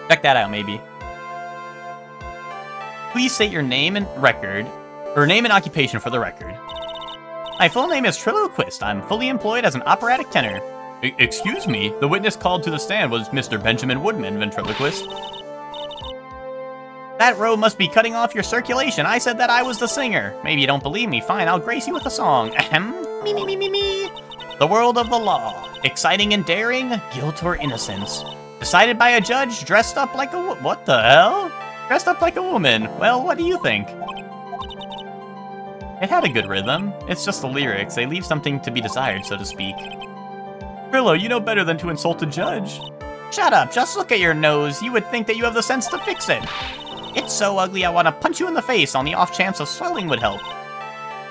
Check that out, maybe. Please state your name and record, or name and occupation for the record. My full name is Trilloquist. I'm fully employed as an operatic tenor. Excuse me, the witness called to the stand was Mr. Benjamin Woodman, ventriloquist. That row must be cutting off your circulation. I said that I was the singer. Maybe you don't believe me. Fine, I'll grace you with a song. Ahem. Me, me, me, me, me. The world of the law. Exciting and daring, guilt or innocence. Decided by a judge dressed up like a what the hell? Dressed up like a woman. Well, what do you think? It had a good rhythm. It's just the lyrics. They leave something to be desired, so to speak. Trillo, you know better than to insult a judge. Shut up, just look at your nose. You would think that you have the sense to fix it. It's so ugly I want to punch you in the face on the off chance a swelling would help.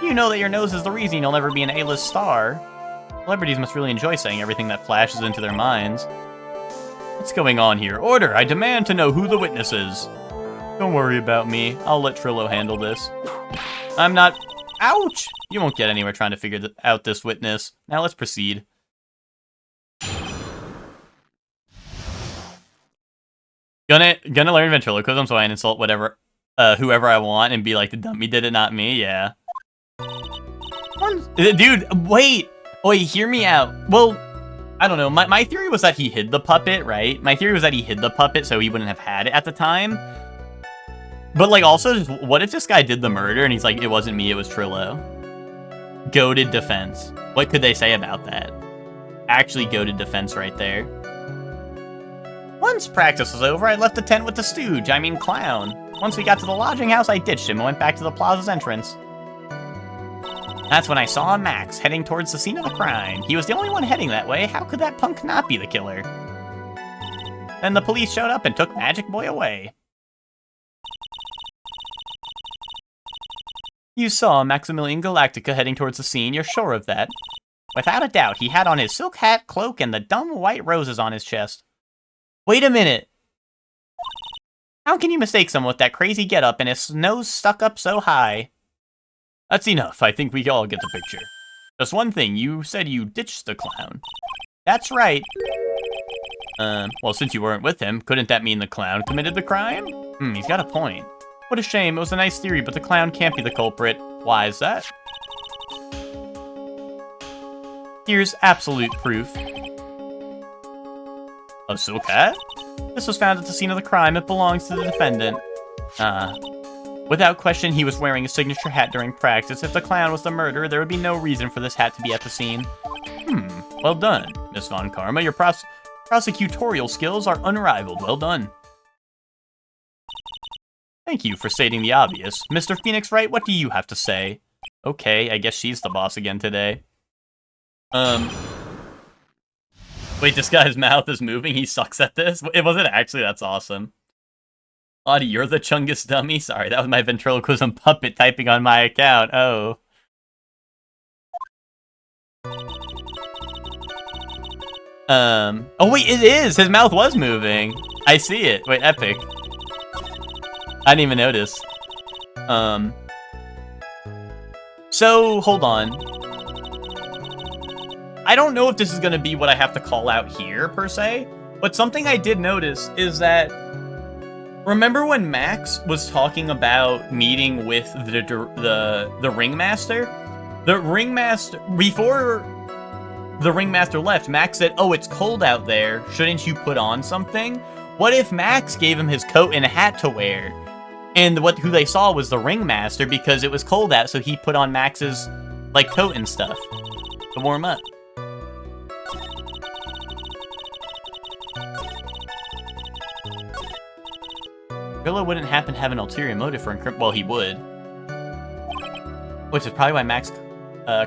You know that your nose is the reason you'll never be an A-list star. Celebrities must really enjoy saying everything that flashes into their minds. What's going on here? Order! I demand to know who the witness is. Don't worry about me. I'll let Trillo handle this. I'm not... Ouch! You won't get anywhere trying to figure out this witness. Now let's proceed. Gonna learn ventriloquism so I can insult whoever I want and be like, the dummy did it, not me. Yeah. Dude, wait, hear me out. Well, I don't know. My theory was that he hid the puppet, right? My theory was that he hid the puppet so he wouldn't have had it at the time. But like, also, what if this guy did the murder and he's like, it wasn't me, it was Trillo? Goated defense. What could they say about that? Actually goated defense right there. Once practice was over, I left the tent with the stooge, clown. Once we got to the lodging house, I ditched him and went back to the plaza's entrance. That's when I saw Max heading towards the scene of the crime. He was the only one heading that way. How could that punk not be the killer? Then the police showed up and took Magic Boy away. You saw Maximilian Galactica heading towards the scene, you're sure of that? Without a doubt, he had on his silk hat, cloak, and the dumb white roses on his chest. Wait a minute! How can you mistake someone with that crazy getup and his nose stuck up so high? That's enough, I think we all get the picture. Just one thing, you said you ditched the clown. That's right. Well, since you weren't with him, couldn't that mean the clown committed the crime? He's got a point. What a shame, it was a nice theory, but the clown can't be the culprit. Why is that? Here's absolute proof. A silk hat? This was found at the scene of the crime. It belongs to the defendant. Without question, he was wearing a signature hat during practice. If the clown was the murderer, there would be no reason for this hat to be at the scene. Well done, Miss Von Karma. Your prosecutorial skills are unrivaled. Well done. Thank you for stating the obvious. Mr. Phoenix Wright, what do you have to say? Okay, I guess she's the boss again today. Wait, this guy's mouth is moving? He sucks at this? It wasn't actually, that's awesome. Audie, you're the Chungus dummy? Sorry, that was my ventriloquism puppet typing on my account. Oh. Oh wait, it is! His mouth was moving! I see it. Wait, epic. I didn't even notice. So, hold on. I don't know if this is gonna be what I have to call out here, per se, but something I did notice is that, remember when Max was talking about meeting with the Ringmaster? The Ringmaster, before the Ringmaster left, Max said, oh, it's cold out there, shouldn't you put on something? What if Max gave him his coat and a hat to wear? And who they saw was the Ringmaster because it was cold out, so he put on Max's, like, coat and stuff to warm up. Trillo wouldn't happen to have an ulterior motive for well, he would. Which is probably why Max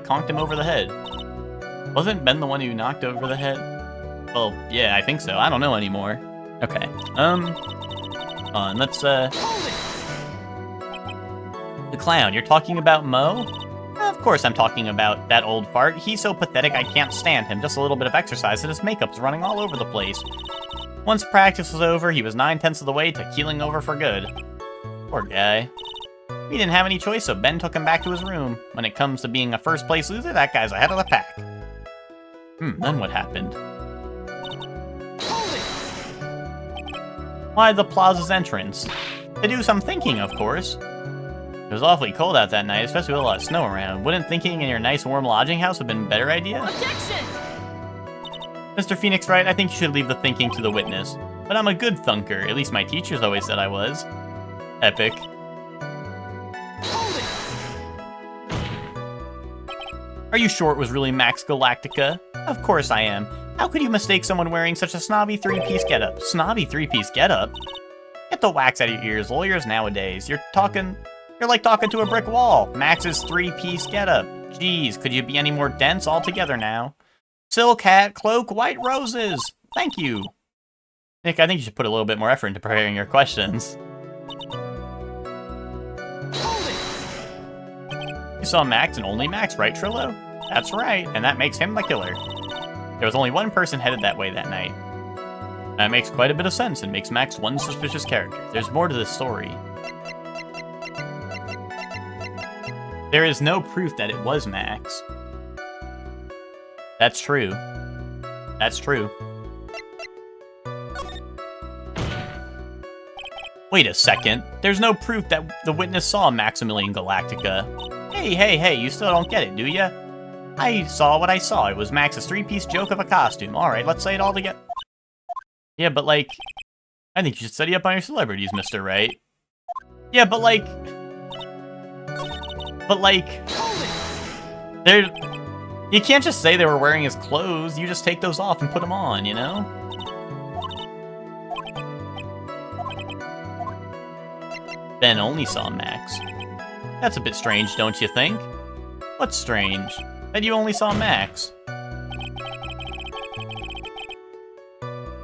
conked him over the head. Wasn't Ben the one who knocked over the head? Well, yeah, I think so. I don't know anymore. Okay. Let's, The clown, you're talking about Mo? Of course I'm talking about that old fart. He's so pathetic I can't stand him. Just a little bit of exercise and his makeup's running all over the place. Once practice was over, he was 9/10 of the way to keeling over for good. Poor guy. He didn't have any choice, so Ben took him back to his room. When it comes to being a first-place loser, that guy's ahead of the pack. Then what happened? Why the plaza's entrance? To do some thinking, of course. It was awfully cold out that night, especially with a lot of snow around. Wouldn't thinking in your nice warm lodging house have been a better idea? Objection! Mr. Phoenix Wright, I think you should leave the thinking to the witness. But I'm a good thunker, at least my teachers always said I was. Epic. Are you sure it was really Max Galactica? Of course I am. How could you mistake someone wearing such a snobby three-piece getup? Snobby three-piece getup? Get the wax out of your ears, lawyers nowadays. You're like talking to a brick wall. Max's three-piece getup. Jeez, could you be any more dense altogether now? Silk hat, cloak, white roses. Thank you. Nick, I think you should put a little bit more effort into preparing your questions. You saw Max and only Max, right, Trillo? That's right, and that makes him the killer. There was only one person headed that way that night. That makes quite a bit of sense and makes Max one suspicious character. There's more to this story. There is no proof that it was Max. That's true. That's true. Wait a second. There's no proof that the witness saw Maximilian Galactica. Hey, you still don't get it, do ya? I saw what I saw. It was Max's three-piece joke of a costume. Alright, let's say it all together. Yeah, but like... I think you should study up on your celebrities, Mr. Wright. Yeah, but like... They're... You can't just say they were wearing his clothes. You just take those off and put them on, you know? Ben only saw Max. That's a bit strange, don't you think? What's strange? That you only saw Max.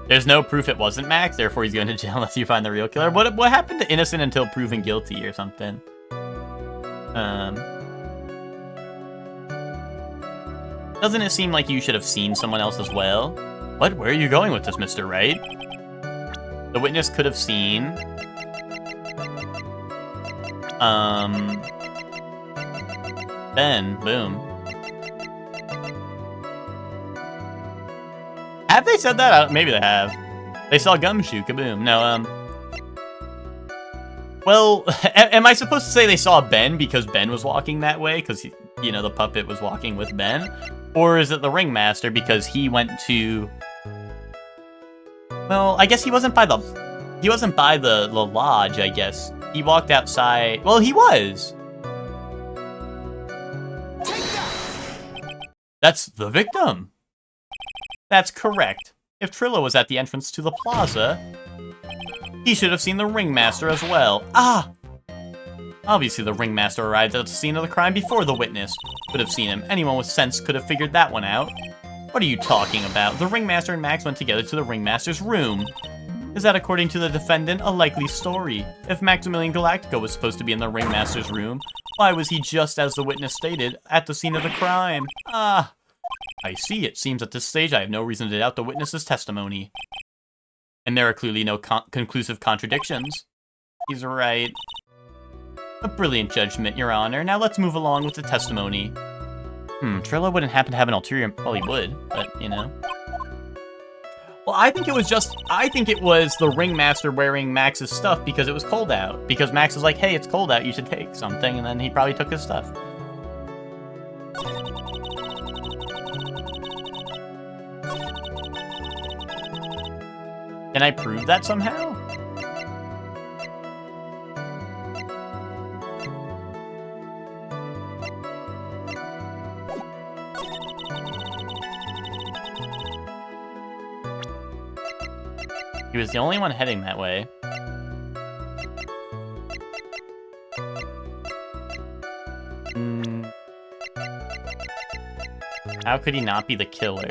There's no proof it wasn't Max, therefore he's going to jail unless you find the real killer. What happened to innocent until proven guilty or something? Doesn't it seem like you should have seen someone else as well? What? Where are you going with this, Mr. Wright? The witness could have seen... Ben, boom. Have they said that? Maybe they have. They saw Gumshoe, kaboom. No, well, am I supposed to say they saw Ben because Ben was walking that way? Because, you know, the puppet was walking with Ben? Or is it the Ringmaster because he went to... Well, I guess he wasn't by the... He wasn't by the lodge, I guess. He walked outside... Well, he was! That's the victim! That's correct. If Trillo was at the entrance to the plaza, he should have seen the Ringmaster as well. Ah! Obviously the Ringmaster arrived at the scene of the crime before the witness. Could have seen him. Anyone with sense could have figured that one out. What are you talking about? The Ringmaster and Max went together to the Ringmaster's room. Is that, according to the defendant, a likely story? If Maximilian Galactica was supposed to be in the Ringmaster's room, why was he just, as the witness stated, at the scene of the crime? Ah! I see. It seems at this stage I have no reason to doubt the witness's testimony. And there are clearly no conclusive contradictions. He's right. A brilliant judgment, Your Honor. Now let's move along with the testimony. Trillo wouldn't happen to have an ulterior... Well, he would, but, you know. Well, I think it was the Ringmaster wearing Max's stuff because it was cold out. Because Max was like, hey, it's cold out, you should take something, and then he probably took his stuff. Can I prove that somehow? He was the only one heading that way. How could he not be the killer?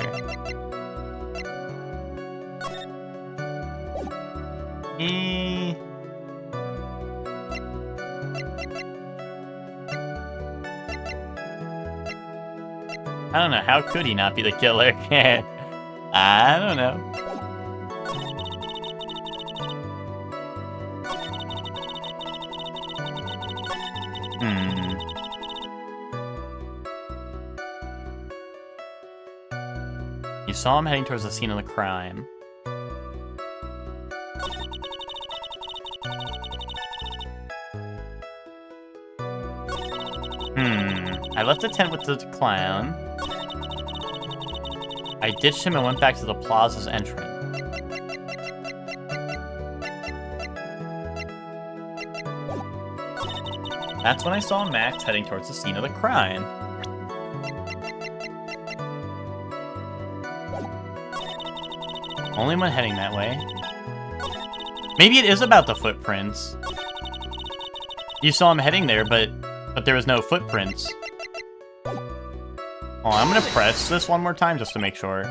Eh. I don't know. How could he not be the killer? I don't know. You saw him heading towards the scene of the crime. I left the tent with the clown. I ditched him and went back to the plaza's entrance. That's when I saw Max heading towards the scene of the crime. Only when heading that way. Maybe it is about the footprints. You saw him heading there, but there was no footprints. Oh, I'm gonna press this one more time just to make sure.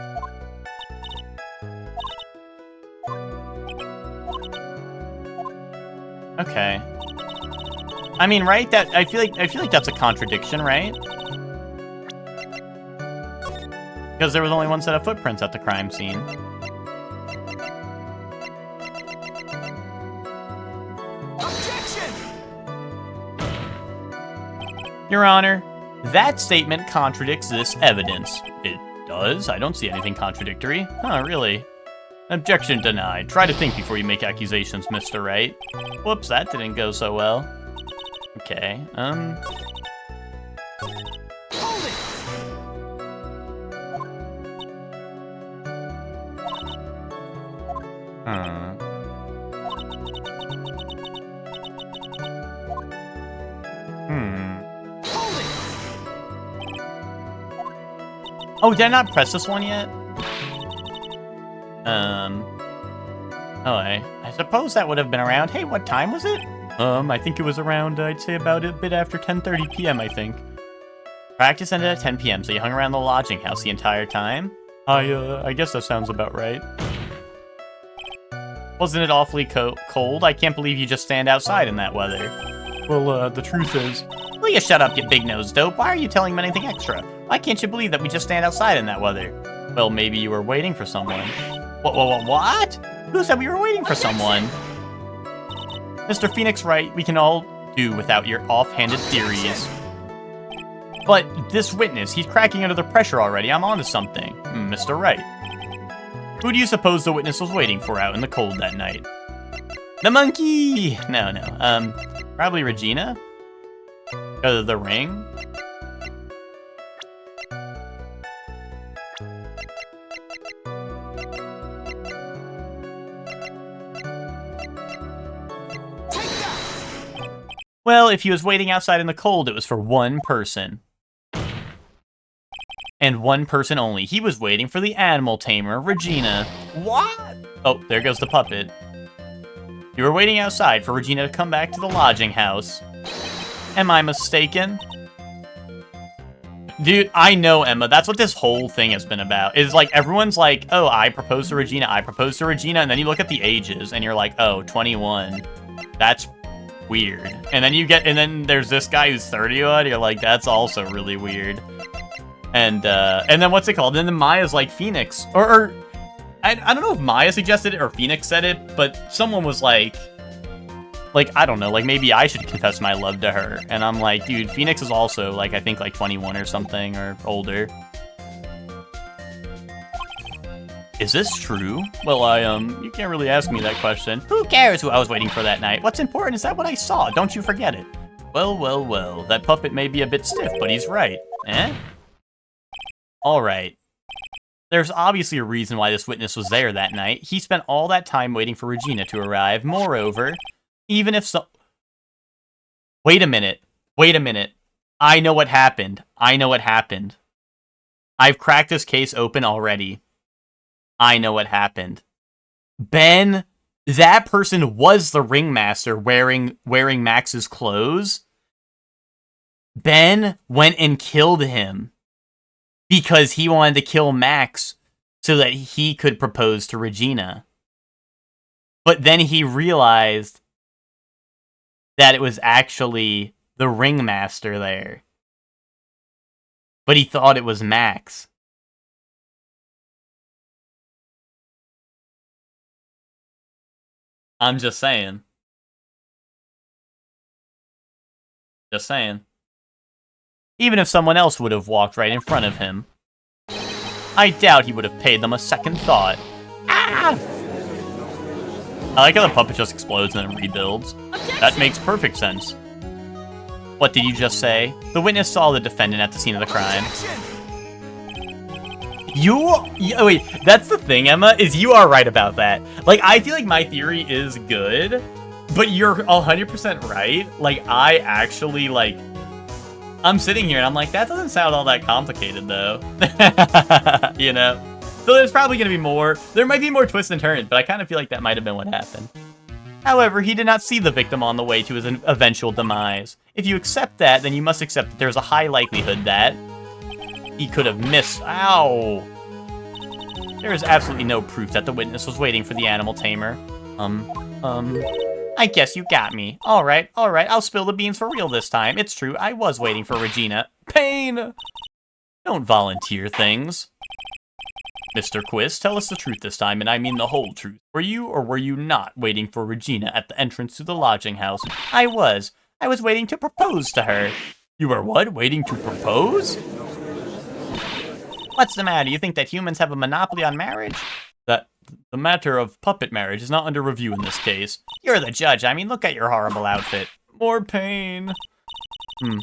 Okay. I mean, right? That I feel like that's a contradiction, right? Because there was only one set of footprints at the crime scene. Objection! Your Honor, that statement contradicts this evidence. It does? I don't see anything contradictory. Huh, really? Objection denied. Try to think before you make accusations, Mr. Wright. Whoops, that didn't go so well. Okay, Hold it! Hold it! Oh, did I not press this one yet? Oh, I suppose that would have been around. Hey, what time was it? I think it was around, I'd say about a bit after 10:30 p.m., I think. Practice ended at 10 p.m., so you hung around the lodging house the entire time? I guess that sounds about right. Wasn't it awfully cold? I can't believe you just stand outside in that weather. Well, the truth is... Will you shut up, you big-nosed dope? Why are you telling me anything extra? Why can't you believe that we just stand outside in that weather? Well, maybe you were waiting for someone. What? Who said we were waiting for someone? Mr. Phoenix Wright, we can all do without your offhanded theories. But this witness, he's cracking under the pressure already. I'm onto something. Mr. Wright. Who do you suppose the witness was waiting for out in the cold that night? The monkey! No. Probably Regina? Because of the ring? Well, if he was waiting outside in the cold, it was for one person. And one person only. He was waiting for the animal tamer, Regina. What? Oh, there goes the puppet. You were waiting outside for Regina to come back to the lodging house. Am I mistaken? Dude, I know, Emma. That's what this whole thing has been about. Is like, everyone's like, oh, I proposed to Regina, and then you look at the ages, and you're like, oh, 21. That's weird. And then there's this guy who's 31, you're like, that's also really weird. And then what's it called? And then Maya's like, Phoenix. Or I don't know if Maya suggested it or Phoenix said it, but someone was like, I don't know, like, maybe I should confess my love to her. And I'm like, dude, Phoenix is also, like, I think, like, 21 or something, or older. Is this true? Well, you can't really ask me that question. Who cares who I was waiting for that night? What's important is that what I saw. Don't you forget it. Well. That puppet may be a bit stiff, but he's right. Eh? Alright. There's obviously a reason why this witness was there that night. He spent all that time waiting for Regina to arrive. Moreover, even if so... Wait a minute. I know what happened. I've cracked this case open already. I know what happened. Ben, that person was the ringmaster wearing Max's clothes. Ben went and killed him because he wanted to kill Max so that he could propose to Regina. But then he realized that it was actually the ringmaster there. But he thought it was Max. I'm just saying. Just saying. Even if someone else would have walked right in front of him, I doubt he would have paid them a second thought. Ah! I like how the puppet just explodes and then rebuilds. That makes perfect sense. What did you just say? The witness saw the defendant at the scene of the crime. Wait, that's the thing, Emma, is you are right about that. Like, I feel like my theory is good, but you're 100% right. Like, I actually, like, I'm sitting here and I'm like, that doesn't sound all that complicated, though. You know? So there's probably going to be more. There might be more twists and turns, but I kind of feel like that might have been what happened. However, he did not see the victim on the way to his eventual demise. If you accept that, then you must accept that there's a high likelihood that he could have missed. Ow! There is absolutely no proof that the witness was waiting for the animal tamer. I guess you got me. Alright, I'll spill the beans for real this time. It's true, I was waiting for Regina. Pain! Don't volunteer things. Mr. Quiz, tell us the truth this time, and I mean the whole truth. Were you or were you not waiting for Regina at the entrance to the lodging house? I was. I was waiting to propose to her. You were what? Waiting to propose? What's the matter? You think that humans have a monopoly on marriage? That the matter of puppet marriage is not under review in this case. You're the judge. I mean, look at your horrible outfit. More pain.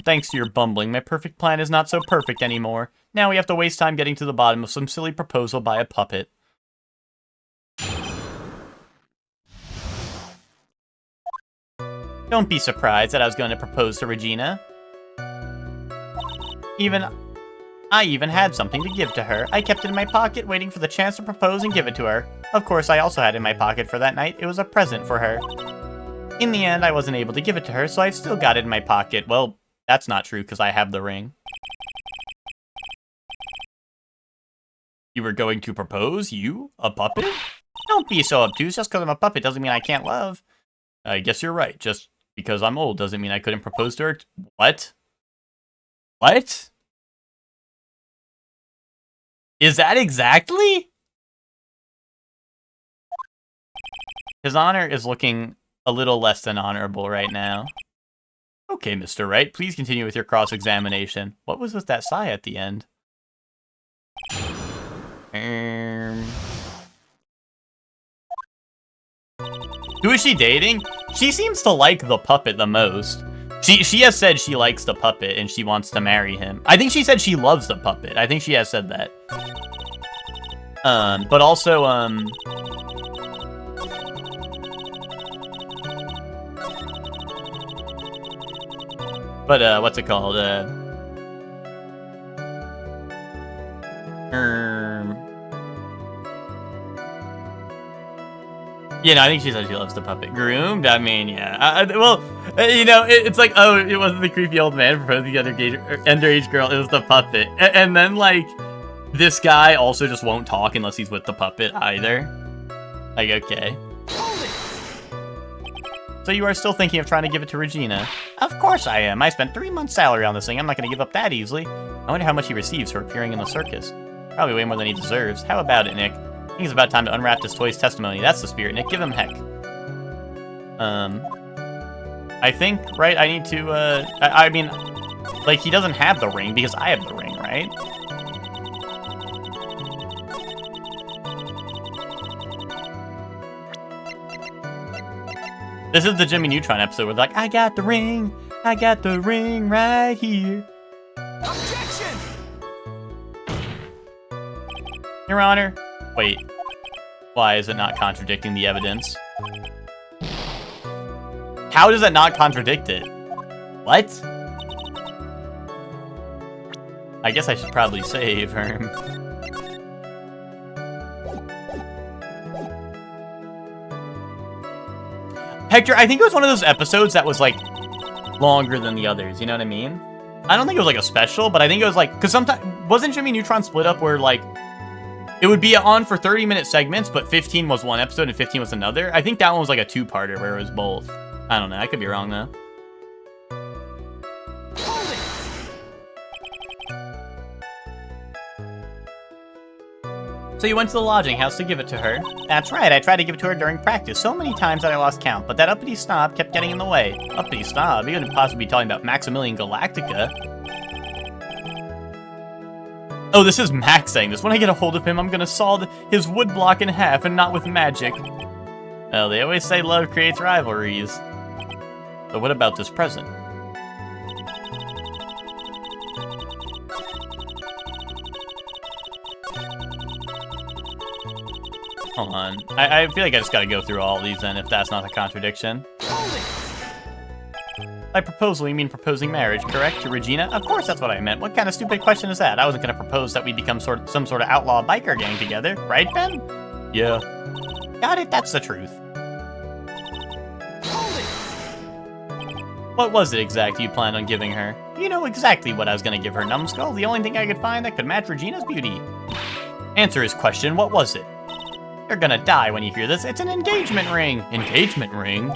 Thanks to your bumbling, my perfect plan is not so perfect anymore. Now we have to waste time getting to the bottom of some silly proposal by a puppet. Don't be surprised that I was going to propose to Regina. I even had something to give to her. I kept it in my pocket, waiting for the chance to propose and give it to her. Of course, I also had it in my pocket for that night. It was a present for her. In the end, I wasn't able to give it to her, so I've still got it in my pocket. Well, that's not true, because I have the ring. You were going to propose? You? A puppet? Don't be so obtuse. Just because I'm a puppet doesn't mean I can't love. I guess you're right. Just because I'm old doesn't mean I couldn't propose to her. What? What? Is that exactly? His honor is looking a little less than honorable right now. Okay, Mr. Wright, please continue with your cross-examination. What was with that sigh at the end? Who is she dating? She seems to like the puppet the most. She has said she likes the puppet and she wants to marry him. I think she said she loves the puppet. I think she has said that. But also, what's it called? You know, I think she said she loves the puppet. Groomed? I mean, yeah. You know, it's like, oh, it wasn't the creepy old man proposing the underage girl. It was the puppet. And then, like, this guy also just won't talk unless he's with the puppet either. Like, okay. So you are still thinking of trying to give it to Regina? Of course I am. I spent 3 months' salary on this thing. I'm not going to give up that easily. I wonder how much he receives for appearing in the circus. Probably way more than he deserves. How about it, Nick? I think it's about time to unwrap this toy's testimony. That's the spirit, Nick. Give him heck. I think, right, I need to, I mean, like, he doesn't have the ring because I have the ring, right? This is the Jimmy Neutron episode where they're like, I got the ring right here. Objection! Your Honor. Wait. Why is it not contradicting the evidence? How does it not contradict it? What? I guess I should probably save her. Hector, I think it was one of those episodes that was, like, longer than the others, you know what I mean? I don't think it was, like, a special, but I think it was, like, because sometimes, wasn't Jimmy Neutron split up where, like, It would be on for 30-minute segments, but 15 was one episode and 15 was another. I think that one was like a two-parter where it was both. I don't know. I could be wrong, though. So you went to the lodging house to give it to her? That's right, I tried to give it to her during practice so many times that I lost count, but that uppity snob kept getting in the way. Uppity snob? He couldn't possibly be talking about Maximilian Galactica. Oh, this is Max saying this. When I get a hold of him, I'm gonna saw his wood block in half, and not with magic. Well, they always say love creates rivalries. But what about this present? Hold on. I feel like I just gotta go through all these then, if that's not a contradiction. By proposal, you mean proposing marriage, correct? To Regina? Of course that's what I meant. What kind of stupid question is that? I wasn't gonna propose that we become some sort of outlaw biker gang together, right, Ben? Yeah. Got it, that's the truth. What was it exactly you planned on giving her? You know exactly what I was gonna give her, numbskull. The only thing I could find that could match Regina's beauty. Answer his question, what was it? You're gonna die when you hear this. It's an engagement ring. Engagement ring?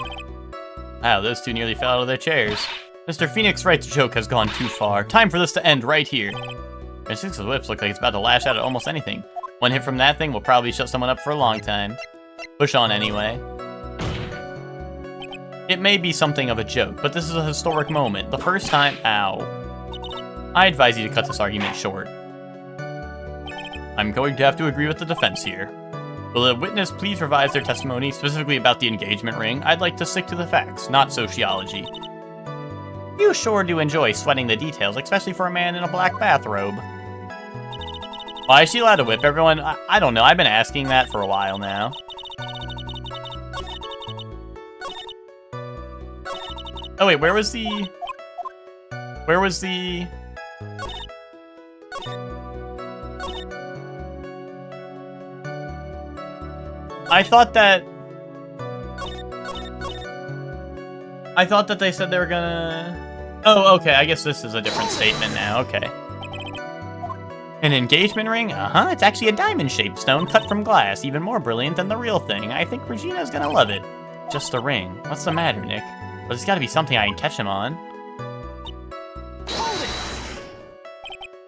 Wow, those two nearly fell out of their chairs. Mr. Phoenix Wright's joke has gone too far. Time for this to end right here. Mr. Six's whips look like it's about to lash out at almost anything. One hit from that thing will probably shut someone up for a long time. Push on anyway. It may be something of a joke, but this is a historic moment. The first time... Ow. I advise you to cut this argument short. I'm going to have to agree with the defense here. Will a witness please revise their testimony, specifically about the engagement ring? I'd like to stick to the facts, not sociology. You sure do enjoy sweating the details, especially for a man in a black bathrobe. Why is she allowed to whip everyone? I don't know, I've been asking that for a while now. Oh wait, where was the... I thought that they said they were gonna... Oh, okay, I guess this is a different statement now, okay. An engagement ring? Uh-huh, it's actually a diamond-shaped stone cut from glass, even more brilliant than the real thing. I think Regina's gonna love it. Just a ring. What's the matter, Nick? Well, there's gotta be something I can catch him on.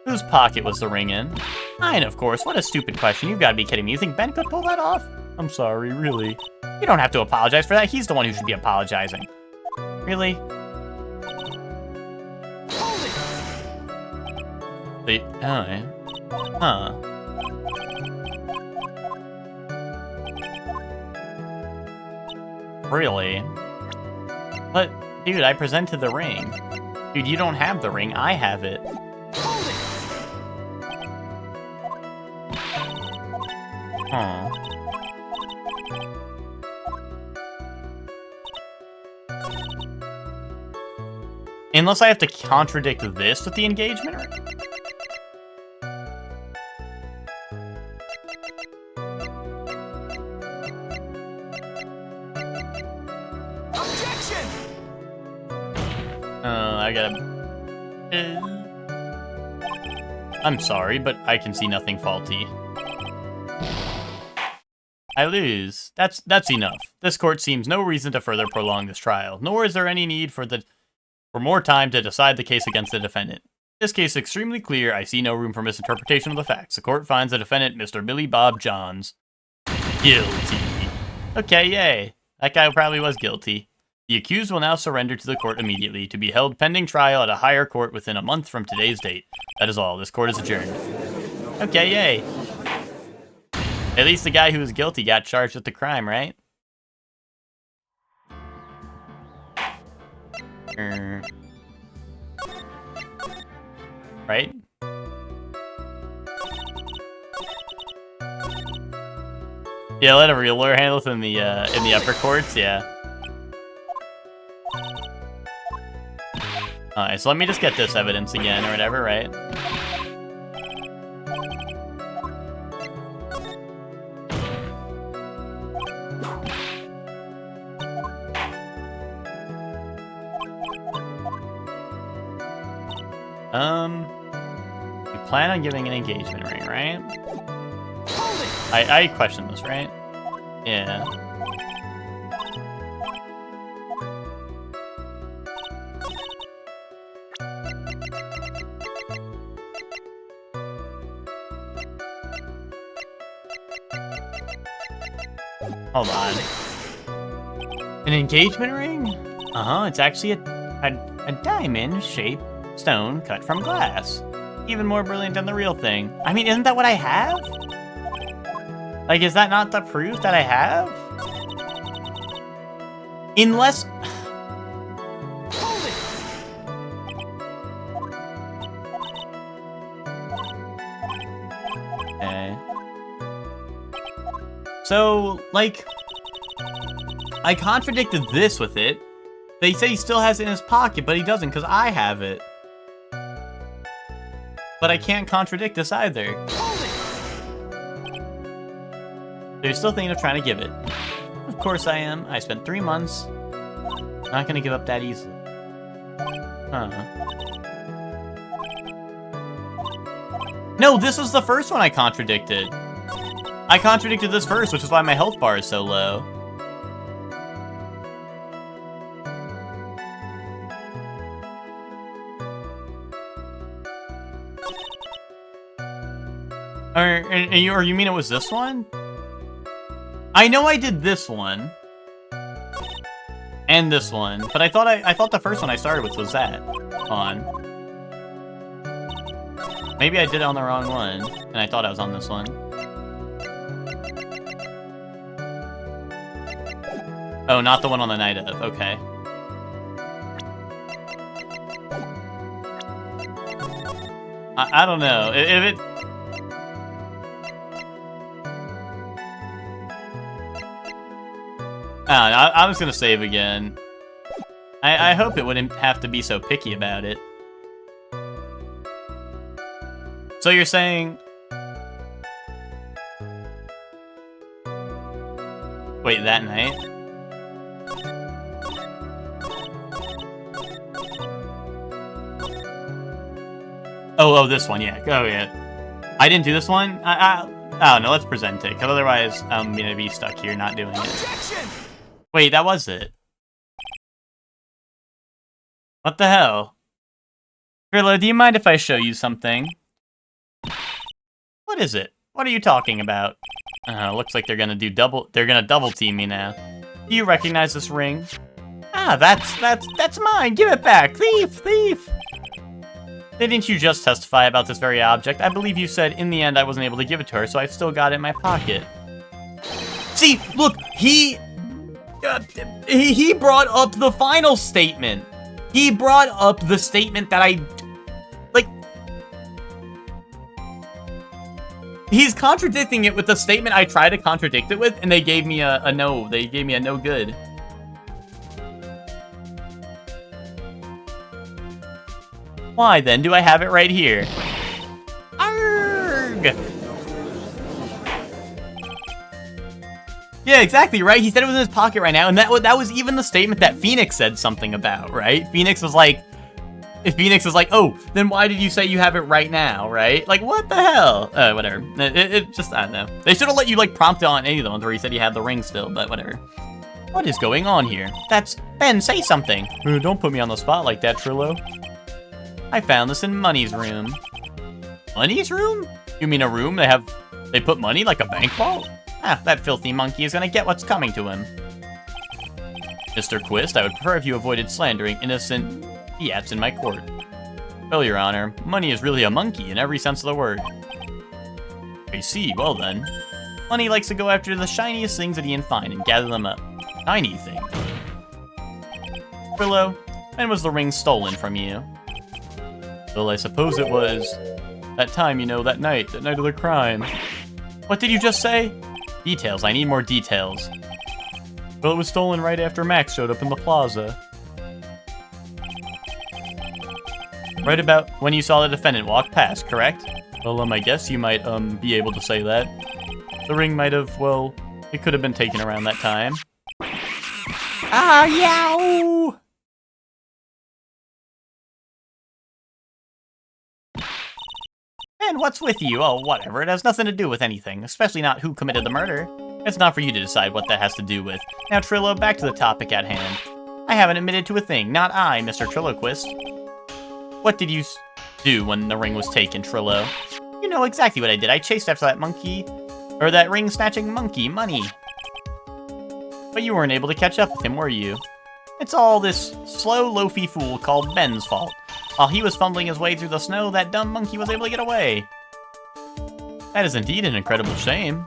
Whose pocket was the ring in? Mine, of course. What a stupid question. You've gotta be kidding me. You think Ben could pull that off? I'm sorry, really. You don't have to apologize for that. He's the one who should be apologizing. Really? Huh. Really? But, dude, I presented the ring. Dude, you don't have the ring. I have it. Huh. Unless I have to contradict this with the engagement ring? Objection! I gotta... I'm sorry, but I can see nothing faulty. I lose. That's enough. This court seems no reason to further prolong this trial, nor is there any need for more time to decide the case against the defendant. This case is extremely clear. I see no room for misinterpretation of the facts. The court finds the defendant, Mr. Billy Bob Johns, guilty. Okay, yay. That guy probably was guilty. The accused will now surrender to the court immediately, to be held pending trial at a higher court within a month from today's date. That is all. This court is adjourned. Okay, yay. At least the guy who was guilty got charged with the crime, right? Right? Yeah, let a real lawyer handle it in the upper courts, yeah. Alright, so let me just get this evidence again or whatever, right? You plan on giving an engagement ring, right? I questioned this, right? Yeah. Hold on. An engagement ring? Uh-huh, it's actually a diamond-shaped stone cut from glass. Even more brilliant than the real thing. I mean, isn't that what I have? Like, is that not the proof that I have? Unless... Hold it. Okay. So, like... I contradicted this with it. They say he still has it in his pocket, but he doesn't because I have it. But I can't contradict this either. Hold it. They're still thinking of trying to give it. Of course I am. I spent 3 months. Not gonna give up that easily. Huh. No, this was the first one I contradicted. I contradicted this first, which is why my health bar is so low. Or you mean it was this one? I know I did this one. And this one, but I thought the first one I started with was that on. Maybe I did it on the wrong one, and I thought I was on this one. Oh, not the one on the night of. Okay. I don't know. If it... I'm just gonna save again. I hope it wouldn't have to be so picky about it. So you're saying... Wait, that night? Oh, this one, yeah. Oh, yeah. I didn't do this one? Oh, no, let's present it, because otherwise I'm gonna be stuck here not doing it. Objection! Wait, that was it. What the hell? Grillo, do you mind if I show you something? What is it? What are you talking about? Looks like they're gonna double team me now. Do you recognize this ring? Ah, that's mine! Give it back! Thief! Thief! Didn't you just testify about this very object? I believe you said in the end I wasn't able to give it to her, so I've still got it in my pocket. See, look, he brought up the final statement. He brought up the statement that he's contradicting it with the statement I tried to contradict it with, and they gave me a no. They gave me a no good. Why then do I have it right here? Arrgh! Yeah, exactly, right? He said it was in his pocket right now, and that was even the statement that Phoenix said something about, right? Phoenix was like, oh, then why did you say you have it right now, right? Like, what the hell? Whatever. It just, I don't know. They should have let you, like, prompt it on any of the ones where he said you had the ring still, but whatever. What is going on here? That's... Ben, say something. Don't put me on the spot like that, Trillo. I found this in Money's room. Money's room? You mean a room they put money like a bank vault? Ah, that filthy monkey is gonna get what's coming to him. Mr. Quist, I would prefer if you avoided slandering innocent fiats in my court. Well, Your Honor, Money is really a monkey in every sense of the word. I see, well then. Money likes to go after the shiniest things that he can find and gather them up. Shiny thing. Grillo, when was the ring stolen from you? Well, I suppose it was that time, you know, that night of the crime. What did you just say? Details, I need more details. Well, it was stolen right after Max showed up in the plaza. Right about when you saw the defendant walk past, correct? Well, I guess you might, be able to say that. The ring might have, well, it could have been taken around that time. Ah, yow! And what's with you? Oh, whatever. It has nothing to do with anything, especially not who committed the murder. It's not for you to decide what that has to do with. Now, Trillo, back to the topic at hand. I haven't admitted to a thing, not I, Mr. Trilloquist. What did you do when the ring was taken, Trillo? You know exactly what I did. I chased after that monkey, or that ring-snatching monkey, Money. But you weren't able to catch up with him, were you? It's all this slow, loafy fool called Ben's fault. While he was fumbling his way through the snow, that dumb monkey was able to get away. That is indeed an incredible shame.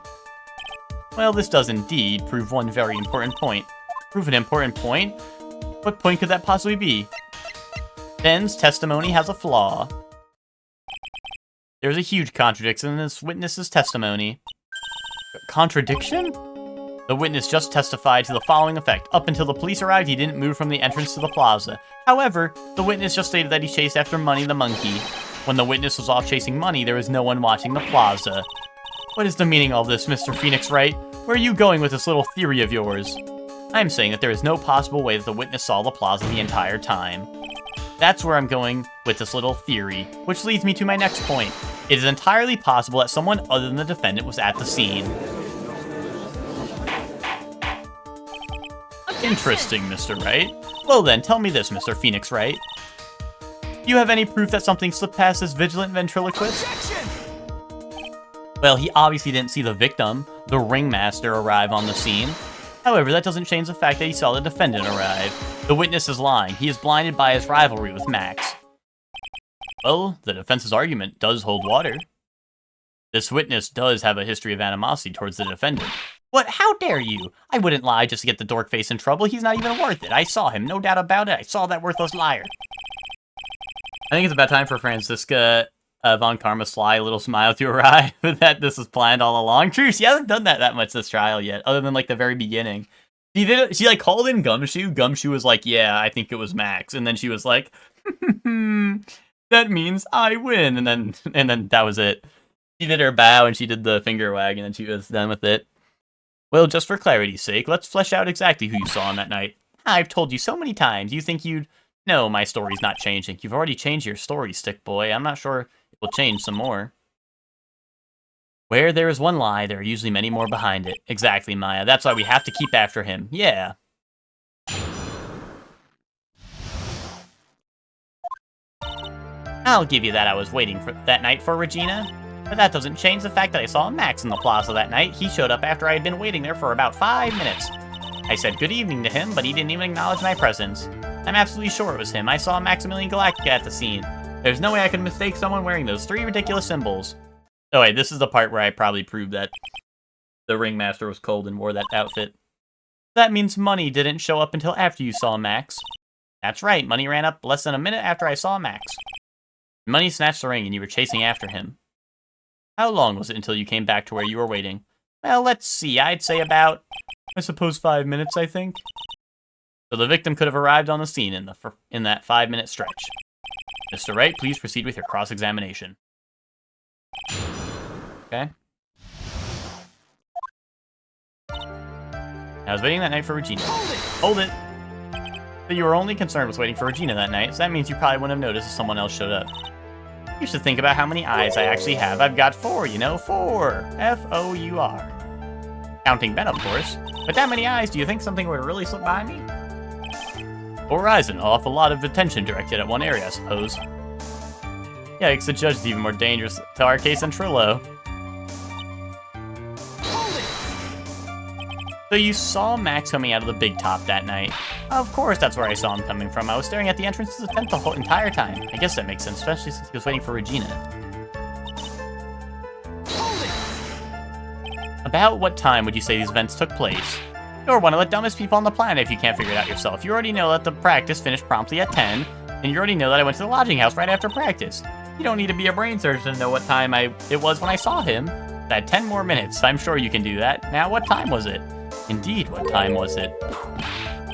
Well, this does indeed prove one very important point. Prove an important point? What point could that possibly be? Ben's testimony has a flaw. There's a huge contradiction in this witness's testimony. Contradiction? The witness just testified to the following effect. Up until the police arrived, he didn't move from the entrance to the plaza. However, the witness just stated that he chased after Money the monkey. When the witness was off chasing Money, there was no one watching the plaza. What is the meaning of all this, Mr. Phoenix Wright? Where are you going with this little theory of yours? I'm saying that there is no possible way that the witness saw the plaza the entire time. That's where I'm going with this little theory, which leads me to my next point. It is entirely possible that someone other than the defendant was at the scene. Interesting, Mr. Wright. Well then, tell me this, Mr. Phoenix Wright. Do you have any proof that something slipped past this vigilant ventriloquist? Objection! Well, he obviously didn't see the victim, the ringmaster, arrive on the scene. However, that doesn't change the fact that he saw the defendant arrive. The witness is lying. He is blinded by his rivalry with Max. Well, the defense's argument does hold water. This witness does have a history of animosity towards the defendant. What? How dare you? I wouldn't lie just to get the dork face in trouble. He's not even worth it. I saw him, no doubt about it. I saw that worthless liar. I think it's about time for Franziska Von Karma Sly a little smile to arrive, that this was planned all along. True, she hasn't done that much this trial yet, other than, like, the very beginning. She like, called in Gumshoe. Gumshoe was like, yeah, I think it was Max. And then she was like, that means I win. And then that was it. She did her bow, and she did the finger wag, and then she was done with it. Well, just for clarity's sake, let's flesh out exactly who you saw on that night. I've told you so many times. You think you'd... No, my story's not changing. You've already changed your story, Stick Boy. I'm not sure it will change some more. Where there is one lie, there are usually many more behind it. Exactly, Maya. That's why we have to keep after him. Yeah. I'll give you that I was waiting for that night for Regina. But that doesn't change the fact that I saw Max in the plaza that night. He showed up after I had been waiting there for about 5 minutes. I said good evening to him, but he didn't even acknowledge my presence. I'm absolutely sure it was him. I saw Maximilian Galactica at the scene. There's no way I could mistake someone wearing those 3 ridiculous symbols. Oh wait, this is the part where I probably proved that the ringmaster was cold and wore that outfit. That means Money didn't show up until after you saw Max. That's right, Money ran up less than a minute after I saw Max. Money snatched the ring and you were chasing after him. How long was it until you came back to where you were waiting? Well, let's see, I'd say about, I suppose 5 minutes, I think. So the victim could have arrived on the scene in that 5-minute stretch. Mr. Wright, please proceed with your cross-examination. Okay. I was waiting that night for Regina. Hold it! So you were only concerned with waiting for Regina that night, so that means you probably wouldn't have noticed if someone else showed up. You should think about how many eyes I actually have. I've got 4, you know, 4. F-O-U-R. Counting Ben, of course. But that many eyes, do you think something would really slip by me? 4 eyes and an awful lot of attention directed at one area, I suppose. Yikes, the judge is even more dangerous to our case than Trillo. So you saw Max coming out of the big top that night. Of course, that's where I saw him coming from. I was staring at the entrance to the tent the whole entire time. I guess that makes sense, especially since he was waiting for Regina. About what time would you say these events took place? You're one of the dumbest people on the planet if you can't figure it out yourself. You already know that the practice finished promptly at 10, and you already know that I went to the lodging house right after practice. You don't need to be a brain surgeon to know what time it was when I saw him. I had 10 more minutes. I'm sure you can do that. Now, what time was it? Indeed, what time was it?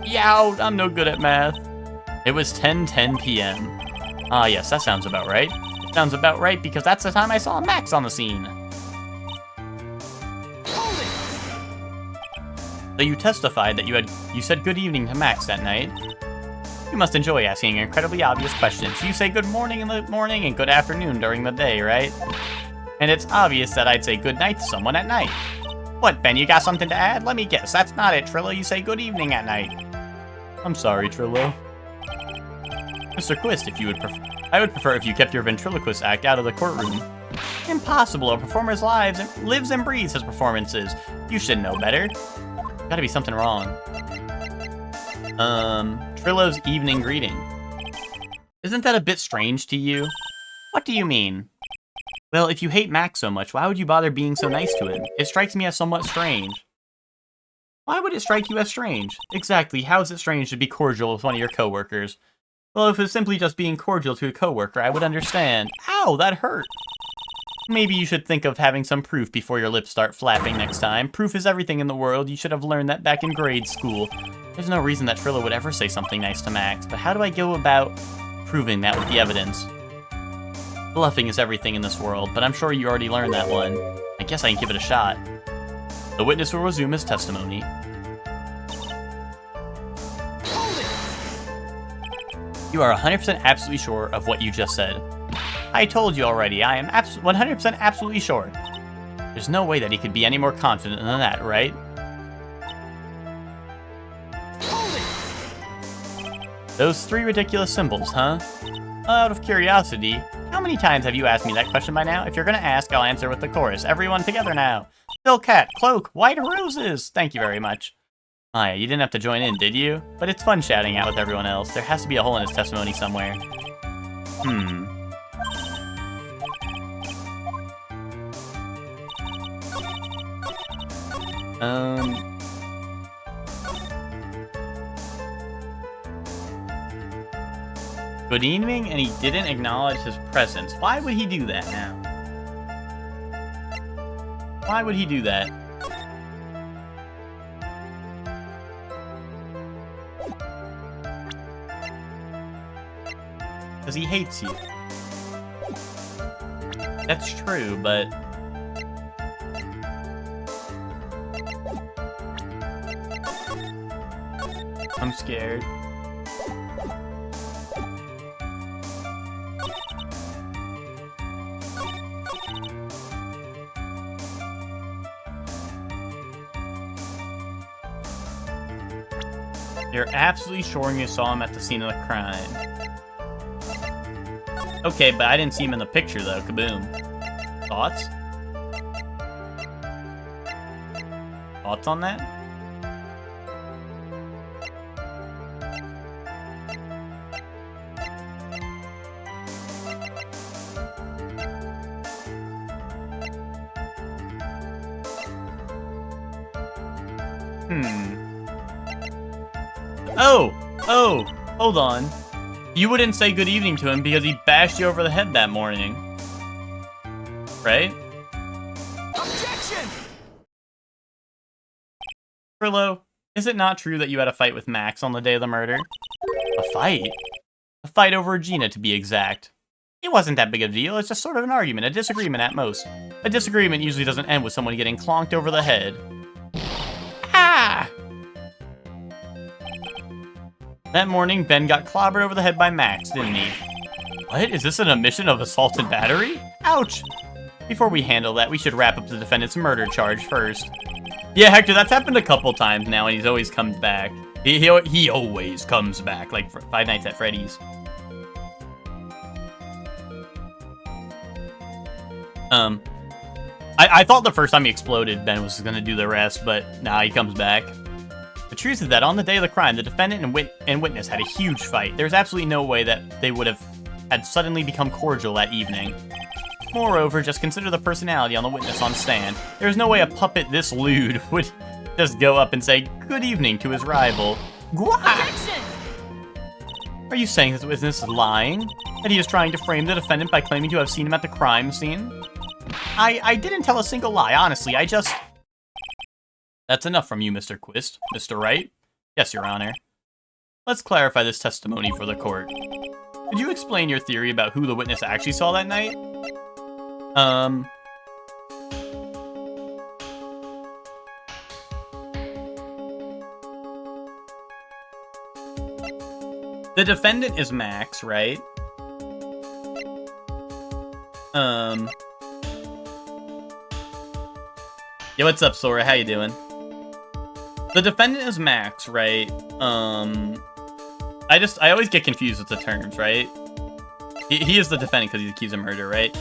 Yow, I'm no good at math. It was 10:10 p.m. Ah, yes, that sounds about right. It sounds about right because that's the time I saw Max on the scene. So you testified that you said good evening to Max that night. You must enjoy asking incredibly obvious questions. You say good morning in the morning and good afternoon during the day, right? And it's obvious that I'd say good night to someone at night. What, Ben, you got something to add? Let me guess, that's not it, Trillo. You say good evening at night. I'm sorry, Trillo. Mr. Quist, if you would prefer... I would prefer if you kept your ventriloquist act out of the courtroom. Impossible. A performer's lives and breathes his performances. You should know better. Gotta be something wrong. Trillo's evening greeting. Isn't that a bit strange to you? What do you mean? Well, if you hate Max so much, why would you bother being so nice to him? It strikes me as somewhat strange. Why would it strike you as strange? Exactly, how is it strange to be cordial with one of your coworkers? Well, if it was simply just being cordial to a coworker, I would understand. Ow, that hurt! Maybe you should think of having some proof before your lips start flapping next time. Proof is everything in the world. You should have learned that back in grade school. There's no reason that Trillo would ever say something nice to Max, but how do I go about proving that with the evidence? Bluffing is everything in this world, but I'm sure you already learned that one. I guess I can give it a shot. The witness will resume his testimony. You are 100% absolutely sure of what you just said. I told you already, I am 100% absolutely sure. There's no way that he could be any more confident than that, right? Those three ridiculous symbols, huh? Out of curiosity, how many times have you asked me that question by now? If you're gonna ask, I'll answer with the chorus. Everyone together now. Silk hat, cloak, white roses. Thank you very much. Oh yeah, you didn't have to join in, did you? But it's fun chatting out with everyone else. There has to be a hole in his testimony somewhere. Good evening, and he didn't acknowledge his presence. Why would he do that now? Why would he do that? Because he hates you. That's true, but... I'm scared. You're absolutely sure you saw him at the scene of the crime. Okay, but I didn't see him in the picture, though. Kaboom. Thoughts? Thoughts on that? Oh, hold on. You wouldn't say good evening to him because he bashed you over the head that morning. Right? Objection! Trillo, is it not true that you had a fight with Max on the day of the murder? A fight? A fight over Regina, to be exact. It wasn't that big of a deal, it's just sort of an argument, a disagreement at most. A disagreement usually doesn't end with someone getting clonked over the head. Ah! That morning, Ben got clobbered over the head by Max, didn't he? What? Is this an admission of assault and battery? Ouch! Before we handle that, we should wrap up the defendant's murder charge first. Yeah, Hector, that's happened a couple times now, and he's always comes back. He always comes back, like Five Nights at Freddy's. I thought the first time he exploded, Ben was gonna do the rest, but now he comes back. The truth is that on the day of the crime, the defendant and witness had a huge fight. There's absolutely no way that they would have had suddenly become cordial that evening. Moreover, just consider the personality on the witness on stand. There's no way a puppet this lewd would just go up and say good evening to his rival. Objection! Are you saying this witness is lying? That he is trying to frame the defendant by claiming to have seen him at the crime scene? I didn't tell a single lie, honestly, I just... That's enough from you, Mr. Quist. Mr. Wright? Yes, Your Honor. Let's clarify this testimony for the court. Could you explain your theory about who the witness actually saw that night? The defendant is Max, right? Yo, what's up, Sora? How you doing? The defendant is Max, right? I always get confused with the terms, right? He is the defendant because he's accused of murder, right?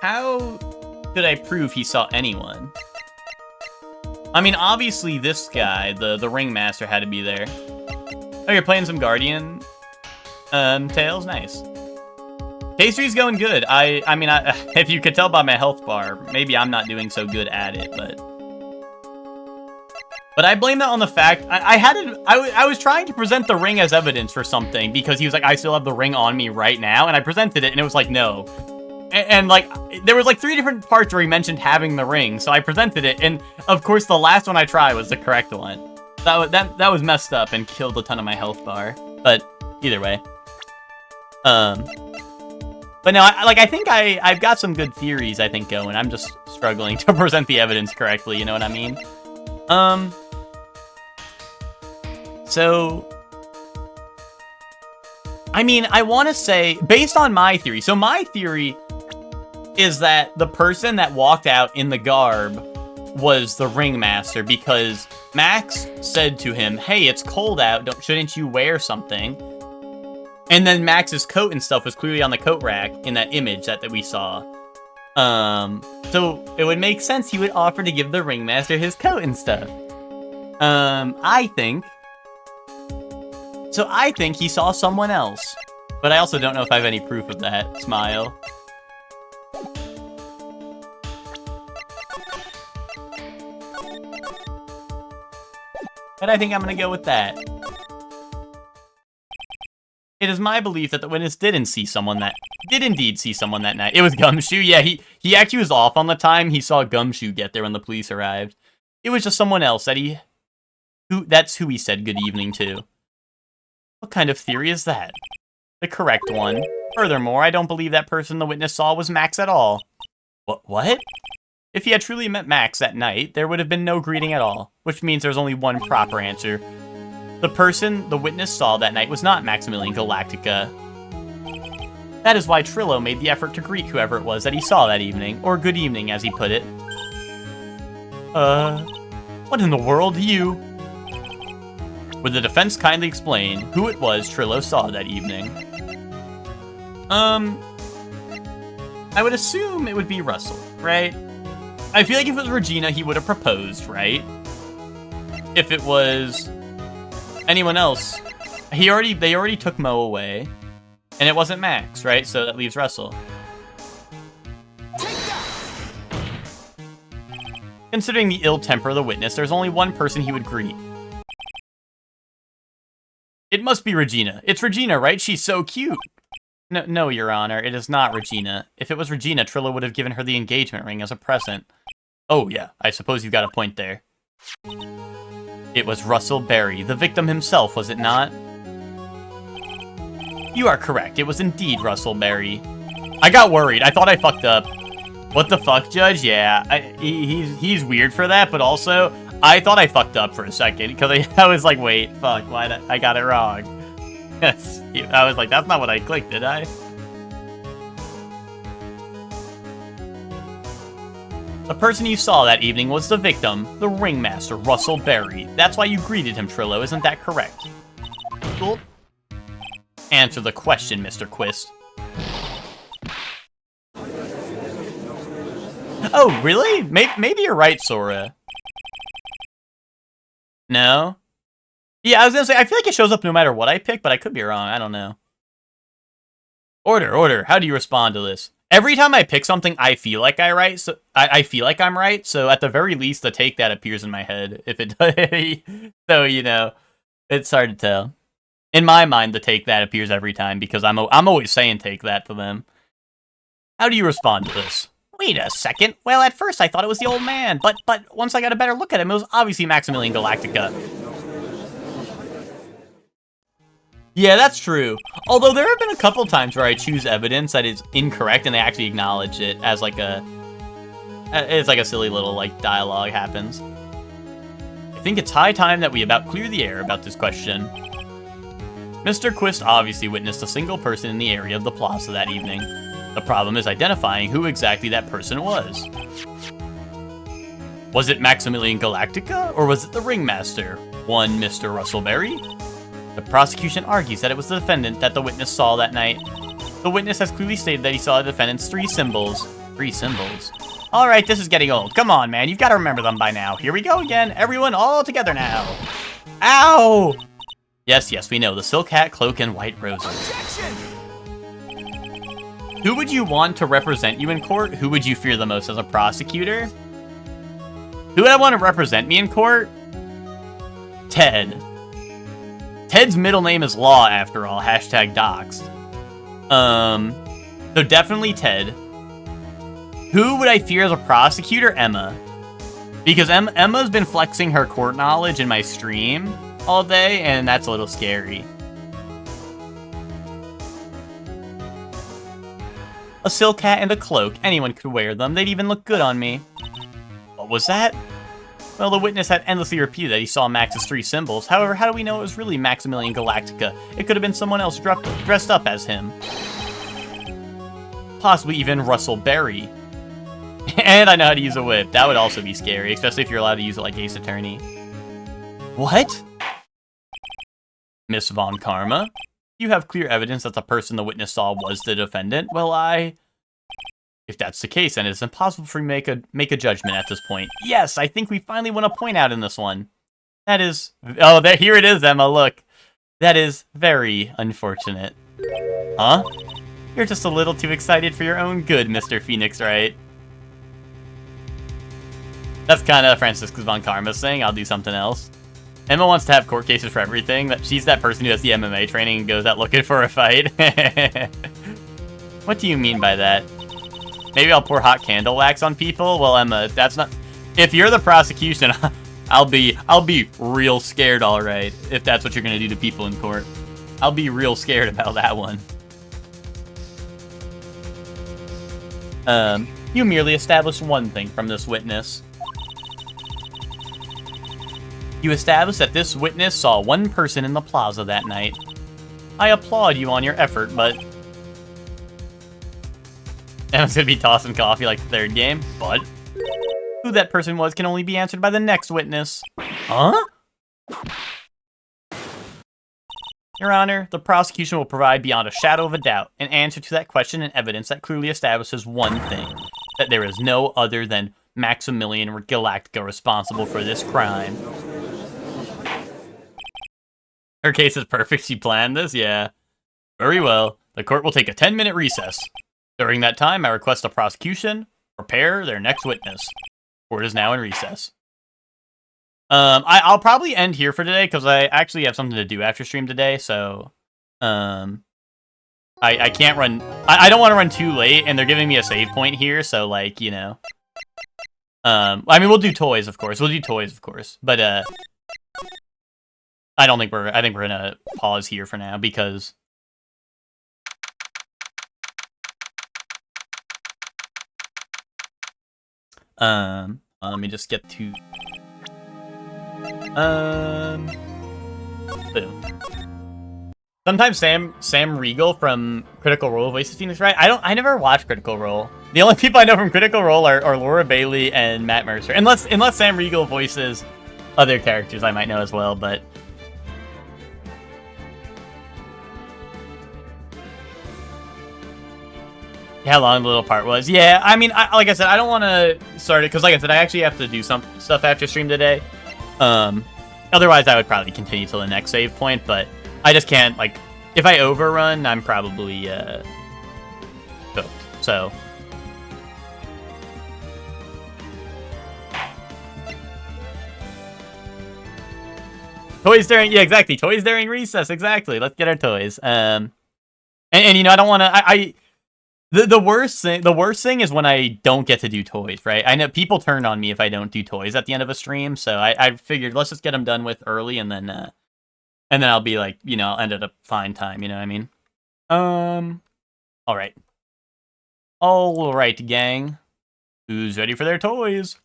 How could I prove he saw anyone? I mean, obviously this guy, the ringmaster, had to be there. Oh, you're playing some Guardian Tales? Nice. Pastry's going good. I mean, if you could tell by my health bar, maybe I'm not doing so good at it, but I blame that on the fact I was trying to present the ring as evidence for something because he was like, I still have the ring on me right now, and I presented it, and it was like, no. And like, there was like 3 different parts where he mentioned having the ring, so I presented it, and of course the last one I tried was the correct one. That was messed up and killed a ton of my health bar, but either way. But no, I think I've got some good theories, I think, going. I'm just struggling to present the evidence correctly, you know what I mean? So, I mean, I want to say, based on my theory, so my theory is that the person that walked out in the garb was the ringmaster because Max said to him, hey, it's cold out, shouldn't you wear something? And then Max's coat and stuff was clearly on the coat rack in that image that we saw. So it would make sense he would offer to give the ringmaster his coat and stuff. I think he saw someone else. But I also don't know if I have any proof of that. Smile. But I think I'm gonna go with that. It is my belief that the witness did indeed see someone that night. It was Gumshoe. Yeah, he actually was off on the time. He saw Gumshoe get there when the police arrived. It was just someone else that's who he said good evening to. What kind of theory is that? The correct one. Furthermore, I don't believe that person the witness saw was Max at all. What? If he had truly met Max that night, there would have been no greeting at all, which means there's only one proper answer. The person the witness saw that night was not Maximilian Galactica. That is why Trillo made the effort to greet whoever it was that he saw that evening, or good evening as he put it. What in the world do you... Would the defense kindly explain who it was Trillo saw that evening? I would assume it would be Russell, right? I feel like if it was Regina, he would have proposed, right? If it was anyone else, they already took Mo away, and it wasn't Max, right? So that leaves Russell. Considering the ill temper of the witness, there's only one person he would greet. It must be Regina. It's Regina, right? She's so cute. No, Your Honor, it is not Regina. If it was Regina, Trillo would have given her the engagement ring as a present. Oh yeah, I suppose you've got a point there. It was Russell Berry, the victim himself, was it not? You are correct, it was indeed Russell Berry. I got worried, I thought I fucked up. What the fuck, Judge? Yeah, he's weird for that, but also, I thought I fucked up for a second, because I was like, wait, fuck, why I got it wrong. Yes, I was like, that's not what I clicked, did I? The person you saw that evening was the victim, the ringmaster, Russell Berry. That's why you greeted him, Trillo, isn't that correct? Cool. Answer the question, Mr. Quist. Oh, really? Maybe you're right, Sora. No? Yeah, I was gonna say, I feel like it shows up no matter what I pick, but I could be wrong, I don't know. Order, how do you respond to this? Every time I pick something, I feel like I'm right, so at the very least, the take that appears in my head. If it does, so, you know, it's hard to tell. In my mind, the take that appears every time, because I'm always saying take that to them. How do you respond to this? Wait a second. Well, at first I thought it was the old man, but once I got a better look at him, it was obviously Maximilian Galactica. Yeah, that's true. Although there have been a couple times where I choose evidence that is incorrect and they actually acknowledge it as like it's like a silly little like dialogue happens. think it's high time that we about clear the air about this question. Mr. Quist obviously witnessed a single person in the area of the plaza that evening. The problem is identifying who exactly that person was. Was it Maximilian Galactica, or was it the Ringmaster, one Mr. Russell Berry? The prosecution argues that it was the defendant that the witness saw that night. The witness has clearly stated that he saw the defendant's 3 symbols. 3 symbols? Alright, this is getting old. Come on, man, you've got to remember them by now. Here we go again, everyone all together now. Ow! Yes, we know, the silk hat, cloak, and white roses. Objection! Who would you want to represent you in court? Who would you fear the most as a prosecutor? Who would I want to represent me in court? Ted. Ted's middle name is Law, after all. Hashtag doxed. So definitely Ted. Who would I fear as a prosecutor? Emma. Because Emma's been flexing her court knowledge in my stream all day, and that's a little scary. A silk hat and a cloak. Anyone could wear them. They'd even look good on me. What was that? Well, the witness had endlessly repeated that he saw Max's 3 symbols. However, how do we know it was really Maximilian Galactica? It could have been someone else dressed up as him. Possibly even Russell Berry. And I know how to use a whip. That would also be scary, especially if you're allowed to use it like Ace Attorney. What? Miss Von Karma? You have clear evidence that the person the witness saw was the defendant. Well, if that's the case, then it's impossible for me to make a judgment at this point. Yes, I think we finally won a point out in this one. That is... Oh, here it is, Emma, look. That is very unfortunate. Huh? You're just a little too excited for your own good, Mr. Phoenix, right? That's kind of Franciscus Von Karma's saying. I'll do something else. Emma wants to have court cases for everything. She's that person who does the MMA training and goes out looking for a fight. What do you mean by that? Maybe I'll pour hot candle wax on people? Well, Emma, that's not... If you're the prosecution, I'll be real scared, alright, if that's what you're gonna do to people in court. I'll be real scared about that one. You merely established one thing from this witness. You established that this witness saw one person in the plaza that night. I applaud you on your effort, but... Emma's gonna be tossing coffee like the 3rd game, but... Who that person was can only be answered by the next witness. Huh? Your Honor, the prosecution will provide beyond a shadow of a doubt an answer to that question and evidence that clearly establishes one thing. That there is no other than Maximilian Galactica responsible for this crime. Her case is perfect. She planned this? Yeah. Very well. The court will take a 10-minute recess. During that time, I request the prosecution prepare their next witness. Court is now in recess. I'll probably end here for today because I actually have something to do after stream today. So, I can't run. I don't want to run too late, and they're giving me a save point here. So, like, you know. I mean, we'll do toys, of course. But I think we're gonna pause here for now because. Let me just get to. Boom. Sometimes Sam Riegel from Critical Role voices Phoenix, right? I never watched Critical Role. The only people I know from Critical Role are Laura Bailey and Matt Mercer. Unless Sam Riegel voices other characters I might know as well, but. How long the little part was. Yeah, I mean, like I said, I don't want to start it, because like I said, I actually have to do some stuff after stream today. Otherwise, I would probably continue till the next save point, but I just can't, like, if I overrun, I'm probably, cooked, so. Toys during, yeah, exactly, toys during recess, exactly, let's get our toys. And you know, I don't want to, The worst thing is when I don't get to do toys, right? I know people turn on me if I don't do toys at the end of a stream, so I figured let's just get them done with early, and then I'll be like, you know, I'll end at a fine time, you know what I mean? All right, gang. Who's ready for their toys?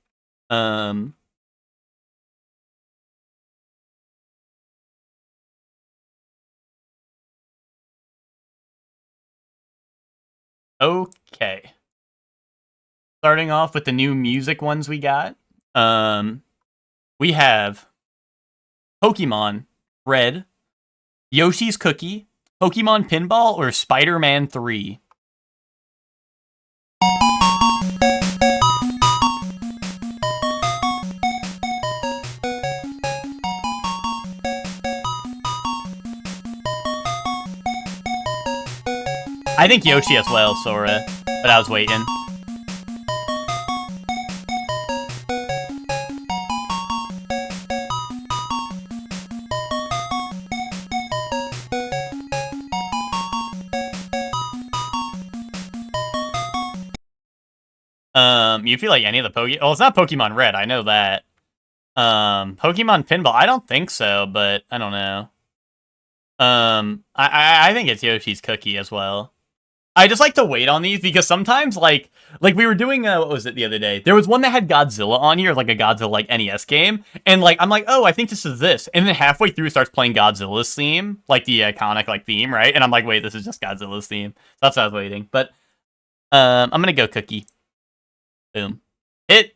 Okay. Starting off with the new music ones we got. We have Pokemon Red, Yoshi's Cookie, Pokemon Pinball, or Spider-Man 3. I think Yoshi as well, Sora, but I was waiting. You feel like any of the well, it's not Pokemon Red, I know that. Pokemon Pinball, I don't think so, but I don't know. I think it's Yoshi's Cookie as well. I just like to wait on these because sometimes, like we were doing, what was it the other day? There was one that had Godzilla on here, like a Godzilla like NES game, and like I'm like, oh, I think this is this, and then halfway through starts playing Godzilla's theme, like the iconic like theme, right? And I'm like, wait, this is just Godzilla's theme. So that's what I was waiting, but I'm gonna go Cookie. Boom. Hit.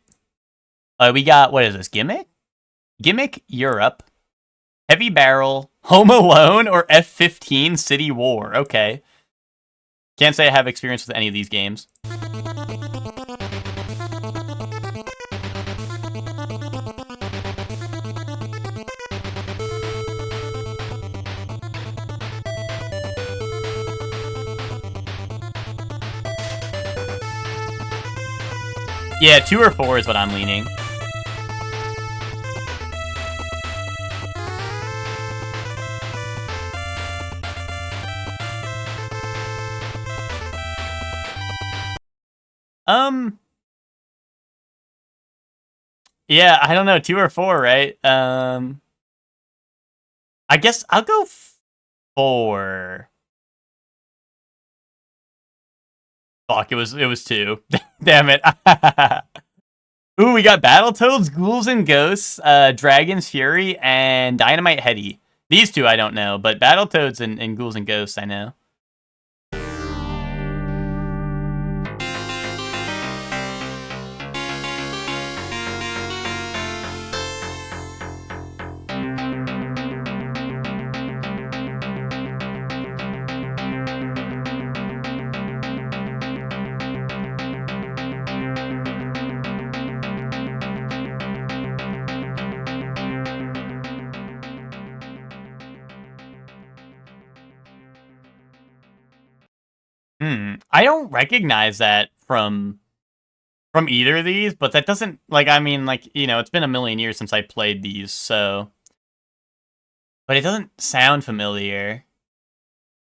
We got, what is this? Gimmick Europe, Heavy Barrel, Home Alone, or F-15 City War. Okay. Can't say I have experience with any of these games. Yeah, 2 or 4 is what I'm leaning. Yeah, I don't know, 2 or 4, right? I guess I'll go 4. Fuck, it was 2. Damn it. Ooh, we got Battletoads, Ghouls and Ghosts, Dragon's Fury, and Dynamite Headdy. These 2 I don't know, but Battletoads and Ghouls and Ghosts I know. I don't recognize that from either of these, but that doesn't, like, I mean, like, you know, it's been a million years since I played these, so. But it doesn't sound familiar.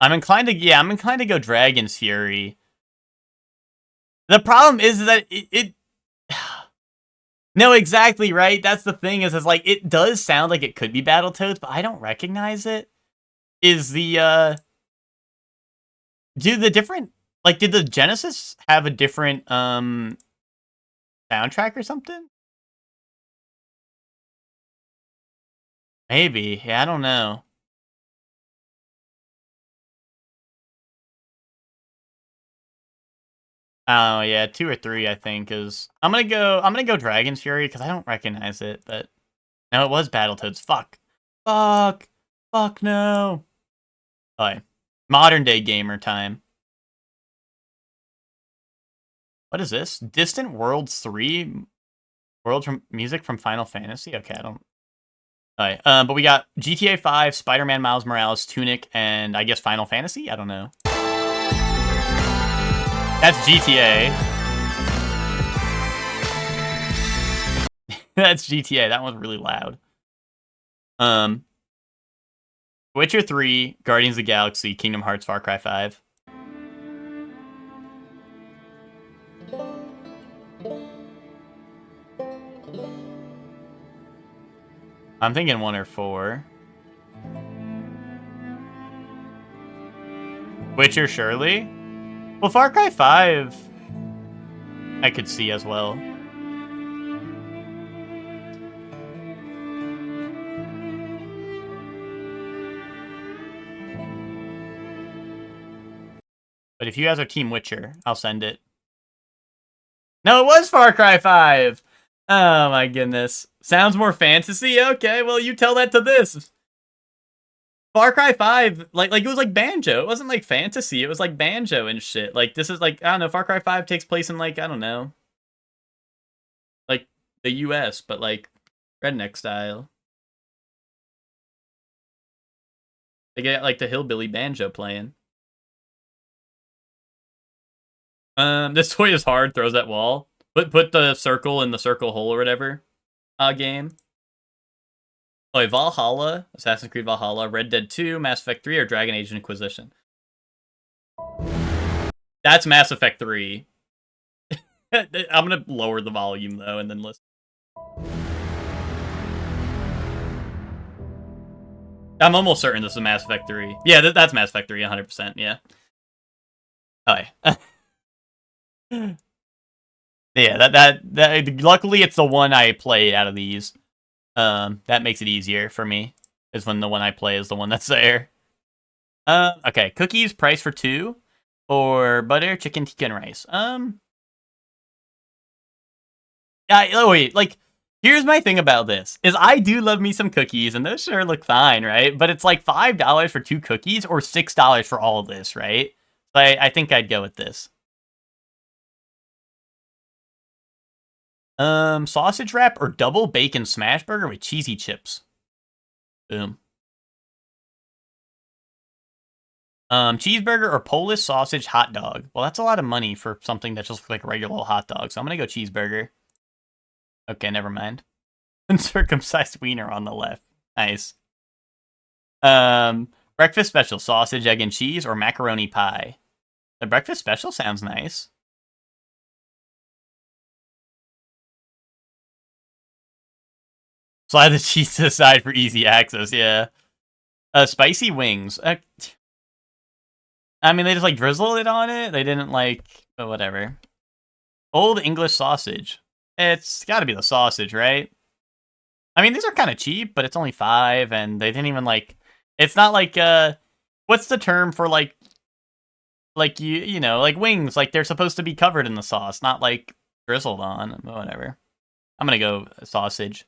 I'm inclined to go Dragon's Fury. The problem is that it no, exactly, right? That's the thing, is like, it does sound like it could be Battletoads, but I don't recognize it. Is the, do the different, like, did the Genesis have a different, soundtrack or something? Maybe. Yeah, I don't know. Oh, yeah, 2 or 3, I think, is... I'm gonna go Dragon's Fury, because I don't recognize it, but... No, it was Battletoads. Fuck. Fuck. Fuck, no. Alright. Modern day gamer time. What is this? Distant Worlds 3? World from music from Final Fantasy? Okay, I don't... Alright, but we got GTA 5, Spider-Man Miles Morales, Tunic, and I guess Final Fantasy? I don't know. That's GTA. That's GTA. That one's really loud. Witcher 3, Guardians of the Galaxy, Kingdom Hearts, Far Cry 5. I'm thinking 1 or 4. Witcher, surely? Well, Far Cry 5, I could see as well. But if you guys are Team Witcher, I'll send it. No, it was Far Cry 5! Oh my goodness. Sounds more fantasy? Okay, well you tell that to this. Far Cry 5, like it was like Banjo. It wasn't like fantasy, it was like Banjo and shit. Like, this is like, I don't know, Far Cry 5 takes place in like, I don't know, like the US, but like redneck style. They get like the hillbilly banjo playing. This toy is hard, throws that wall. Put the circle in the circle hole or whatever. Game. Oh, Valhalla, Assassin's Creed Valhalla, Red Dead 2, Mass Effect 3, or Dragon Age Inquisition. That's Mass Effect 3. I'm gonna lower the volume though and then listen. I'm almost certain this is Mass Effect 3. Yeah, that's Mass Effect 3, 100%, yeah. Oh, yeah. Yeah, that luckily it's the one I played out of these. That makes it easier for me, is when the one I play is the one that's there. Okay, cookies, price for 2, or butter, chicken, tikka, and rice. Oh wait, like, here's my thing about this, is I do love me some cookies, and those sure look fine, right? But it's like $5 for 2 cookies, or $6 for all of this, right? So I think I'd go with this. Sausage wrap or double bacon smash burger with cheesy chips. Boom. Cheeseburger or Polish sausage hot dog. Well, that's a lot of money for something that just looks like a regular old hot dog, so I'm gonna go cheeseburger. Okay, never mind. Uncircumcised wiener on the left. Nice. Breakfast special, sausage, egg, and cheese, or macaroni pie. The breakfast special sounds nice. Slide the cheese to the side for easy access, yeah. Spicy wings. I mean, they just, like, drizzle it on it. They didn't, like, whatever. Old English sausage. It's gotta be the sausage, right? I mean, these are kind of cheap, but it's only 5, and they didn't even, like... It's not like, what's the term for, like, you know, like wings, like, they're supposed to be covered in the sauce, not, like, drizzled on. Whatever. I'm gonna go sausage.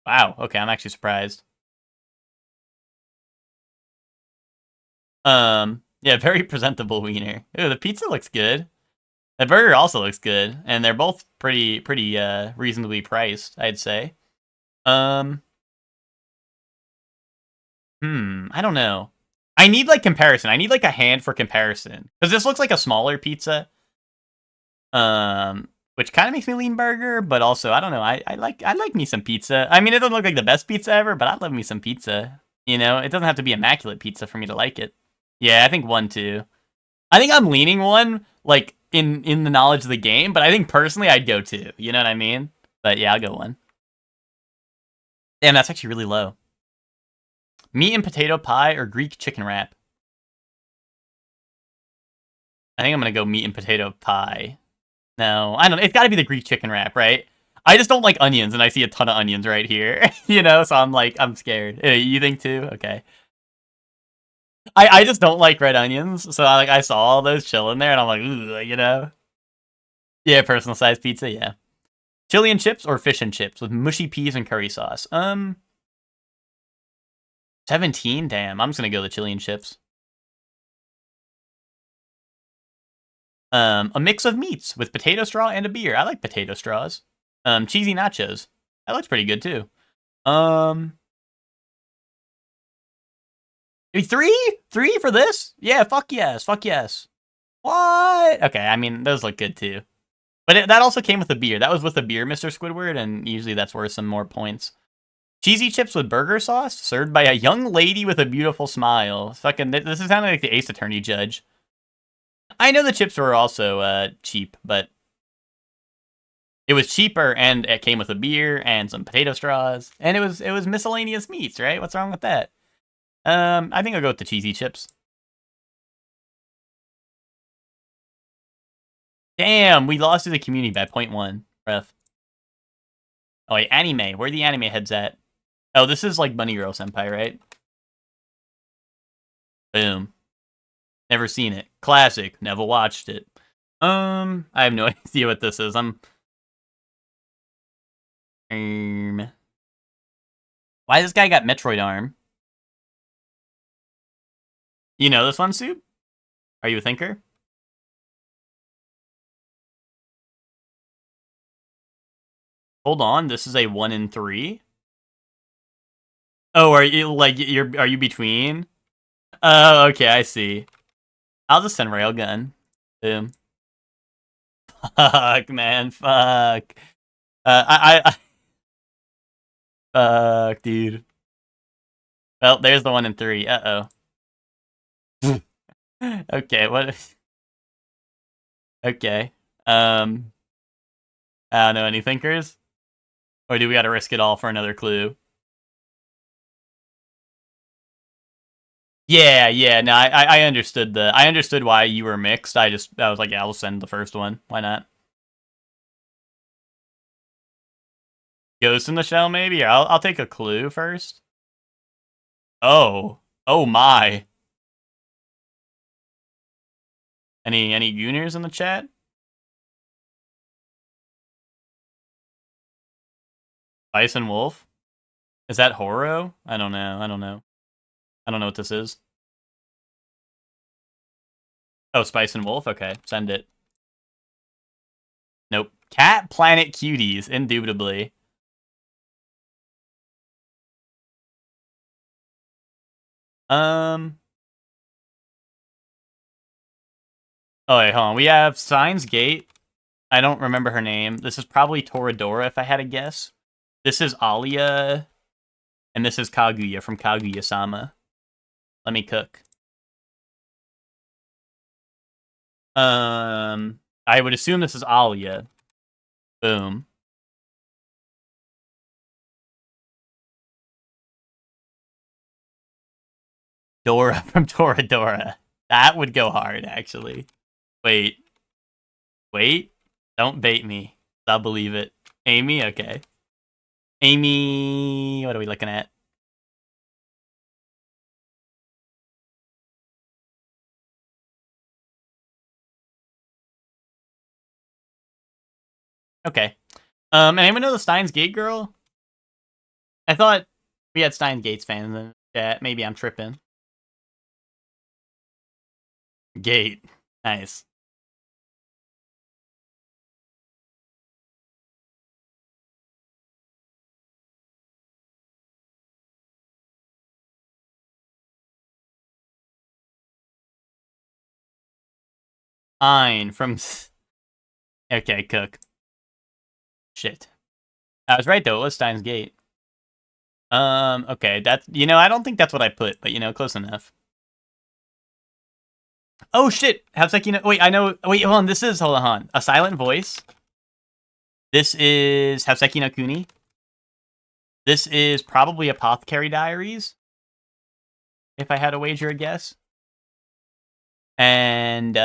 Wow, okay, I'm actually surprised. Yeah, very presentable wiener. Ooh, the pizza looks good. The burger also looks good, and they're both pretty reasonably priced, I'd say. I don't know. I need, like, comparison. I need, like, a hand for comparison. Because this looks like a smaller pizza. Which kind of makes me lean burger, but also, I don't know, I like me some pizza. I mean, it doesn't look like the best pizza ever, but I love me some pizza. You know, it doesn't have to be immaculate pizza for me to like it. Yeah, I think 1, too. I think I'm leaning 1, like, in the knowledge of the game, but I think personally I'd go 2. You know what I mean? But yeah, I'll go 1. Damn, that's actually really low. Meat and potato pie or Greek chicken wrap? I think I'm gonna go meat and potato pie. No, I don't know. It's gotta be the Greek chicken wrap, right? I just don't like onions, and I see a ton of onions right here. You know, so I'm like, I'm scared. You think too? Okay. I just don't like red onions, so I saw all those chilling there, and I'm like, ooh, you know? Yeah, personal size pizza, yeah. Chili and chips or fish and chips with mushy peas and curry sauce? 17? Damn, I'm just gonna go the chili and chips. A mix of meats with potato straw and a beer. I like potato straws. Cheesy nachos. That looks pretty good too. 3? 3 for this? Yeah, fuck yes, fuck yes. What? Okay, I mean, those look good too. But that also came with a beer. That was with a beer, Mr. Squidward, and usually that's worth some more points. Cheesy chips with burger sauce, served by a young lady with a beautiful smile. Fucking, this is sounding like the Ace Attorney judge. I know the chips were also cheap, but it was cheaper, and it came with a beer and some potato straws, and it was miscellaneous meats, right? What's wrong with that? I think I'll go with the cheesy chips. Damn, we lost to the community by 0.1. Ref. Oh wait, anime. Where are the anime heads at? Oh, this is like Bunny Girl Senpai, right? Boom. Never seen it. Classic. Never watched it. I have no idea what this is. Why this guy got Metroid arm? You know this one, Soup? Are you a thinker? Hold on, this is a 1 in 3. Oh, are you between? Oh, okay, I see. I'll just send Railgun. Boom. Fuck, man, fuck. Fuck, dude. Well, there's the 1 in 3. Uh-oh. Okay, what? Okay. I don't know, any thinkers? Or do we gotta risk it all for another clue? Yeah, no, I understood I understood why you were mixed. I was like, yeah, I'll send the first one. Why not? Ghost in the Shell, maybe? Or I'll take a clue first. Oh. Oh my. Any Gooners in the chat? Bison Wolf? Is that Horo? I don't know. I don't know what this is. Oh, Spice and Wolf? Okay, send it. Nope. Cat Planet Cuties, indubitably. Oh, wait, hold on. We have Steins Gate. I don't remember her name. This is probably Toradora, if I had a guess. This is Alia. And this is Kaguya from Kaguya-sama. Let me cook. I would assume this is Alia. Boom. Dora from Toradora. That would go hard, actually. Wait. Don't bait me. I'll believe it. Amy? Okay. Amy... What are we looking at? Okay. Anyone know the Steins Gate girl? I thought we had Steins Gates fans in the chat. Maybe I'm tripping. Gate. Nice. Ein from... Okay, cook. Shit. I was right, though. It was Steins Gate. Okay. That's... I don't think that's what I put, but, close enough. Oh, shit! Havseki no... Wait, I know... Wait, hold on. This is... Hold on. A Silent Voice. This is Havseki no Kuni. This is probably Apothecary Diaries. If I had to wager a guess. And,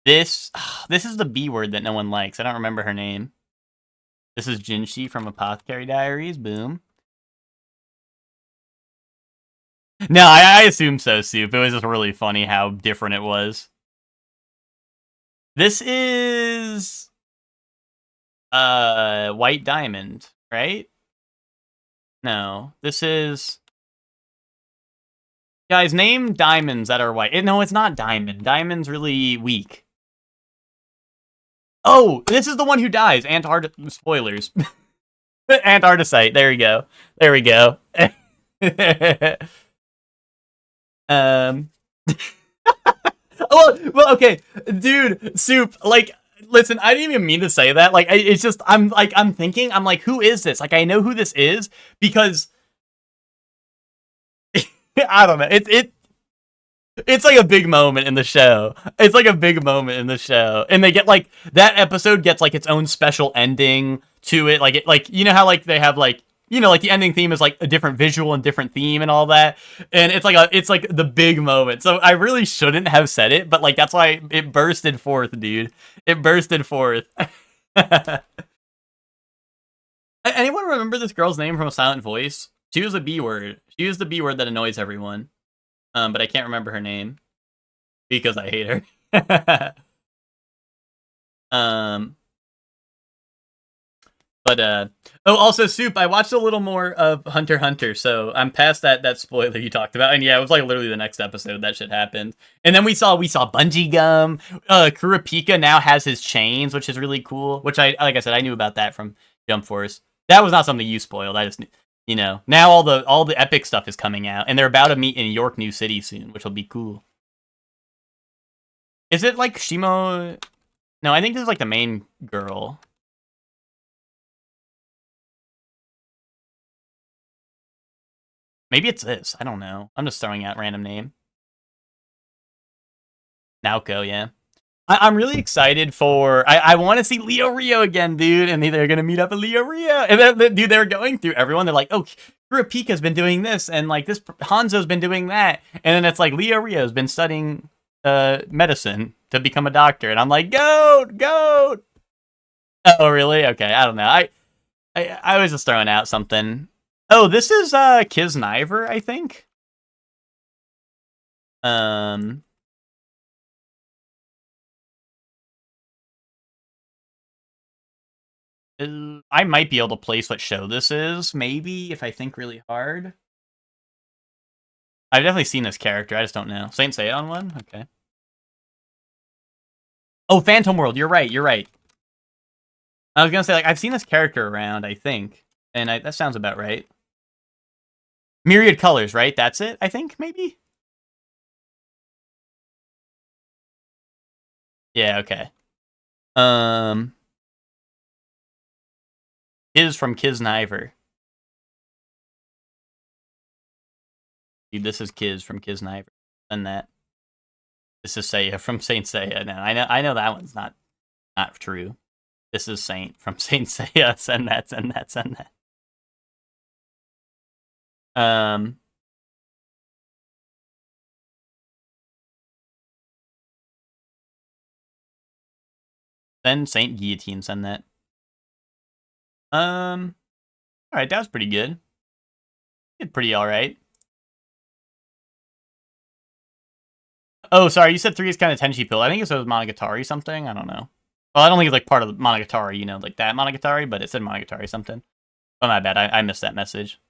This is the B word that no one likes. I don't remember her name. This is Jinshi from Apothecary Diaries. Boom. No, I assume so, Soup. It was just really funny how different it was. This is... White Diamond, right? No. This is... Guys, name diamonds that are white. No, it's not Diamond. Diamond's really weak. Oh, this is the one who dies. Spoilers. Antarcticite. There we go. There we go. Well, okay, dude, Soup. Like, listen, I didn't even mean to say that. Like, it's just I'm thinking. I'm like, who is this? Like, I know who this is because I don't know. It's like a big moment in the show. It's like a big moment in the show. And they get like that episode gets like its own special ending to it. Like you know how like they have like like the ending theme is like a different visual and different theme and all that. And it's like the big moment. So I really shouldn't have said it, but like that's why it bursted forth, dude. It bursted forth. Anyone remember this girl's name from A Silent Voice? She was a B word. She was the B word that annoys everyone. But I can't remember her name because I hate her. Oh, also, Soup, I watched a little more of Hunter x Hunter, so I'm past that spoiler you talked about. And yeah, it was like literally the next episode that shit happened. And then we saw Bungee Gum. Kurapika now has his chains, which is really cool. Which like I said, I knew about that from Jump Force. That was not something you spoiled. I just knew, now all the epic stuff is coming out, and they're about to meet in York New City soon, which will be cool. Is it like Shimo? No, I think this is like the main girl. Maybe it's this. I don't know. I'm just throwing out random name. Naoko, yeah. I'm really excited for. I want to see Leo Rio again, dude. And they're gonna meet up at Leo Rio. And then, dude, they're going through everyone. They're like, oh, Kurapika's been doing this, and like this Hanzo's been doing that, and then it's like Leo Rio's been studying medicine to become a doctor, and I'm like, goat. Oh, really? Okay, I don't know. I was just throwing out something. Oh, this is Kiznaiver, I think. I might be able to place what show this is, maybe, if I think really hard. I've definitely seen this character, I just don't know. Saint Seiya on one? Okay. Oh, Phantom World, you're right. I was gonna say, like, I've seen this character around, I think. And that sounds about right. Myriad Colors, right? That's it, I think, maybe? Yeah, okay. Is from Kiznaiver. Dude, this is Kiz from Kiznaiver. And that. This is Seiya from Saint Seiya. No, I know that one's not true. This is Saint from Saint Seiya. Send that. Then Saint Guillotine, send that. Alright, that was pretty good. Did pretty alright. Oh, sorry, you said 3 is kind of Tenchi Pill. I think it says Monogatari something. I don't know. Well, I don't think it's like part of Monogatari, like that Monogatari, but it said Monogatari something. Oh, my bad. I missed that message.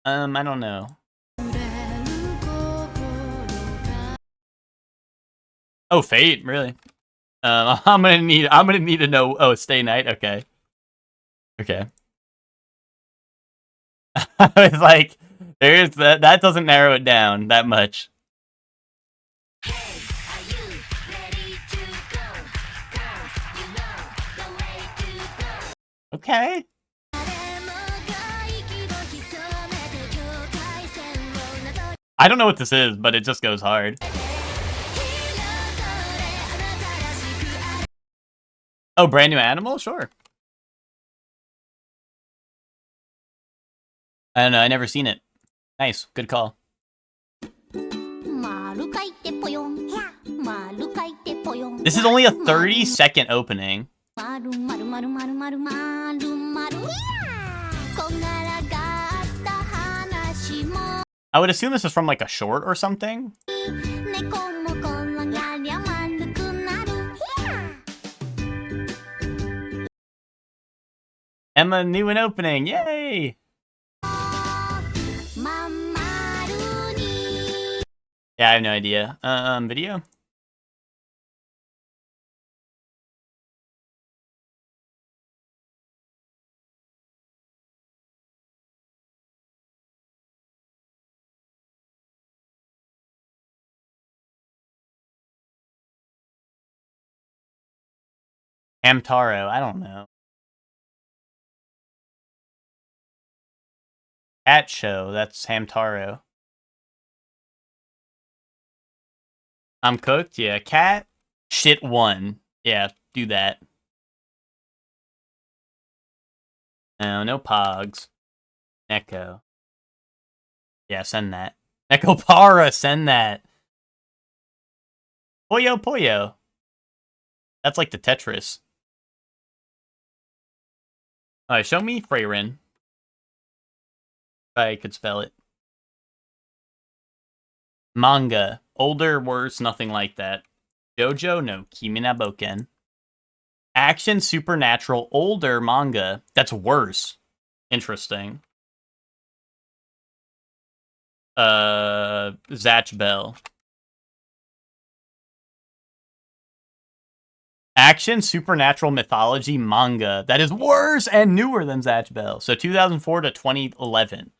I don't know. Oh, Fate, really? I'm gonna need to know. Oh, Stay Night. Okay. I was like, there's that doesn't narrow it down that much. Okay. I don't know what this is, but it just goes hard. Oh, Brand New Animal? Sure. I don't know. I never seen it. Nice. Good call. This is only a 30-second opening. I would assume this is from like a short or something. Emma, new and opening. Yay! Yeah, I have no idea. Video? Hamtaro, I don't know. Cat Show, that's Hamtaro. I'm cooked, yeah. Cat, shit 1. Yeah, do that. No Pogs. Neko. Yeah, send that. Neko Para, send that. Puyo Puyo. That's like the Tetris. Alright, show me Freyrin. If I could spell it. Manga. Older, worse, nothing like that. Jojo no Kimi na Boken. Action supernatural older manga. That's worse. Interesting. Zatch Bell. Action supernatural mythology manga. That is worse and newer than Zatch Bell. So 2004 to 2011.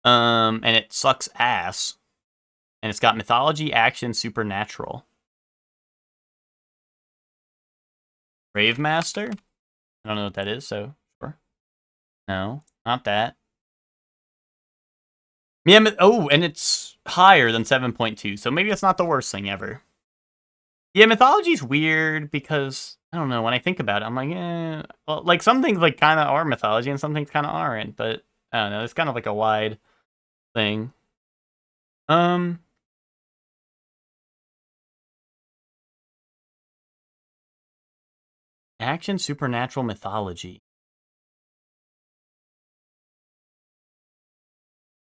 And it sucks ass. And it's got mythology, action, supernatural. Brave Master? I don't know what that is, so sure. No, not that. Yeah, oh, and it's higher than 7.2, so maybe it's not the worst thing ever. Yeah, mythology's weird because, I don't know, when I think about it, I'm like, well, like, some things, like, kind of are mythology and some things kind of aren't, but, I don't know, it's kind of like a wide thing. Action supernatural mythology.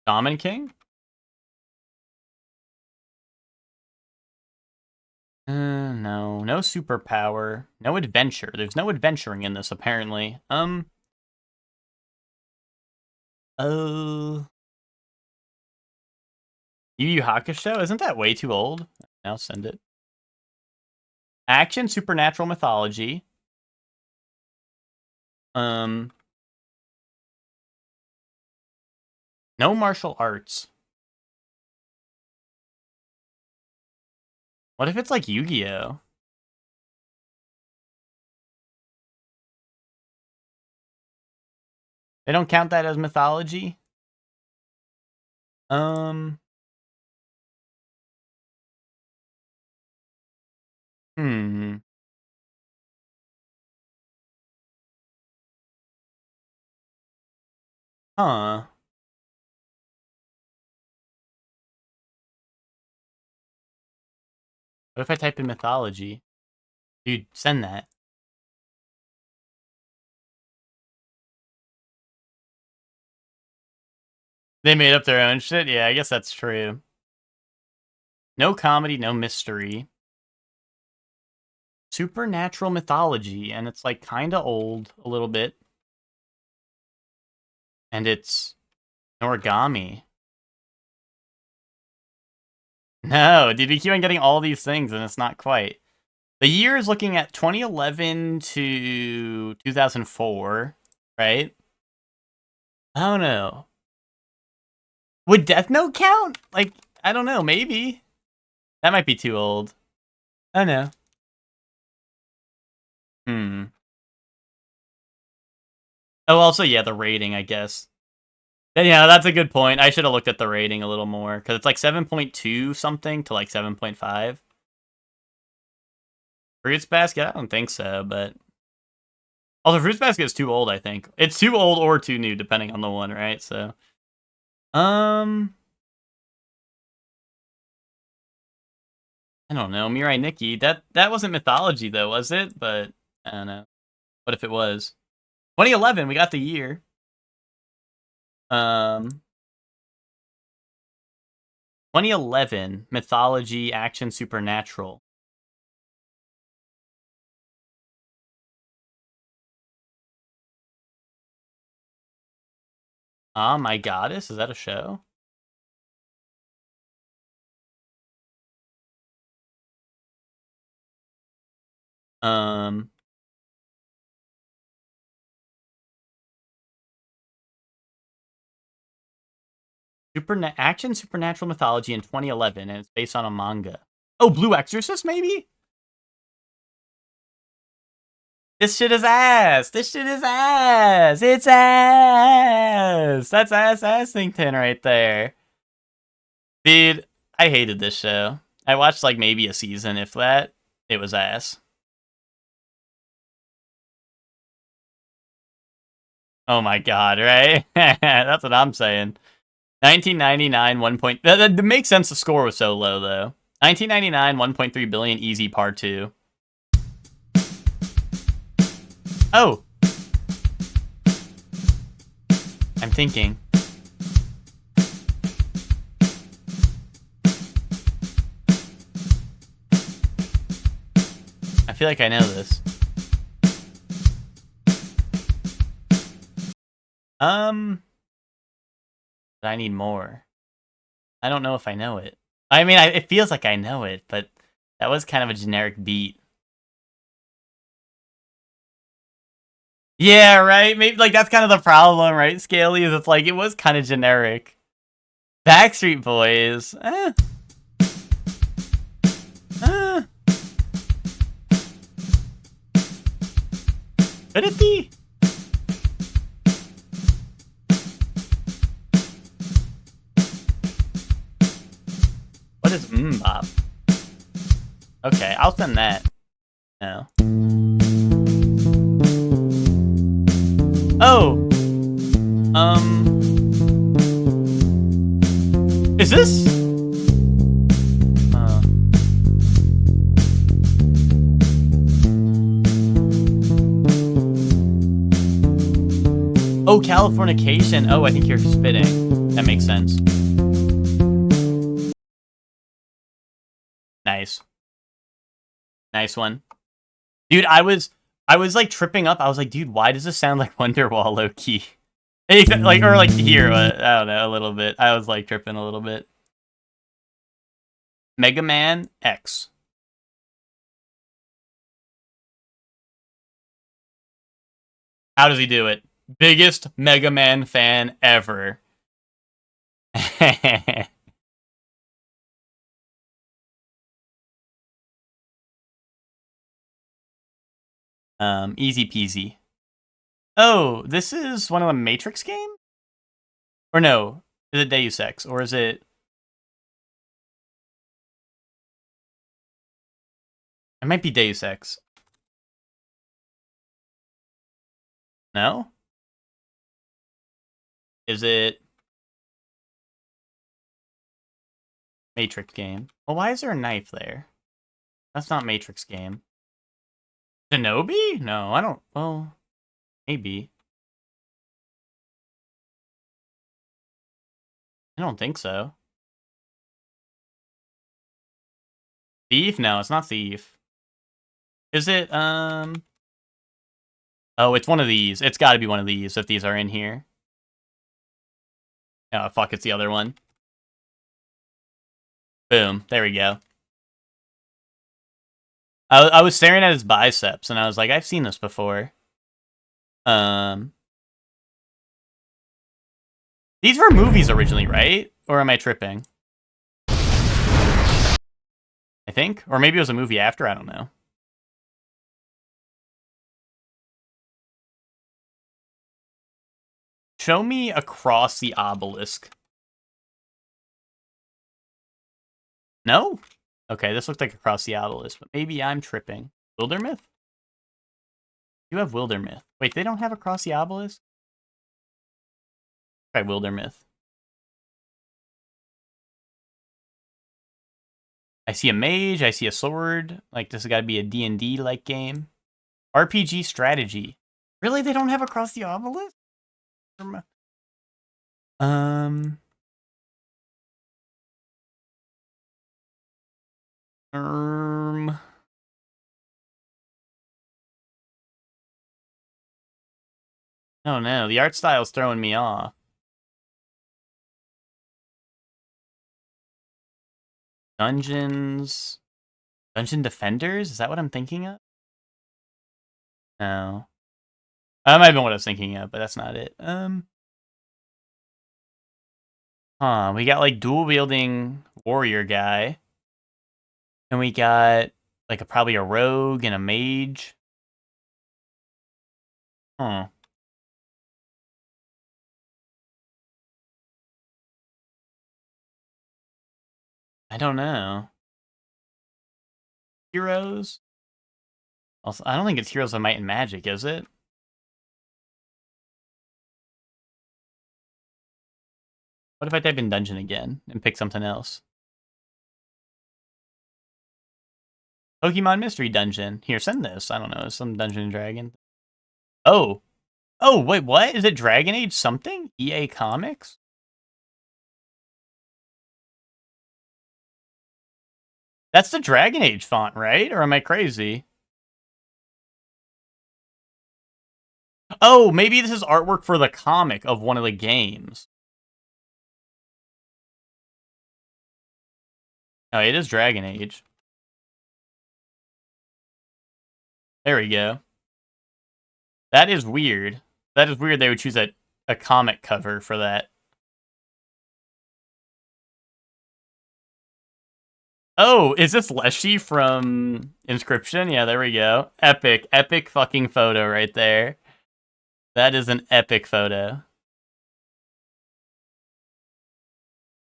Shaman King? No superpower. No adventure. There's no adventuring in this, apparently. Yu Yu Hakusho? Isn't that way too old? Now send it. Action supernatural mythology. No martial arts. What if it's like Yu-Gi-Oh? They don't count that as mythology? Hmm. Huh. What if I type in mythology? Dude, send that. They made up their own shit? Yeah, I guess that's true. No comedy, no mystery. Supernatural mythology, and it's like kind of old a little bit. And it's origami. No, dude, we keep on getting all these things, and it's not quite. The year is looking at 2011 to 2004, right? I don't know. Would Death Note count? Like, I don't know, maybe. That might be too old. I don't know. Oh, also, yeah, the rating, I guess. Yeah, that's a good point. I should have looked at the rating a little more, because it's like 7.2 something to like 7.5. Fruits Basket? I don't think so, but... Also, Fruits Basket is too old, I think. It's too old or too new, depending on the one, right? So... I don't know. Mirai Nikki. That wasn't mythology, though, was it? But, I don't know. What if it was? 2011, we got the year. 2011, mythology, action, supernatural. Ah, My Goddess? Is that a show? Action supernatural mythology in 2011, and it's based on a manga. Oh, Blue Exorcist, maybe? This shit is ass! This shit is ass! It's ass! That's Assington right there. Dude, I hated this show. I watched like maybe a season, if that. It was ass. Oh my god, right? That's what I'm saying. 1999, 1 point... That makes sense the score was so low, though. 1999, 1.3 billion, easy part 2. Oh! I'm thinking. I feel like I know this. But I need more. I don't know if I know it. I mean, it feels like I know it, but that was kind of a generic beat. Yeah, right? Maybe, like, that's kind of the problem, right, Scaly? Is it's like, it was kind of generic. Backstreet Boys. Could it be? What is MMMBop? Okay, I'll send that. No. Oh! Is this? Oh, Californication. Oh, I think you're spitting. That makes sense. Nice. Nice one. Dude, I was like tripping up. I was like, dude, why does this sound like Wonderwall low-key? Like, or like here, I don't know, a little bit. I was like tripping a little bit. Mega Man X. How does he do it? Biggest Mega Man fan ever. Easy peasy. Oh, this is one of the Matrix games? Or no, is it Deus Ex? Or is it... It might be Deus Ex. No? Is it... Matrix game? Well, why is there a knife there? That's not Matrix game. Shinobi? No, I don't... Well, maybe. I don't think so. Thief? No, it's not Thief. Is it, Oh, it's one of these. It's gotta be one of these, if these are in here. Oh, fuck, it's the other one. Boom. There we go. I was staring at his biceps, and I was like, I've seen this before. These were movies originally, right? Or am I tripping? I think? Or maybe it was a movie after, I don't know. Show me Across the Obelisk. No? Okay, this looks like Across the Obelisk, but maybe I'm tripping. Wildermyth? You have Wildermyth. Wait, they don't have Across the Obelisk? Try Wildermyth. I see a mage, I see a sword. Like, this has got to be a D&D-like game. RPG strategy. Really? They don't have Across the Obelisk? Oh no, the art style's throwing me off. Dungeons... Dungeon Defenders? Is that what I'm thinking of? No. That might have been what I was thinking of, but that's not it. We got, like, dual-wielding warrior guy. And we got, like, probably a rogue and a mage. Huh. I don't know. Heroes? Also, I don't think it's Heroes of Might and Magic, is it? What if I type in dungeon again and pick something else? Pokemon Mystery Dungeon. Here, send this. I don't know, some Dungeon Dragon. Oh. Oh, wait, what? Is it Dragon Age something? EA Comics? That's the Dragon Age font, right? Or am I crazy? Oh, maybe this is artwork for the comic of one of the games. Oh, it is Dragon Age. There we go. That is weird. That is weird they would choose a comic cover for that. Oh, is this Leshy from Inscription? Yeah, there we go. Epic. Epic fucking photo right there. That is an epic photo.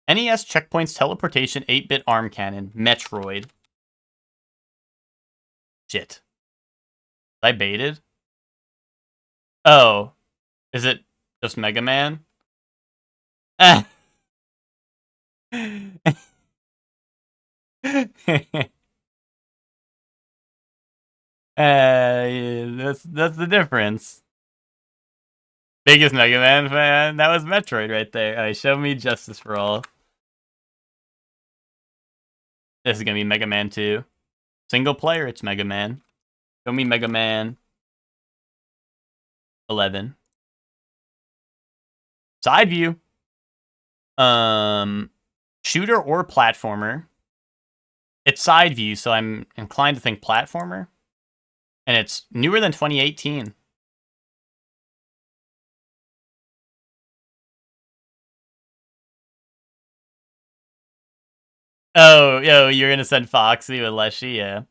NES Checkpoints Teleportation 8-bit Arm Cannon. Metroid. Shit. I baited? Oh. Is it just Mega Man? Yeah, that's the difference. Biggest Mega Man fan? That was Metroid right there. Alright, show me Justice for All. This is gonna be Mega Man 2. Single player, it's Mega Man. Show me Mega Man 11. Side view. Shooter or platformer. It's side view, so I'm inclined to think platformer. And it's newer than 2018. Oh, yo, you're gonna send Foxy with Leshy, yeah.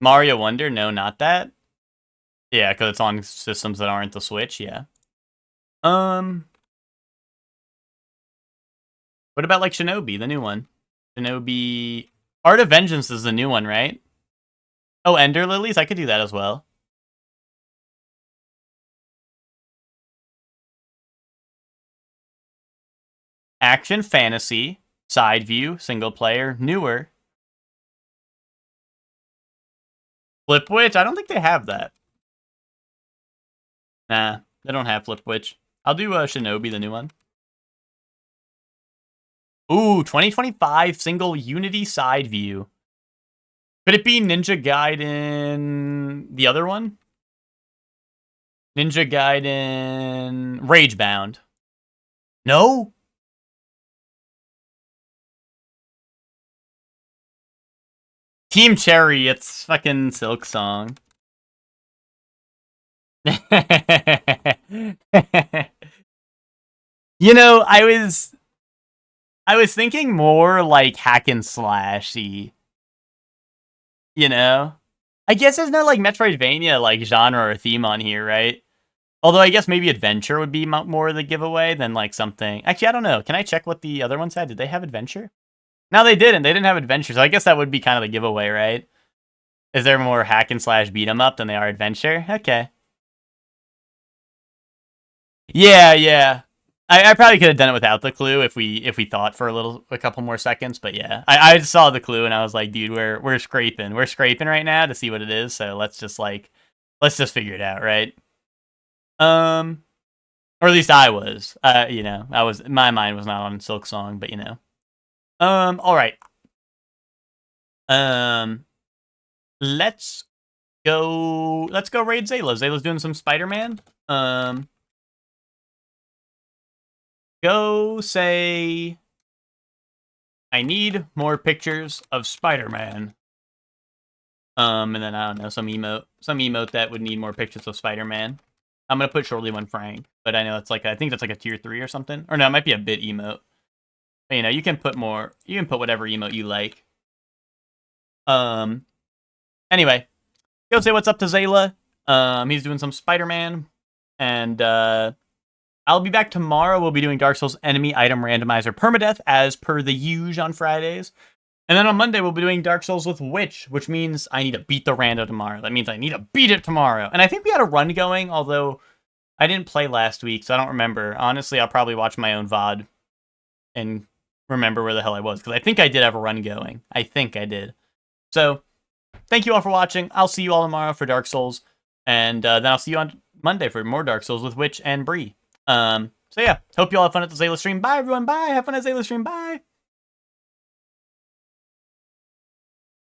Mario Wonder, no, not that. Yeah, because it's on systems that aren't the Switch, yeah. What about, like, Shinobi, the new one? Shinobi... Art of Vengeance is the new one, right? Oh, Ender Lilies? I could do that as well. Action Fantasy, side view, single player, newer. Flip Witch? I don't think they have that. Nah, they don't have Flip Witch. I'll do Shinobi, the new one. Ooh, 2025 single Unity side view. Could it be Ninja Gaiden... the other one? Ninja Gaiden... Ragebound. No? Team Cherry, it's fucking Silk Song. You know, I was thinking more like hack and slashy. You know? I guess there's no like Metroidvania like genre or theme on here, right? Although I guess maybe adventure would be more the giveaway than like something. Actually, I don't know. Can I check what the other ones had? Did they have adventure? No, they didn't. They didn't have adventure, so I guess that would be kind of the giveaway, right? Is there more hack and slash beat 'em up than they are adventure? Okay. Yeah, yeah. I probably could have done it without the clue if we thought for a couple more seconds, but yeah. I just saw the clue and I was like, dude, we're scraping. We're scraping right now to see what it is, so let's just figure it out, right? Or at least I was. You know, my mind was not on Silk Song, but you know. All right. Let's go raid Zayla. Zayla's doing some Spider-Man. Go say I need more pictures of Spider-Man. And then I don't know, some emote that would need more pictures of Spider-Man. I'm gonna put Shortly One Frank, but I know it's like I think that's like a tier 3 or something. Or no, it might be a bit emote. But, you know, you can put whatever emote you like. Anyway, go say what's up to Zayla. He's doing some Spider-Man, and I'll be back tomorrow. We'll be doing Dark Souls Enemy Item Randomizer Permadeath as per the usual on Fridays. And then on Monday, we'll be doing Dark Souls with Witch, which means I need to beat the rando tomorrow. That means I need to beat it tomorrow. And I think we had a run going, although I didn't play last week, so I don't remember. Honestly, I'll probably watch my own VOD and remember where the hell I was, because I think I did have a run going. I think I did. So, thank you all for watching. I'll see you all tomorrow for Dark Souls, and then I'll see you on Monday for more Dark Souls with Witch and Bree. So yeah, hope you all have fun at the Zayla stream. Bye, everyone. Bye. Have fun at Zayla stream. Bye.